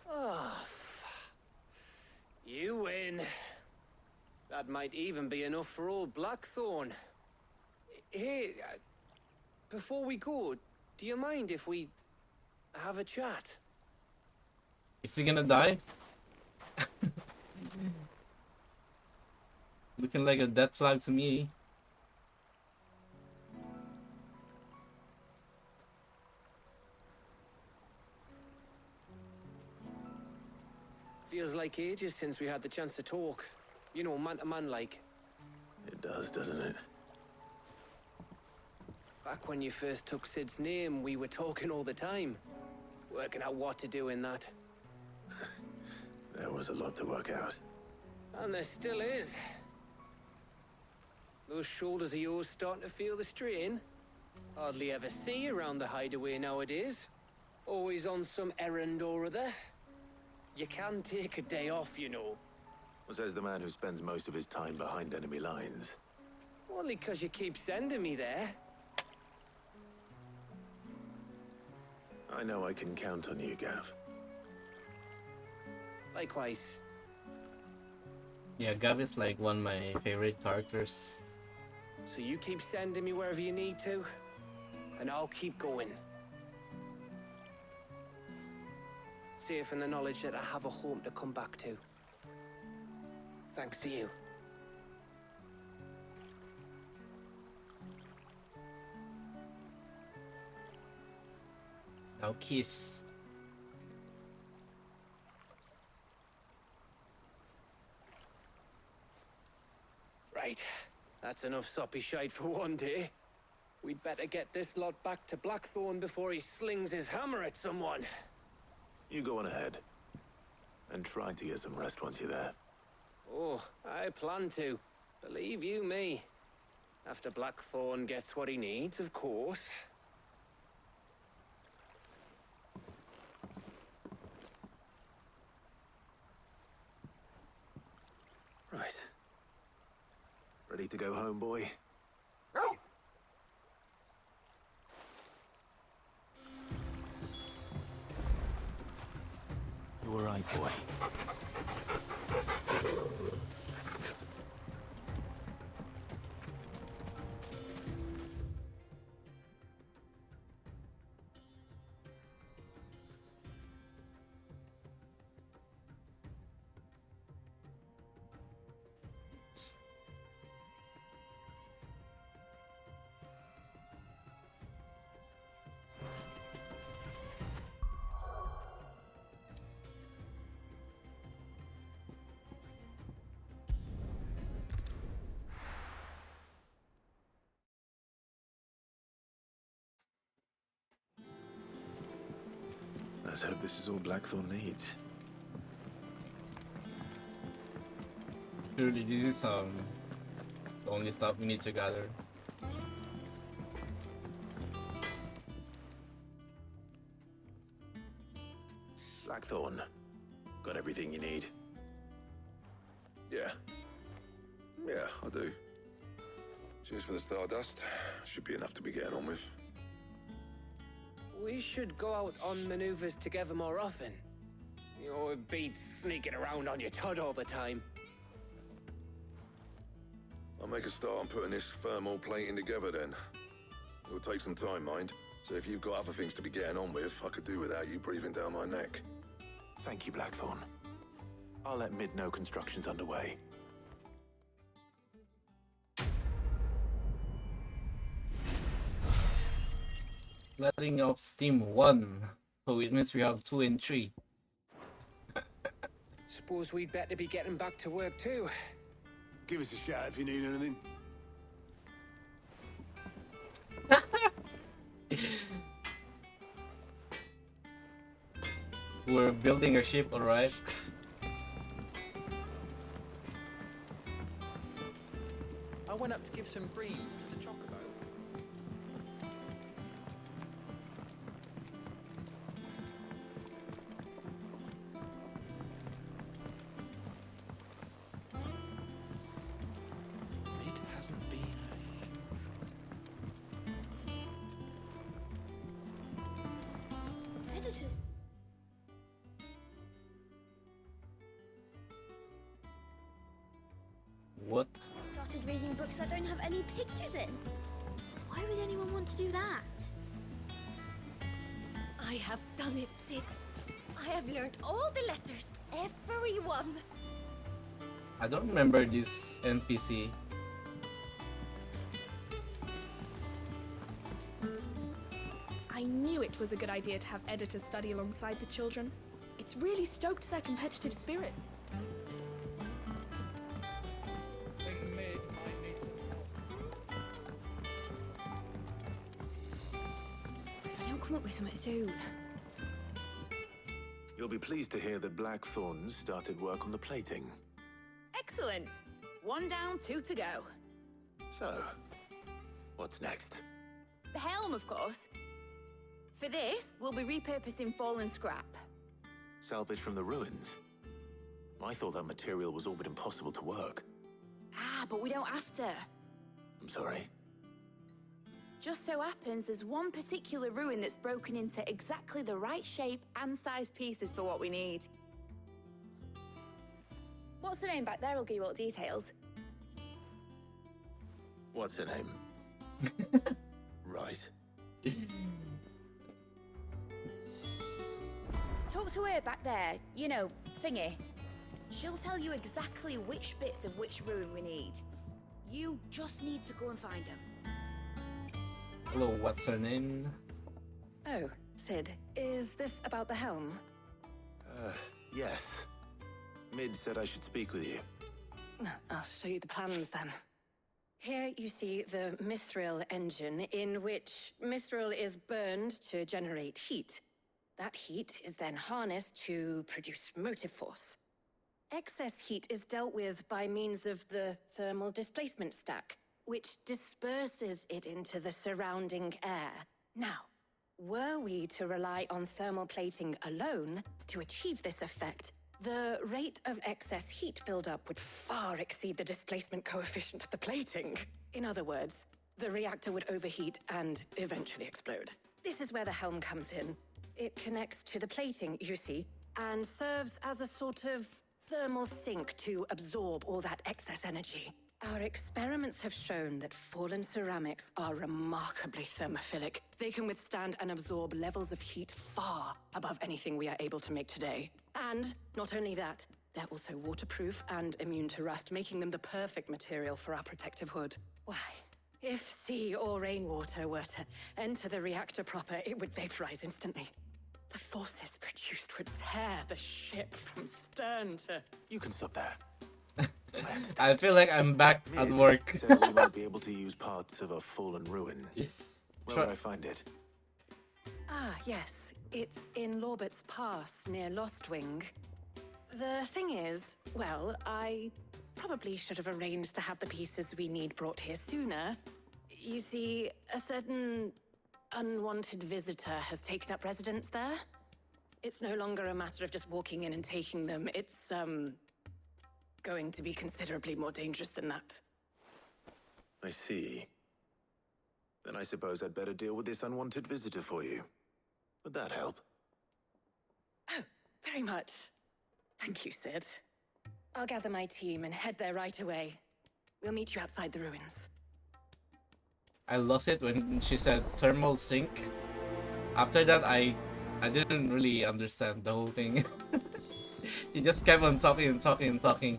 Oh, you win. That might even be enough for old Blackthorn. Hey, before we go, do you mind if we have a chat? Is he gonna die? Looking like a death flag to me. Feels like ages since we had the chance to talk. You know, man to man like. It does, doesn't it? Back when you first took Sid's name, we were talking all the time. Working out what to do in that. There was a lot to work out. And there still is. Those shoulders of yours starting to feel the strain? Hardly ever see you around the hideaway nowadays. Always on some errand or other. You can take a day off, you know. Says the man who spends most of his time behind enemy lines. Only 'cause you keep sending me there. I know I can count on you, Gav. Likewise. Yeah, Gav is like one of my favorite characters. So you keep sending me wherever you need to, and I'll keep going. Safe in the knowledge that I have a home to come back to. Thanks to you. Now kiss. Right. That's enough soppy shite for one day. We'd better get this lot back to Blackthorn before he slings his hammer at someone. You go on ahead. And try to get some rest once you're there. Oh, I plan to. Believe you me. After Blackthorn gets what he needs, of course. Right. Ready to go home, boy? You all right, boy? Let's hope this is all Blackthorn needs. Surely this is the only stuff we need to gather. Blackthorn, got everything you need? Yeah. Yeah, I do. Cheers for the Stardust. Should be enough to be getting on with. We should go out on maneuvers together more often. You're beat sneaking around on your Todd all the time. I'll make a start on putting this thermal plating together then. It'll take some time, mind. So if you've got other things to be getting on with, I could do without you breathing down my neck. Thank you, Blackthorn. I'll let Mid know construction's underway. Letting off steam 1. So it means we have 2 and 3. Suppose we'd better be getting back to work too. Give us a shout if you need anything. We're building a ship, alright? I went up to give some greens to the chocobo. It hasn't been Editors. What? Started reading books that don't have any pictures in. Why would anyone want to do that? I have done it, Sid. I have learned all the letters. Every one. I don't remember this NPC. I knew it was a good idea to have editors study alongside the children. It's really stoked their competitive spirit. If I don't come up with something soon. You'll be pleased to hear that Blackthorn's started work on the plating. Excellent. 1 down, 2 to go. So, what's next? The helm, of course. For this, we'll be repurposing fallen scrap. Salvage from the ruins? I thought that material was all but impossible to work. Ah, but we don't have to. I'm sorry. Just so happens there's one particular ruin that's broken into exactly the right shape and size pieces for what we need. What's the name back there? I'll give you all details. What's her name? Right. Talk to her back there. You know, thingy. She'll tell you exactly which bits of which ruin we need. You just need to go and find them. Hello, what's her name? Oh, Sid, is this about the helm? Yes. Mid said I should speak with you. I'll show you the plans then. Here you see the mithril engine, in which mithril is burned to generate heat. That heat is then harnessed to produce motive force. Excess heat is dealt with by means of the thermal displacement stack, which disperses it into the surrounding air. Now, were we to rely on thermal plating alone to achieve this effect, the rate of excess heat buildup would far exceed the displacement coefficient of the plating. In other words, the reactor would overheat and eventually explode. This is where the helm comes in. It connects to the plating, you see, and serves as a sort of thermal sink to absorb all that excess energy. Our experiments have shown that fallen ceramics are remarkably thermophilic. They can withstand and absorb levels of heat far above anything we are able to make today. And not only that, they're also waterproof and immune to rust, making them the perfect material for our protective hood. Why, if sea or rainwater were to enter the reactor proper, it would vaporize instantly. The forces produced would tear the ship from stern to... You can stop there. I feel like I'm back at work. Said we might be able to use parts of a fallen ruin. Where Sure. would I find it? Ah, yes. It's in Lorbert's Pass, near Lostwing. The thing is, well, I probably should have arranged to have the pieces we need brought here sooner. You see, a certain unwanted visitor has taken up residence there. It's no longer a matter of just walking in and taking them. It's, going to be considerably more dangerous than that. I see. Then I suppose I'd better deal with this unwanted visitor for you. Would that help? Oh, very much. Thank you, Sid. I'll gather my team and head there right away. We'll meet you outside the ruins. I lost it when she said thermal sink. After that, I didn't really understand the whole thing. She just kept on talking and talking and talking.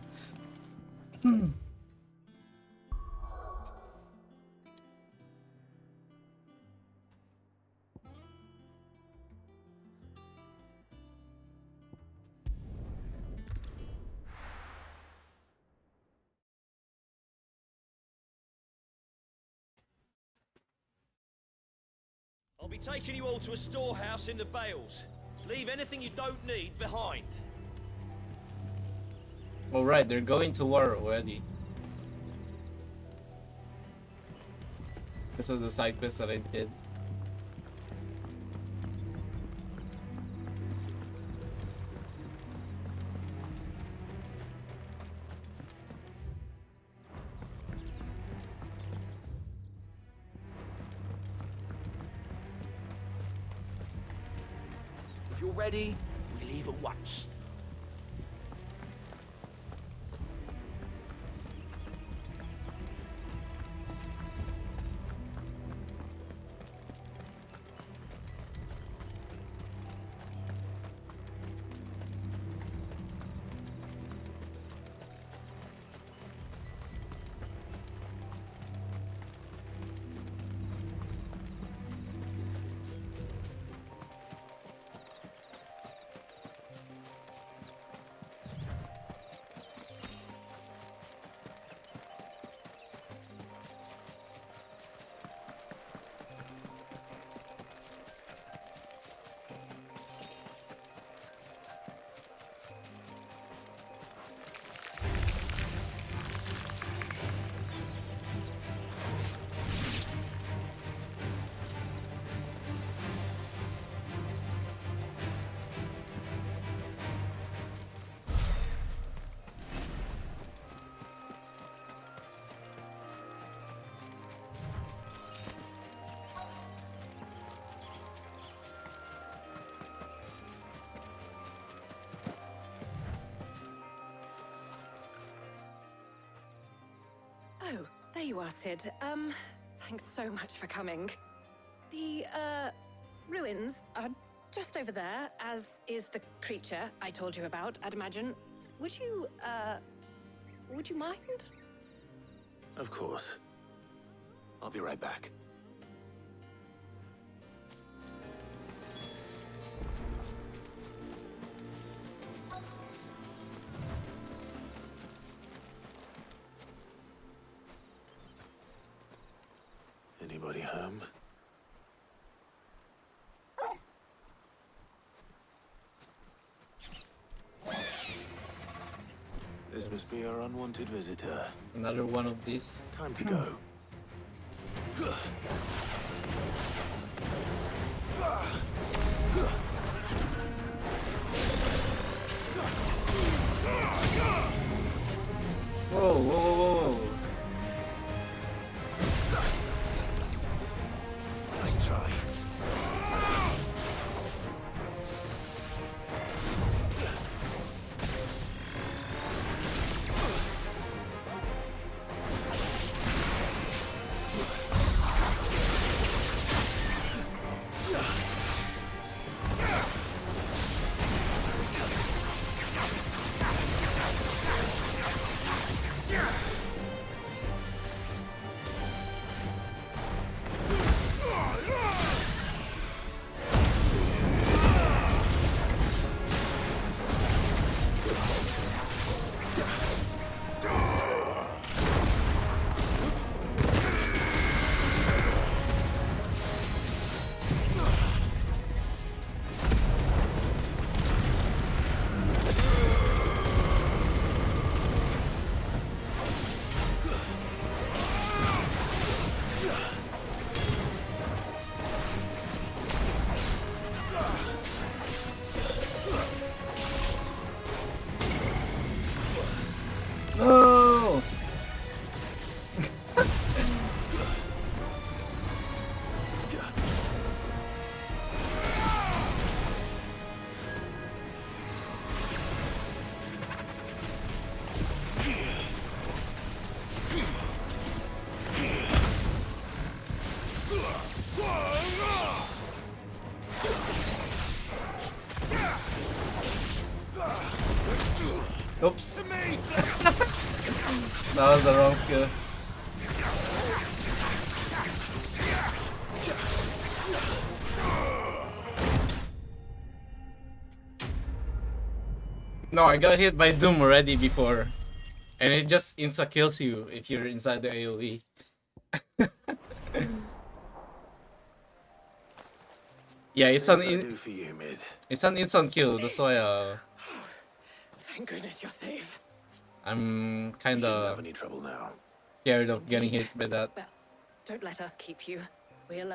I'll be taking you all to a storehouse in the Bales. Leave anything you don't need behind. Alright, they're going to war already. This was the side quest that I did. If you're ready, we leave at once. There you are, Sid. Thanks so much for coming. The, ruins are just over there, as is the creature I told you about, I'd imagine. Would you mind? Of course. I'll be right back. Anybody home? This must be our unwanted visitor. Another one of these. Time to go. Whoa, whoa, whoa, whoa. Nice try. No! Oops. That was the wrong skill. No, I got hit by Doom already before. And it just insta-kills you if you're inside the AoE. Yeah, it's an it's an instant kill, that's why Thank goodness you're safe. I'm Shouldn't kinda have any trouble now. scared of getting hit by that. Well, don't let us keep you. We'll,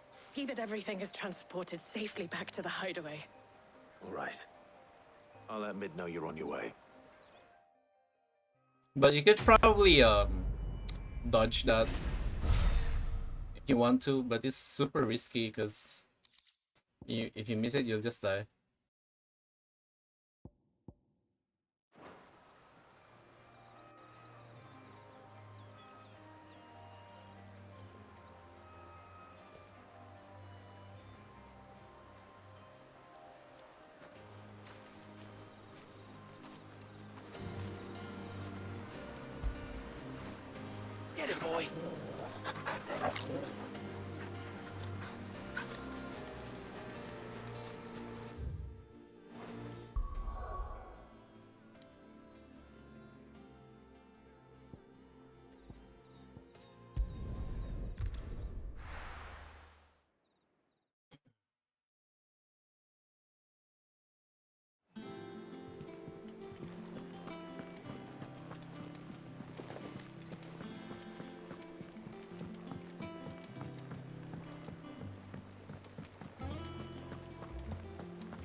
see that everything is transported safely back to the hideaway. All right. I'll let Mid know you're on your way. But you could probably dodge that if you want to, but it's super risky because if you miss it, you'll just die. Get it, boy.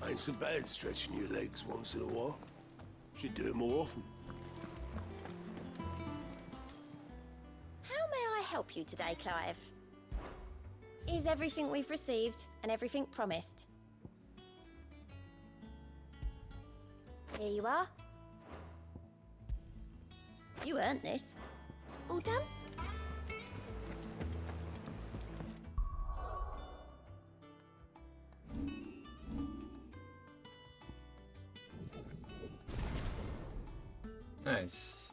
Ain't so bad stretching your legs once in a while. Should do it more often. How may I help you today, Clive? Is everything we've received and everything promised? Here you are. You earned this. All done? Nice.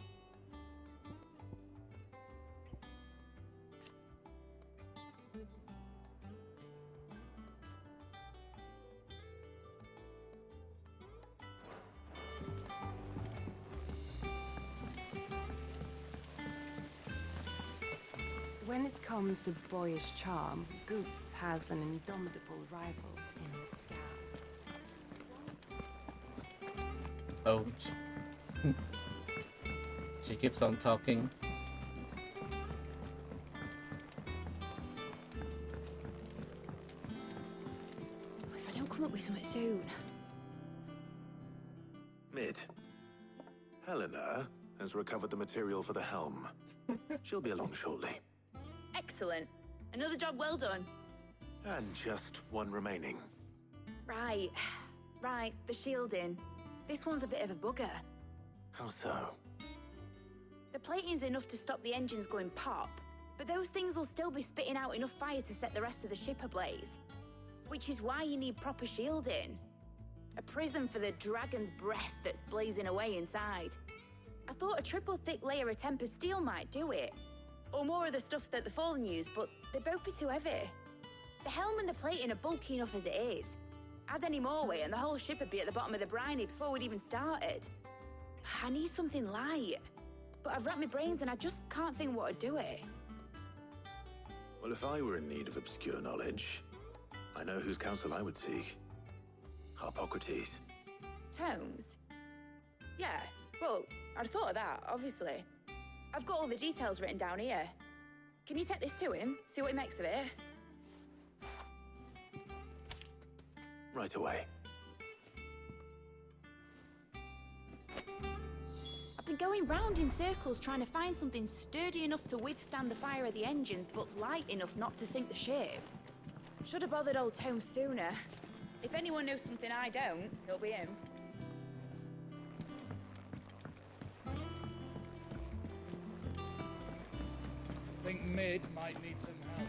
When it comes to boyish charm, Goops has an indomitable rival in Oh. She keeps on talking. If I don't come up with something soon. Mid. Helena has recovered the material for the helm. She'll be along shortly. Excellent. Another job well done. And just one remaining. Right. Right, the shielding. This one's a bit of a bugger. How so? The plating's enough to stop the engines going pop, but those things will still be spitting out enough fire to set the rest of the ship ablaze. Which is why you need proper shielding. A prism for the dragon's breath that's blazing away inside. I thought a triple thick layer of tempered steel might do it. Or more of the stuff that the Fallen use, but they'd both be too heavy. The helm and the plating are bulky enough as it is. Add any more weight and the whole ship would be at the bottom of the briny before we'd even started. I need something light. But I've racked my brains and I just can't think what would do it. Well, if I were in need of obscure knowledge, I know whose counsel I would seek. Harpocrates. Tomes? Yeah, well, I'd thought of that, obviously. I've got all the details written down here. Can you take this to him, see what he makes of it? Right away. I've been going round in circles trying to find something sturdy enough to withstand the fire of the engines, but light enough not to sink the ship. Should have bothered old Tome sooner. If anyone knows something I don't, it'll be him. I think Mid might need some help.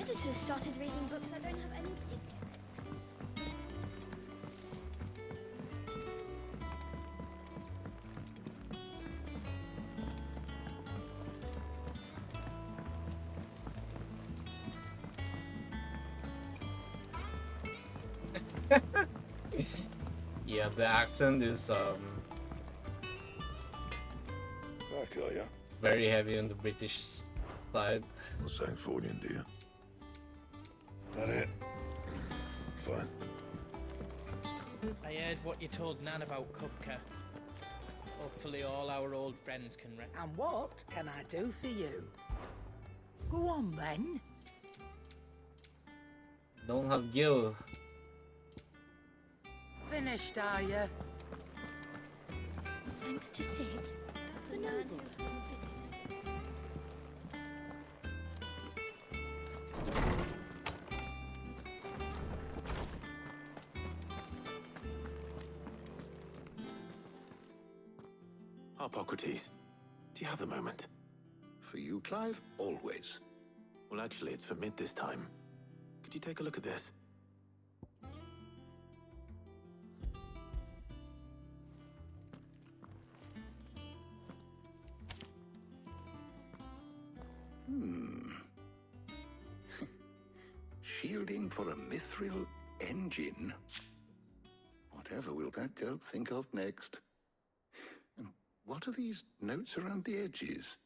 Editors started reading books that don't have any pictures in. Yeah, the accent is Back, are ya? very heavy on the British side. Not saying Fornian, do you? That it? Fine. I heard what you told Nan about Kupka. Hopefully all our old friends can And what can I do for you? Go on then. Don't have Gil. Finished, are you? Thanks to Sid, the noble who visited. Harpocrates, do you have a moment? For you, Clive? Always. Well, actually, it's for Mid this time. Could you take a look at this? Shielding for a mithril engine. Whatever will that girl think of next? And what are these notes around the edges?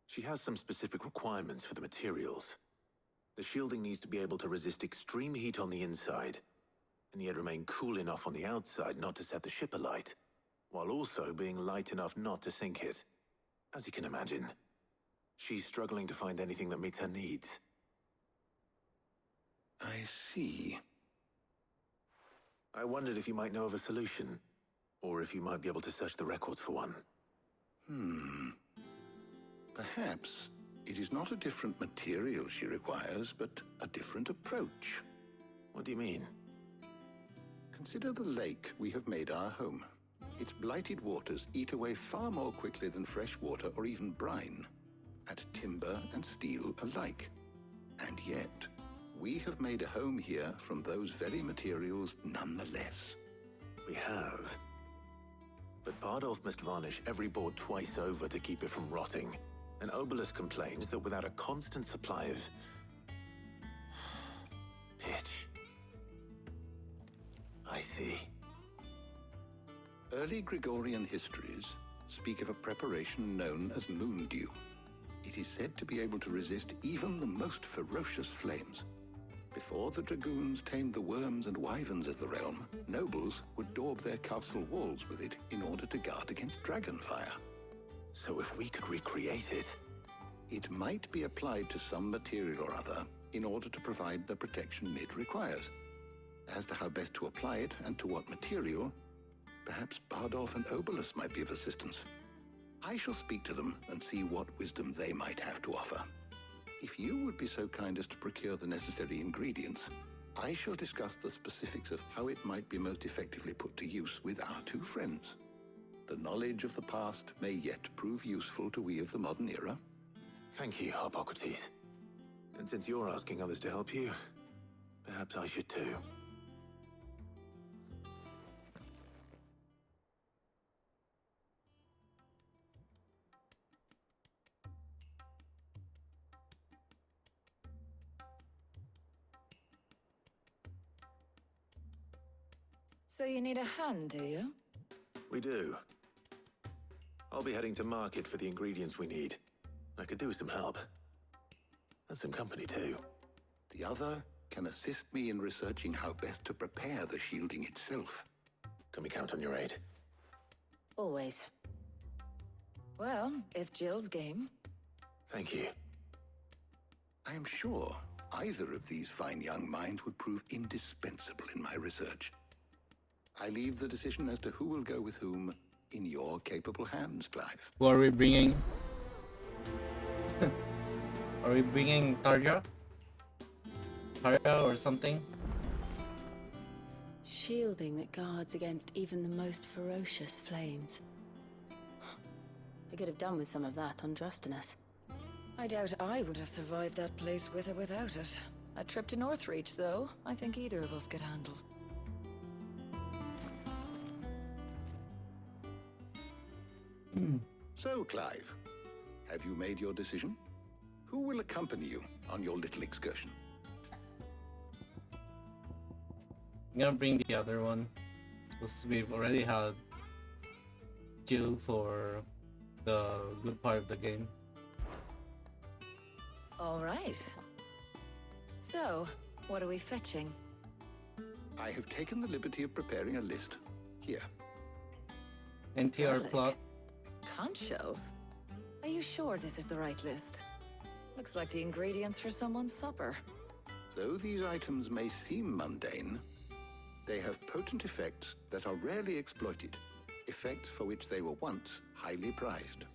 She has some specific requirements for the materials. The shielding needs to be able to resist extreme heat on the inside, and yet remain cool enough on the outside not to set the ship alight, while also being light enough not to sink it. As you can imagine, she's struggling to find anything that meets her needs. I see. I wondered if you might know of a solution, or if you might be able to search the records for one. Perhaps it is not a different material she requires, but a different approach. What do you mean? Consider the lake we have made our home. Its blighted waters eat away far more quickly than fresh water or even brine, at timber and steel alike. And yet, we have made a home here from those very materials nonetheless. We have. But Bardolph must varnish every board twice over to keep it from rotting. And Obelisk complains that without a constant supply of pitch. I see. Early Gregorian histories speak of a preparation known as moon dew. It is said to be able to resist even the most ferocious flames. Before the dragoons tamed the worms and wyverns of the realm, nobles would daub their castle walls with it in order to guard against dragonfire. So if we could recreate it... It might be applied to some material or other in order to provide the protection it requires. As to how best to apply it and to what material, perhaps Bardolph and Obelisk might be of assistance. I shall speak to them and see what wisdom they might have to offer. If you would be so kind as to procure the necessary ingredients, I shall discuss the specifics of how it might be most effectively put to use with our two friends. The knowledge of the past may yet prove useful to we of the modern era. Thank you, Hippocrates. And since you're asking others to help you, perhaps I should too. So you need a hand, do you? We do. I'll be heading to market for the ingredients we need. I could do with some help. And some company, too. The other can assist me in researching how best to prepare the shielding itself. Can we count on your aid? Always. Well, if Jill's game. Thank you. I am sure either of these fine young minds would prove indispensable in my research. I leave the decision as to who will go with whom in your capable hands, Clive. Who are we bringing? Are we bringing Tarja? Tarja or something? Shielding that guards against even the most ferocious flames. I could have done with some of that on Drustinus. I doubt I would have survived that place with or without it. A trip to Northreach, though, I think either of us could handle. So, Clive, have you made your decision? Who will accompany you on your little excursion? I'm gonna bring the other one, because we've already had Jill for the good part of the game. All right. So, what are we fetching? I have taken the liberty of preparing a list. Here. NTR Garlic. plot. Conch shells? Are you sure this is the right list? Looks like the ingredients for someone's supper. Though these items may seem mundane, they have potent effects that are rarely exploited, effects for which they were once highly prized.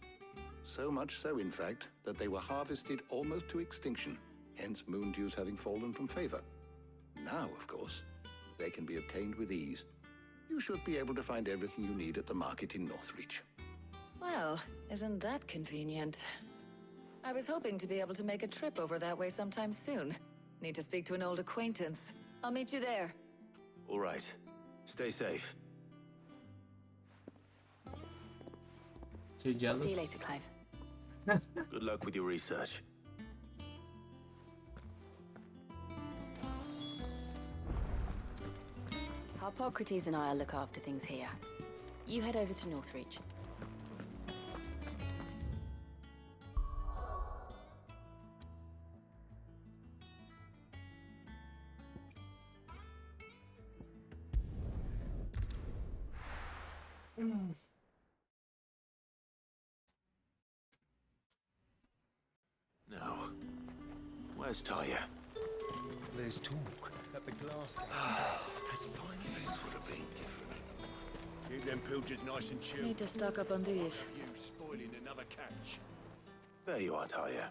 So much so, in fact, that they were harvested almost to extinction, hence moon dews having fallen from favor. Now, of course, they can be obtained with ease. You should be able to find everything you need at the market in Northreach. Well, isn't that convenient? I was hoping to be able to make a trip over that way sometime soon. Need to speak to an old acquaintance. I'll meet you there. All right. Stay safe. Too jealous? See you later, Clive. Good luck with your research. Hippocrates and I'll look after things here. You head over to Northreach. Now, where's Taya? There's talk that the glass has finally... Things would have been different. Keep them pilgers nice and chill. Need to stock up on these. You spoiling another catch. There you are, Taya.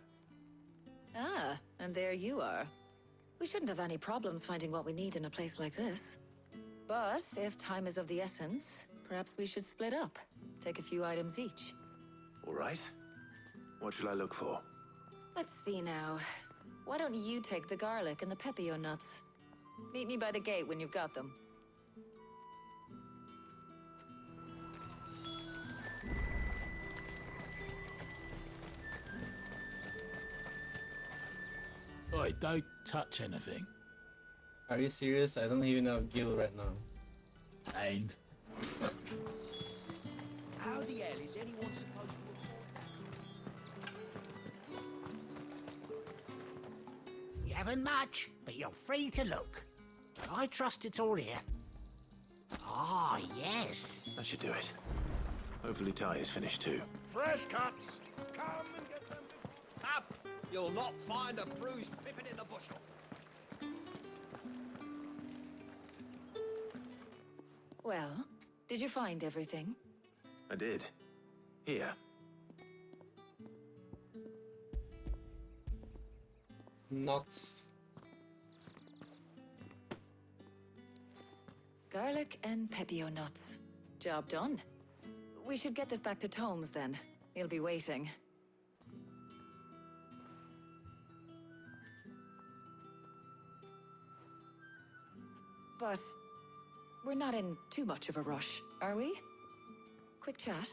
Ah, and there you are. We shouldn't have any problems finding what we need in a place like this. But if time is of the essence, perhaps we should split up. Take a few items each. All right. What shall I look for? Let's see now. Why don't you take the garlic and the pepio nuts? Meet me by the gate when you've got them. Oi, don't touch anything. Are you serious? I don't even have Gil right now. And How the hell is anyone supposed to You haven't much, but you're free to look. I trust it's all here. Ah, yes. That should do it. Hopefully Ty is finished too. Fresh cuts! Come and get them before... Up! You'll not find a bruised pippin in the bushel. Well, did you find everything? I did. Here. Nuts. Garlic and pepio nuts. Job done. We should get this back to Tomes then. He'll be waiting. But we're not in too much of a rush, are we? Quick chat.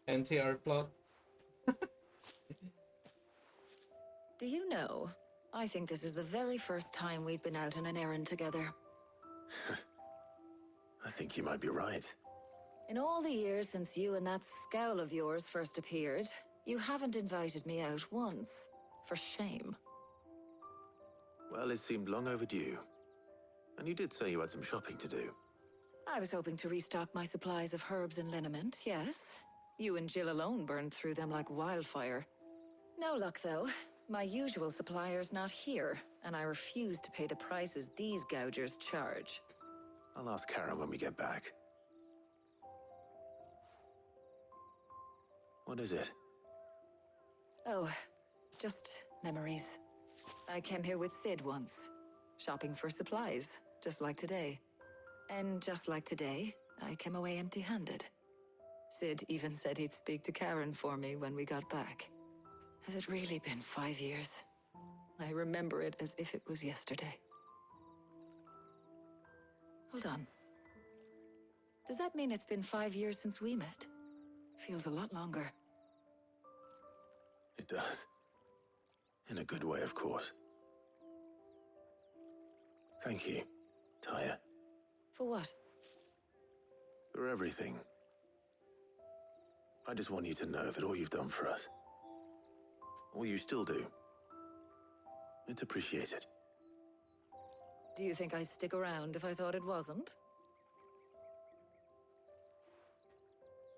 NTR plot. Do you know, I think this is the very first time we've been out on an errand together. I think you might be right. In all the years since you and that scowl of yours first appeared, you haven't invited me out once. For shame. Well, it seemed long overdue. And you did say you had some shopping to do. I was hoping to restock my supplies of herbs and liniment, yes. You and Jill alone burned through them like wildfire. No luck, though. My usual supplier's not here, and I refuse to pay the prices these gougers charge. I'll ask Karen when we get back. What is it? Oh, just memories. I came here with Sid once, shopping for supplies, just like today. And just like today, I came away empty-handed. Sid even said he'd speak to Karen for me when we got back. Has it really been 5 years? I remember it as if it was yesterday. Hold on. Does that mean it's been 5 years since we met? Feels a lot longer. It does. In a good way, of course. Thank you, Tyre. For what? For everything. I just want you to know that all you've done for us, all you still do, it's appreciated. Do you think I'd stick around if I thought it wasn't?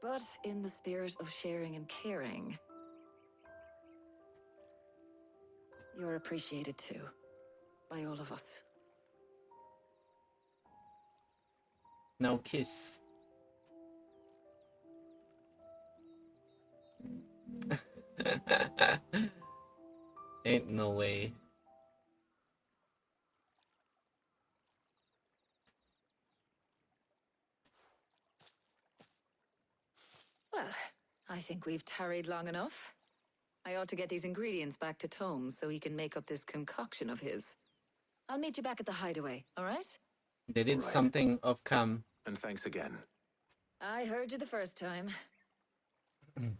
But in the spirit of sharing and caring, you're appreciated too, by all of us. Now kiss. Ain't no way. Well, I think we've tarried long enough. I ought to get these ingredients back to Tomes so he can make up this concoction of his. I'll meet you back at the hideaway, all right? They did something off cam. And thanks again. I heard you the first time. It's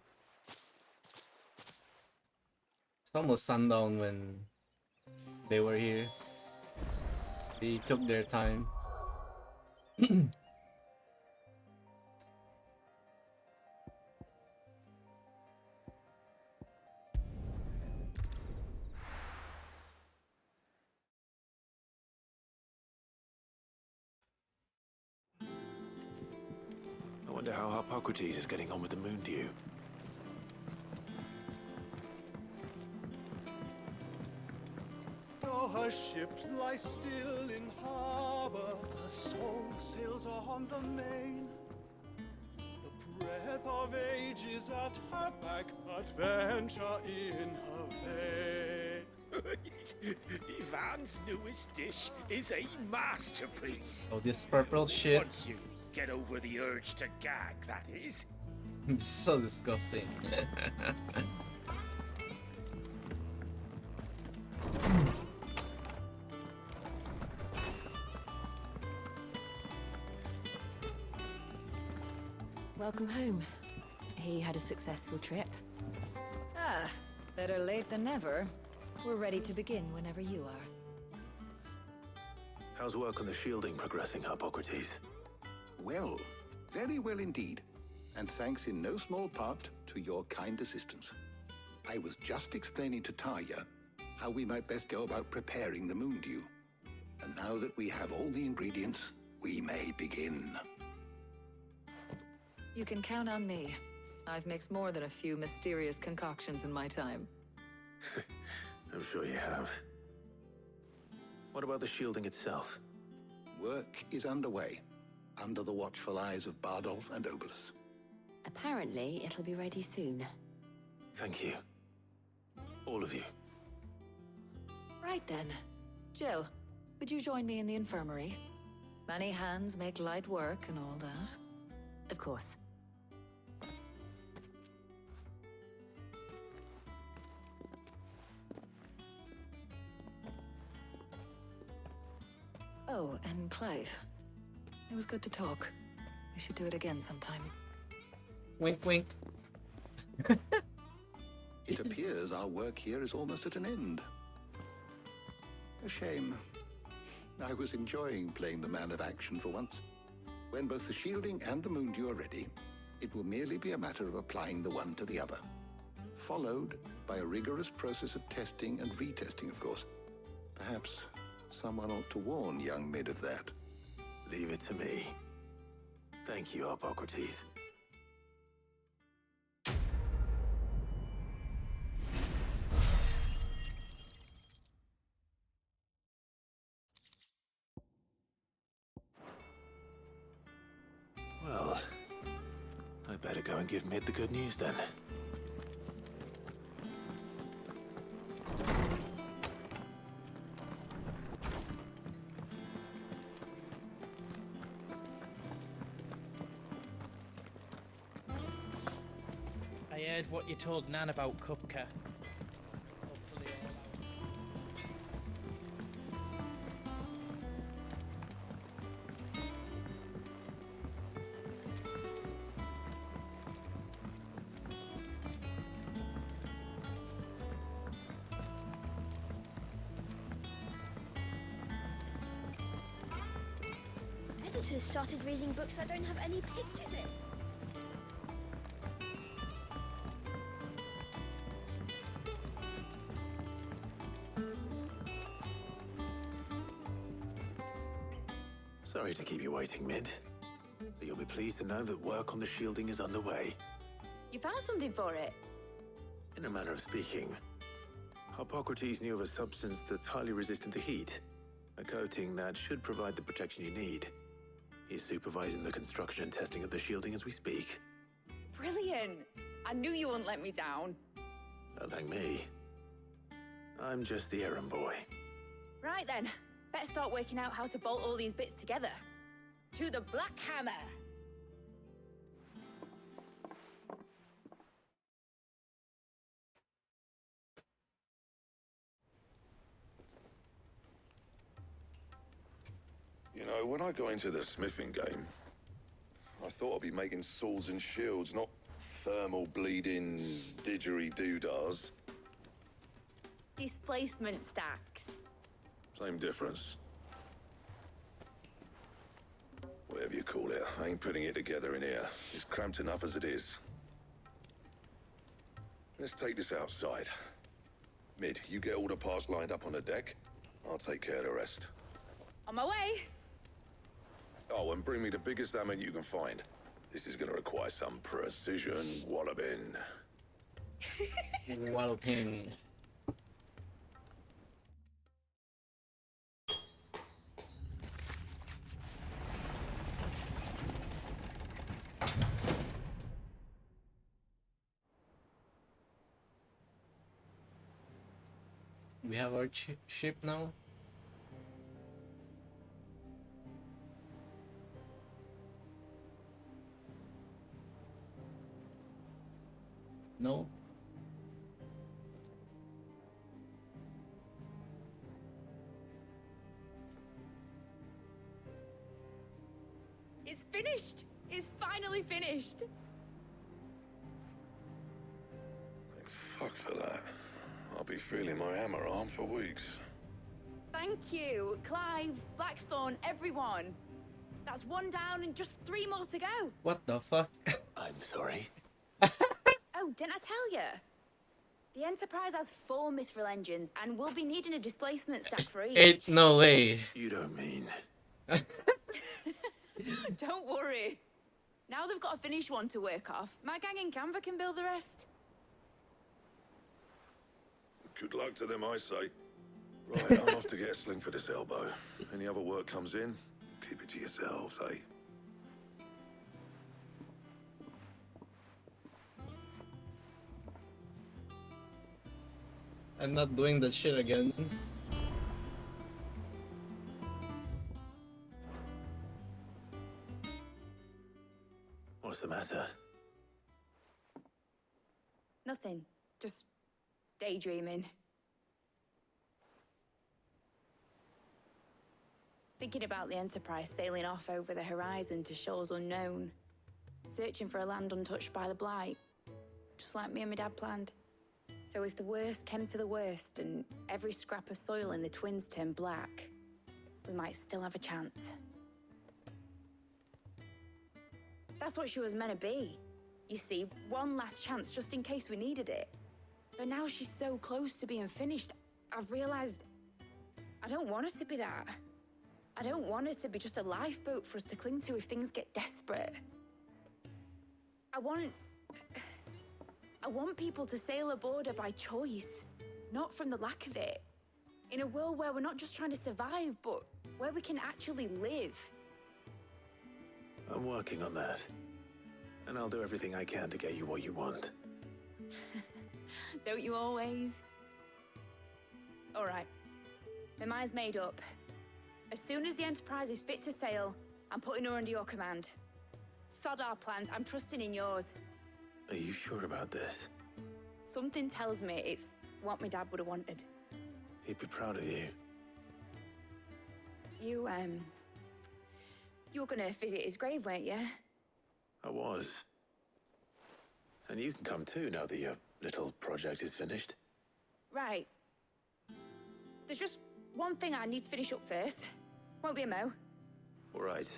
almost sundown when they were here. They took their time. I wonder how Hippocrates is getting on with the moon dew. Our ship lies still in harbor, her soul sails on the main. The breath of ages at her back, adventure in her vein. Ivan's newest dish is a masterpiece. Oh, this purple shit. Once you get over the urge to gag, that is. This is so disgusting. Welcome home. He had a successful trip. Ah, better late than never. We're ready to begin whenever you are. How's work on the shielding progressing, Hippocrates? Well, very well indeed. And thanks in no small part to your kind assistance. I was just explaining to Tarja how we might best go about preparing the moon dew. And now that we have all the ingredients, we may begin. You can count on me. I've mixed more than a few mysterious concoctions in my time. I'm sure you have. What about the shielding itself? Work is underway, under the watchful eyes of Bardolph and Obolus. Apparently, it'll be ready soon. Thank you. All of you. Right then. Jill, would you join me in the infirmary? Many hands make light work and all that. Of course. Oh, and Clive. It was good to talk. We should do it again sometime. Wink, wink. It appears our work here is almost at an end. A shame. I was enjoying playing the man of action for once. When both the shielding and the moon dew are ready, it will merely be a matter of applying the one to the other. Followed by a rigorous process of testing and retesting, of course. Perhaps someone ought to warn young Mid of that. Leave it to me. Thank you, Hippocrates. Well, I better go and give Mid the good news then. I heard what you told Nan about Kupka. Hopefully Editors started reading books that don't have any pictures in. Sorry to keep you waiting, Mid. But you'll be pleased to know that work on the shielding is underway. You found something for it? In a manner of speaking, Hippocrates knew of a substance that's highly resistant to heat. A coating that should provide the protection you need. He's supervising the construction and testing of the shielding as we speak. Brilliant! I knew you wouldn't let me down. Don't thank me. I'm just the errand boy. Right then, better start working out how to bolt all these bits together. To the Black Hammer! You know, when I got into the smithing game, I thought I'd be making swords and shields, not thermal bleeding didgeridoo-dahs. Displacement stacks. Same difference. Whatever you call it, I ain't putting it together in here. It's cramped enough as it is. Let's take this outside. Mid, you get all the parts lined up on the deck. I'll take care of the rest. On my way! Oh, and bring me the biggest hammer you can find. This is gonna require some precision walloping. Walloping. We have our ship now. No. It's finished! It's finally finished. Thank fuck for that. I'll be feeling my hammer arm for weeks. Thank you, Clive, Blackthorn, everyone. That's one down and just 3 more to go. What the fuck? I'm sorry. Oh, didn't I tell you? The Enterprise has 4 mithril engines, and we'll be needing a displacement stack for each. Ain't no way. You don't mean... Don't worry. Now they've got a finished one to work off. My gang in Canva can build the rest. Good luck to them, I say. Right, I'm off to get a sling for this elbow. Any other work comes in, keep it to yourselves, eh? I'm not doing that shit again. What's the matter? Nothing. Just daydreaming. Thinking about the Enterprise sailing off over the horizon to shores unknown. Searching for a land untouched by the Blight. Just like me and my dad planned. So if the worst came to the worst and every scrap of soil in the Twins turned black, we might still have a chance. That's what she was meant to be. You see, one last chance just in case we needed it. But now she's so close to being finished, I've realized I don't want her to be that. I don't want her to be just a lifeboat for us to cling to if things get desperate. I want people to sail aboard her by choice, not from the lack of it. In a world where we're not just trying to survive, but where we can actually live. I'm working on that. And I'll do everything I can to get you what you want. Don't you always? All right. My mind's made up. As soon as the Enterprise is fit to sail, I'm putting her under your command. Sod our plans, I'm trusting in yours. Are you sure about this? Something tells me it's what my dad would have wanted. He'd be proud of you. You were gonna visit his grave, weren't you? I was. And you can come too now that your little project is finished. Right. There's just one thing I need to finish up first. Won't be a mo. All right.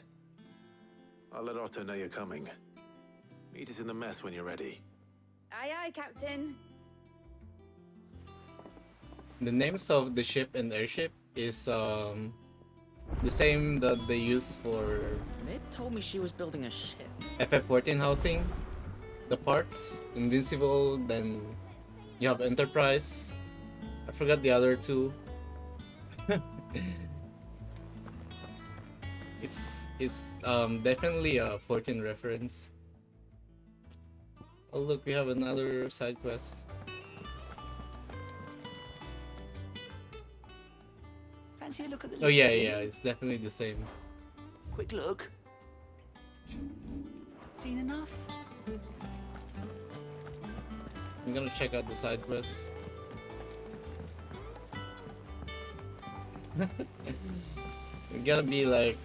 I'll let Otto know you're coming. Meet us in the mess when you're ready. Aye, aye, Captain. The names of the ship and airship is the same that they use for Mid told me she was building a ship. FF14 housing. The parts, Invincible, then you have Enterprise. I forgot the other two. It's definitely a 14 reference. Oh look, we have another side quest. Fancy a look at the Oh yeah, it's definitely the same. Quick look. Seen enough? I'm gonna check out the side quests. We gotta be like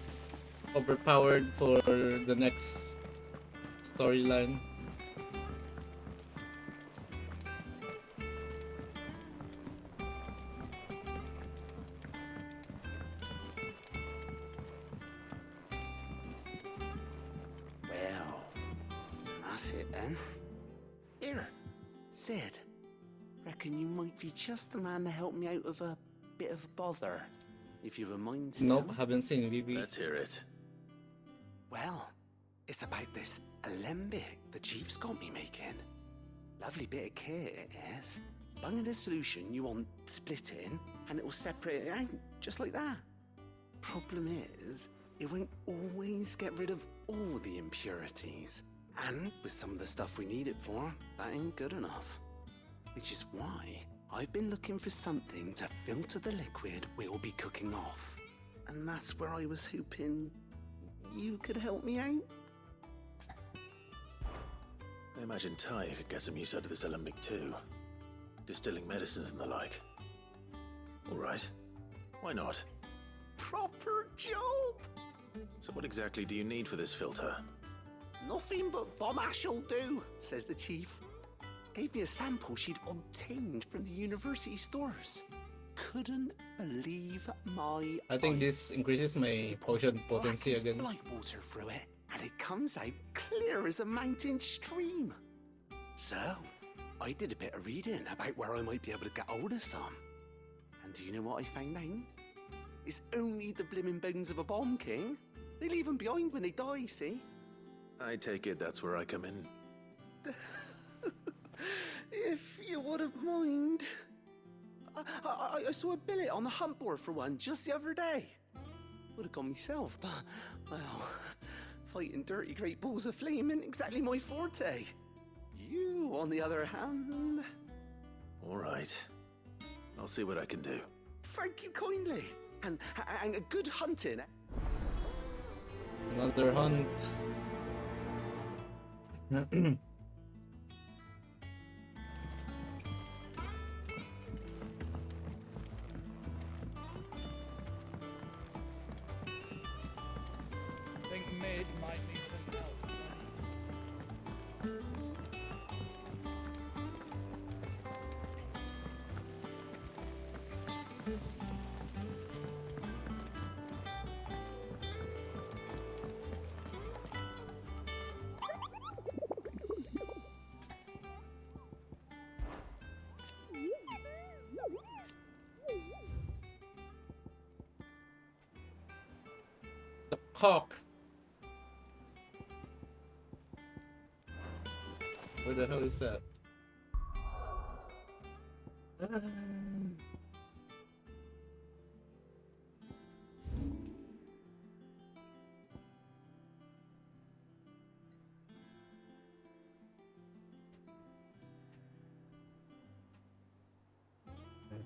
overpowered for the next storyline. Well, that's it then. Here, Sid. Reckon you might be just the man to help me out of a bit of bother, if you've a mind to. Nope, haven't seen VB. Let's hear it. Well, it's about this alembic the Chief's got me making. Lovely bit of kit it is. Bung in a solution you want splitting, and it will separate it out, just like that. Problem is, it won't always get rid of all the impurities. And with some of the stuff we need it for, that ain't good enough. Which is why I've been looking for something to filter the liquid we'll be cooking off. And that's where I was hoping you could help me out. I imagine Ty could get some use out of this alembic too. Distilling medicines and the like. All right. Why not? Proper job! So what exactly do you need for this filter? Nothing but bomb ash'll do, says the chief. Gave me a sample she'd obtained from the university stores. Couldn't believe my I think this increases my potion potency black as again. blight water through it, and it comes out clear as a mountain stream. So, I did a bit of reading about where I might be able to get hold of some. And do you know what I found out? It's only the blimmin' bones of a bomb king. They leave them behind when they die, see? I take it that's where I come in. If you wouldn't mind. I saw a billet on the hunt board for one just the other day. Would have gone myself, but, well, fighting dirty great balls of flame ain't exactly my forte. You, on the other hand... All right. I'll see what I can do. Thank you kindly. And a good hunting. Another hunt. I think mid might need some help. The cock. Where the hell is that? I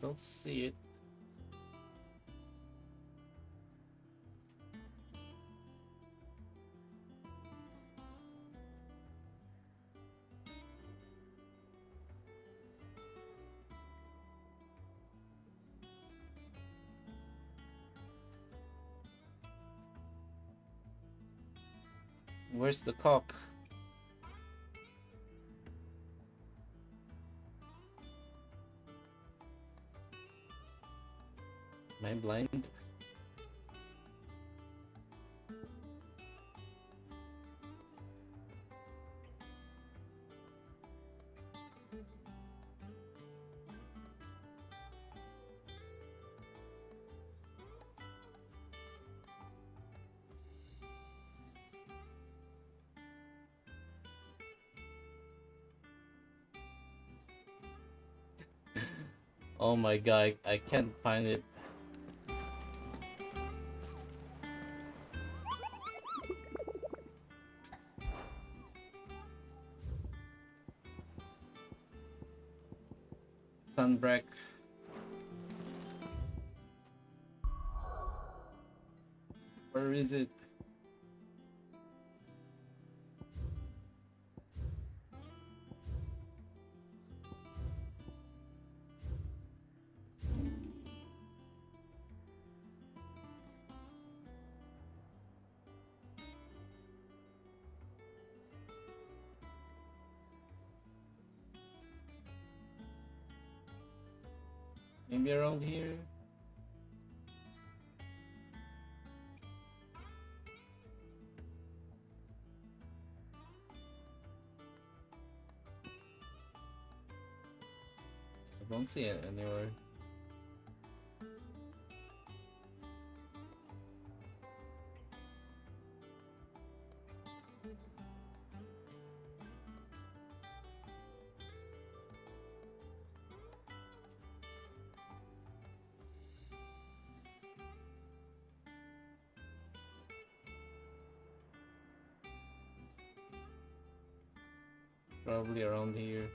don't see it. Where's the cock? Am I blind? Oh my god, I can't find it. Sunbreak. Where is it? Maybe around here. I don't see it anywhere. Probably around here.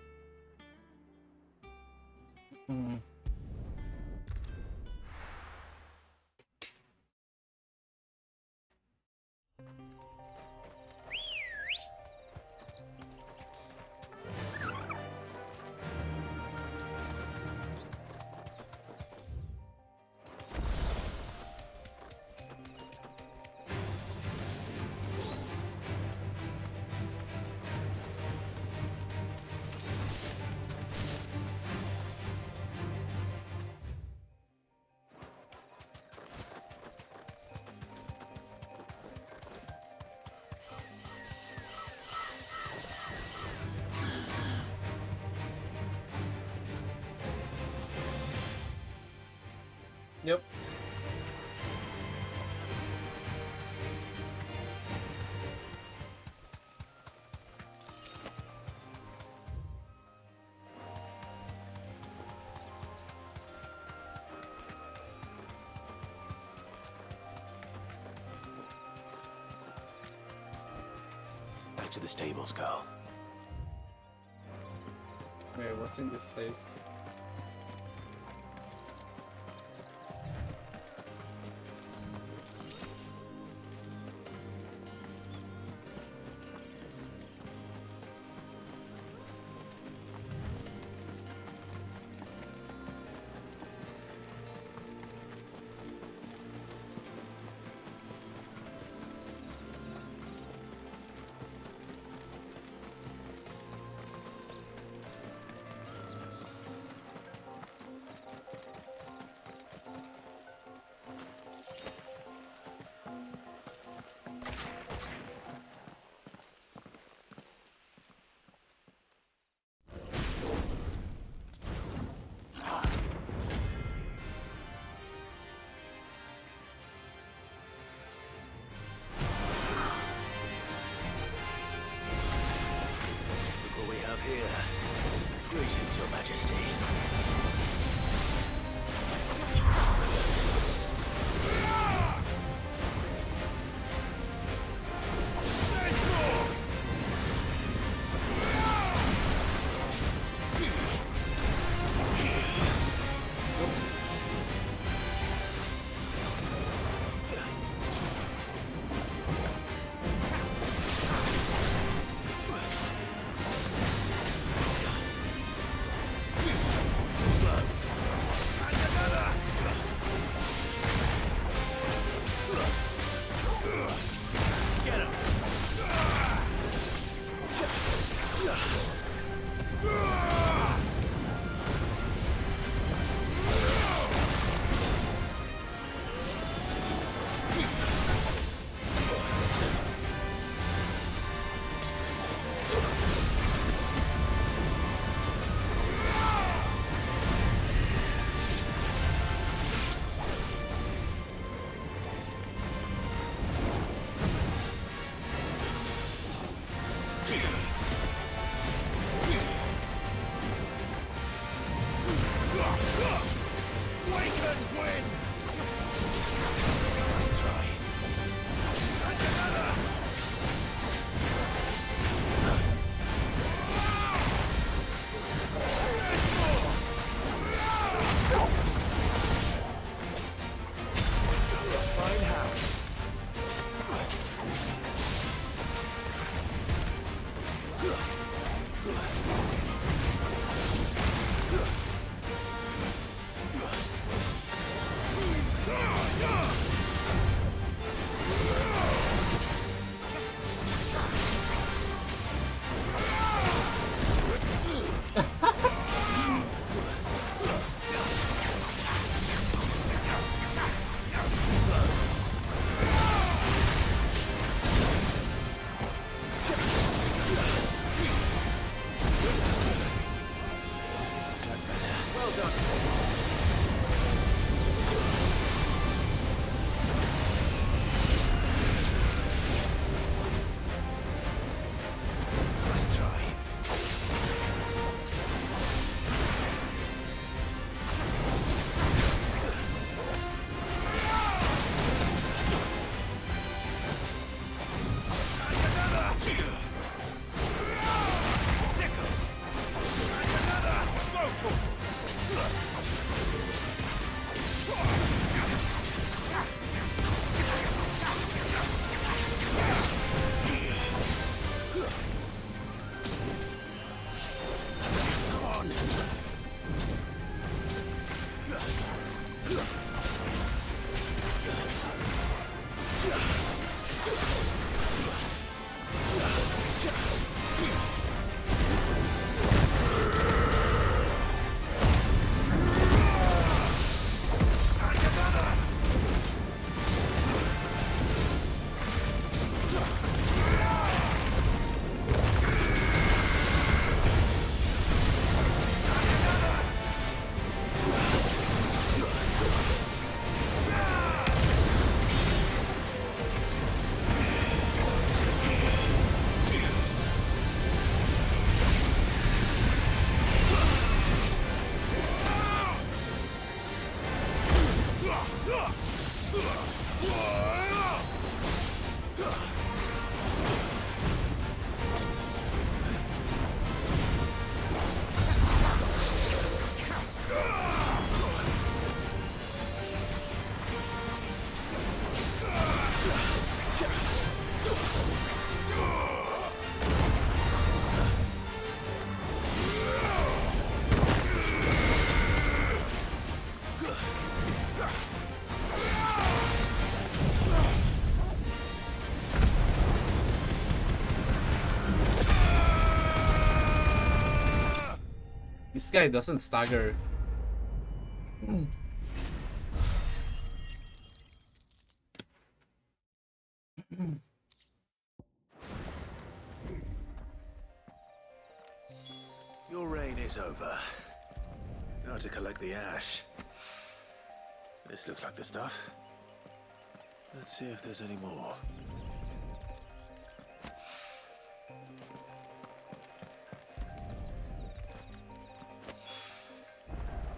back to the stables, girl. Wait, what's in this place? Look what we have here. Greetings, Your Majesty. Slow. This guy doesn't stagger. Your reign is over. Now to collect the ash. This looks like the stuff. Let's see if there's any more.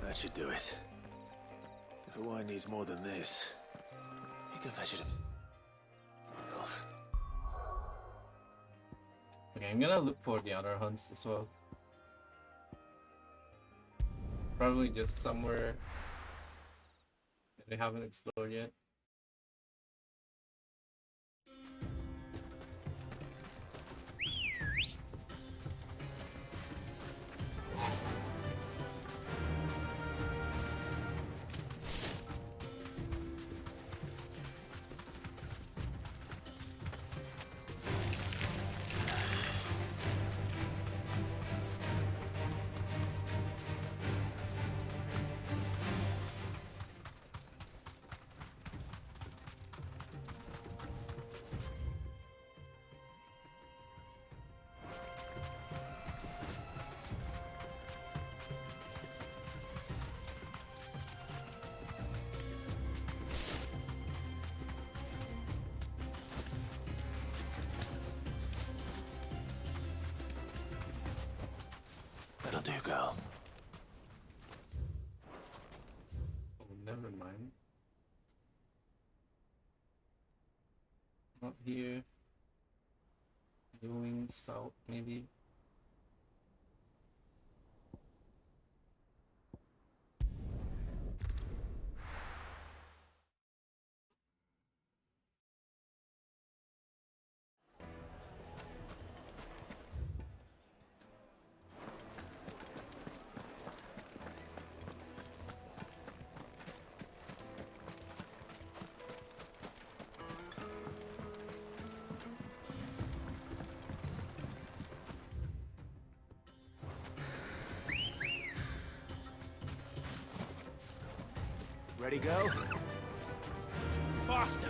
That should do it. If a wine needs more than this, he can fetch it himself. Okay, I'm gonna look for the other hunts as well. Probably just somewhere that they haven't explored yet. That'll do, girl. Oh, never mind. Not here. Going south, maybe. Ready, go? Faster!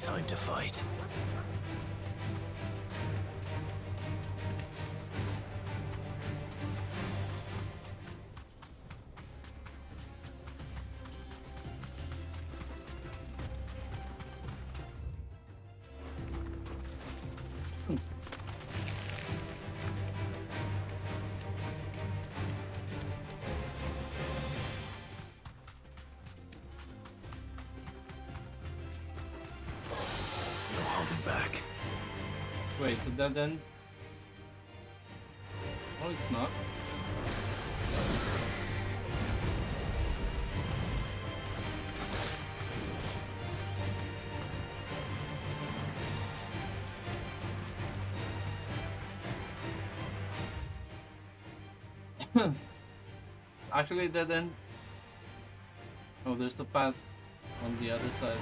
Time to fight. Back. Wait, so that then? Oh, it's not. Actually, dead end. Oh, there's the path on the other side.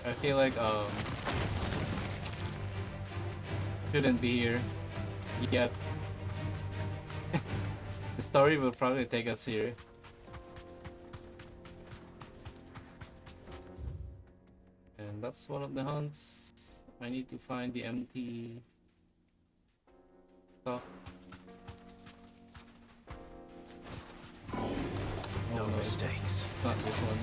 I feel like shouldn't be here yet. The story will probably take us here. And that's one of the hunts. I need to find the empty stuff. No mistakes. Not this one.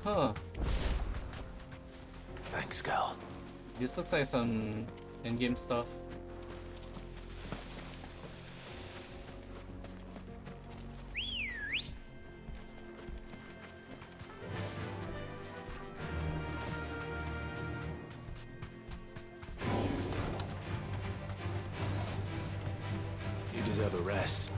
Huh. Thanks, girl. This looks like some in-game stuff. You deserve a rest.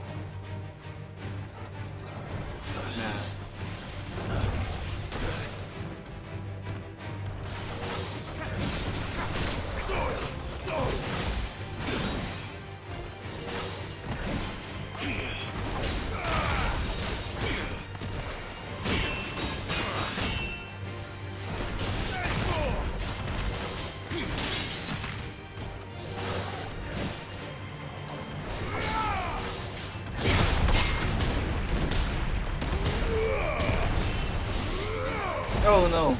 Oh no.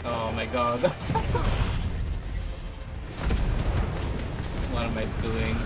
Oh my god. What am I doing?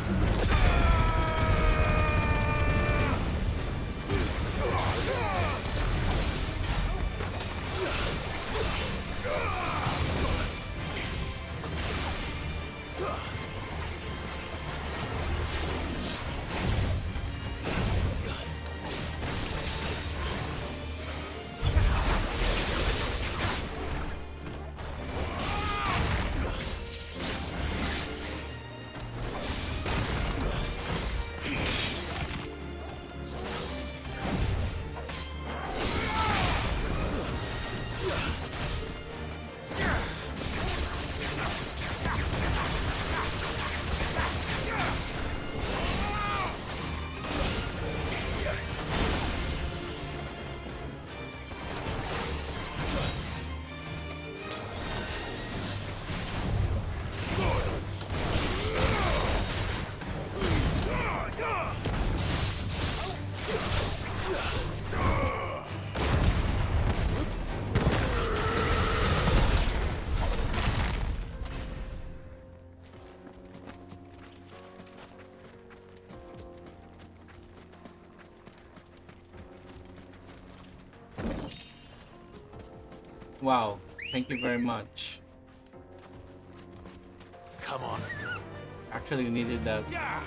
Wow, thank you very much. Come on. Actually needed that. Yeah.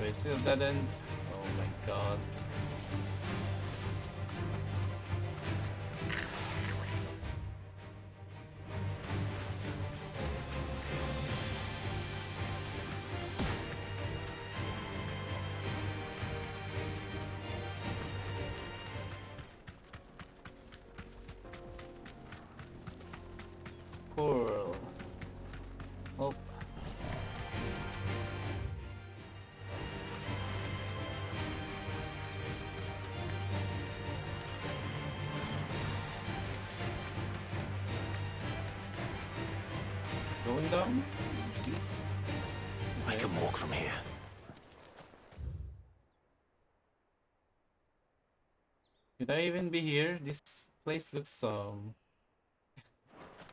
Wait, still dead end? Oh my god. Cool. Oh. some? I can walk from here. Could I even be here? This place looks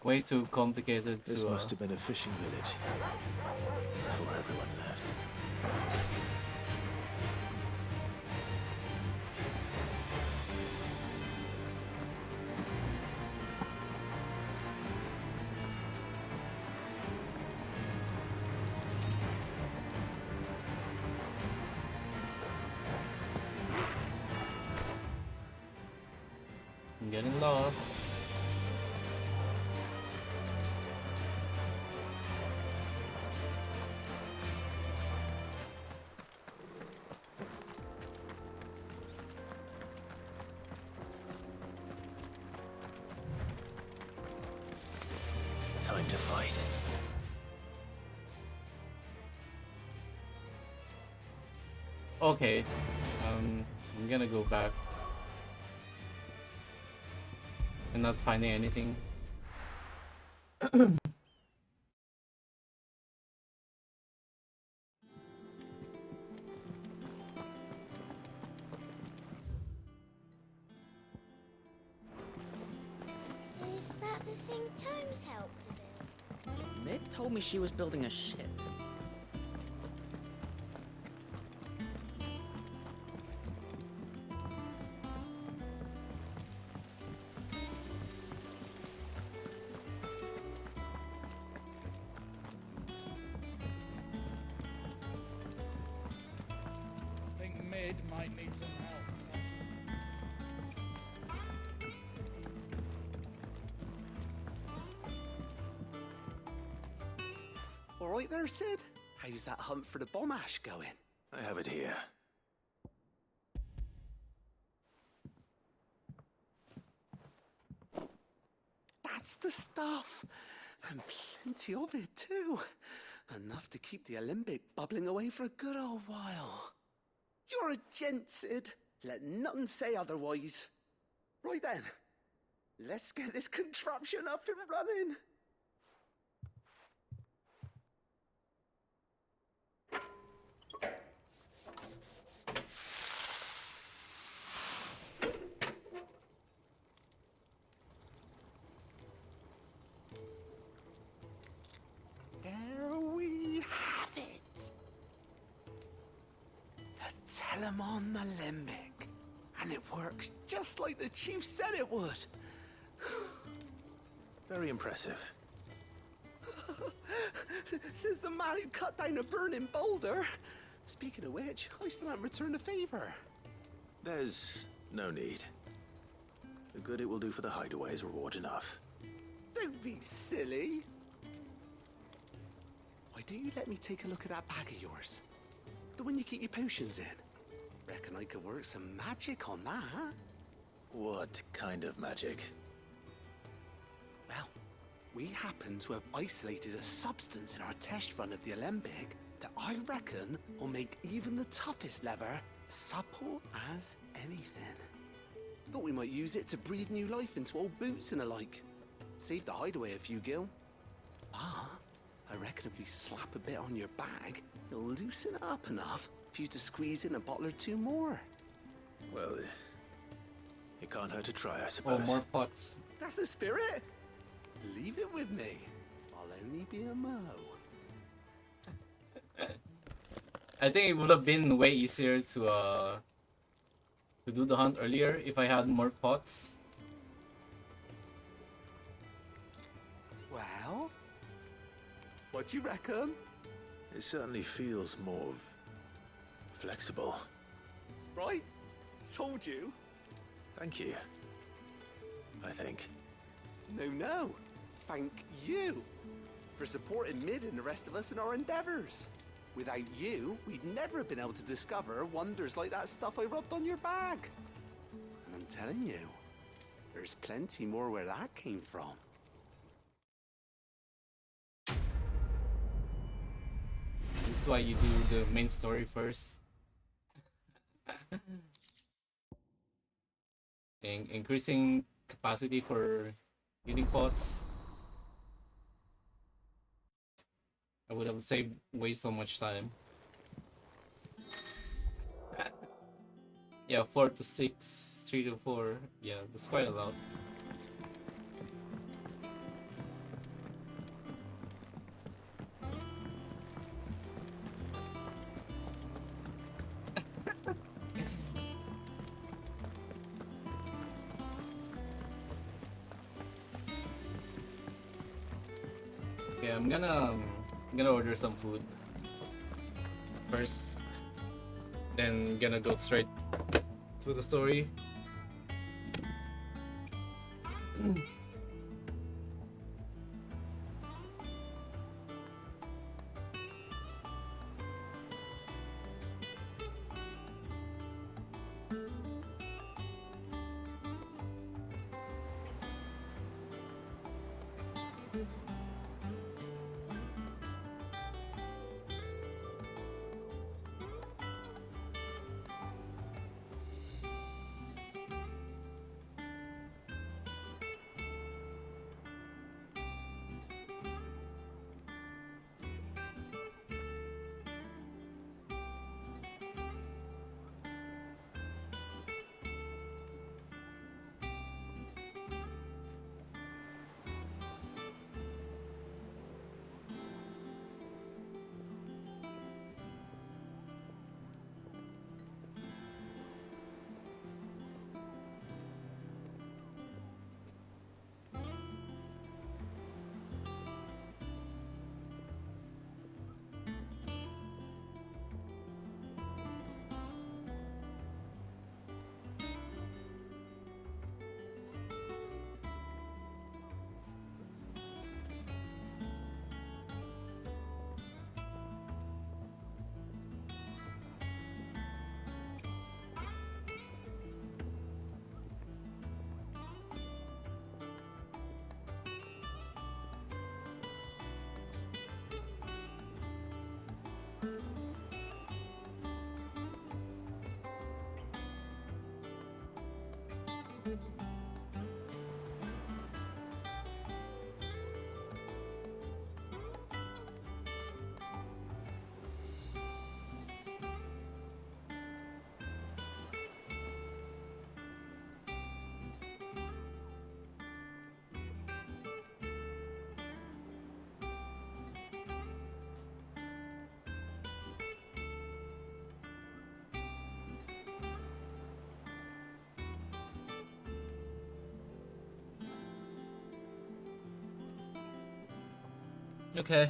way too complicated This to must have been a fishing village before everyone left. I'm getting lost. Time to fight. Okay, I'm gonna go back. I'm not finding anything. Is that the thing Tomes helped to do? Mid told me she was building a ship. I think Mid might need some help. All right there, Sid. How's that hunt for the bomb ash going? I have it here. That's the stuff. And plenty of it, too. Enough to keep the Olympic bubbling away for a good old while. You're a gent, Sid. Let nothing say otherwise. Right then. Let's get this contraption up and running. There we have it. The Telemon Malembic. And it works just like the chief said it would. Very impressive. Says the man who cut down a burning boulder. Speaking of which, I still haven't returned the favor. There's no need. The good it will do for the hideaway is reward enough. Don't be silly. Why don't you let me take a look at that bag of yours? The one you keep your potions in. Reckon I could work some magic on that. What kind of magic? Well, we happen to have isolated a substance in our test run of the Alembic that I reckon will make even the toughest leather supple as anything. Thought we might use it to breathe new life into old boots and the like. Save the hideaway a few gil. Ah, I reckon if we slap a bit on your bag, it'll loosen it up enough for you to squeeze in a bottle or two more. Well, it can't hurt to try, I Oh, suppose. more pots. That's the spirit. Leave it with me. I'll only be a mo. I think it would have been way easier to do the hunt earlier if I had more pots. Well, what do you reckon? It certainly feels more flexible. Right? Told you. Thank you. I think. No. Thank you for supporting Mid and the rest of us in our endeavors. Without you, we'd never have been able to discover wonders like that stuff I rubbed on your bag. And I'm telling you, there's plenty more where that came from. This is why you do the main story first. Increasing capacity for healing pots. I would have saved way so much time. Yeah, 4 to 6, 3 to 4. Yeah, that's quite a lot. Okay, I'm gonna order some food first, then gonna go straight to the story. Okay,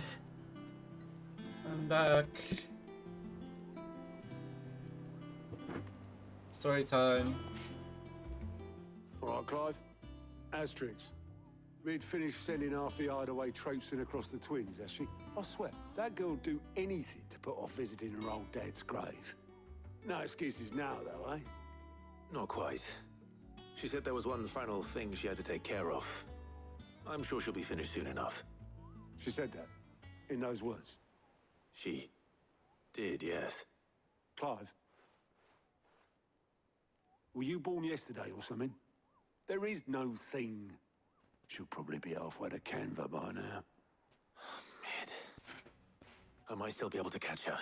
I'm back. Story time. All right, Clive. Asterix. Mid finished sending half the hideaway traipsing across the twins, has she? I swear, that girl'd do anything to put off visiting her old dad's grave. No excuses now, though, eh? Not quite. She said there was one final thing she had to take care of. I'm sure she'll be finished soon enough. She said that? In those words? She did, yes. Clive? Were you born yesterday or something? There is no thing. She'll probably be halfway to Canva by now. Mid. I might still be able to catch her.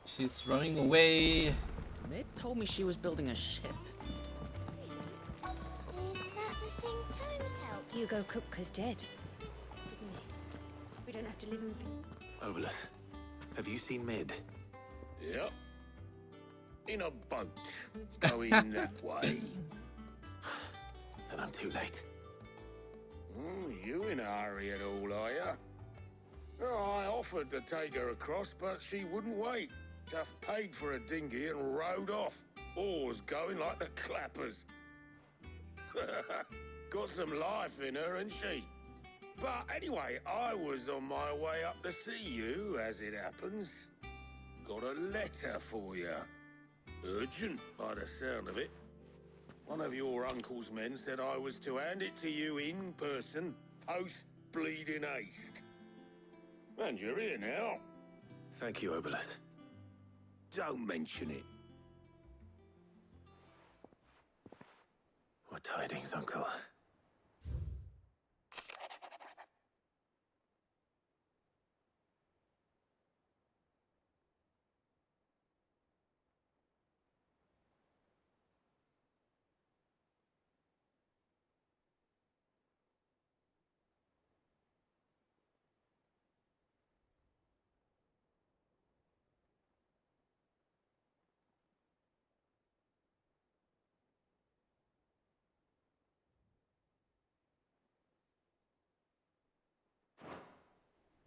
She's running away. Mid told me she was building a ship. Is that the thing Tomes helped? Hugo Kupka's dead, isn't he? We don't have to live in fear. Obelith, have you seen Mid? Yep. In a boat. Going that way. Then I'm too late. You in a hurry at all, are you? Oh, I offered to take her across, but she wouldn't wait. Just paid for a dinghy and rowed off. Oars going like the clappers. Got some life in her, ain't she? But anyway, I was on my way up to see you, as it happens. Got a letter for you. Urgent, by the sound of it. One of your uncle's men said I was to hand it to you in person, post-bleeding haste. And you're here now. Thank you, Obelith. Don't mention it. What tidings, Uncle?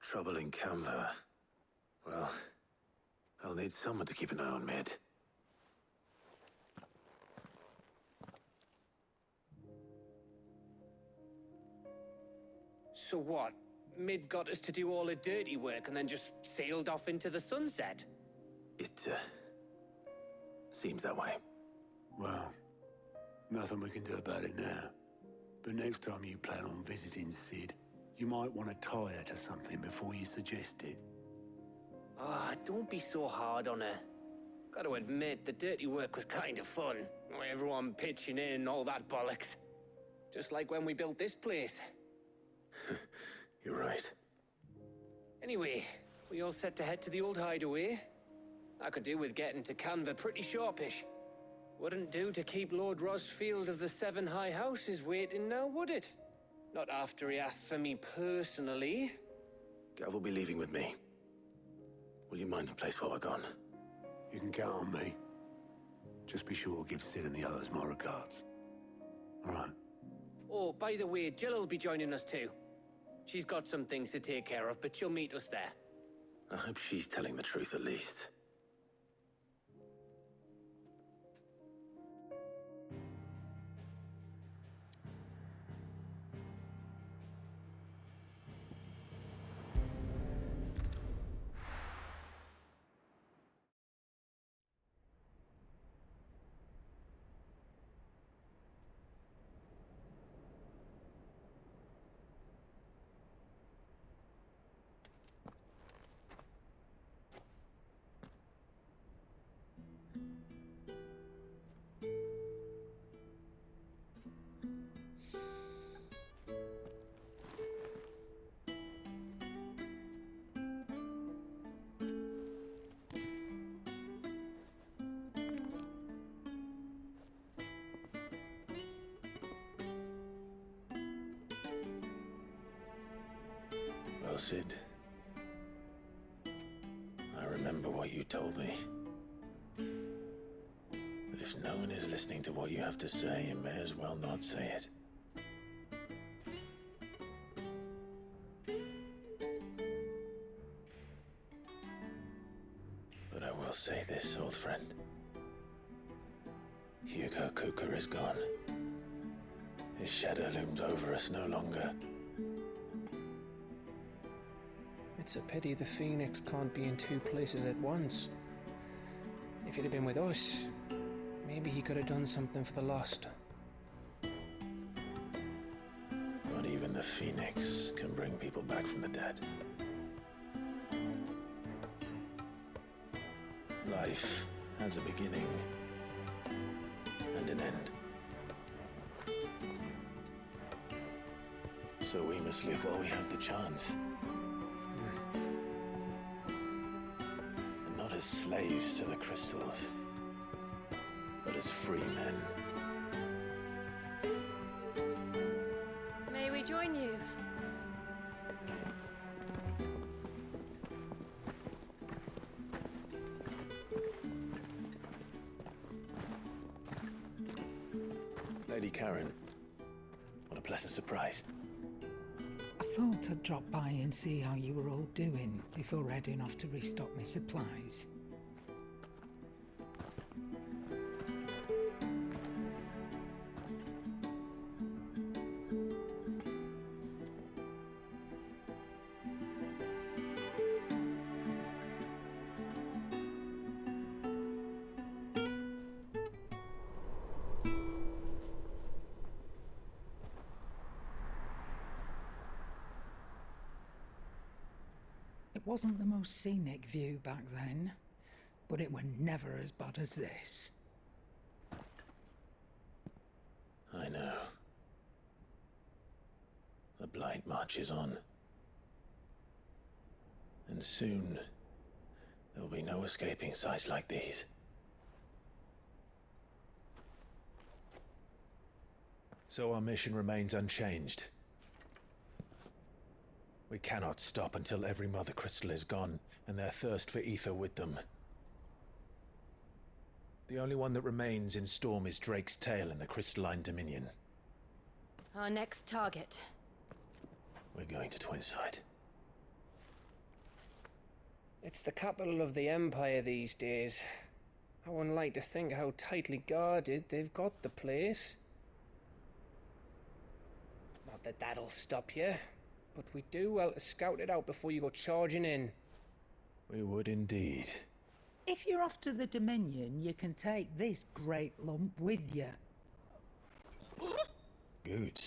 Trouble in Canva. Well, I'll need someone to keep an eye on Mid. So what? Mid got us to do all the dirty work and then just sailed off into the sunset? It, seems that way. Well, nothing we can do about it now. But next time you plan on visiting Sid, you might want to tie her to something before you suggest it. Ah, don't be so hard on her. Gotta admit, the dirty work was kind of fun. Everyone pitching in and all that bollocks. Just like when we built this place. You're right. Anyway, we all set to head to the old hideaway. I could do with getting to Canva pretty sharpish. Wouldn't do to keep Lord Rosfield of the Seven High Houses waiting now, would it? Not after he asked for me personally. Gav will be leaving with me. Will you mind the place while we're gone? You can count on me. Just be sure to give Sid and the others my regards. All right. Oh, by the way, Jill will be joining us too. She's got some things to take care of, but she'll meet us there. I hope she's telling the truth at least. Well, Sid, I remember what you told me. But if no one is listening to what you have to say, you may as well not say it. But I will say this, old friend. Hugo Kuka is gone. His shadow looms over us no longer. It's a pity the Phoenix can't be in two places at once. If he'd have been with us, maybe he could have done something for the lost. Not even the Phoenix can bring people back from the dead. Life has a beginning and an end. So we must live while we have the chance. And not as slaves to the crystals, but as free men. May we join you? Lady Karen, what a pleasant surprise. I thought I'd drop by and see how you were all doing before heading off to restock my supplies. It wasn't the most scenic view back then, but it were never as bad as this. I know. The Blight marches on. And soon, there'll be no escaping sights like these. So our mission remains unchanged. We cannot stop until every Mother Crystal is gone, and their thirst for ether with them. The only one that remains in Storm is Drake's Tail in the Crystalline Dominion. Our next target. We're going to Twinside. It's the capital of the Empire these days. I wouldn't like to think how tightly guarded they've got the place. Not that that'll stop you, but we do well to scout it out before you go charging in. We would indeed. If you're off to the Dominion, you can take this great lump with you. Good.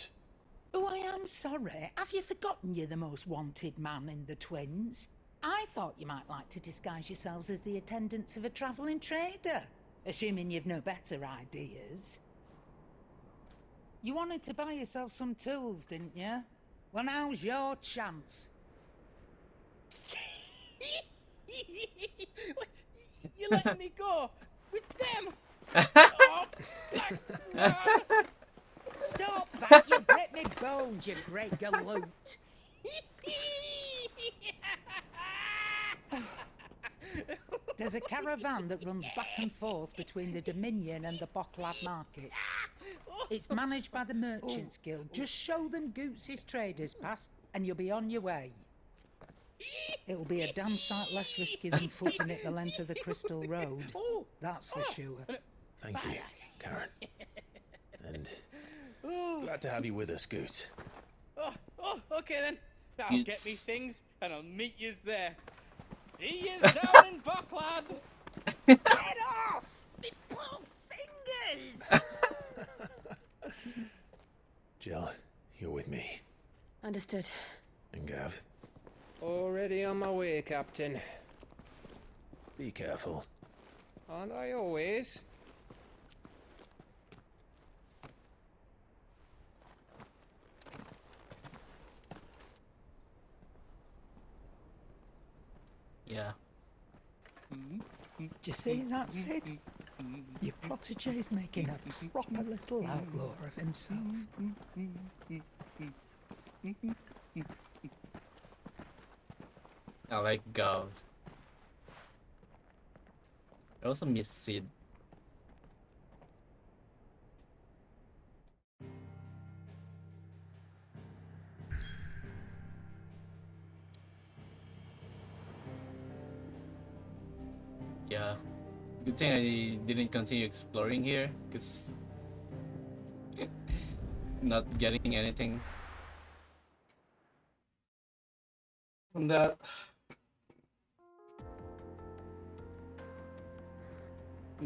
Oh, I am sorry. Have you forgotten you're the most wanted man in the Twins? I thought you might like to disguise yourselves as the attendants of a travelling trader, assuming you've no better ideas. You wanted to buy yourself some tools, didn't you? Well, now's your chance. You letting me go with them? Oh, thanks. Stop that! You break me bones, you great galoot. There's a caravan that runs back and forth between the Dominion and the Bocklad markets. It's managed by the Merchants Guild. Just show them Goots' traders pass and you'll be on your way. It'll be a damn sight less risky than footing it the length of the Crystal Road. That's for sure. Thank you, Karen. And glad to have you with us, Goot. Okay then. I'll get me things and I'll meet yous there. See yous down in Bocklad. Get off! Me poor fingers! Jill, you're with me. Understood. And Gav, Already on my way, Captain. be careful. Aren't I always? Yeah. Do you see that, Sid? Your protégé's making a proper little outlaw of himself. I like Gav. I also miss Sid. Yeah. Good thing I didn't continue exploring here, because not getting anything from that.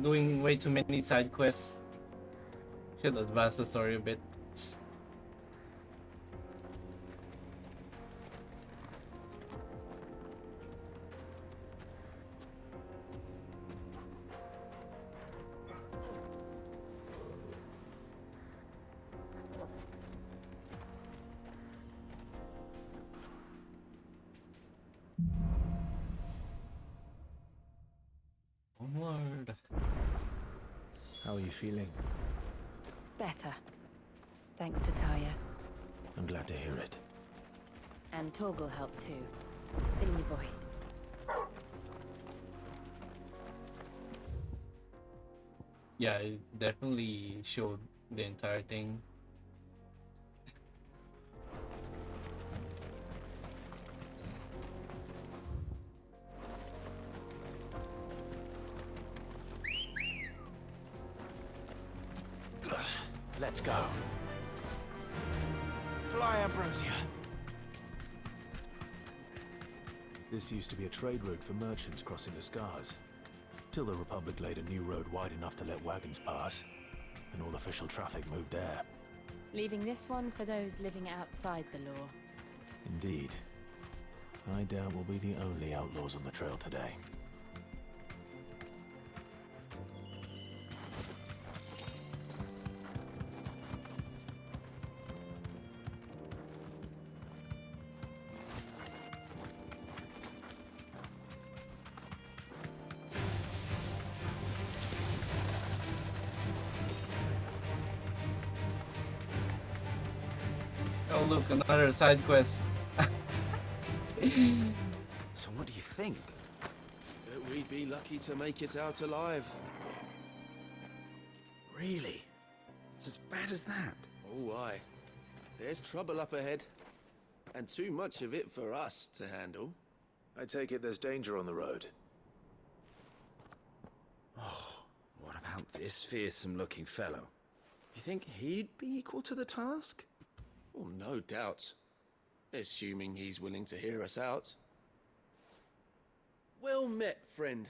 Doing way too many side quests. Should advance the story a bit. Onward. How are you feeling? Better. Thanks to Taya. I'm glad to hear it. And Torgal helped too. Didn't you, boy? Yeah, it definitely showed the entire thing. Let's go. Fly, Ambrosia. This used to be a trade route for merchants crossing the Scars, till the Republic laid a new road wide enough to let wagons pass, and all official traffic moved there. Leaving this one for those living outside the law. Indeed. I doubt we'll be the only outlaws on the trail today. Oh look, another side quest. So what do you think? That we'd be lucky to make it out alive. Really? It's as bad as that? Oh, aye. There's trouble up ahead. And too much of it for us to handle. I take it there's danger on the road. What about this fearsome-looking fellow? You think he'd be equal to the task? Well, no doubt. Assuming he's willing to hear us out. Well met, friend.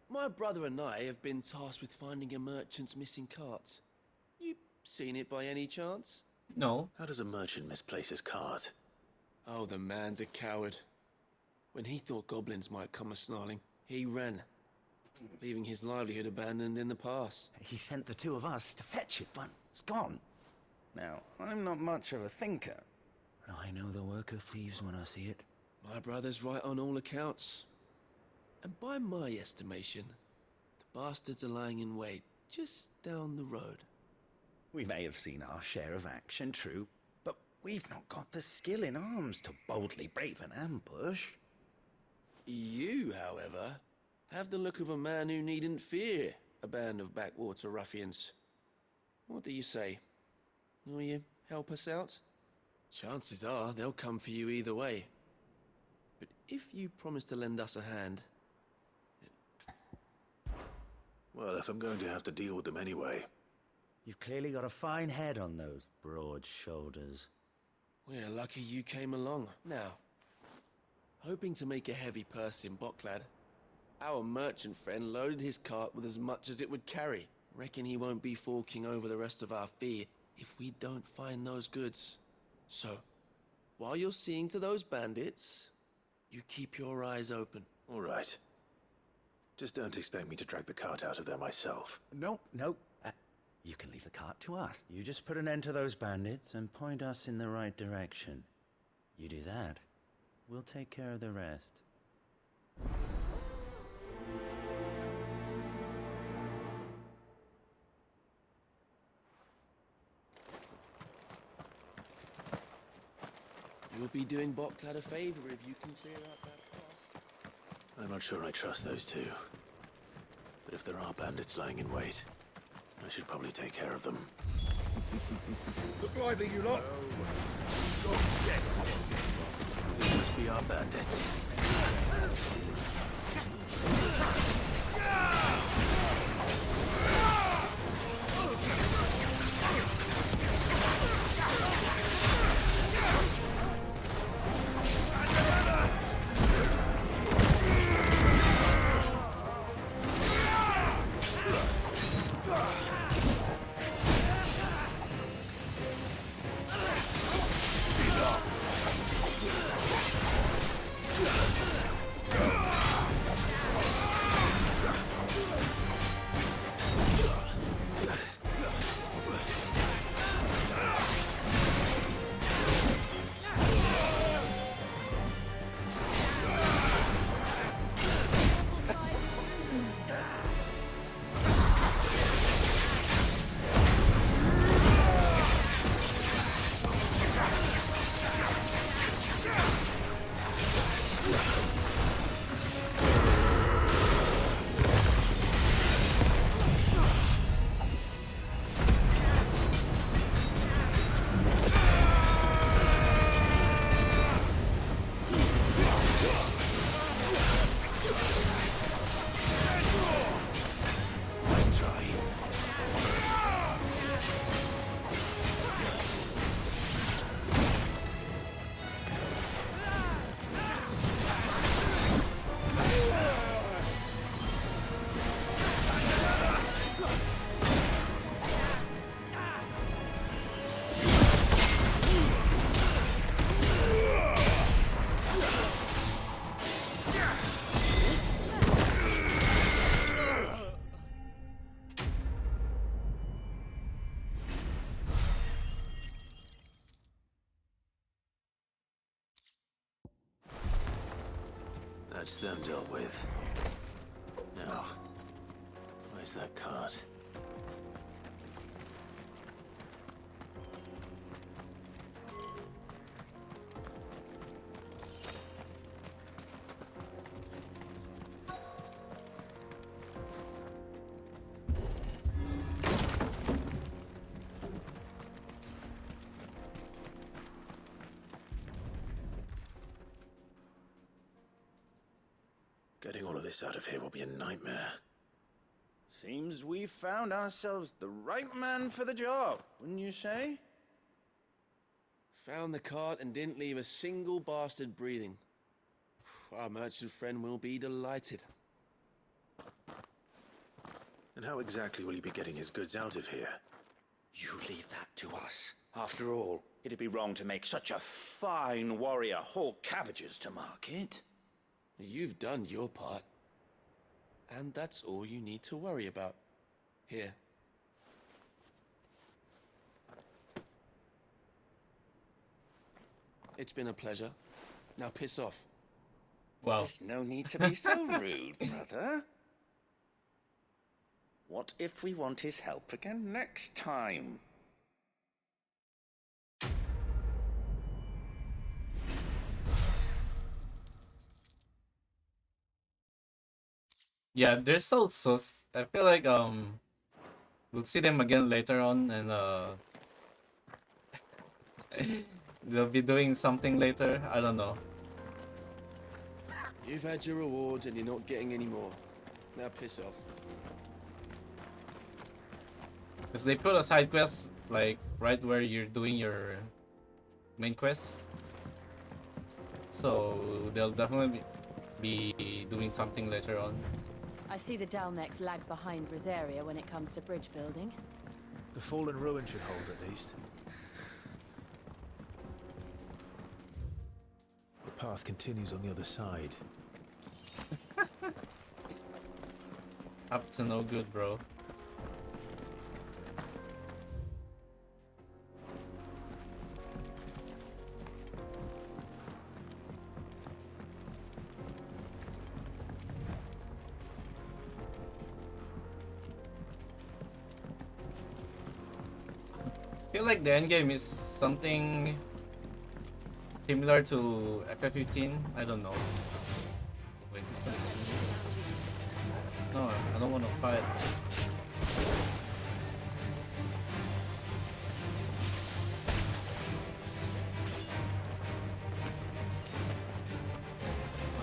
My brother and I have been tasked with finding a merchant's missing cart. You seen it by any chance? No. How does a merchant misplace his cart? Oh, the man's a coward. When he thought goblins might come a-snarling, he ran, leaving his livelihood abandoned in the pass. He sent the two of us to fetch it, but it's gone. Now, I'm not much of a thinker, but I know the work of thieves when I see it. My brother's right on all accounts. And by my estimation, the bastards are lying in wait just down the road. We may have seen our share of action, true, but we've not got the skill in arms to boldly brave an ambush. You, however, have the look of a man who needn't fear a band of backwater ruffians. What do you say? Will you help us out? Chances are they'll come for you either way. But if you promise to lend us a hand... Well, if I'm going to have to deal with them anyway. You've clearly got a fine head on those broad shoulders. We're lucky you came along. Now, hoping to make a heavy purse in Boklad, our merchant friend loaded his cart with as much as it would carry. Reckon he won't be forking over the rest of our fee if we don't find those goods. So, while you're seeing to those bandits, you keep your eyes open. All right. Just don't expect me to drag the cart out of there myself. Nope. You can leave the cart to us. You just put an end to those bandits and point us in the right direction. You do that, we'll take care of the rest. You'll be doing Boklad a favor if you can clear out that pass. I'm not sure I trust those two. But if there are bandits lying in wait, I should probably take care of them. Look lively, you lot! Yes! These must be our bandits. That's them dealt with. Now, where's that cart? Getting all of this out of here will be a nightmare. Seems we've found ourselves the right man for the job, wouldn't you say? Found the cart and didn't leave a single bastard breathing. Our merchant friend will be delighted. And how exactly will he be getting his goods out of here? You leave that to us. After all, it'd be wrong to make such a fine warrior haul cabbages to market. You've done your part. And that's all you need to worry about. Here. It's been a pleasure. Now piss off. Wow. There's no need to be so rude, brother. What if we want his help again next time? Yeah, they're so sus. I feel like we'll see them again later on, and they'll be doing something later. I don't know. You've had your rewards and you're not getting any more. Now piss off. Because they put a side quest like right where you're doing your main quest, so they'll definitely be doing something later on. I see the Dalmex lag behind Rosaria when it comes to bridge building. The fallen ruin should hold at least. The path continues on the other side. Up to no good, bro. I feel like the endgame is something similar to FF15. I don't know. Wait, this one. No, I don't want to fight.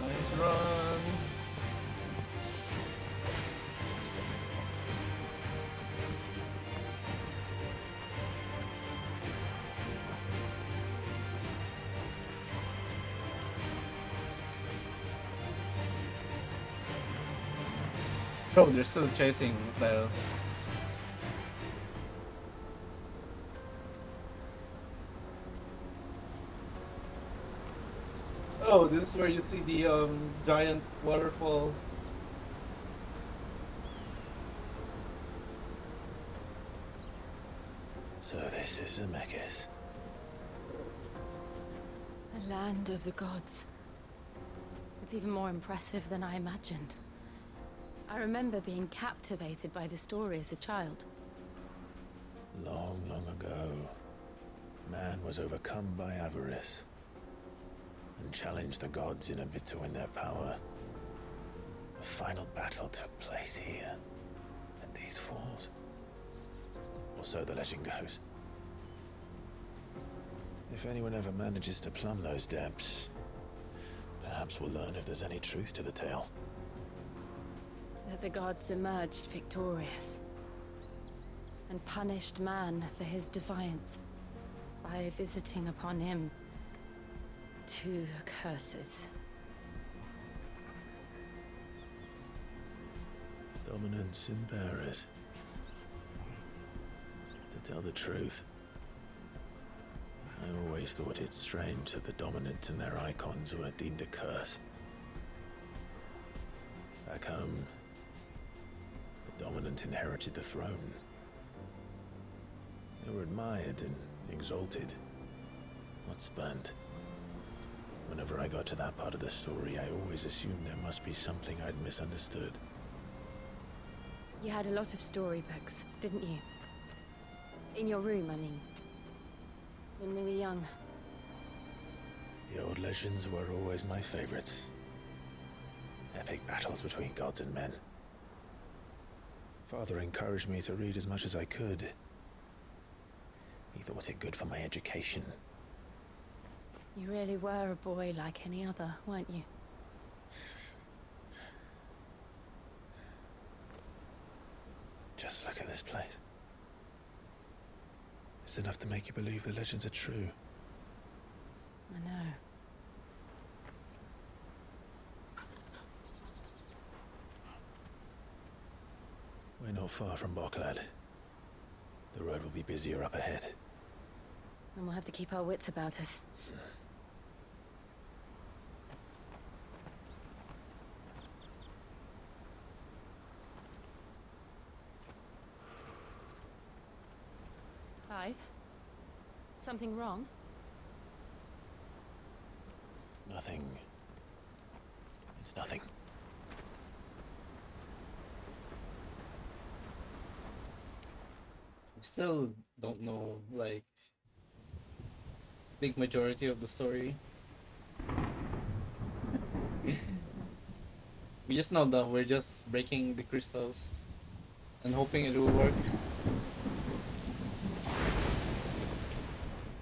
Nice run. Oh, they're still chasing Lyle. Oh, this is where you see the giant waterfall. So this is Zemeckis. The land of the gods. It's even more impressive than I imagined. I remember being captivated by the story as a child. Long, long ago, man was overcome by avarice and challenged the gods in a bid to win their power. The final battle took place here, at these falls. Or so the legend goes. If anyone ever manages to plumb those depths, perhaps we'll learn if there's any truth to the tale. That the gods emerged victorious and punished man for his defiance by visiting upon him 2 curses. Dominance and bearers. To tell the truth, I always thought it strange that the dominant and their icons were deemed a curse. Back home, the dominant inherited the throne. They were admired and exalted, not spurned. Whenever I got to that part of the story, I always assumed there must be something I'd misunderstood. You had a lot of storybooks, didn't you? In your room, I mean. When we were young. The old legends were always my favorites. Epic battles between gods and men. Father encouraged me to read as much as I could. He thought it good for my education. You really were a boy like any other, weren't you? at this place. It's enough to make you believe the legends are true. I know. We're not far from Boklad. The road will be busier up ahead. Then we'll have to keep our wits about us. Clive? Something wrong? Nothing. It's nothing. I still don't know, like, big majority of the story. We just know that we're just breaking the crystals and hoping it will work.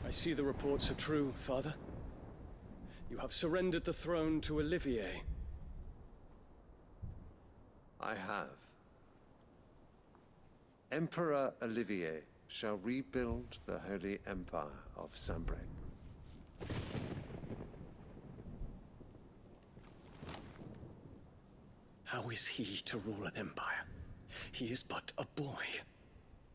I see the reports are true, Father. You have surrendered the throne to Olivier. I have. Emperor Olivier shall rebuild the Holy Empire of Sanbreque. How is he to rule an empire? He is but a boy.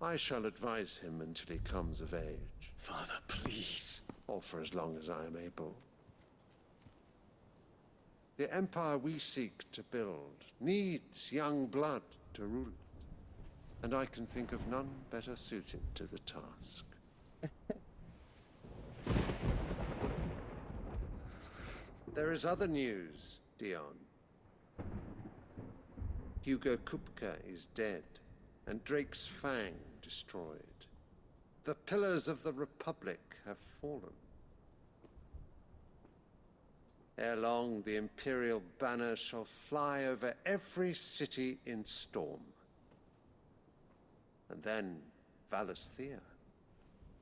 I shall advise him until he comes of age. Father, please. Or for as long as I am able. The empire we seek to build needs young blood to rule it. And I can think of none better suited to the task. There is other news, Dion. Hugo Kupka is dead, and Drake's Fang destroyed. The pillars of the Republic have fallen. Ere long, the Imperial banner shall fly over every city in Storm. And then Valisthea.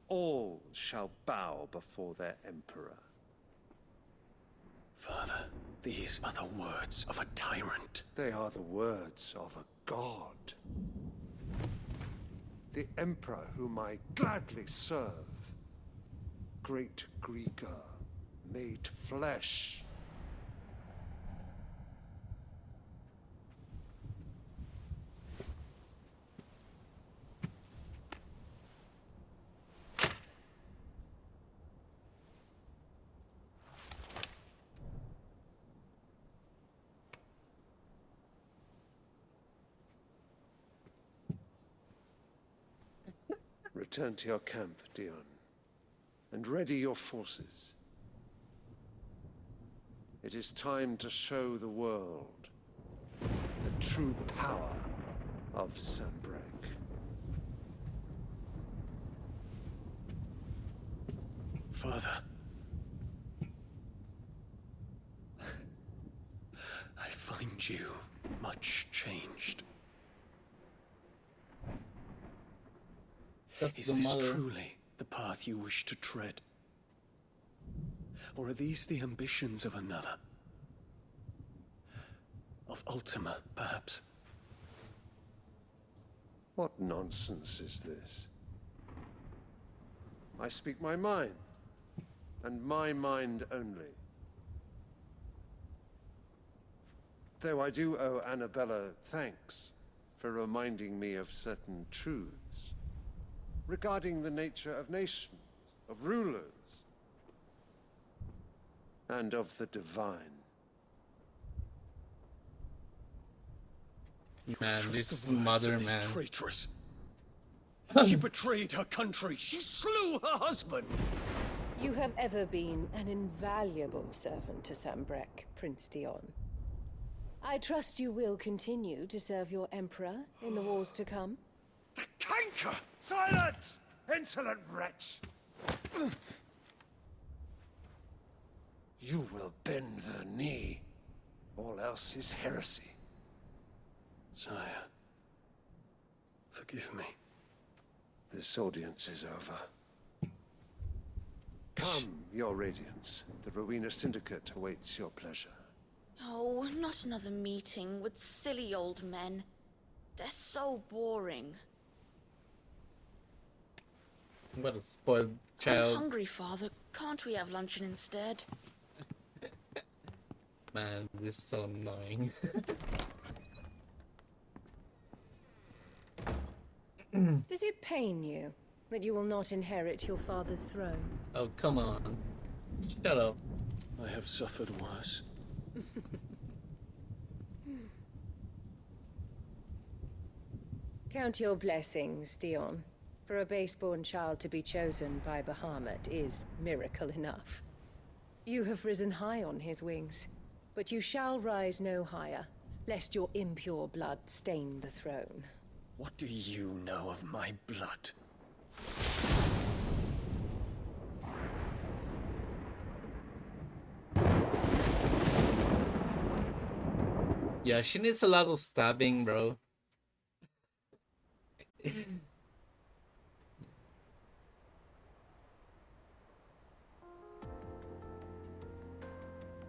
All shall bow before their Emperor. Father, these are the words of a tyrant. They are the words of a god. The Emperor whom I gladly serve. Great Grieger, made flesh. Return to your camp, Dion, and ready your forces. It is time to show the world the true power of Sanbreque. Father. I find you much changed. That's Is the this mother. truly the path you wish to tread? Or are these the ambitions of another? Of Ultima, perhaps? What nonsense is this? I speak my mind, and my mind only. Though I do owe Annabella thanks for reminding me of certain truths regarding the nature of nations, of rulers, and of the divine. Man, Trust this the words mother, of this man. traitress. She betrayed her country. She slew her husband. You have ever been an invaluable servant to Sanbreque, Prince Dion. I trust you will continue to serve your Emperor in the wars to come. The canker! Silence! Insolent wretch! You will bend the knee. All else is heresy. Sire, forgive me. This audience is over. Come, your Radiance. The Rowena Syndicate awaits your pleasure. Oh, not another meeting with silly old men. They're so boring. What a spoiled I'm child. hungry, Father. Can't we have luncheon instead? Man, this is so annoying. Does it pain you that you will not inherit your father's throne? Oh, come on. Shut up. I have suffered worse. Count your blessings, Dion. For a base-born child to be chosen by Bahamut is miracle enough. You have risen high on his wings, but you shall rise no higher, lest your impure blood stain the throne. What do you know of my blood? Yeah, she needs a lot of stabbing, bro.